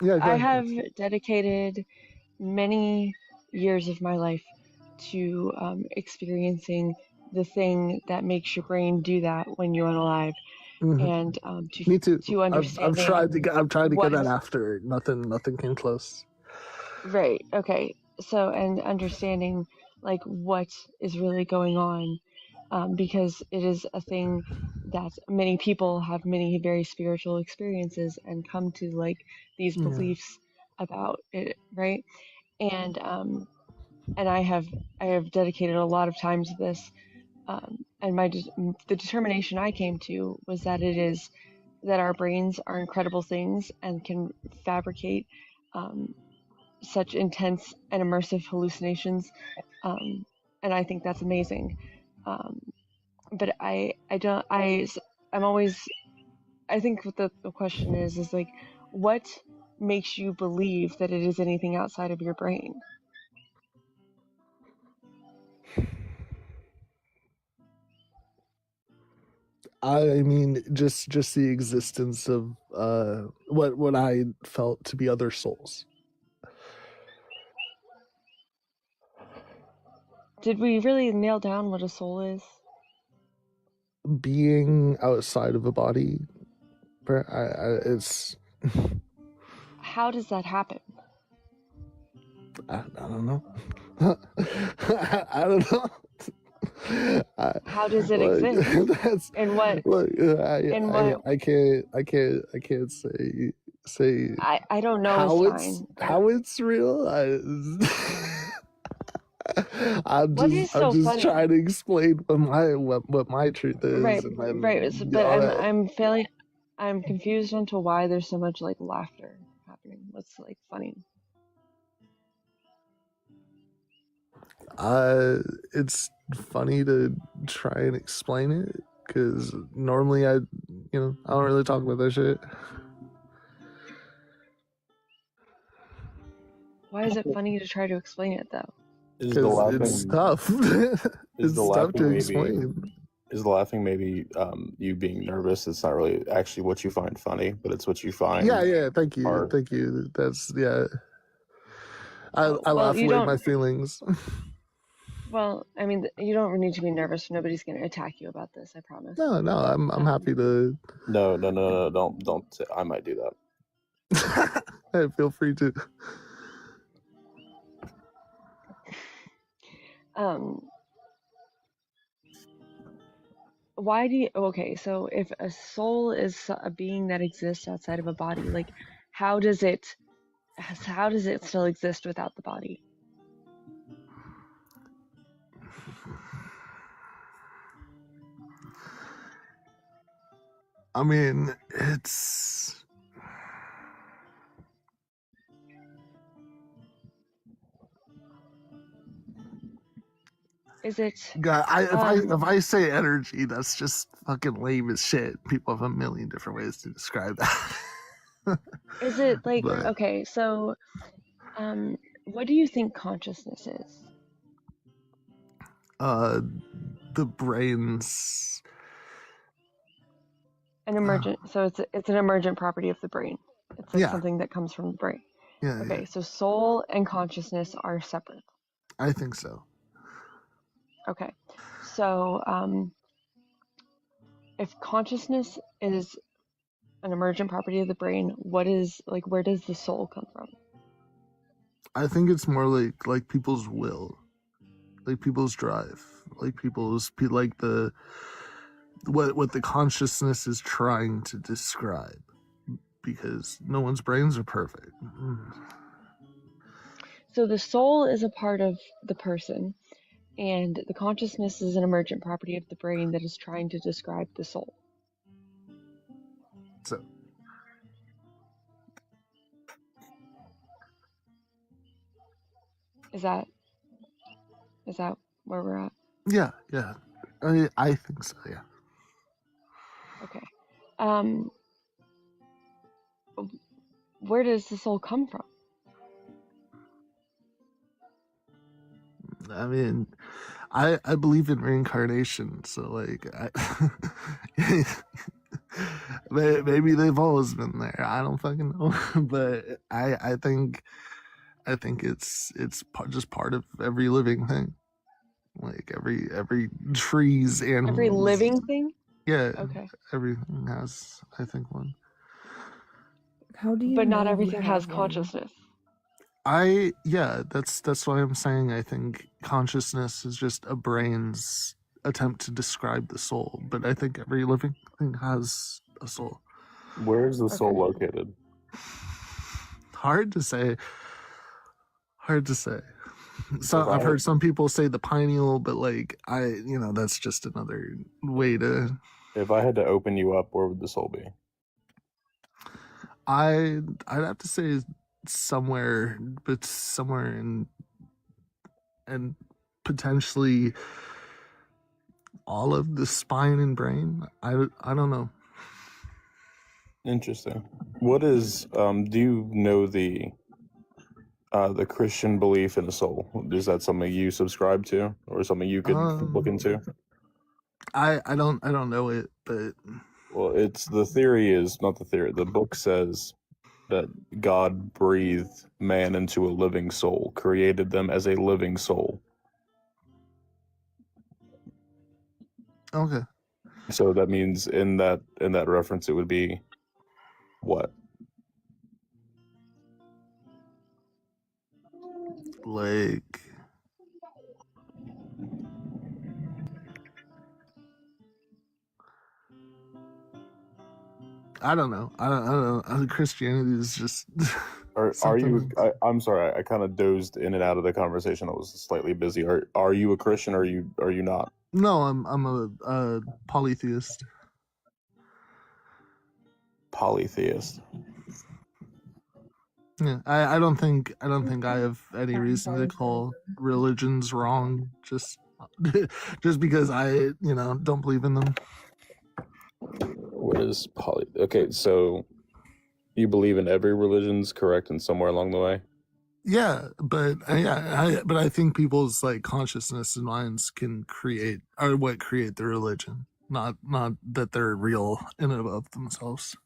I have dedicated many years of my life to experiencing the thing that makes your brain do that when you're unalive, and Me too. to understand. I've tried to get that what after. Nothing came close. Right. Okay. So, and understanding like what is really going on, because it is a thing that many people have many very spiritual experiences and come to like these Yeah. beliefs about it, right? And I have dedicated a lot of time to this, and the determination I came to was that it is that our brains are incredible things and can fabricate such intense and immersive hallucinations, and I think that's amazing. But I'm always, I think what the question is like, what makes you believe that it is anything outside of your brain? I mean, just the existence of what I felt to be other souls. Did we really nail down what a soul is? Being outside of a body, it's. How does that happen? I don't know. I don't know. How does it exist? And what? Look, I can't say. I don't know. How it's real. I'm just trying to explain what my truth is. Right, and then, right. But I'm confused onto why there's so much like laughter happening. What's like funny? It's funny to try and explain it because normally I don't really talk about that shit. Why is it funny to try to explain it though? Because it's tough. It's tough to explain. Is the laughing maybe you being nervous? It's not really actually what you find funny, but it's what you find. Yeah. Thank you. That's I laugh away my feelings. Well, I mean, you don't need to be nervous. Nobody's going to attack you about this. I promise. No, I'm happy to. No, don't. I might do that. Hey, feel free to. Why do you? Okay, so if a soul is a being that exists outside of a body, like, how does it still exist without the body? I mean, it's. Is it? God, if I say energy, that's just fucking lame as shit. People have a million different ways to describe that. Is it like okay? So, what do you think consciousness is? The brain's an emergent. So it's an emergent property of the brain. It's like something that comes from the brain. Yeah. Okay, so soul and consciousness are separate. I think so. Okay, so if consciousness is an emergent property of the brain, where does the soul come from? I think it's more like people's will, like people's drive, like the what the consciousness is trying to describe, because no one's brains are perfect. So the soul is a part of the person, and the consciousness is an emergent property of the brain that is trying to describe the soul. So. Is that where we're at? Yeah. I think so, yeah. Okay. Where does the soul come from? I mean, I believe in reincarnation, so like Maybe they've always been there. I don't fucking know. But I think it's just part of every living thing. Like every trees, animals. Every living thing? Yeah. Okay. Everything has, I think, one. How do you But know not you everything has have one? consciousness. That's why I'm saying I think consciousness is just a brain's attempt to describe the soul, but I think every living thing has a soul. Where is the soul located? Hard to say. So I've heard some people say the pineal, but like that's just another way to. If I had to open you up, where would the soul be? I'd have to say somewhere and potentially all of the spine and brain. I don't know. Interesting. What is do you know the Christian belief in a soul? Is that something you subscribe to, or something you could look into? I don't know it, but well, the book says that God breathed man into a living soul, created them as a living soul. Okay. So that means in that reference, it would be what? Like, I don't know. I don't know. Christianity is just. Are you? I'm sorry. I kind of dozed in and out of the conversation. I was slightly busy. Are you a Christian? Or are you not? No, I'm a polytheist. Polytheist. Yeah, I don't think I have any reason to call religions wrong just because I don't believe in them. What is Okay, so you believe in every religion's correct and somewhere along the way? Yeah, but I think people's like consciousness and minds are what create the religion, not that they're real in and of themselves.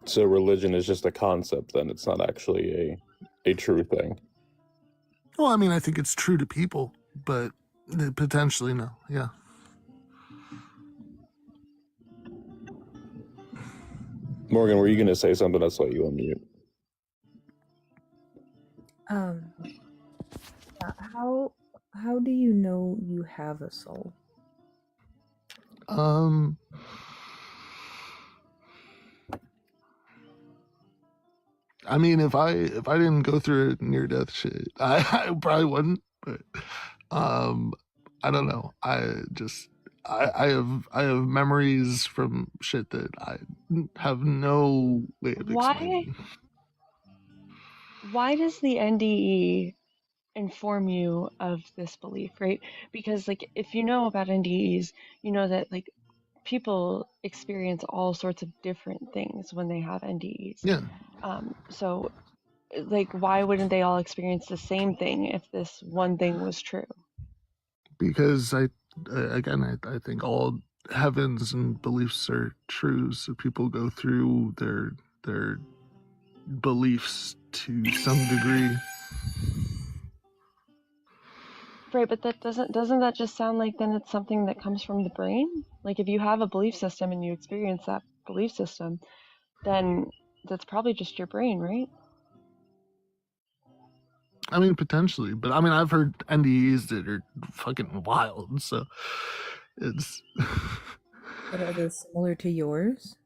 So religion is just a concept, then it's not actually a true thing. Well, I mean, I think it's true to people, but potentially no. Yeah. Morgan, were you going to say something? That's why you unmute. How do you know you have a soul? I mean, if I didn't go through a near death shit, I probably wouldn't. But I don't know. I have memories from shit that I have no way of explaining. Why does the NDE inform you of this belief, right? Because like if you know about NDEs, you know that like people experience all sorts of different things when they have NDEs. Yeah. So like why wouldn't they all experience the same thing if this one thing was true? Because I think all heavens and beliefs are true, so people go through their beliefs to some degree. Right, but that doesn't that just sound like then it's something that comes from the brain? Like if you have a belief system and you experience that belief system, then that's probably just your brain, right? I mean, potentially, but I mean, I've heard NDEs that are fucking wild, so it's. But are they similar to yours?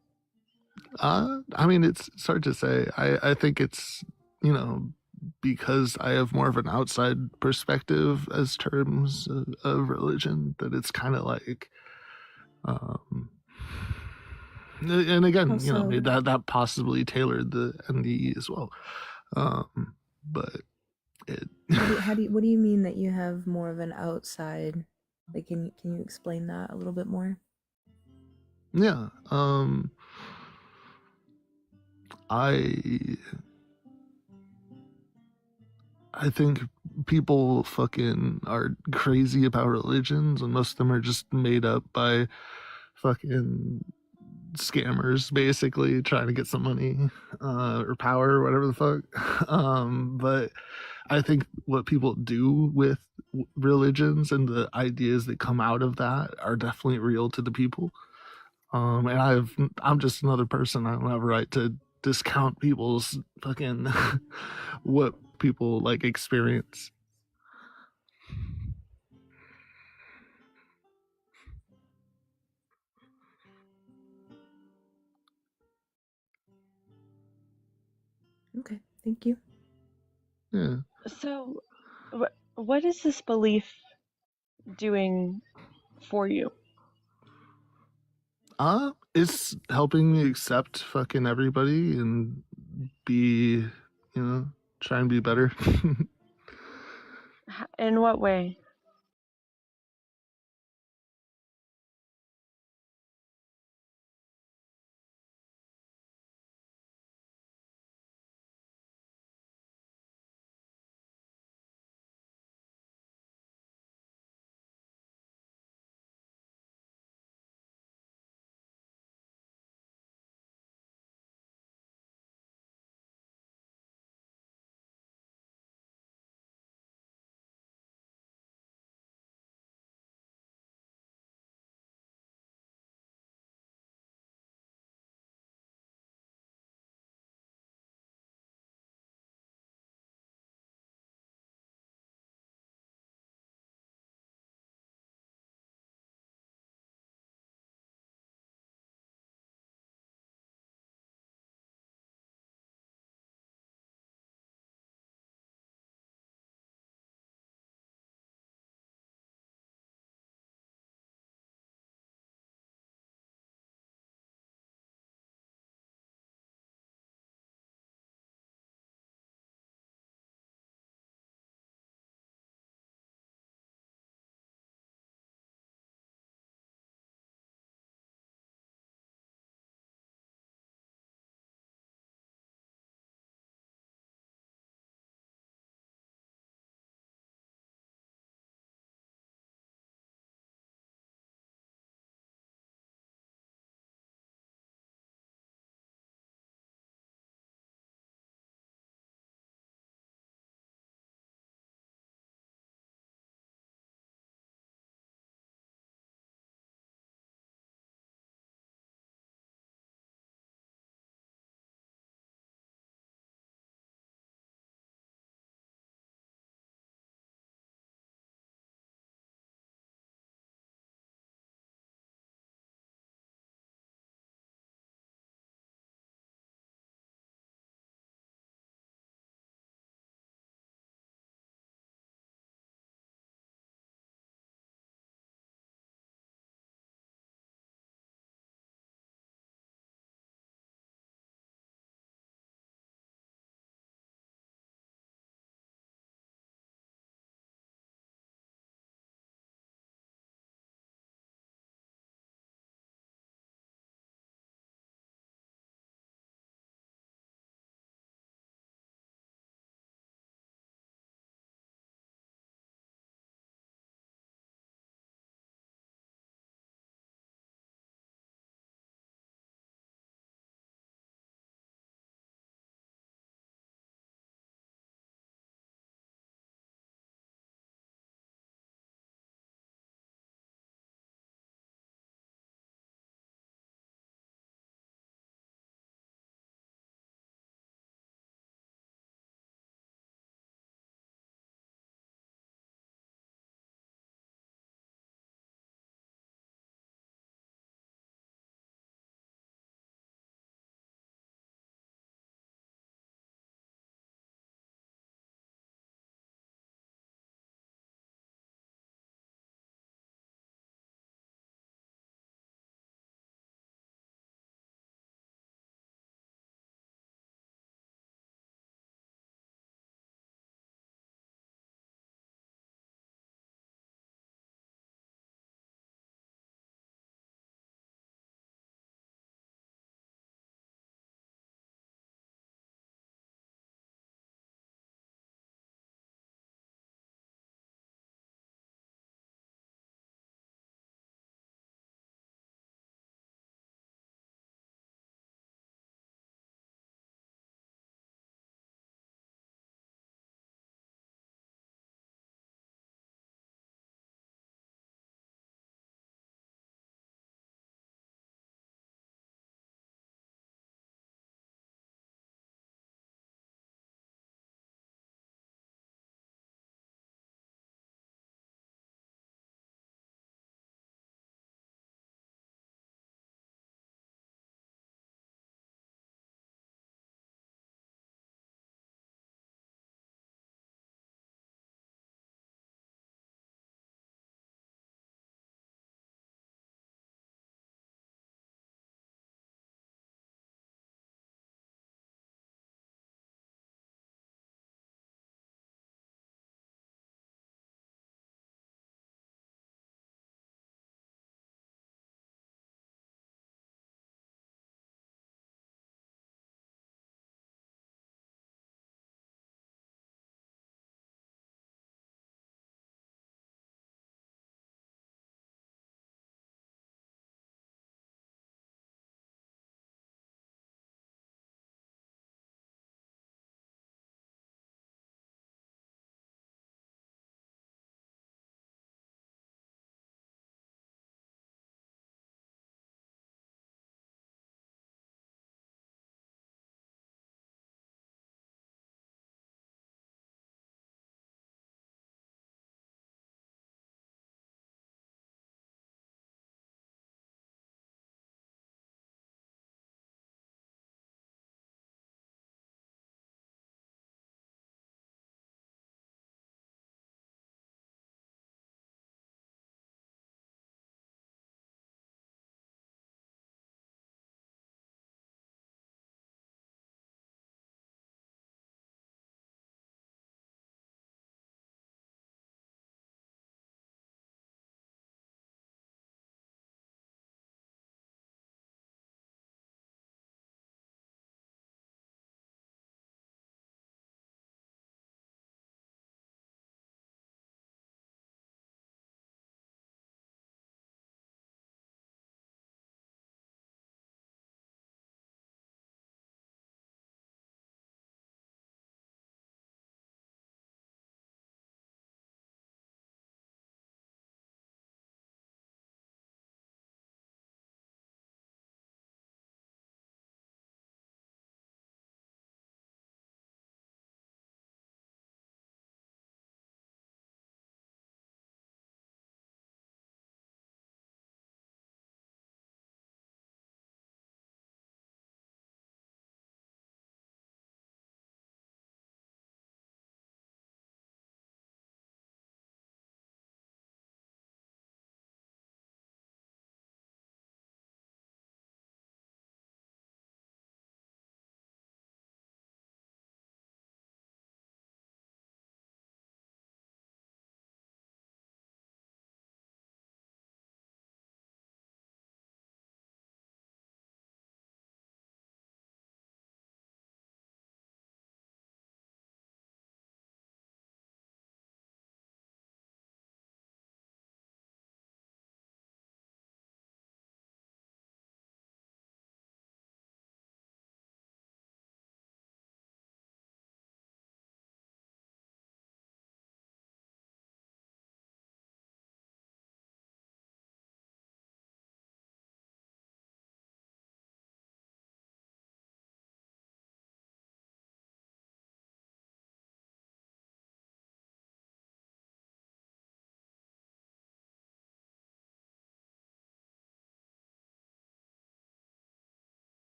I mean, it's hard to say. I think it's, because I have more of an outside perspective as terms of religion, that it's kind of like, and again, Also, that possibly tailored the NDE as well, but it. What do you mean that you have more of an outside? Like, can you explain that a little bit more? Yeah. I think people fucking are crazy about religions, and most of them are just made up by fucking scammers basically trying to get some money or power or whatever the fuck. But I think what people do with religions and the ideas that come out of that are definitely real to the people. And I'm just another person. I don't have a right to discount people's fucking what people like experience. Okay, thank you. Yeah. So, what is this belief doing for you? It's helping me accept fucking everybody and be, try and be better. In what way?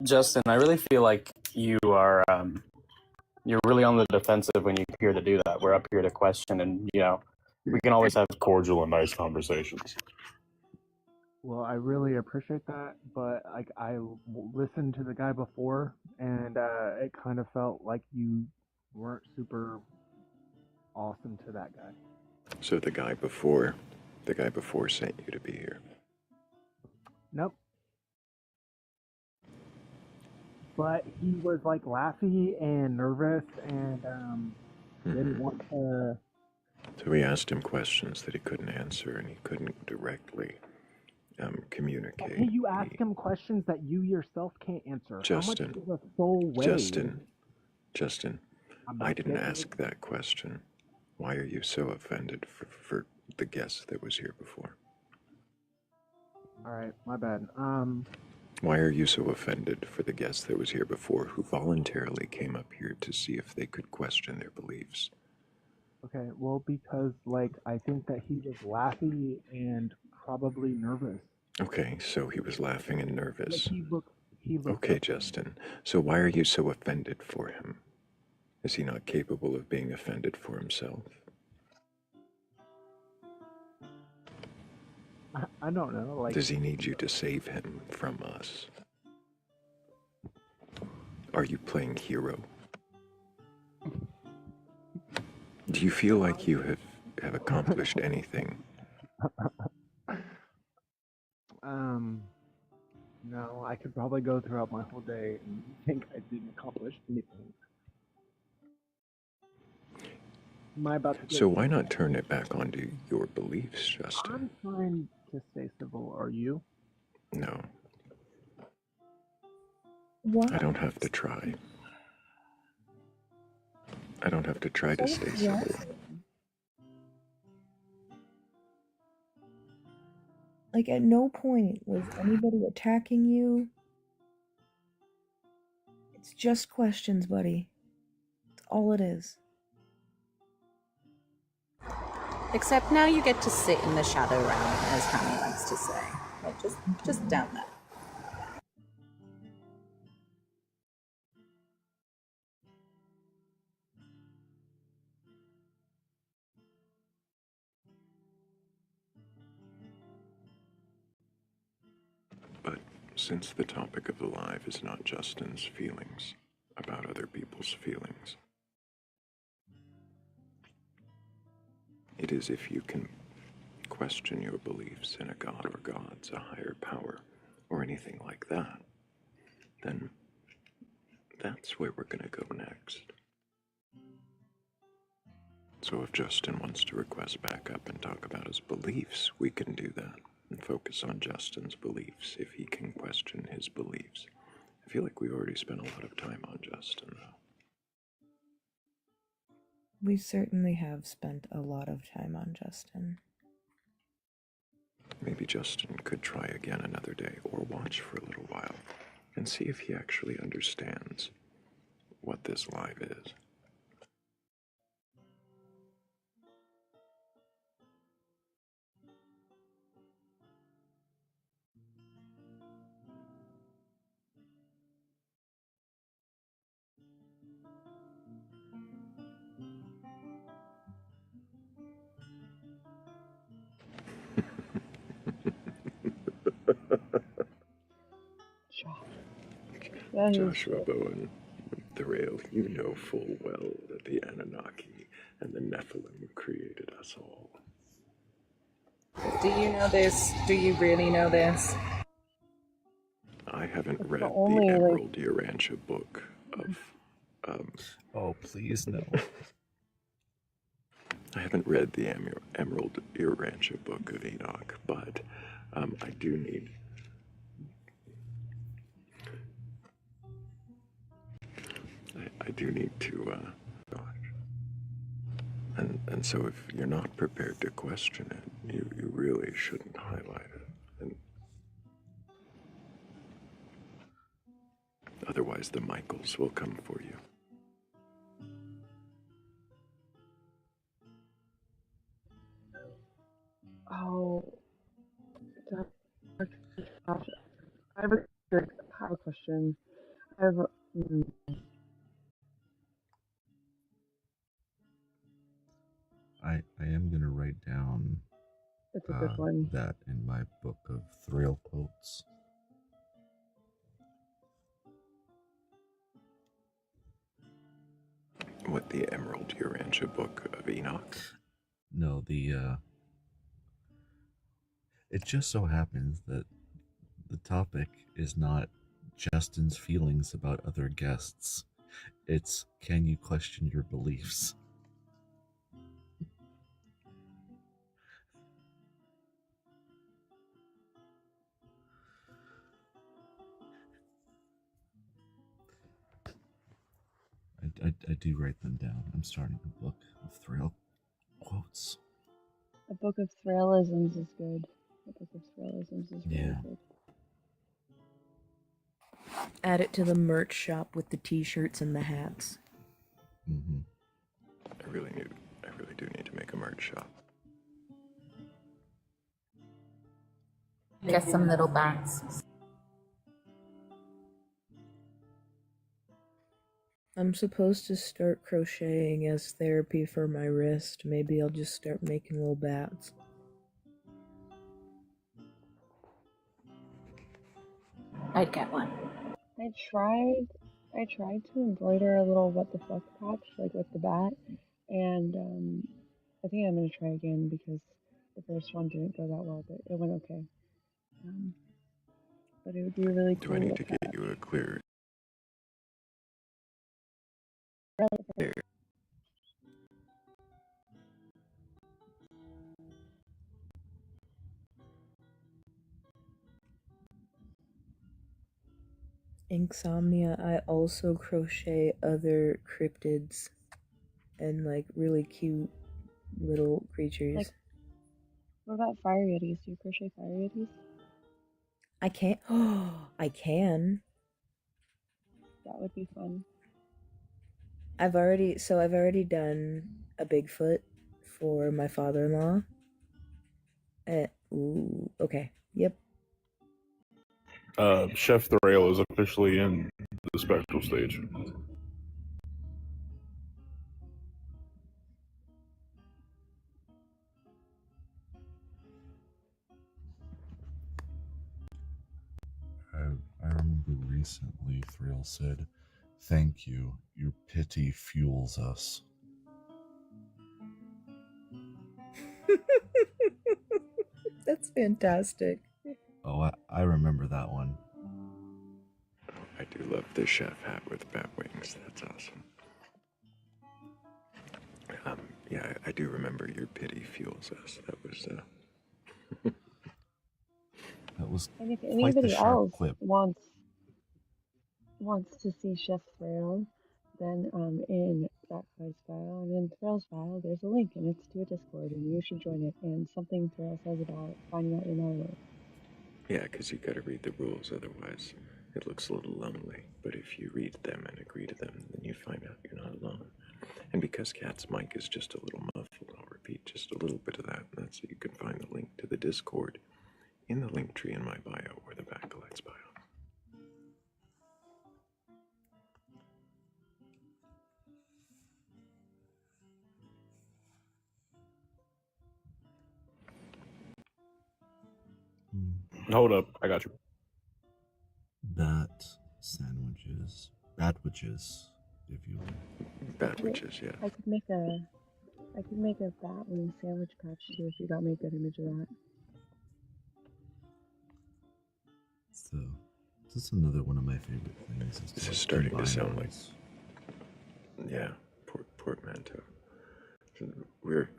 Justin, I really feel like you are you're really on the defensive when you're here to do that. We're up here to question, and we can always have cordial and nice conversations. Well, I really appreciate that, but like listened to the guy before, and it kind of felt like you weren't super awesome to that guy. So the guy before sent you to be here. Nope. But he was like laughy and nervous and didn't want to. So we asked him questions that he couldn't answer, and he couldn't directly communicate. Hey, you ask him questions that you yourself can't answer. Justin, how much does a soul weigh? Justin, I didn't ask that question. Why are you so offended for the guest that was here before? All right, my bad. Why are you so offended for the guest that was here before, who voluntarily came up here to see if they could question their beliefs? Okay, well, because like I think that he was laughy and probably nervous. Okay, so he was laughing and nervous. He looked okay, Justin. So why are you so offended for him? Is he not capable of being offended for himself? I don't know. Like, does he need you to save him from us? Are you playing hero? Do you feel like you have accomplished anything? No, I could probably go throughout my whole day and think I didn't accomplish anything. Am I about to so why not turn it back onto your beliefs, Justin? I'm trying to stay civil. Are you? No. What? I don't have to try. I don't have to try to stay civil. Like, at no point was anybody attacking you. It's just questions, buddy. That's all it is. Except now you get to sit in the shadow realm, as Tommy likes to say. Like, just down there. But since the topic of the live is not Justin's feelings about other people's feelings, it is if you can question your beliefs in a god or gods, a higher power, or anything like that, then that's where we're going to go next. So if Justin wants to request backup and talk about his beliefs, we can do that and focus on Justin's beliefs if he can question his beliefs. I feel like we've already spent a lot of time on Justin, though. We certainly have spent a lot of time on Justin. Maybe Justin could try again another day or watch for a little while and see if he actually understands what this live is. Joshua Bowen, Thrayle, you know full well that the Anunnaki and the Nephilim created us all. Do you know this? Do you really know this? I haven't read the Emerald Urantia book of... oh, please, no. I haven't read the Emerald Urantia book of Enoch, but I do need... I do need to, and so if you're not prepared to question it, you really shouldn't highlight it. And otherwise the Michaels will come for you. Oh, I have a question. I've, mm, I am going to write down it's a good one. that in my book of Thrayle quotes. What, the Emerald Urantia Book of Enoch? No, it just so happens that the topic is not Justin's feelings about other guests. It's, can you question your beliefs? I do write them down. I'm starting a book of Thrayle quotes. A book of Thraylisms is good. A book of Thraylisms is really good. Add it to the merch shop with the t-shirts and the hats. Mm-hmm. I really do need to make a merch shop. Get some little bats. I'm supposed to start crocheting as therapy for my wrist. Maybe I'll just start making little bats. I'd get one. I tried to embroider a little what the fuck patch, like with the bat, and I think I'm gonna try again because the first one didn't go that well, but it went okay. But it would be really cool. Do I need to get you a clear? Insomnia, I also crochet other cryptids and like really cute little creatures. Like, what about fire yetis? Do you crochet fire yetis? I can't. Oh, I can. That would be fun. I've already done a Bigfoot for my father-in-law. Ooh, okay. Yep. Chef Thrayle is officially in the special stage. I remember recently Thrayle said, "Thank you. Your pity fuels us." That's fantastic. Oh, I remember that one. I do love the chef hat with bat wings. That's awesome. Yeah, I do remember your pity fuels us. That was that was And if quite the anybody sharp else quip. wants to see Chef Thrayle, then in Batcolyte style and in Thrayle style, there's a link, and it's to a Discord, and you should join it. And something Thrayle says about finding out you're not alone. yeah, because you got to read the rules, otherwise it looks a little lonely. But if you read them and agree to them, then you find out you're not alone. And because Cat's mic is just a little muffled, I'll repeat just a little bit of that. And that's so you can find the link to the Discord in the link tree in my bio or the Batcolyte's bio. Hold up, I got you. Bat sandwiches. Batwitches, if you will. Batwitches, yeah. I could make a bat wing sandwich patch too if you got me a good image of that. So, this is another one of my favorite things. This is starting to sound like, yeah, portmanteau. We're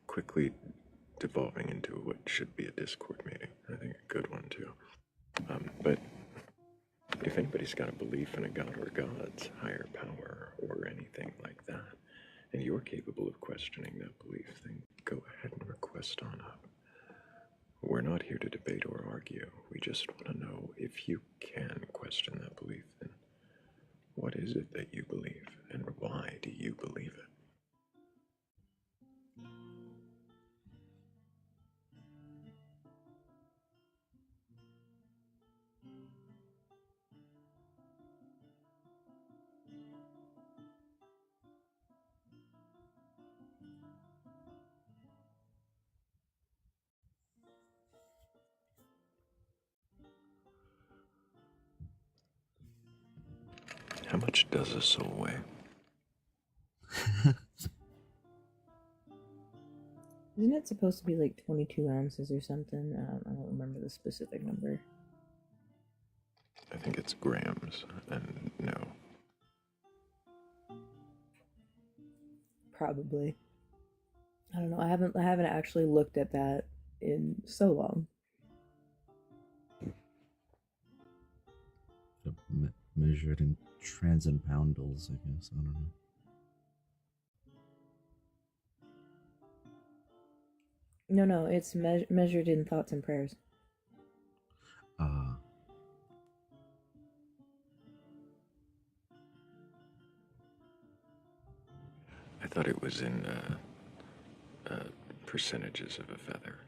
quickly devolving into what should be a Discord meeting. I think a good one too. But if anybody's got a belief in a god or gods, higher power, or anything like that, and you're capable of questioning that belief, then go ahead and request on up. We're not here to debate or argue. We just want to know if you can question that belief, then what is it that you believe, and why do you believe it? does a soul weigh? Isn't it supposed to be like 22 ounces or something? I don't remember the specific number. I think it's grams, and no. Probably. I don't know. I haven't actually looked at that in so long. Measured in transcendental, I guess. I don't know. No, it's measured in thoughts and prayers. Ah. I thought it was in percentages of a feather.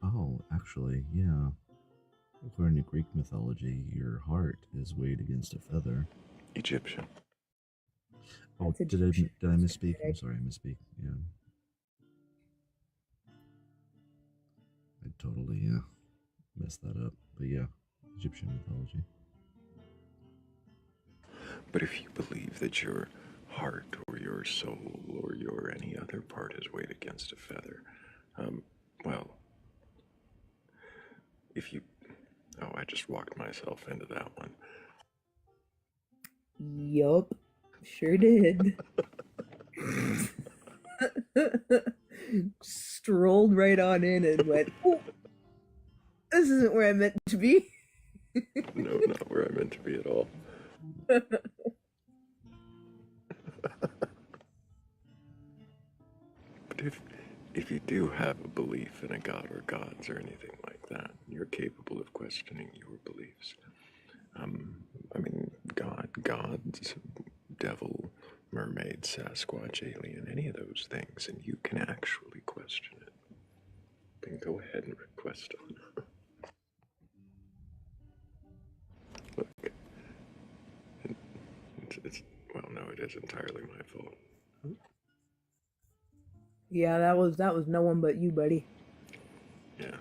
Oh, actually, yeah. According to Greek mythology, your heart is weighed against a feather. Egyptian. Oh, did I misspeak? I'm sorry, I misspeak. Yeah. I totally messed that up. But yeah, Egyptian mythology. But if you believe that your heart or your soul or your any other part is weighed against a feather, well, if you... Oh, I just walked myself into that one. Yup, sure did. Strolled right on in and went, oh, this isn't where I meant to be. No, not where I meant to be at all. But if you do have a belief in a god or gods or anything like that, you're capable of questioning your beliefs. I mean, gods, devil, mermaid, Sasquatch, alien, any of those things, and you can actually question it. Then go ahead and request on. Look, well, no, it is entirely my fault. Yeah, that was no one but you, buddy. Yeah.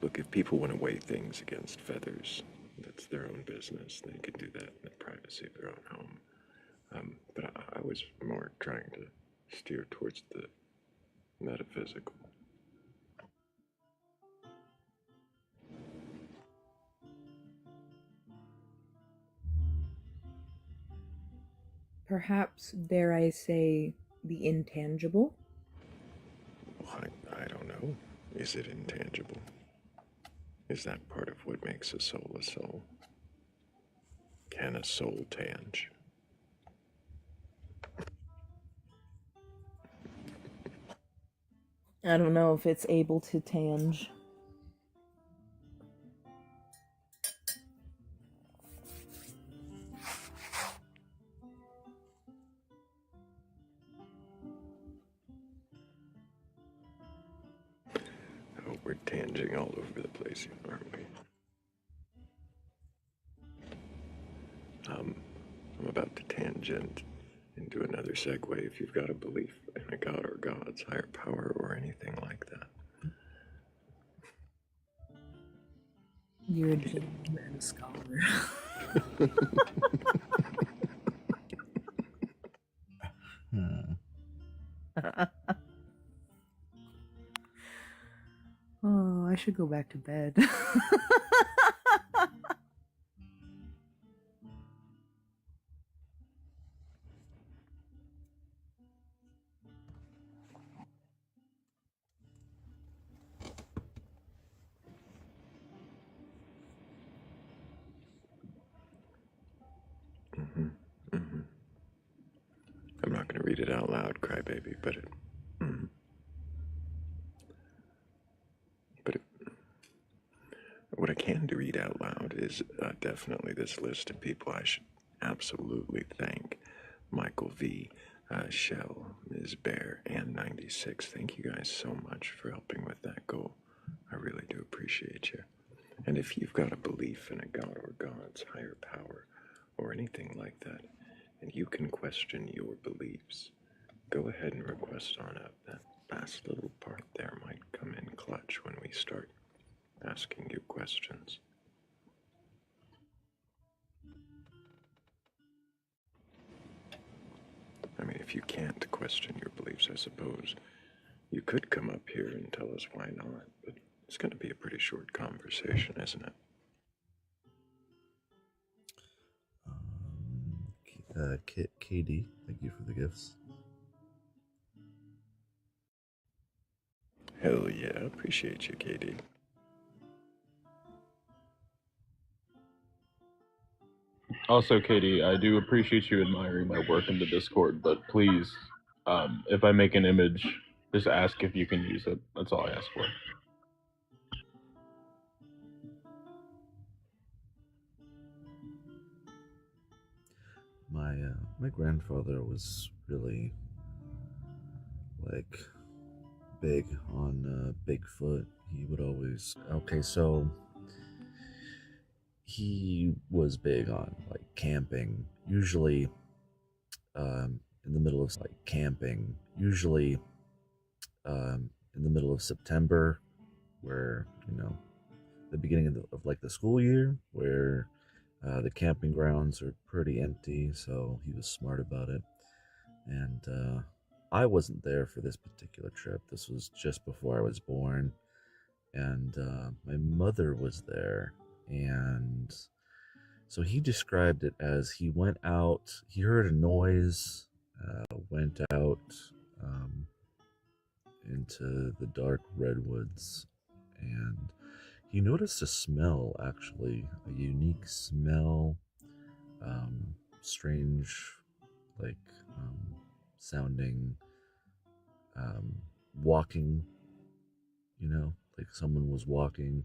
Look, if people want to weigh things against feathers, that's their own business. They can do that in the privacy of their own home. But I was more trying to steer towards the metaphysical. Perhaps, dare I say, the intangible? Well, I don't know. Is it intangible? Is that part of what makes a soul a soul? Can a soul tange? I don't know if it's able to tange. Oh, we're tanging all over the place, aren't we? I'm about to tangent into another segue if you've got a belief in a god or gods, higher power, or anything like that. You're a genuine scholar. Oh, I should go back to bed. I'm not going to read it out loud, crybaby, but what I can do read out loud is definitely this list of people I should absolutely thank. Michael V, Shell, Ms. Bear, and 96. Thank you guys so much for helping with that goal. I really do appreciate you. And if you've got a belief in a god or gods, higher power, or anything like that, and you can question your beliefs. Go ahead and request on up. That last little part there might come in clutch when we start asking you questions. I mean, if you can't question your beliefs, I suppose you could come up here and tell us why not, but it's going to be a pretty short conversation, isn't it? KD, thank you for the gifts. Hell yeah, appreciate you, KD. Also, Katie, I do appreciate you admiring my work in the Discord, but please, if I make an image, just ask if you can use it. That's all I ask for. My grandfather was really like big on Bigfoot. He would always so he was big on like camping, usually in the middle of in the middle of September, where the beginning of like the school year, where the camping grounds are pretty empty. So he was smart about it. And I wasn't there for this particular trip. This was just before I was born, and my mother was there. And so he described it as he went out, he heard a noise, went out into the dark redwoods, and he noticed a smell, actually, a unique smell, strange, like sounding, walking, like someone was walking.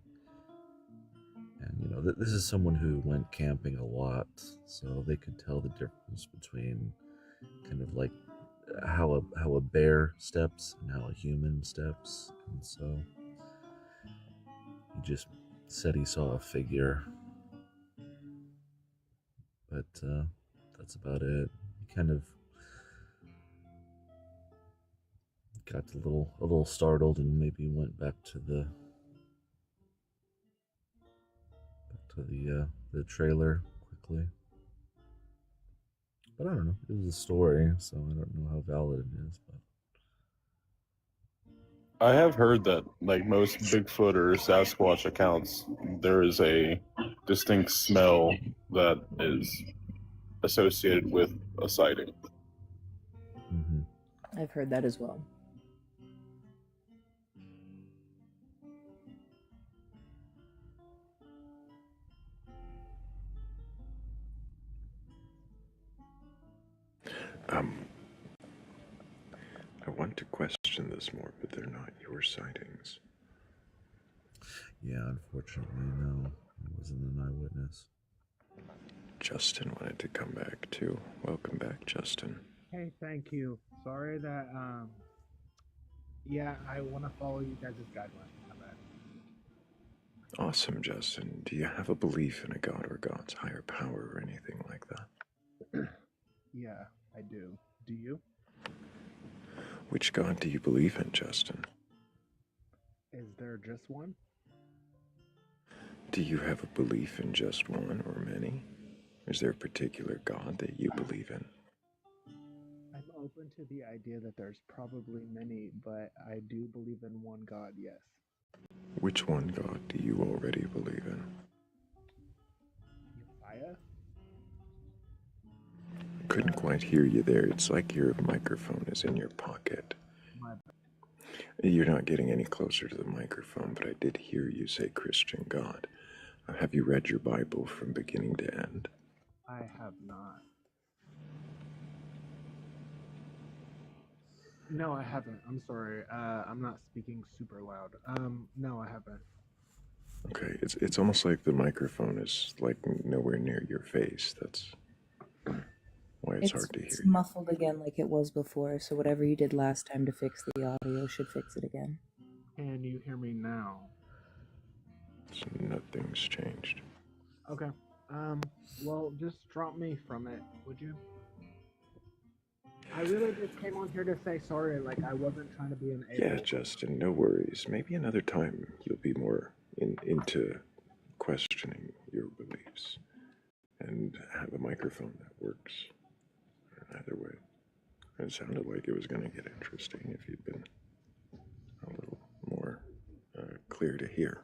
And this is someone who went camping a lot, so they could tell the difference between kind of like how a bear steps and how a human steps. And so he just said he saw a figure, but that's about it. He kind of got a little startled and maybe went back to the trailer quickly. But I don't know. It was a story, so I don't know how valid it is. But I have heard that, like most Bigfoot or Sasquatch accounts, there is a distinct smell that is associated with a sighting. I've heard that as well. I want to question this more, but they're not your sightings. Yeah, unfortunately, no. I wasn't an eyewitness. Justin wanted to come back too. Welcome back, Justin. Hey, thank you. Sorry that, yeah, I want to follow you guys' guidelines. My bad. Awesome, Justin. Do you have a belief in a god or God's higher power or anything like that? Yeah, I do. Do you? Which god do you believe in, Justin? Is there just one? Do you have a belief in just one or many? Is there a particular god that you believe in? I'm open to the idea that there's probably many, but I do believe in one God, yes. Which one god do you already believe in? Messiah? Couldn't quite hear you there. It's like your microphone is in your pocket. My bad. You're not getting any closer to the microphone, but I did hear you say Christian God. Have you read your Bible from beginning to end? I have not. No, I haven't. I'm sorry. I'm not speaking super loud. No, I haven't. Okay, it's almost like the microphone is like nowhere near your face. That's why it's hard to hear. It's muffled again like it was before, so whatever you did last time to fix the audio should fix it again. Can you hear me now? So nothing's changed. Okay. Well, just drop me from it, would you? I really just came on here to say sorry. Like, I wasn't trying to be an a-hole. Yeah, Justin, no worries. Maybe another time you'll be more into questioning your beliefs and have a microphone that works either way. It sounded like it was going to get interesting if you'd been a little more clear to hear.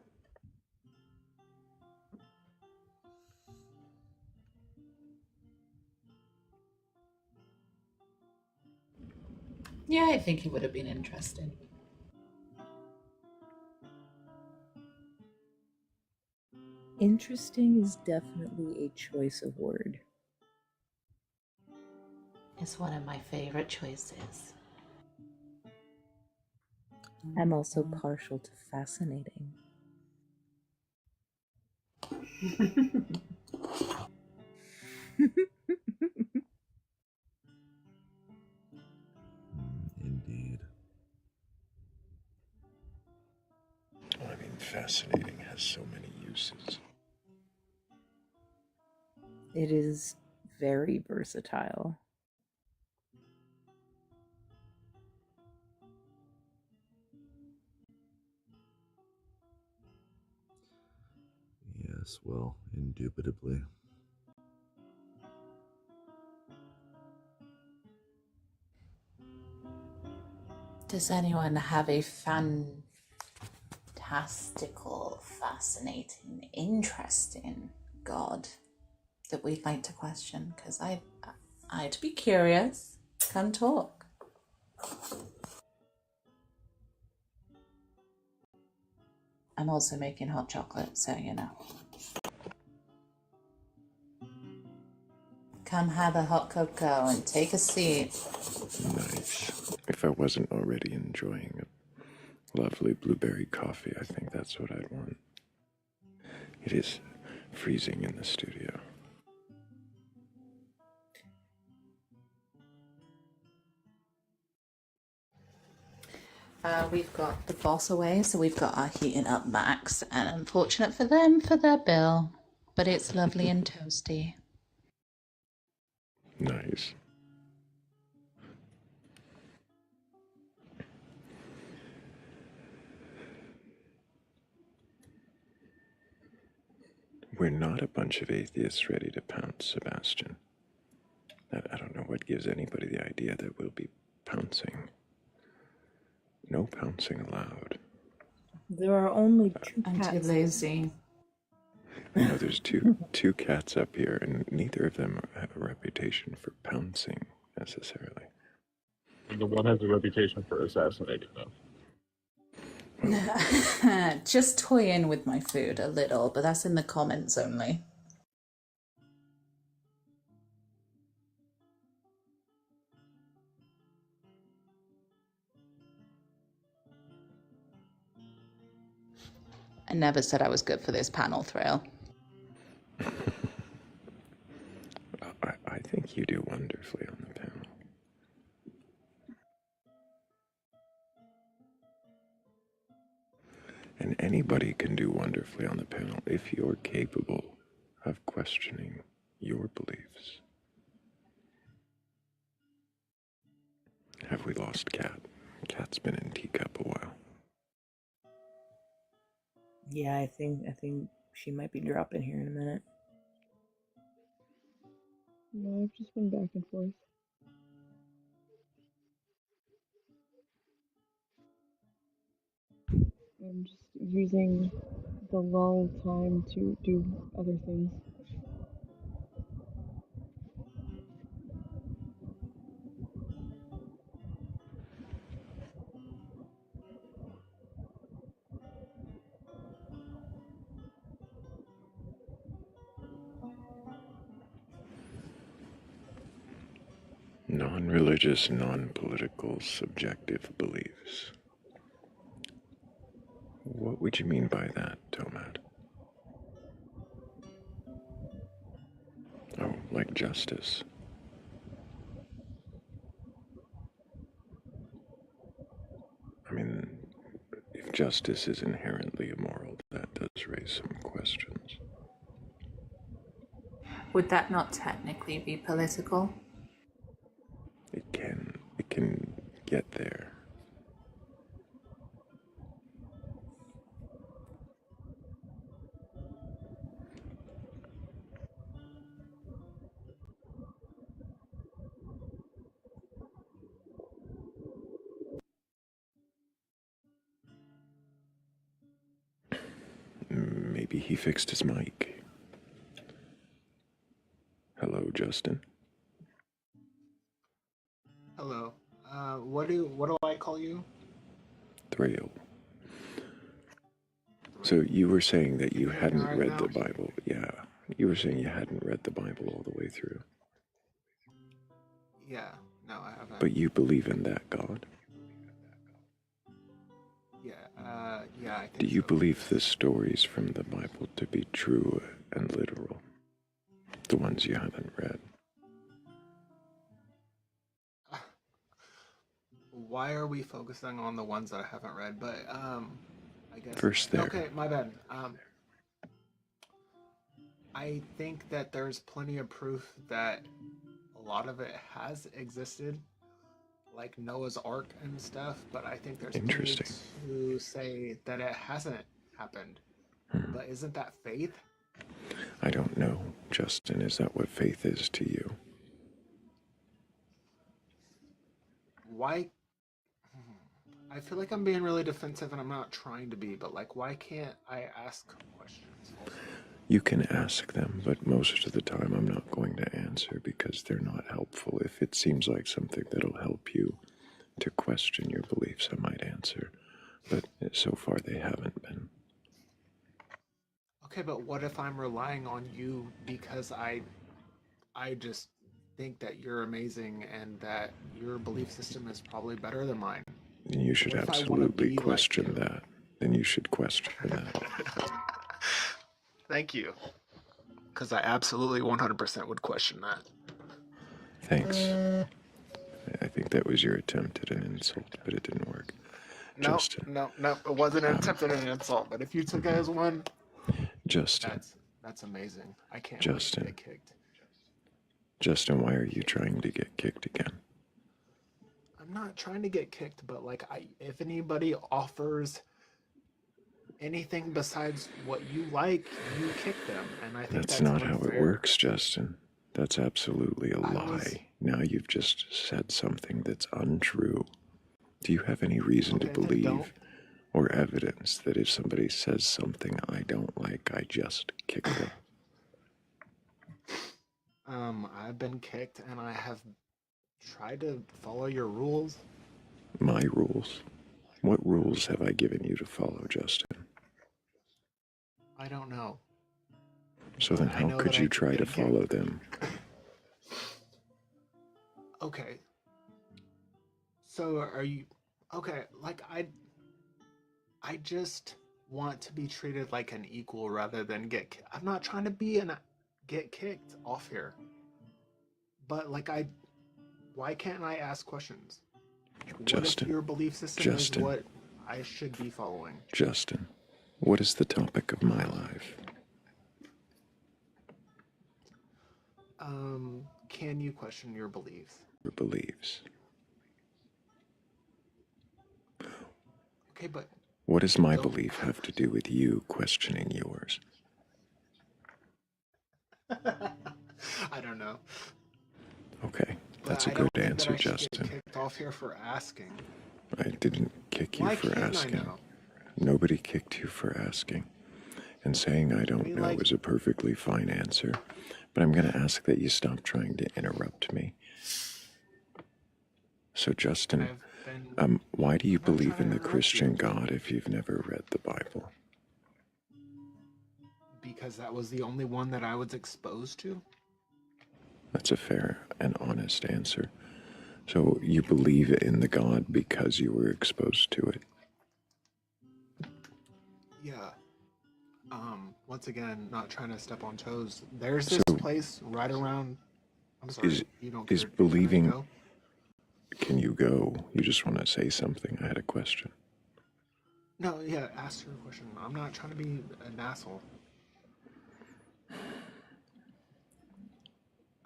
Yeah, I think it would have been interesting. Interesting is definitely a choice of word. It's one of my favorite choices. I'm also partial to fascinating. Indeed. Well, I mean, fascinating has so many uses. It is very versatile. Yes, well, indubitably. Does anyone have a fantastical, fascinating, interesting god that we'd like to question? Because I'd be curious. Come talk. I'm also making hot chocolate, so you know. Come have a hot cocoa and take a seat. Nice. If I wasn't already enjoying a lovely blueberry coffee, I think that's what I'd want. It is freezing in the studio. We've got the boss away, so we've got our heating up max, and unfortunate for them for their bill, but it's lovely and toasty. Nice. We're not a bunch of atheists ready to pounce, Sebastian. I don't know what gives anybody the idea that we'll be pouncing. No pouncing allowed. There are only two I'm cats. too lazy. No, there's two cats up here, and neither of them have a reputation for pouncing, necessarily. The one has a reputation for assassinating, though. Just toying with my food a little, but that's in the comments only. I never said I was good for this panel, Thrayle. I think you do wonderfully on the panel. And anybody can do wonderfully on the panel if you're capable of questioning your beliefs. Have we lost Cat? Cat's been in teacup a while. Yeah, I think she might be dropping here in a minute. No, I've just been back and forth. I'm just using the lull time to do other things. Non-religious, non-political, subjective beliefs. What would you mean by that, Tomad? Oh, like justice. I mean, if justice is inherently immoral, that does raise some questions. Would that not technically be political? It can. get there. Maybe he fixed his mic. Hello, Justin. Hello. What do I call you? Thrayle. So you were saying that you hadn't read the Bible. Yeah. You were saying you hadn't read the Bible all the way through. Yeah. No, I haven't. But you believe in that God? Yeah. Yeah, I think Do you believe the stories from the Bible to be true and literal? The ones you haven't read? Why are we focusing on the ones that I haven't read? But I guess First there. Okay, my bad. I think that there's plenty of proof that a lot of it has existed, like Noah's Ark and stuff, but I think there's plenty to say that it hasn't happened. But isn't that faith? I don't know, Justin. Is that what faith is to you? Why? I feel like I'm being really defensive and I'm not trying to be, but like, why can't I ask questions also? You can ask them, but most of the time I'm not going to answer because they're not helpful. If it seems like something that'll help you to question your beliefs, I might answer. But so far they haven't been. Okay, but what if I'm relying on you because I just think that you're amazing and that your belief system is probably better than mine? Then you should absolutely question that. Then you should question that. Thank you. Because I absolutely 100% would question that. Thanks. I think that was your attempt at an insult, but it didn't work. No, Justin, no, it wasn't an attempt at an insult, but if you took it as one, Justin, that's amazing. I can't Justin, wait to get kicked. Justin, why are you trying to get kicked again? I'm not trying to get kicked, but like, if anybody offers anything besides what you like, you kick them, and I think That's not how it works, Justin. That's absolutely a lie. Now you've just said something that's untrue. Do you have any reason to believe or evidence that if somebody says something I don't like, I just kick them? I've been kicked, and I have tried to follow your rules. My rules? What rules have I given you to follow, Justin? I don't know. So then how could you try to follow them? Okay. So are you... Okay, like, I just want to be treated like an equal rather than get... I'm not trying to get kicked off here. But, like, why can't I ask questions? Justin, what if your belief system is what I should be following? Justin, what is the topic of my life? Can you question your beliefs? Your beliefs. Okay, but... What does my belief have to do with you questioning yours? I don't know. Okay, that's a good answer, Justin. Get kicked off here for asking. I didn't kick you for asking. Nobody kicked you for asking. And saying I don't know is a perfectly fine answer. But I'm going to ask that you stop trying to interrupt me. So, Justin, why do you believe in the Christian God if you've never read the Bible? Because that was the only one that I was exposed to. That's a fair and honest answer. So you believe in the God because you were exposed to it? Yeah. Once again, not trying to step on toes. There's this place right around... I'm sorry, you don't care. Is believing... Can you go? You just want to say something? I had a question. No, yeah, ask your question. I'm not trying to be an asshole.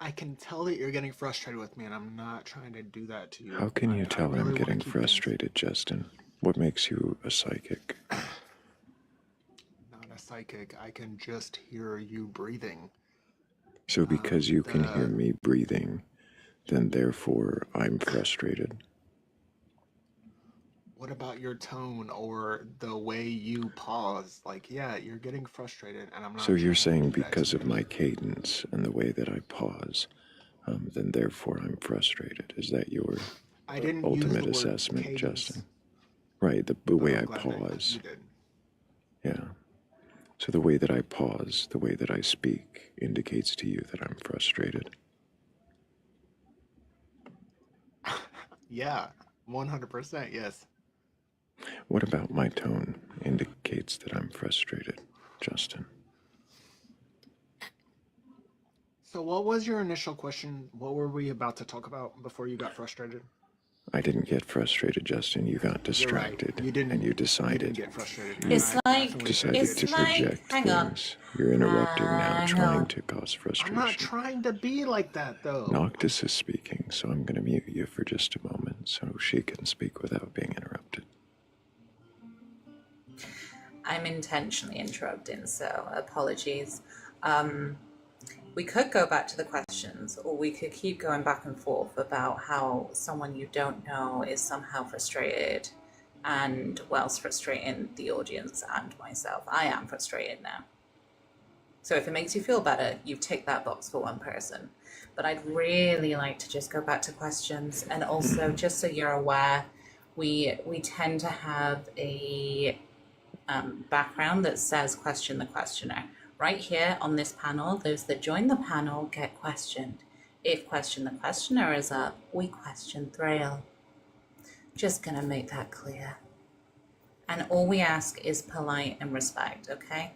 I can tell that you're getting frustrated with me, and I'm not trying to do that to you. How can you tell really I'm getting frustrated, Justin? What makes you a psychic? Not a psychic. I can just hear you breathing. So because you can hear me breathing, then therefore I'm frustrated. What about your tone or the way you pause? Like, yeah, you're getting frustrated, and I'm not. So you're saying because of my cadence and the way that I pause, then therefore I'm frustrated. Is that your I didn't ultimate use the word assessment, cadence. Justin? Right, the way I pause. You did. Yeah. So the way that I pause, the way that I speak, indicates to you that I'm frustrated. Yeah, 100%, yes. What about my tone indicates that I'm frustrated, Justin? So what was your initial question? What were we about to talk about before you got frustrated? I didn't get frustrated, Justin. You got distracted. Right. You didn't, and you decided. You didn't get frustrated. You It's like, decided it's to like, project hang on. things. You're interrupting now, Hang trying on. to cause I'm frustration. not trying to be like that, though. Noctis is speaking, so I'm going to mute you for just a moment so she can speak without being interrupted. I'm intentionally interrupting, so apologies. We could go back to the questions, or we could keep going back and forth about how someone you don't know is somehow frustrated, and whilst frustrating the audience and myself, I am frustrated now. So if it makes you feel better, you've ticked that box for one person. But I'd really like to just go back to questions, and also just so you're aware, we tend to have a background that says question the questioner. Right here on this panel, those that join the panel get questioned. If question the questioner is up, we question Thrayle. Just gonna make that clear. And all we ask is polite and respect, okay?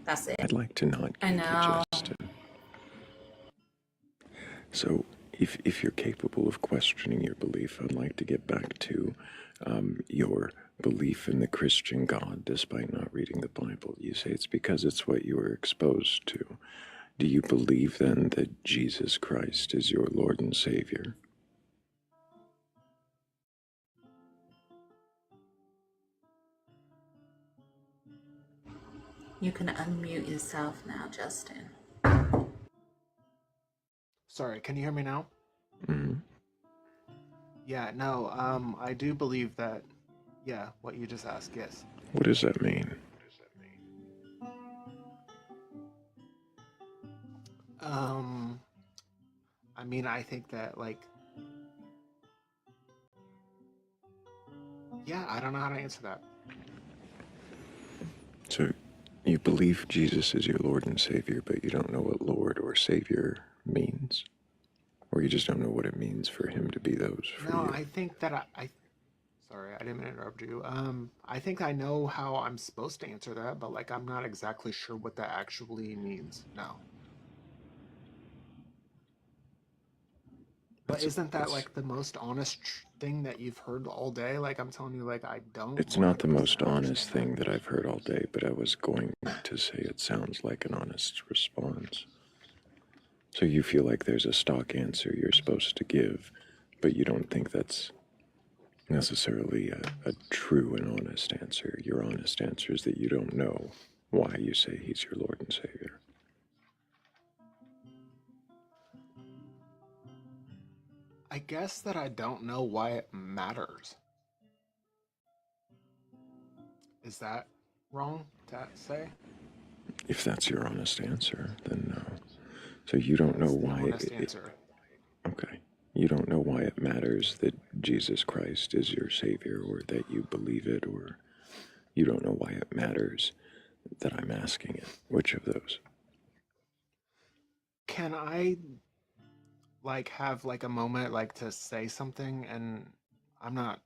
That's it. I'd like to not I know. Justin. So if you're capable of questioning your belief, I'd like to get back to your belief in the Christian God despite not reading the Bible. You say it's because it's what you were exposed to. Do you believe then that Jesus Christ is your Lord and Savior? You can unmute yourself now, Justin. Sorry, can you hear me now? Mm-hmm. Yeah, no, I do believe that, yeah, what you just asked, yes. What does that mean? I mean, I think that, like, yeah, I don't know how to answer that. So you believe Jesus is your Lord and Savior, but you don't know what Lord or Savior means? Or you just don't know what it means for him to be those for No, you? I think that sorry, I didn't mean to interrupt you. I think I know how I'm supposed to answer that, but, like, I'm not exactly sure what that actually means. No. But isn't that, like, the most honest thing that you've heard all day? Like, I'm telling you, like, I don't. It's not the most honest thing that I've heard all day, but I was going to say it sounds like an honest response. So you feel like there's a stock answer you're supposed to give, but you don't think that's necessarily a true and honest answer. Your honest answer is that you don't know why you say he's your Lord and Savior. I guess that I don't know why it matters. Is that wrong to say? If that's your honest answer, then no. So you don't know why honest answer. Okay. You don't know why it matters that Jesus Christ is your Savior, or that you believe it, or you don't know why it matters that I'm asking it. Which of those? Can I, like, have, like, a moment, like, to say something? And I'm not...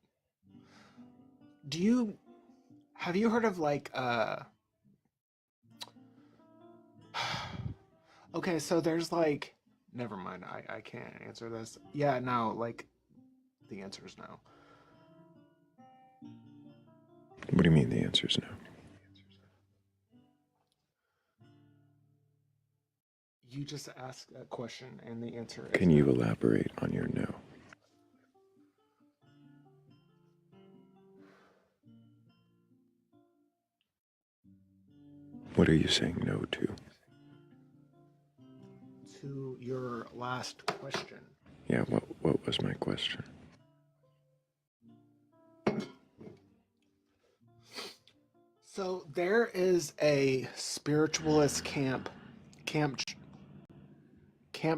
Have you heard of, like, okay, so there's, like... Never mind, I can't answer this. Yeah, no, like, the answer is no. What do you mean the answer is no? You You just asked a question and the answer is Can you elaborate on your no? What are you saying no to? To your last question. Yeah, what was my question? So there is a spiritualist camp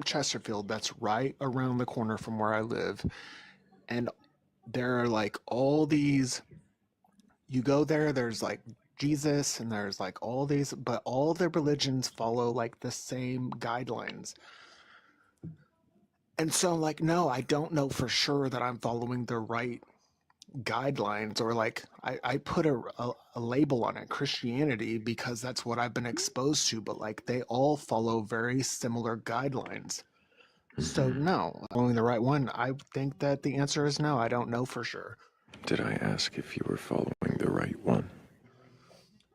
Chesterfield that's right around the corner from where I live. And there are like all these, you go there, there's like Jesus and there's like all these, but all the religions follow like the same guidelines. And so like, no, I don't know for sure that I'm following the right guidelines, or like I put a label on it, Christianity, because that's what I've been exposed to, but like they all follow very similar guidelines. So no, following the right one. I think that the answer is no. I don't know for sure. Did I ask if you were following the right one?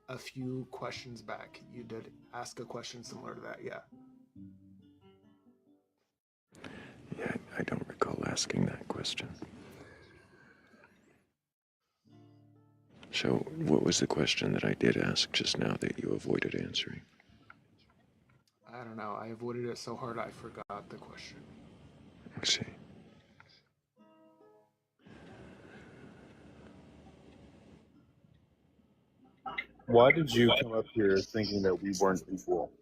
A few questions back, you did ask a question similar to that, yeah. Yeah, I don't recall asking that question. So, what was the question that I did ask just now that you avoided answering? I don't know. I avoided it so hard I forgot the question. I see. Why did you come up here thinking that we weren't equal?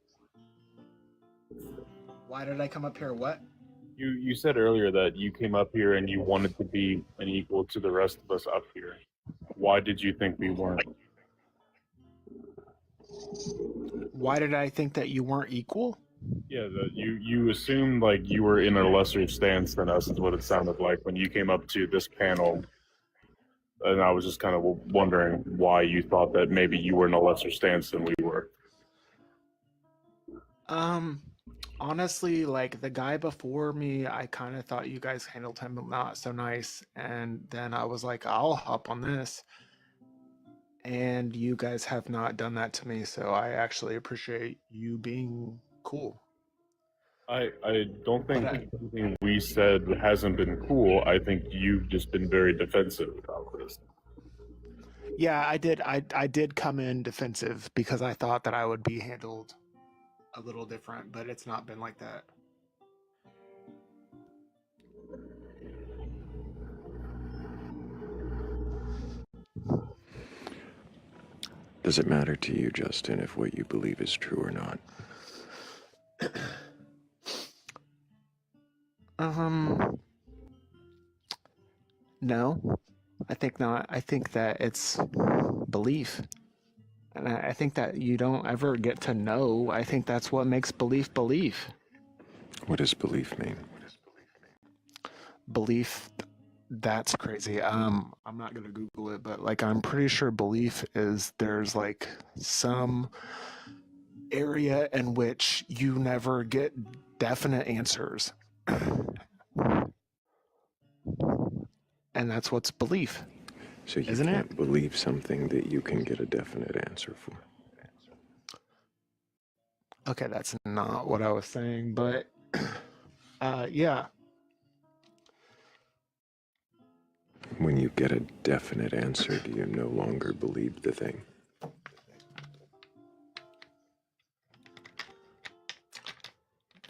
Why did I come up here? What? You said earlier that you came up here and you wanted to be an equal to the rest of us up here. Why did you think we weren't? Why did I think that you weren't equal? Yeah, you assumed like you were in a lesser stance than us is what it sounded like when you came up to this panel. And I was just kind of wondering why you thought that maybe you were in a lesser stance than we were. Honestly, like the guy before me, I kind of thought you guys handled him not so nice. And then I was like, I'll hop on this. And you guys have not done that to me. So I actually appreciate you being cool. I don't think anything we said hasn't been cool. I think you've just been very defensive about this. Yeah, I did come in defensive because I thought that I would be handled a little different, but it's not been like that. Does it matter to you, Justin, if what you believe is true or not? No, I think not. I think that it's belief. And I think that you don't ever get to know. I think that's what makes belief belief. What does belief mean? Belief, that's crazy. I'm not gonna Google it, but like I'm pretty sure belief is there's like some area in which you never get definite answers. And that's what's belief. So you isn't can't believe something that you can get a definite answer for. Okay, that's not what I was saying, but yeah. When you get a definite answer, do you no longer believe the thing?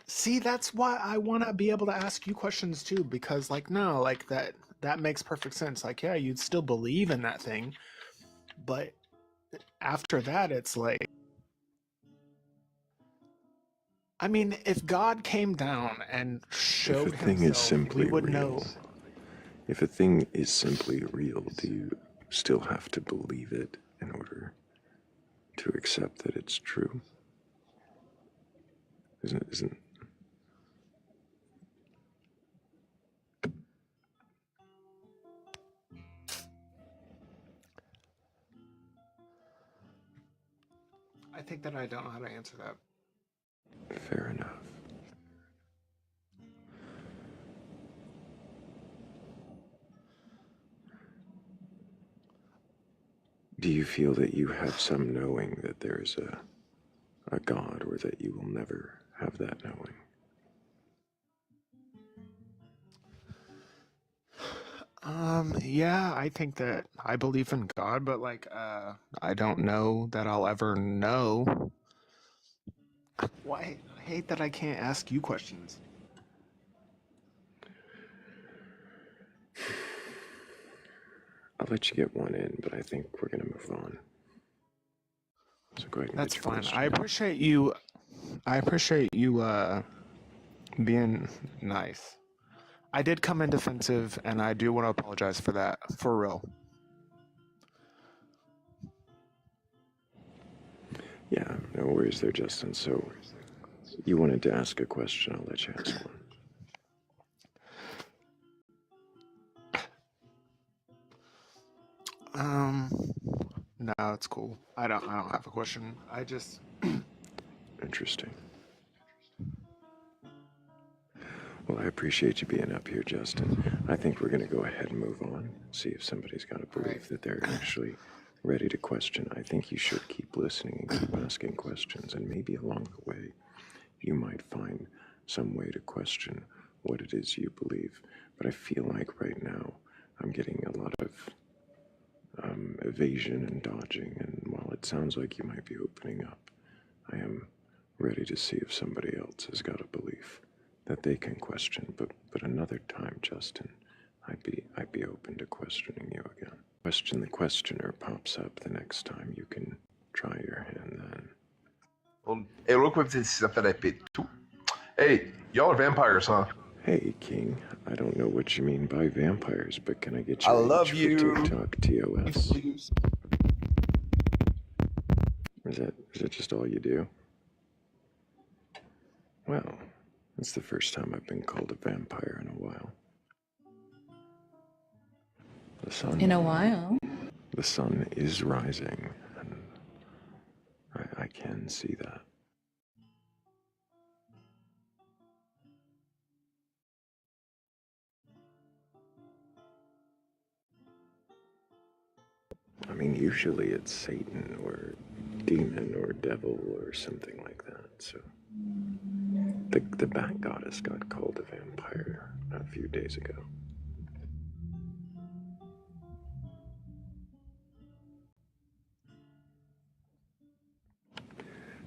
See, that's why I want to be able to ask you questions too, because like, no, like that makes perfect sense. Like, yeah, you'd still believe in that thing, but after that, it's like, I mean, if God came down and showed himself, we would know. If a thing is simply real, do you still have to believe it in order to accept that it's true? Isn't I think that I don't know how to answer that. fair enough? Do you feel that you have some knowing that there is a God, or that you will never have that knowing? Yeah, I think that I believe in God, but like, I don't know that I'll ever know. Why? I hate that I can't ask you questions. I'll let you get one in, but I think we're gonna move on. So go ahead and That's get your fine. question I in. appreciate you. I appreciate you being nice. I did come in defensive, and I do want to apologize for that, for real. Yeah, no worries there, Justin. So you wanted to ask a question, I'll let you ask one. No, it's cool. I don't have a question. I just Interesting. Well, I appreciate you being up here, Justin. I think we're going to go ahead and move on, see if somebody's got a belief that they're actually ready to question. I think you should keep listening and keep asking questions, and maybe along the way, you might find some way to question what it is you believe. But I feel like right now, I'm getting a lot of evasion and dodging, and while it sounds like you might be opening up, I am ready to see if somebody else has got a belief that they can question. But another time, Justin, I'd be open to questioning you again. Question the questioner pops up the next time. You can try your hand then. Hey, real quick, this is FLP2. Hey, y'all are vampires, huh? Hey, King. I don't know what you mean by vampires, but can I get I your love age you. for TikTok TOS? Is that just all you do? Well, it's the first time I've been called a vampire in a while. The sun. In a while. The sun is rising, and I can see that. I mean, usually it's Satan or demon or devil or something like that, so... The Bat Goddess got called a vampire a few days ago.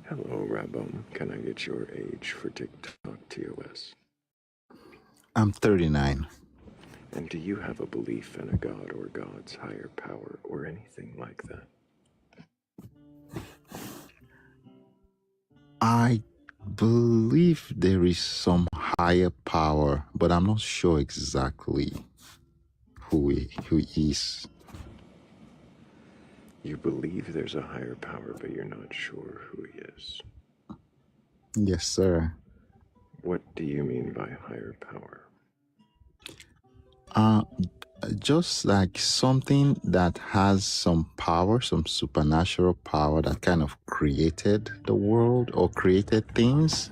Hello, Rabom. Can I get your age for TikTok TOS? I'm 39. And do you have a belief in a god or God's higher power or anything like that? I believe there is some higher power, but I'm not sure exactly who he is. You believe there's a higher power, but you're not sure who he is. Yes, sir. What do you mean by higher power? Just like something that has some power, some supernatural power that kind of created the world or created things.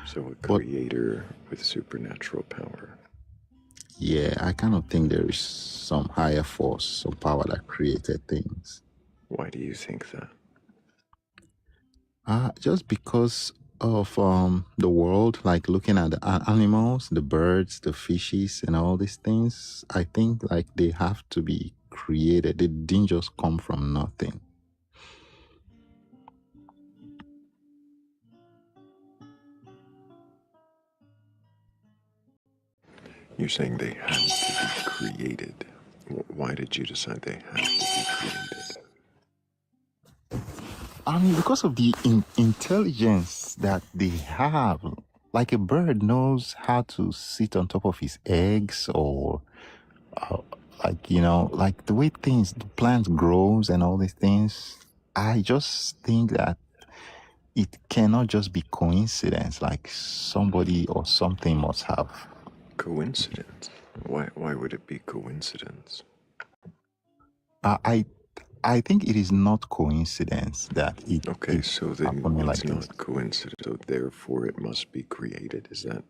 So a creator with supernatural power. Yeah, I kind of think there is some higher force, some power that created things. Why do you think that? Just because of the world, like looking at the animals, the birds, the fishes, and all these things, I think like they have to be created. They didn't just come from nothing. You're saying they had to be created. Why did you decide they had to be created? I mean, because of the intelligence that they have. Like a bird knows how to sit on top of his eggs, or like, you know, like the way the plant grows and all these things. I just think that it cannot just be coincidence, like somebody or something must have. Coincidence? Why would it be coincidence? I think it is not coincidence that it Okay, so then happening it's like this. not coincidence, so therefore it must be created. Is that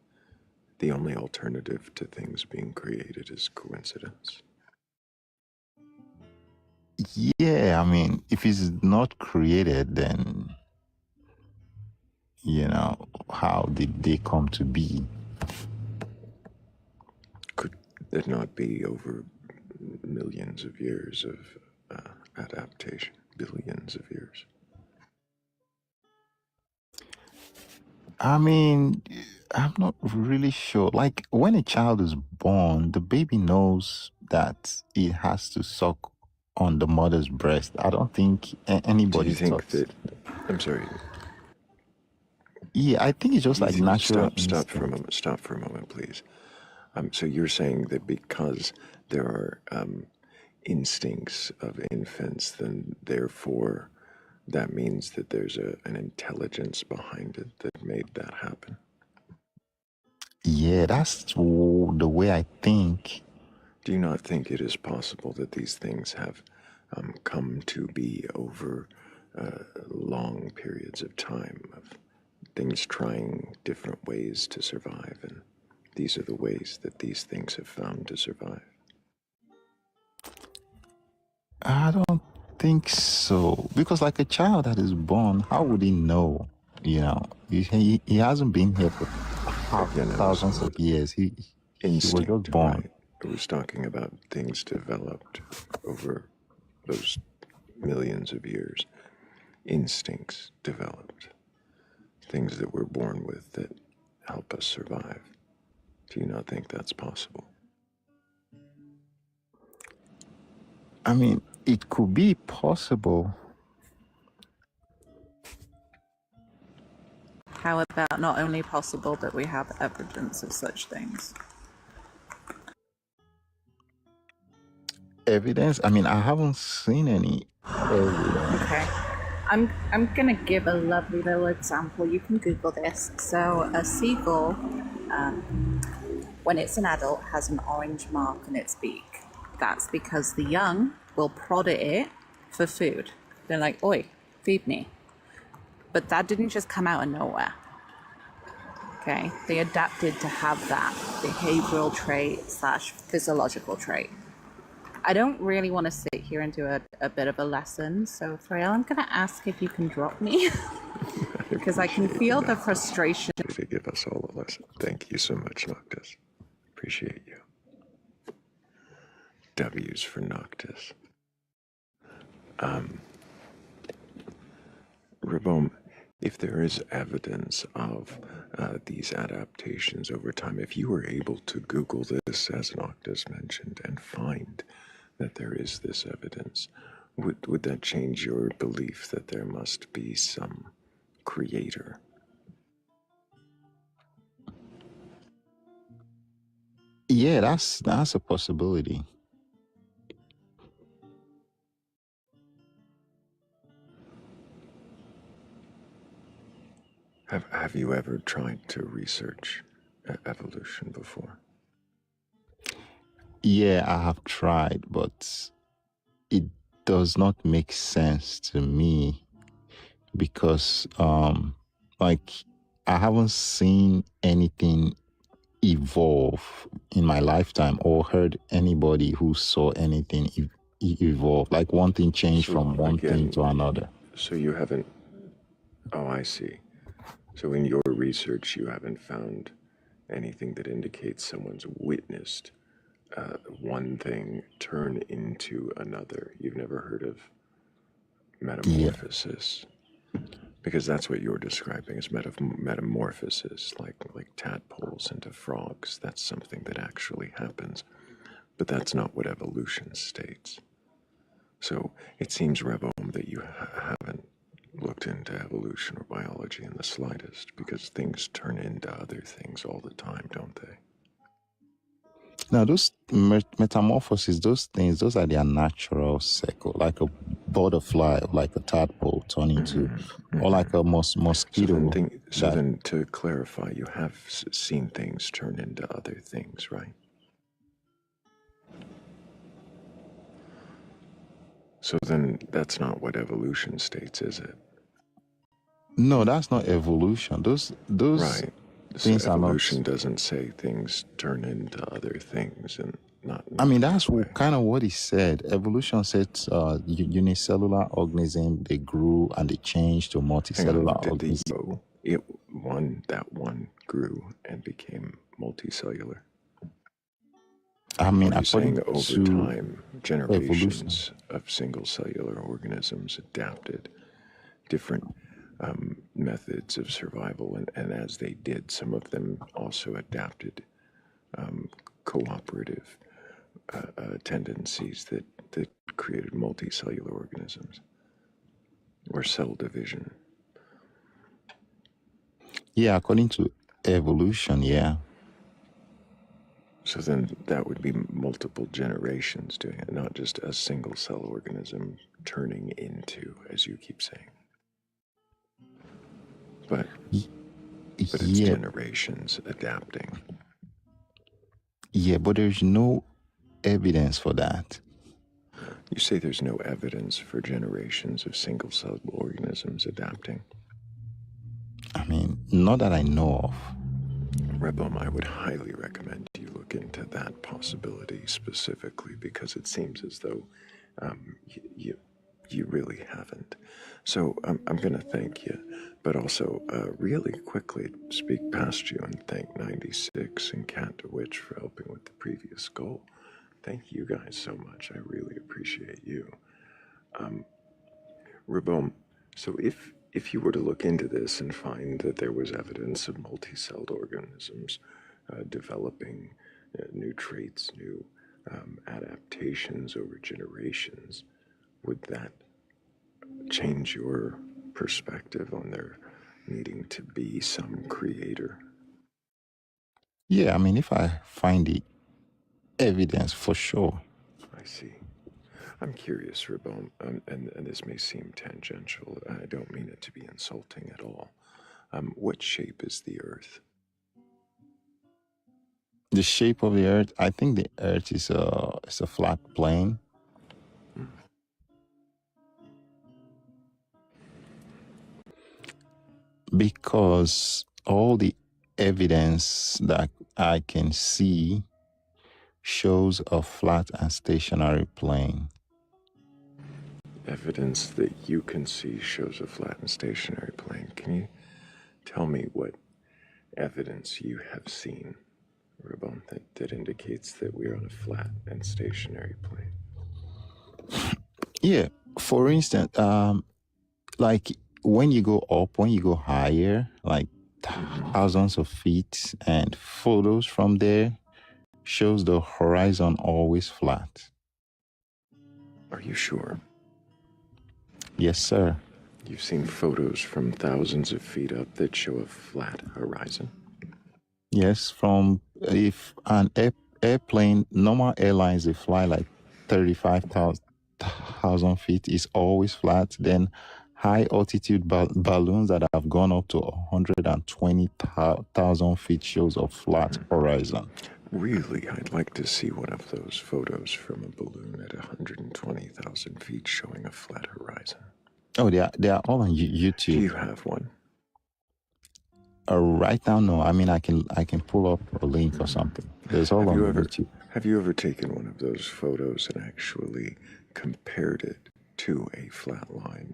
the only alternative to things being created is coincidence? Yeah, I mean, if it's not created, then how did they come to be? Could it not be over millions of years of adaptation? Billions of years? I mean, I'm not really sure. Like, when a child is born, the baby knows that it has to suck on the mother's breast. I don't think anybody Do you think thought. I'm sorry. Yeah, I think it's just like natural Stop for a instinct. moment. Stop for a moment, please. So you're saying that because there are instincts of infants, then therefore that means that there's an intelligence behind it that made that happen? Yeah, that's the way I think. Do you not think it is possible that these things have come to be over long periods of time, of things trying different ways to survive, and these are the ways that these things have found to survive? I don't think so. Because like a child that is born, how would he know? He hasn't been here for thousands of years. He was just born. Right? It was talking about things developed over those millions of years. Instincts developed. Things that we're born with that help us survive. Do you not think that's possible? I mean, it could be possible. How about not only possible, but we have evidence of such things? Evidence? I mean, I haven't seen any evidence. Okay. I'm gonna give a lovely little example. You can Google this. So a seagull, when it's an adult, has an orange mark on its beak. That's because the young will prod at it for food. They're like, "Oi, feed me." But that didn't just come out of nowhere. Okay, they adapted to have that behavioral trait / physiological trait. I don't really want to sit here and do a bit of a lesson, so Thrayle, I'm going to ask if you can drop me, because I can feel the frustration. To give us all a lesson. Thank you so much, Noctis. Appreciate you. W's for Noctis. Reboam, if there is evidence of these adaptations over time, if you were able to Google this, as Noctis mentioned, and find that there is this evidence, would that change your belief that there must be some creator? Yeah, that's a possibility. Have you ever tried to research evolution before? Yeah, I have tried, but it does not make sense to me because, like, I haven't seen anything evolve in my lifetime or heard anybody who saw anything evolve. Like, one thing changed from one thing to another. So you haven't... Oh, I see. So in your research, you haven't found anything that indicates someone's witnessed one thing turn into another. You've never heard of metamorphosis? Yeah. Because that's what you're describing as metamorphosis, like tadpoles into frogs. That's something that actually happens. But that's not what evolution states. So it seems, Reboam, that you haven't looked into evolution or biology in the slightest, because things turn into other things all the time, don't they? Now, those metamorphoses, those things, those are their natural cycle, like a butterfly, like a tadpole turning to, or like a mosquito. So then, to clarify, you have seen things turn into other things, right? So then, that's not what evolution states, is it? No, that's not evolution. Those right. Things so evolution doesn't say things turn into other things, and not I mean, that's kind of what he said. Evolution said unicellular organism, they grew and they changed to multicellular organism. that one grew and became multicellular. I mean, Are you saying according over to time, evolution. generations of single cellular organisms adapted different methods of survival, and as they did, some of them also adapted cooperative tendencies that created multicellular organisms or cell division? Yeah, according to evolution, yeah. So then that would be multiple generations doing it, not just a single cell organism turning into, as you keep saying. But it's Yeah, generations adapting. yeah, but there's no evidence for that. You say there's no evidence for generations of single cell organisms adapting. I mean, not that I know of. Rebum, I would highly recommend you look into that possibility specifically, because it seems as though you really haven't. So I'm going to thank you, but also really quickly speak past you and thank 96 and Cat DeWitch for helping with the previous goal. Thank you guys so much. I really appreciate you. Rebum, so if you were to look into this and find that there was evidence of multi-celled organisms developing new traits, new adaptations over generations, would that change your perspective on there needing to be some creator? Yeah, I mean, if I find the evidence, for sure. I see. I'm curious, Rebum, and this may seem tangential. I don't mean it to be insulting at all. What shape is the Earth? The shape of the Earth, I think the Earth is a flat plane. Because all the evidence that I can see shows a flat and stationary plane. Evidence that you can see shows a flat and stationary plane. Can you tell me what evidence you have seen, Rebum, that indicates that we are on a flat and stationary plane? Yeah, for instance, like when you go up, when you go higher, like thousands of feet, and photos from there shows the horizon always flat. Are you sure? Yes, sir. You've seen photos from thousands of feet up that show a flat horizon? Yes, from if an airplane, normal airlines, they fly like 35,000 feet, is always flat. Then high altitude balloons that have gone up to 120,000 feet shows a flat horizon. Really? I'd like to see one of those photos from a balloon at 120,000 feet showing a flat horizon. Oh, they are all on YouTube. Do you have one? Right now, no. I mean, I can pull up a link or something. There's all on YouTube. Have you ever taken one of those photos and actually compared it to a flat line?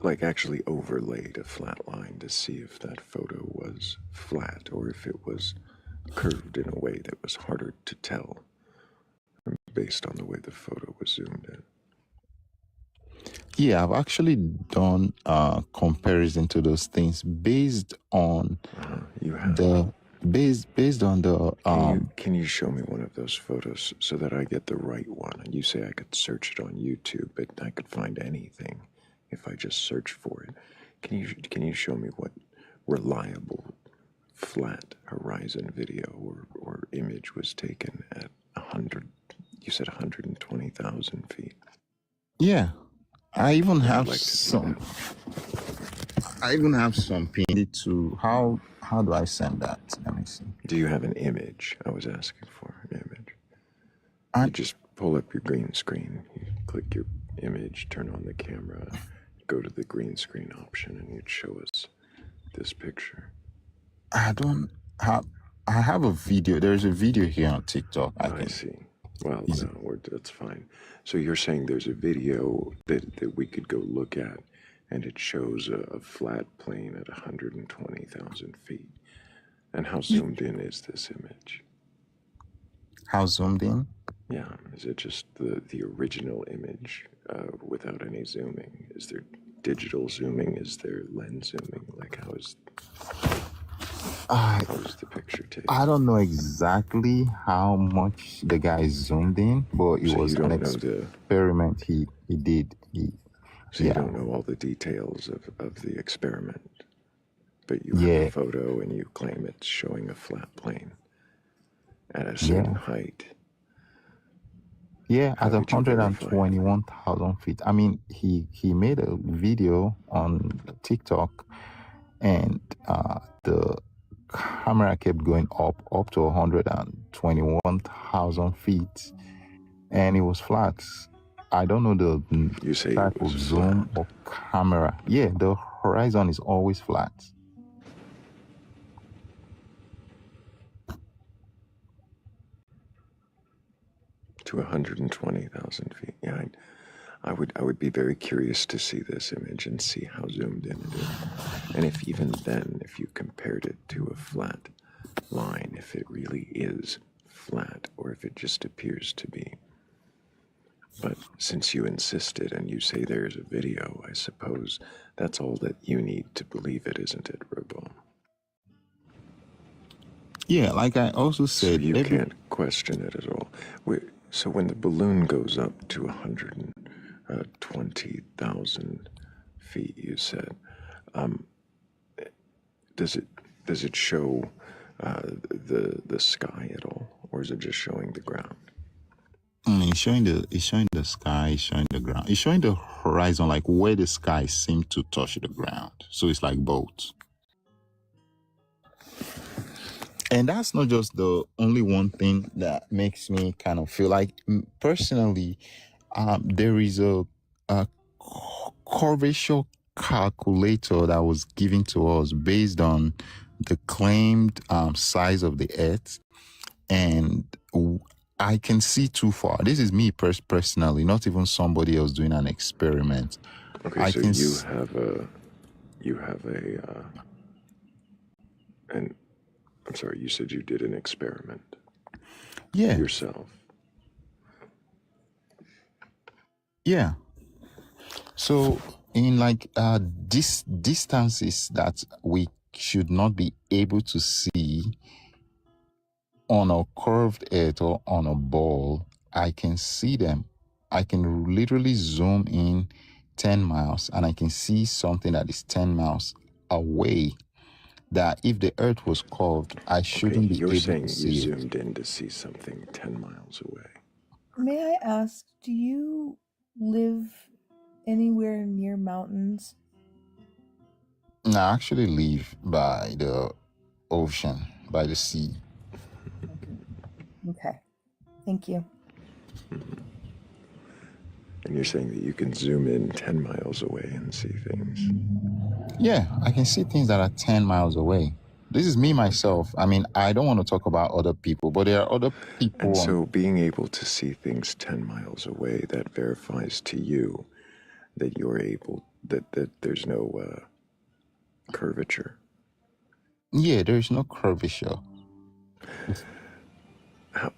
Like actually overlaid a flat line to see if that photo was flat or if it was curved in a way that was harder to tell based on the way the photo was zoomed in? Yeah, I've actually done comparison to those things based on based on the. Can you show me one of those photos so that I get the right one? And you say I could search it on YouTube, but I could find anything if I just search for it. Can you show me what reliable flat horizon video or image was taken at 100? You said 120,000 feet. Yeah. I even have some. I even have some pinned to. How do I send that? Let me see. Do you have an image? I was asking for an image. You just pull up your green screen. You click your image, turn on the camera, go to the green screen option, and you'd show us this picture. I don't have. I have a video. There's a video here on TikTok. I see. Well, no, that's fine. So you're saying there's a video that we could go look at and it shows a flat plane at 120,000 feet. And how zoomed in is this image? How zoomed in? Yeah, is it just the original image without any zooming? Is there digital zooming? Is there lens zooming? Like how is the picture taken? I don't know exactly how much the guy zoomed in, but it was an experiment he did. So you don't know all the details of the experiment, but you have a photo and you claim it's showing a flat plane at a certain height. Yeah, at 121,000 feet. I mean, he made a video on TikTok, and the camera kept going up to 121,000 feet, and it was flat. I don't know the type of zoom or camera. Yeah, the horizon is always flat. To 120,000 feet. Yeah, I would be very curious to see this image and see how zoomed in it is. And if even then, if you compared it to a flat line, if it really is flat or if it just appears to be. But since you insisted and you say there's a video, I suppose that's all that you need to believe it, isn't it, Robo? Yeah, like I also said, so you can't question it at all. So when the balloon goes up to 120,000 feet, you said, does it show the sky at all, or is it just showing the ground? It's showing the sky, it's showing the ground, it's showing the horizon, like where the sky seems to touch the ground. So it's like both. And that's not just the only one thing that makes me kind of feel like, personally, there is a curvature calculator that was given to us based on the claimed size of the Earth, and I can see too far. This is me personally, not even somebody else doing an experiment. Okay, so you have and I'm sorry, you said you did an experiment. Yeah. Yourself. Yeah. So in like distances that we should not be able to see on a curved earth or on a ball, I can see them. I can literally zoom in 10 miles and I can see something that is 10 miles away, that if the earth was curved, I shouldn't be able to see it. You're saying you zoomed in to see something 10 miles away. May I ask, do you live anywhere near mountains? No, I actually live by the ocean, by the sea. Okay. Thank you. And you're saying that you can zoom in 10 miles away and see things? Yeah, I can see things that are 10 miles away. This is me, myself. I mean, I don't want to talk about other people, but there are other people. And so being able to see things 10 miles away, that verifies to you that you're able, that there's no curvature. Yeah, there's no curvature.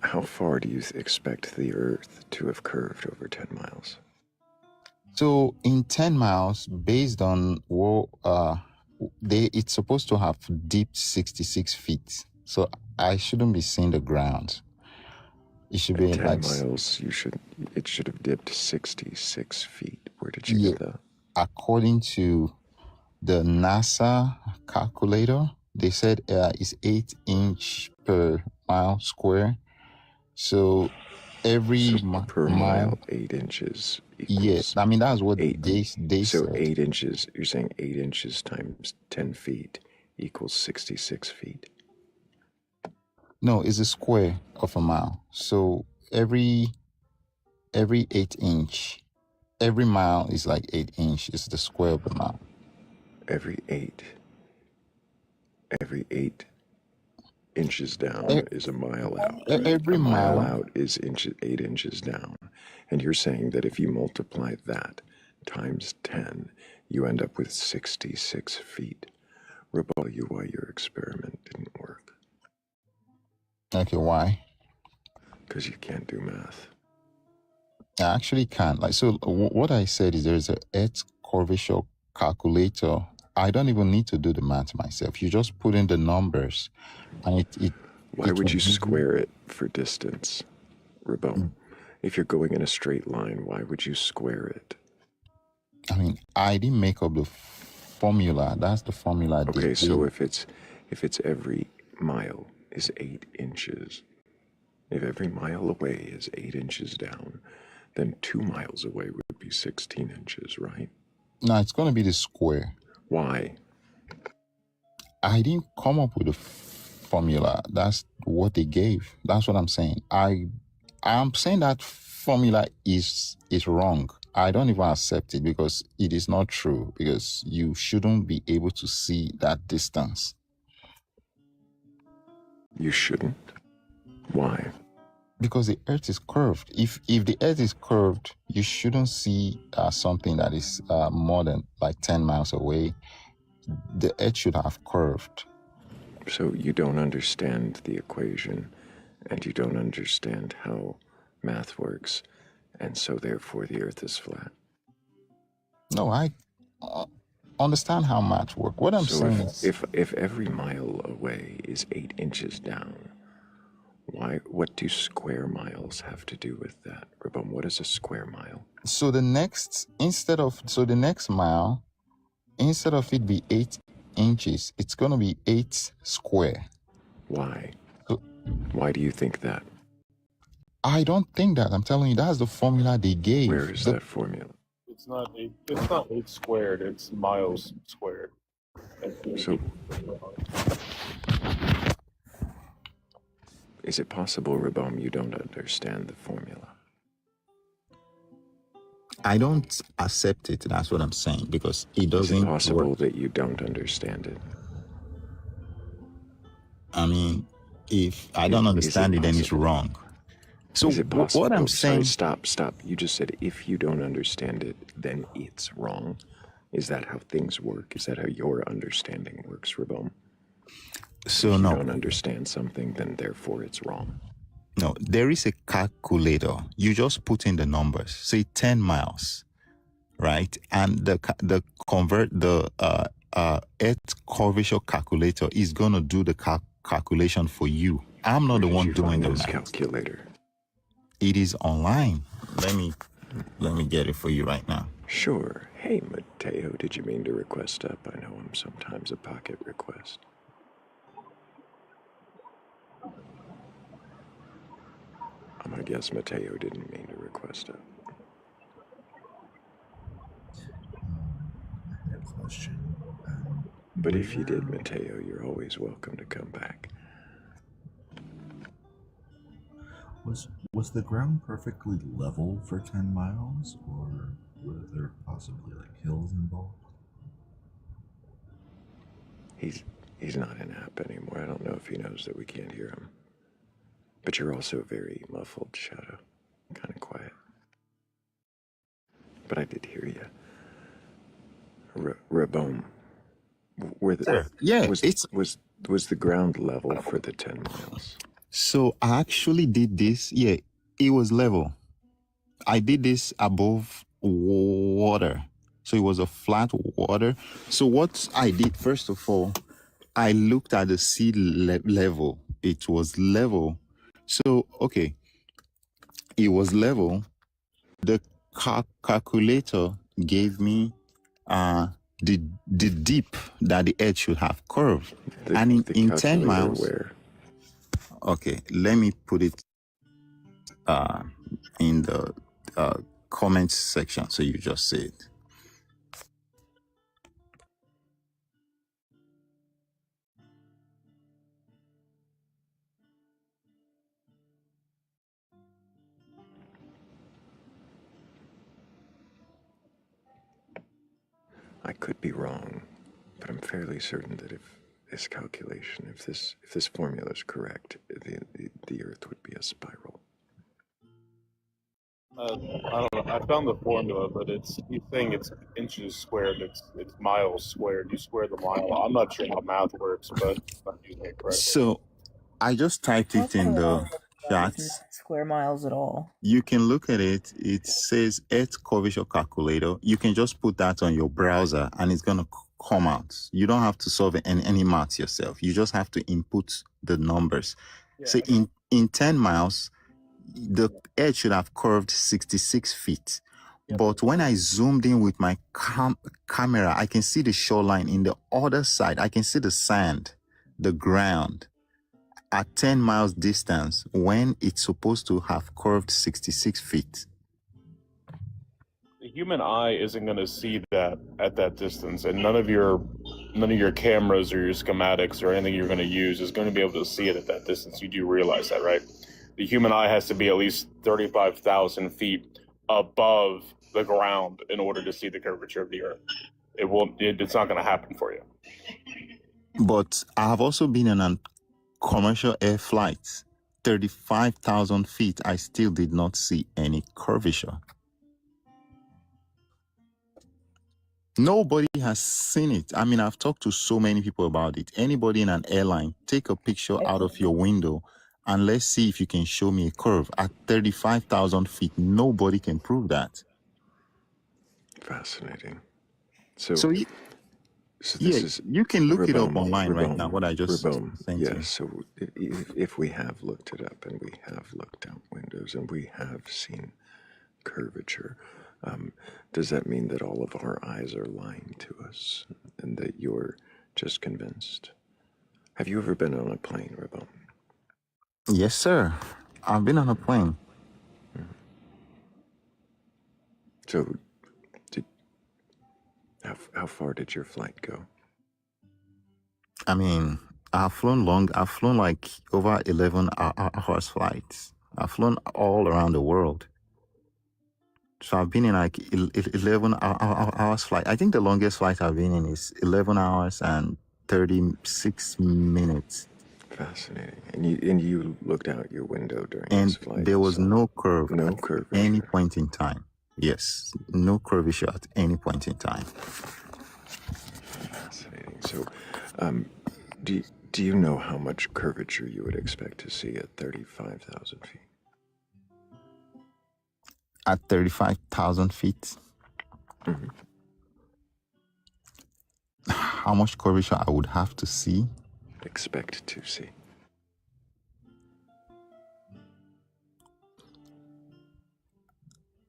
How far do you expect the Earth to have curved over 10 miles? So in 10 miles, based on what it's supposed to have dipped 66 feet. So I shouldn't be seeing the ground. It should be 10 like miles. It should have dipped 66 feet. Where did you get that? According to the NASA calculator, they said it's 8 inch per mile square. So every per mile, 8 inches equals. Yes, I mean that's what they so said. 8 inches. You're saying 8 inches times 10 feet equals 66 feet. No, it's a square of a mile. So every 8 inch, every mile is like 8 inch. It's the square of a mile. Every 8 inches down is a mile out. Right? Every mile out is 8 inches down. And you're saying that if you multiply that times 10, you end up with 66 feet. Rebel you why your experiment didn't work. Okay, why? Because you can't do math. I actually can't. Like, so what I said is there's a Earth curvature calculator. I don't even need to do the math myself. You just put in the numbers, and Why it would will you give you. square it for distance, Rebel? If you're going in a straight line, why would you square it? I mean, I didn't make up the formula. That's the formula they Okay, so gave. if it's every mile is 8 inches, if every mile away is 8 inches down, then 2 miles away would be 16 inches, right? No, it's going to be the square. Why? I didn't come up with a formula. That's what they gave. That's what I'm saying. I'm saying that formula is wrong. I don't even accept it because it is not true, because you shouldn't be able to see that distance. You shouldn't? Why? Because the earth is curved. If the earth is curved, you shouldn't see something that is more than like 10 miles away. The earth should have curved. So you don't understand the equation, and you don't understand how math works, and so therefore the earth is flat. No, I understand how math works. What I'm saying is, if every mile away is 8 inches down, what do square miles have to do with that? Rabon, what is a square mile? So the next mile, instead of it be 8 inches, it's going to be 8 square. Why? Why do you think that? I don't think that. I'm telling you, that's the formula they gave. Where is that formula? It's not 8 squared. It's miles squared. So, is it possible, Rabom, you don't understand the formula? I don't accept it. That's what I'm saying, because it doesn't. Is it possible work. that you don't understand it? I mean, if I don't understand it, then it's wrong. So is it possible? What I'm saying... Sorry, stop. You just said if you don't understand it, then it's wrong. Is that how things work? Is that how your understanding works, Rabom? So if you no. don't understand something, then therefore it's wrong. No, there is a calculator. You just put in the numbers. Say 10 miles, right? And the Earth curvature calculator is gonna do the calculation for you. I'm not the one doing the math. Calculator. It is online. Let me get it for you right now. Sure. Hey, Mateo, did you mean to request up? I know I'm sometimes a pocket request. I'm gonna guess Mateo didn't mean to request up. Question. But if you did, Mateo, you're always welcome to come back. Was the ground perfectly level for 10 miles, or were there possibly like hills involved? He's not in app anymore. I don't know if he knows that we can't hear him. But you're also very muffled, Shadow. Kind of quiet. But I did hear you. Rabom, was the ground level for the 10 miles? So I actually did this. Yeah, it was level. I did this above water. So it was a flat water. So what I did, first of all, I looked at the sea level. It was level. So, okay, it was level. The calculator gave me the dip that the edge should have curved. And in 10 miles... Where? Okay, let me put it in the comments section so you just see it. I could be wrong, but I'm fairly certain that if this calculation, if this formula is correct, the Earth would be a spiral. I I found the formula, but he's saying it's inches squared. It's miles squared. You square the mile. I'm not sure how math works, but I'm using it correctly. So I just typed it in the chat. Square miles at all. You can look at it. It says Earth Curvature Calculator. You can just put that on your browser and it's going to come out. You don't have to solve any maths yourself. You just have to input the numbers. Yeah. So in 10 miles, the Earth should have curved 66 feet. Yep. But when I zoomed in with my camera, I can see the shoreline in the other side. I can see the sand, the ground. At 10 miles distance when it's supposed to have curved 66 feet. The human eye isn't going to see that at that distance, and none of your cameras or your schematics or anything you're going to use is going to be able to see it at that distance. You do realize that, right? The human eye has to be at least 35,000 feet above the ground in order to see the curvature of the Earth. It's not going to happen for you. But I have also been in an commercial air flights, 35,000 feet, I still did not see any curvature. Nobody has seen it. I mean, I've talked to so many people about it. Anybody in an airline, take a picture out of your window and let's see if you can show me a curve. At 35,000 feet, nobody can prove that. Fascinating. So this is, you can look it up online right now, what I just sent you. Yes, so if we have looked it up and we have looked out windows and we have seen curvature, does that mean that all of our eyes are lying to us and that you're just convinced? Have you ever been on a plane, Rabon? Yes, sir. I've been on a plane. So, how far did your flight go? I mean, I've flown like over 11 hours flights. I've flown all around the world. So I've been in like 11 hours flight. I think the longest flight I've been in is 11 hours and 36 minutes. Fascinating. And you looked out your window during this flight? And there was no curve at any point in time. Yes, no curvature at any point in time. Fascinating. So, do you know how much curvature you would expect to see at 35,000 feet? At 35,000 feet? Mm-hmm. How much curvature I would have to see? Expect to see.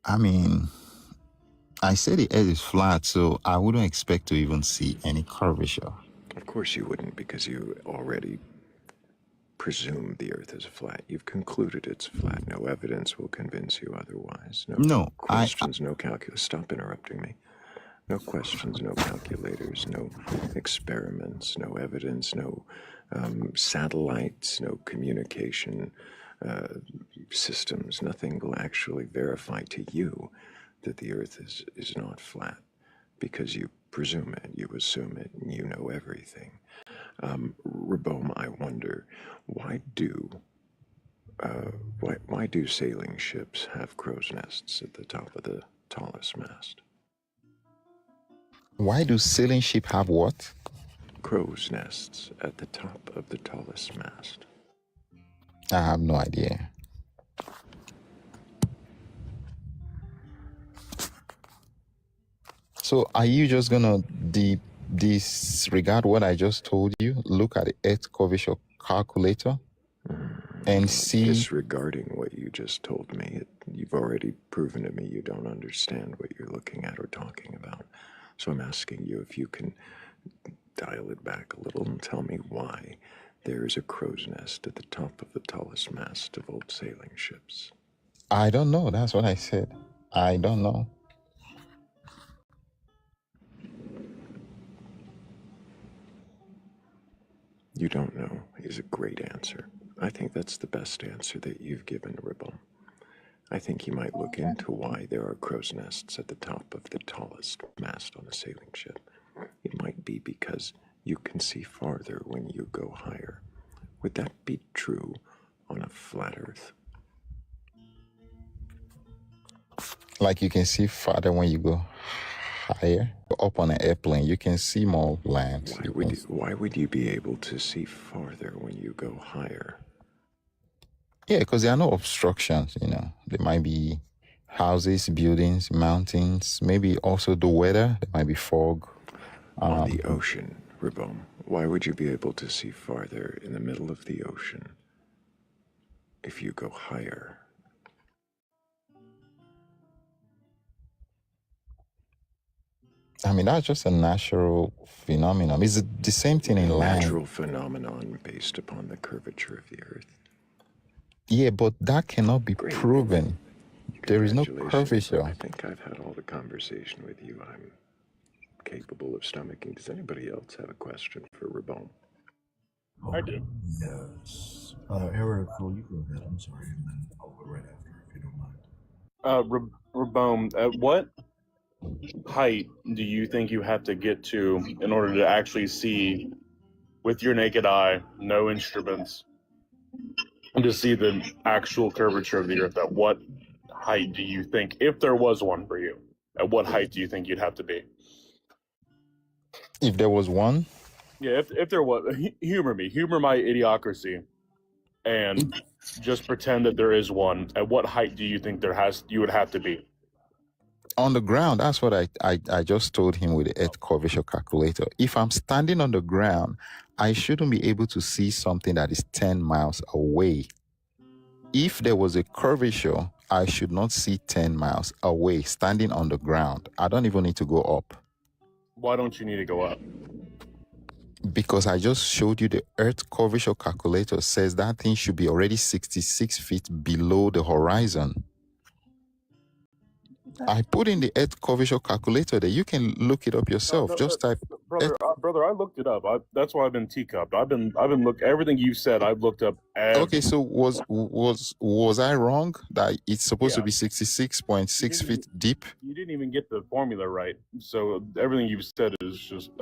I mean, I said the Earth is flat, so I wouldn't expect to even see any curvature. Of course you wouldn't, because you already presume the Earth is flat. You've concluded it's flat. No evidence will convince you otherwise. No questions, no calculus. Stop interrupting me. No questions, no calculators, no experiments, no evidence, no satellites, no communication systems. Nothing will actually verify to you that the Earth is not flat, because you presume it, you assume it, and you know everything. Rabom, I wonder, why do sailing ships have crow's nests at the top of the tallest mast? Why do sailing ships have what? Crow's nests at the top of the tallest mast. I have no idea. So are you just gonna disregard what I just told you? Look at the Earth Curvature Calculator and see... Disregarding what you just told me, you've already proven to me you don't understand what you're looking at or talking about. So I'm asking you if you can dial it back a little and tell me why there is a crow's nest at the top of the tallest mast of old sailing ships. I don't know. That's what I said. I don't know. You don't know is a great answer. I think that's the best answer that you've given, Ribble. I think you might look into why there are crow's nests at the top of the tallest mast on a sailing ship. It might be because you can see farther when you go higher. Would that be true on a flat Earth? Like you can see farther when you go higher. Up on an airplane, you can see more land. Why would you be able to see farther when you go higher? Yeah, because there are no obstructions, There might be houses, buildings, mountains, maybe also the weather. There might be fog. On the ocean, Ribom, why would you be able to see farther in the middle of the ocean if you go higher? I mean, that's just a natural phenomenon. It's the same thing in land. Natural phenomenon based upon the curvature of the Earth. Yeah, but that cannot be proven. There is no curvature. I think I've had all the conversation with you I'm capable of stomaching. Does anybody else have a question for Ribom? I do. Yes. Eric, you go ahead. I'm sorry, and then I'll go right after if you don't mind. Rabone, at what height do you think you have to get to in order to actually see with your naked eye, no instruments, to see the actual curvature of the Earth? At what height do you think, if there was one for you, at what height do you think you'd have to be? If there was one? Yeah, if there was, humor my idiocracy, and just pretend that there is one. At what height do you think you would have to be? On the ground, that's what I just told him with the Earth curvature calculator. If I'm standing on the ground, I shouldn't be able to see something that is 10 miles away. If there was a curvature, I should not see 10 miles away, standing on the ground. I don't even need to go up. Why don't you need to go up? Because I just showed you the Earth curvature calculator says that thing should be already 66 feet below the horizon. I put in the Earth curvature calculator there. You can look it up yourself. Just type. Brother, I looked it up. That's why I've been teacupped. I've been looking everything you said. I've looked up. Okay, so was I wrong that it's supposed to be 66.6 feet deep? You didn't even get the formula right. So everything you've said is just.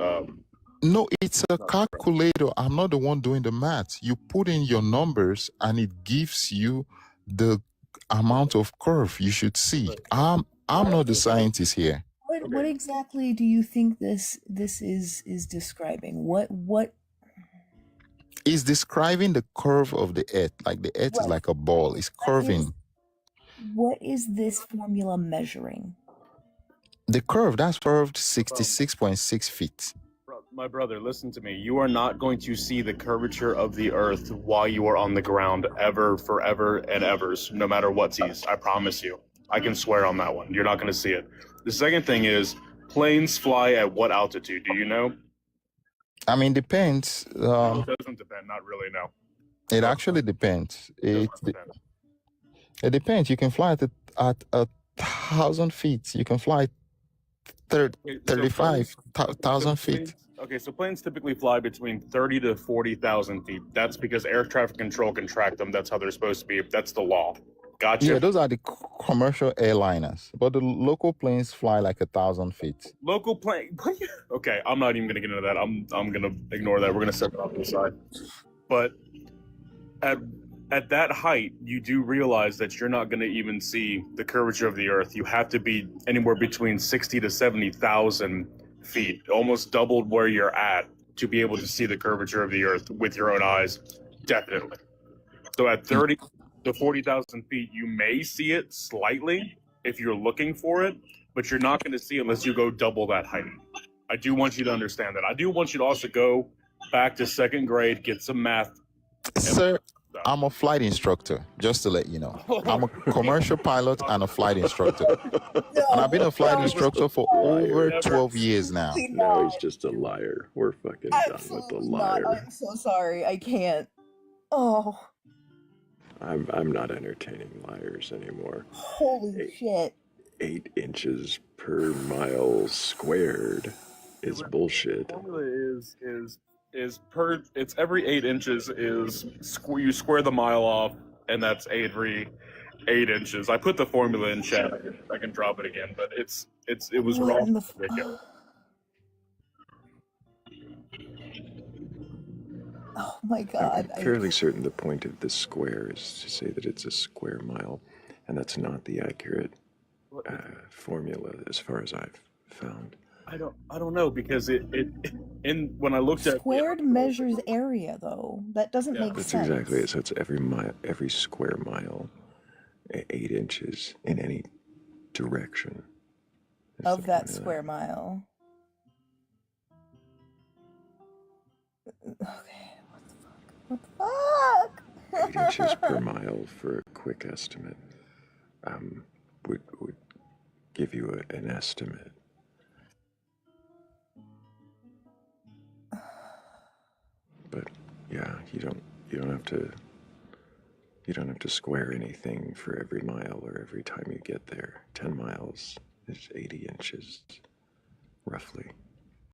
No, it's a calculator. I'm not the one doing the math. You put in your numbers and it gives you the amount of curve you should see. I'm not the scientist here. What exactly do you think this is describing? What is describing the curve of the Earth? Like the Earth is like a ball. It's curving. What is this formula measuring? The curve, that's curved 66.6 feet. My brother, listen to me. You are not going to see the curvature of the Earth while you are on the ground ever, forever, and evers, no matter what sees. I promise you. I can swear on that one. You're not going to see it. The second thing is, planes fly at what altitude? Do you know? I mean, depends. No, it doesn't depend. Not really, no. It actually depends. It depends. You can fly at 1,000 feet. You can fly 35,000 feet. Okay, so planes typically fly between 30 to 40,000 feet. That's because air traffic control can track them. That's how they're supposed to be. That's the law. Gotcha. Yeah, those are the commercial airliners, but the local planes fly like 1,000 feet. Local plane? Okay, I'm not even going to get into that. I'm going to ignore that. We're going to set it off to the side. But at that height, you do realize that you're not going to even see the curvature of the Earth. You have to be anywhere between 60 to 70,000 feet, almost doubled where you're at, to be able to see the curvature of the Earth with your own eyes. Definitely. So at 30 to 40,000 feet, you may see it slightly if you're looking for it, but you're not going to see it unless you go double that height. I do want you to understand that. I do want you to also go back to second grade, get some math. Sir, I'm a flight instructor, just to let you know. I'm a commercial pilot and a flight instructor. And I've been a flight instructor for over 12 years now. No, he's just a liar. We're fucking done with the liar. I'm so sorry. I can't. Oh. I'm not entertaining liars anymore. Holy shit. 8 inches per mile squared is bullshit. The formula is per, it's every 8 inches is you square the mile off, and that's every 8 inches. I put the formula in chat. I can drop it again, but it was wrong. Oh my God. I'm fairly certain the point of this square is to say that it's a square mile, and that's not the accurate formula as far as I've found. I don't know because it when I looked at Squared measures area though. That doesn't make That's sense. exactly it. So it's every square mile, 8 inches in any direction. Of that square mile. Okay, what the fuck? 8 inches per mile for a quick estimate would give you an estimate. But yeah, you don't have to square anything for every mile or every time you get there. 10 miles is 80 inches, roughly.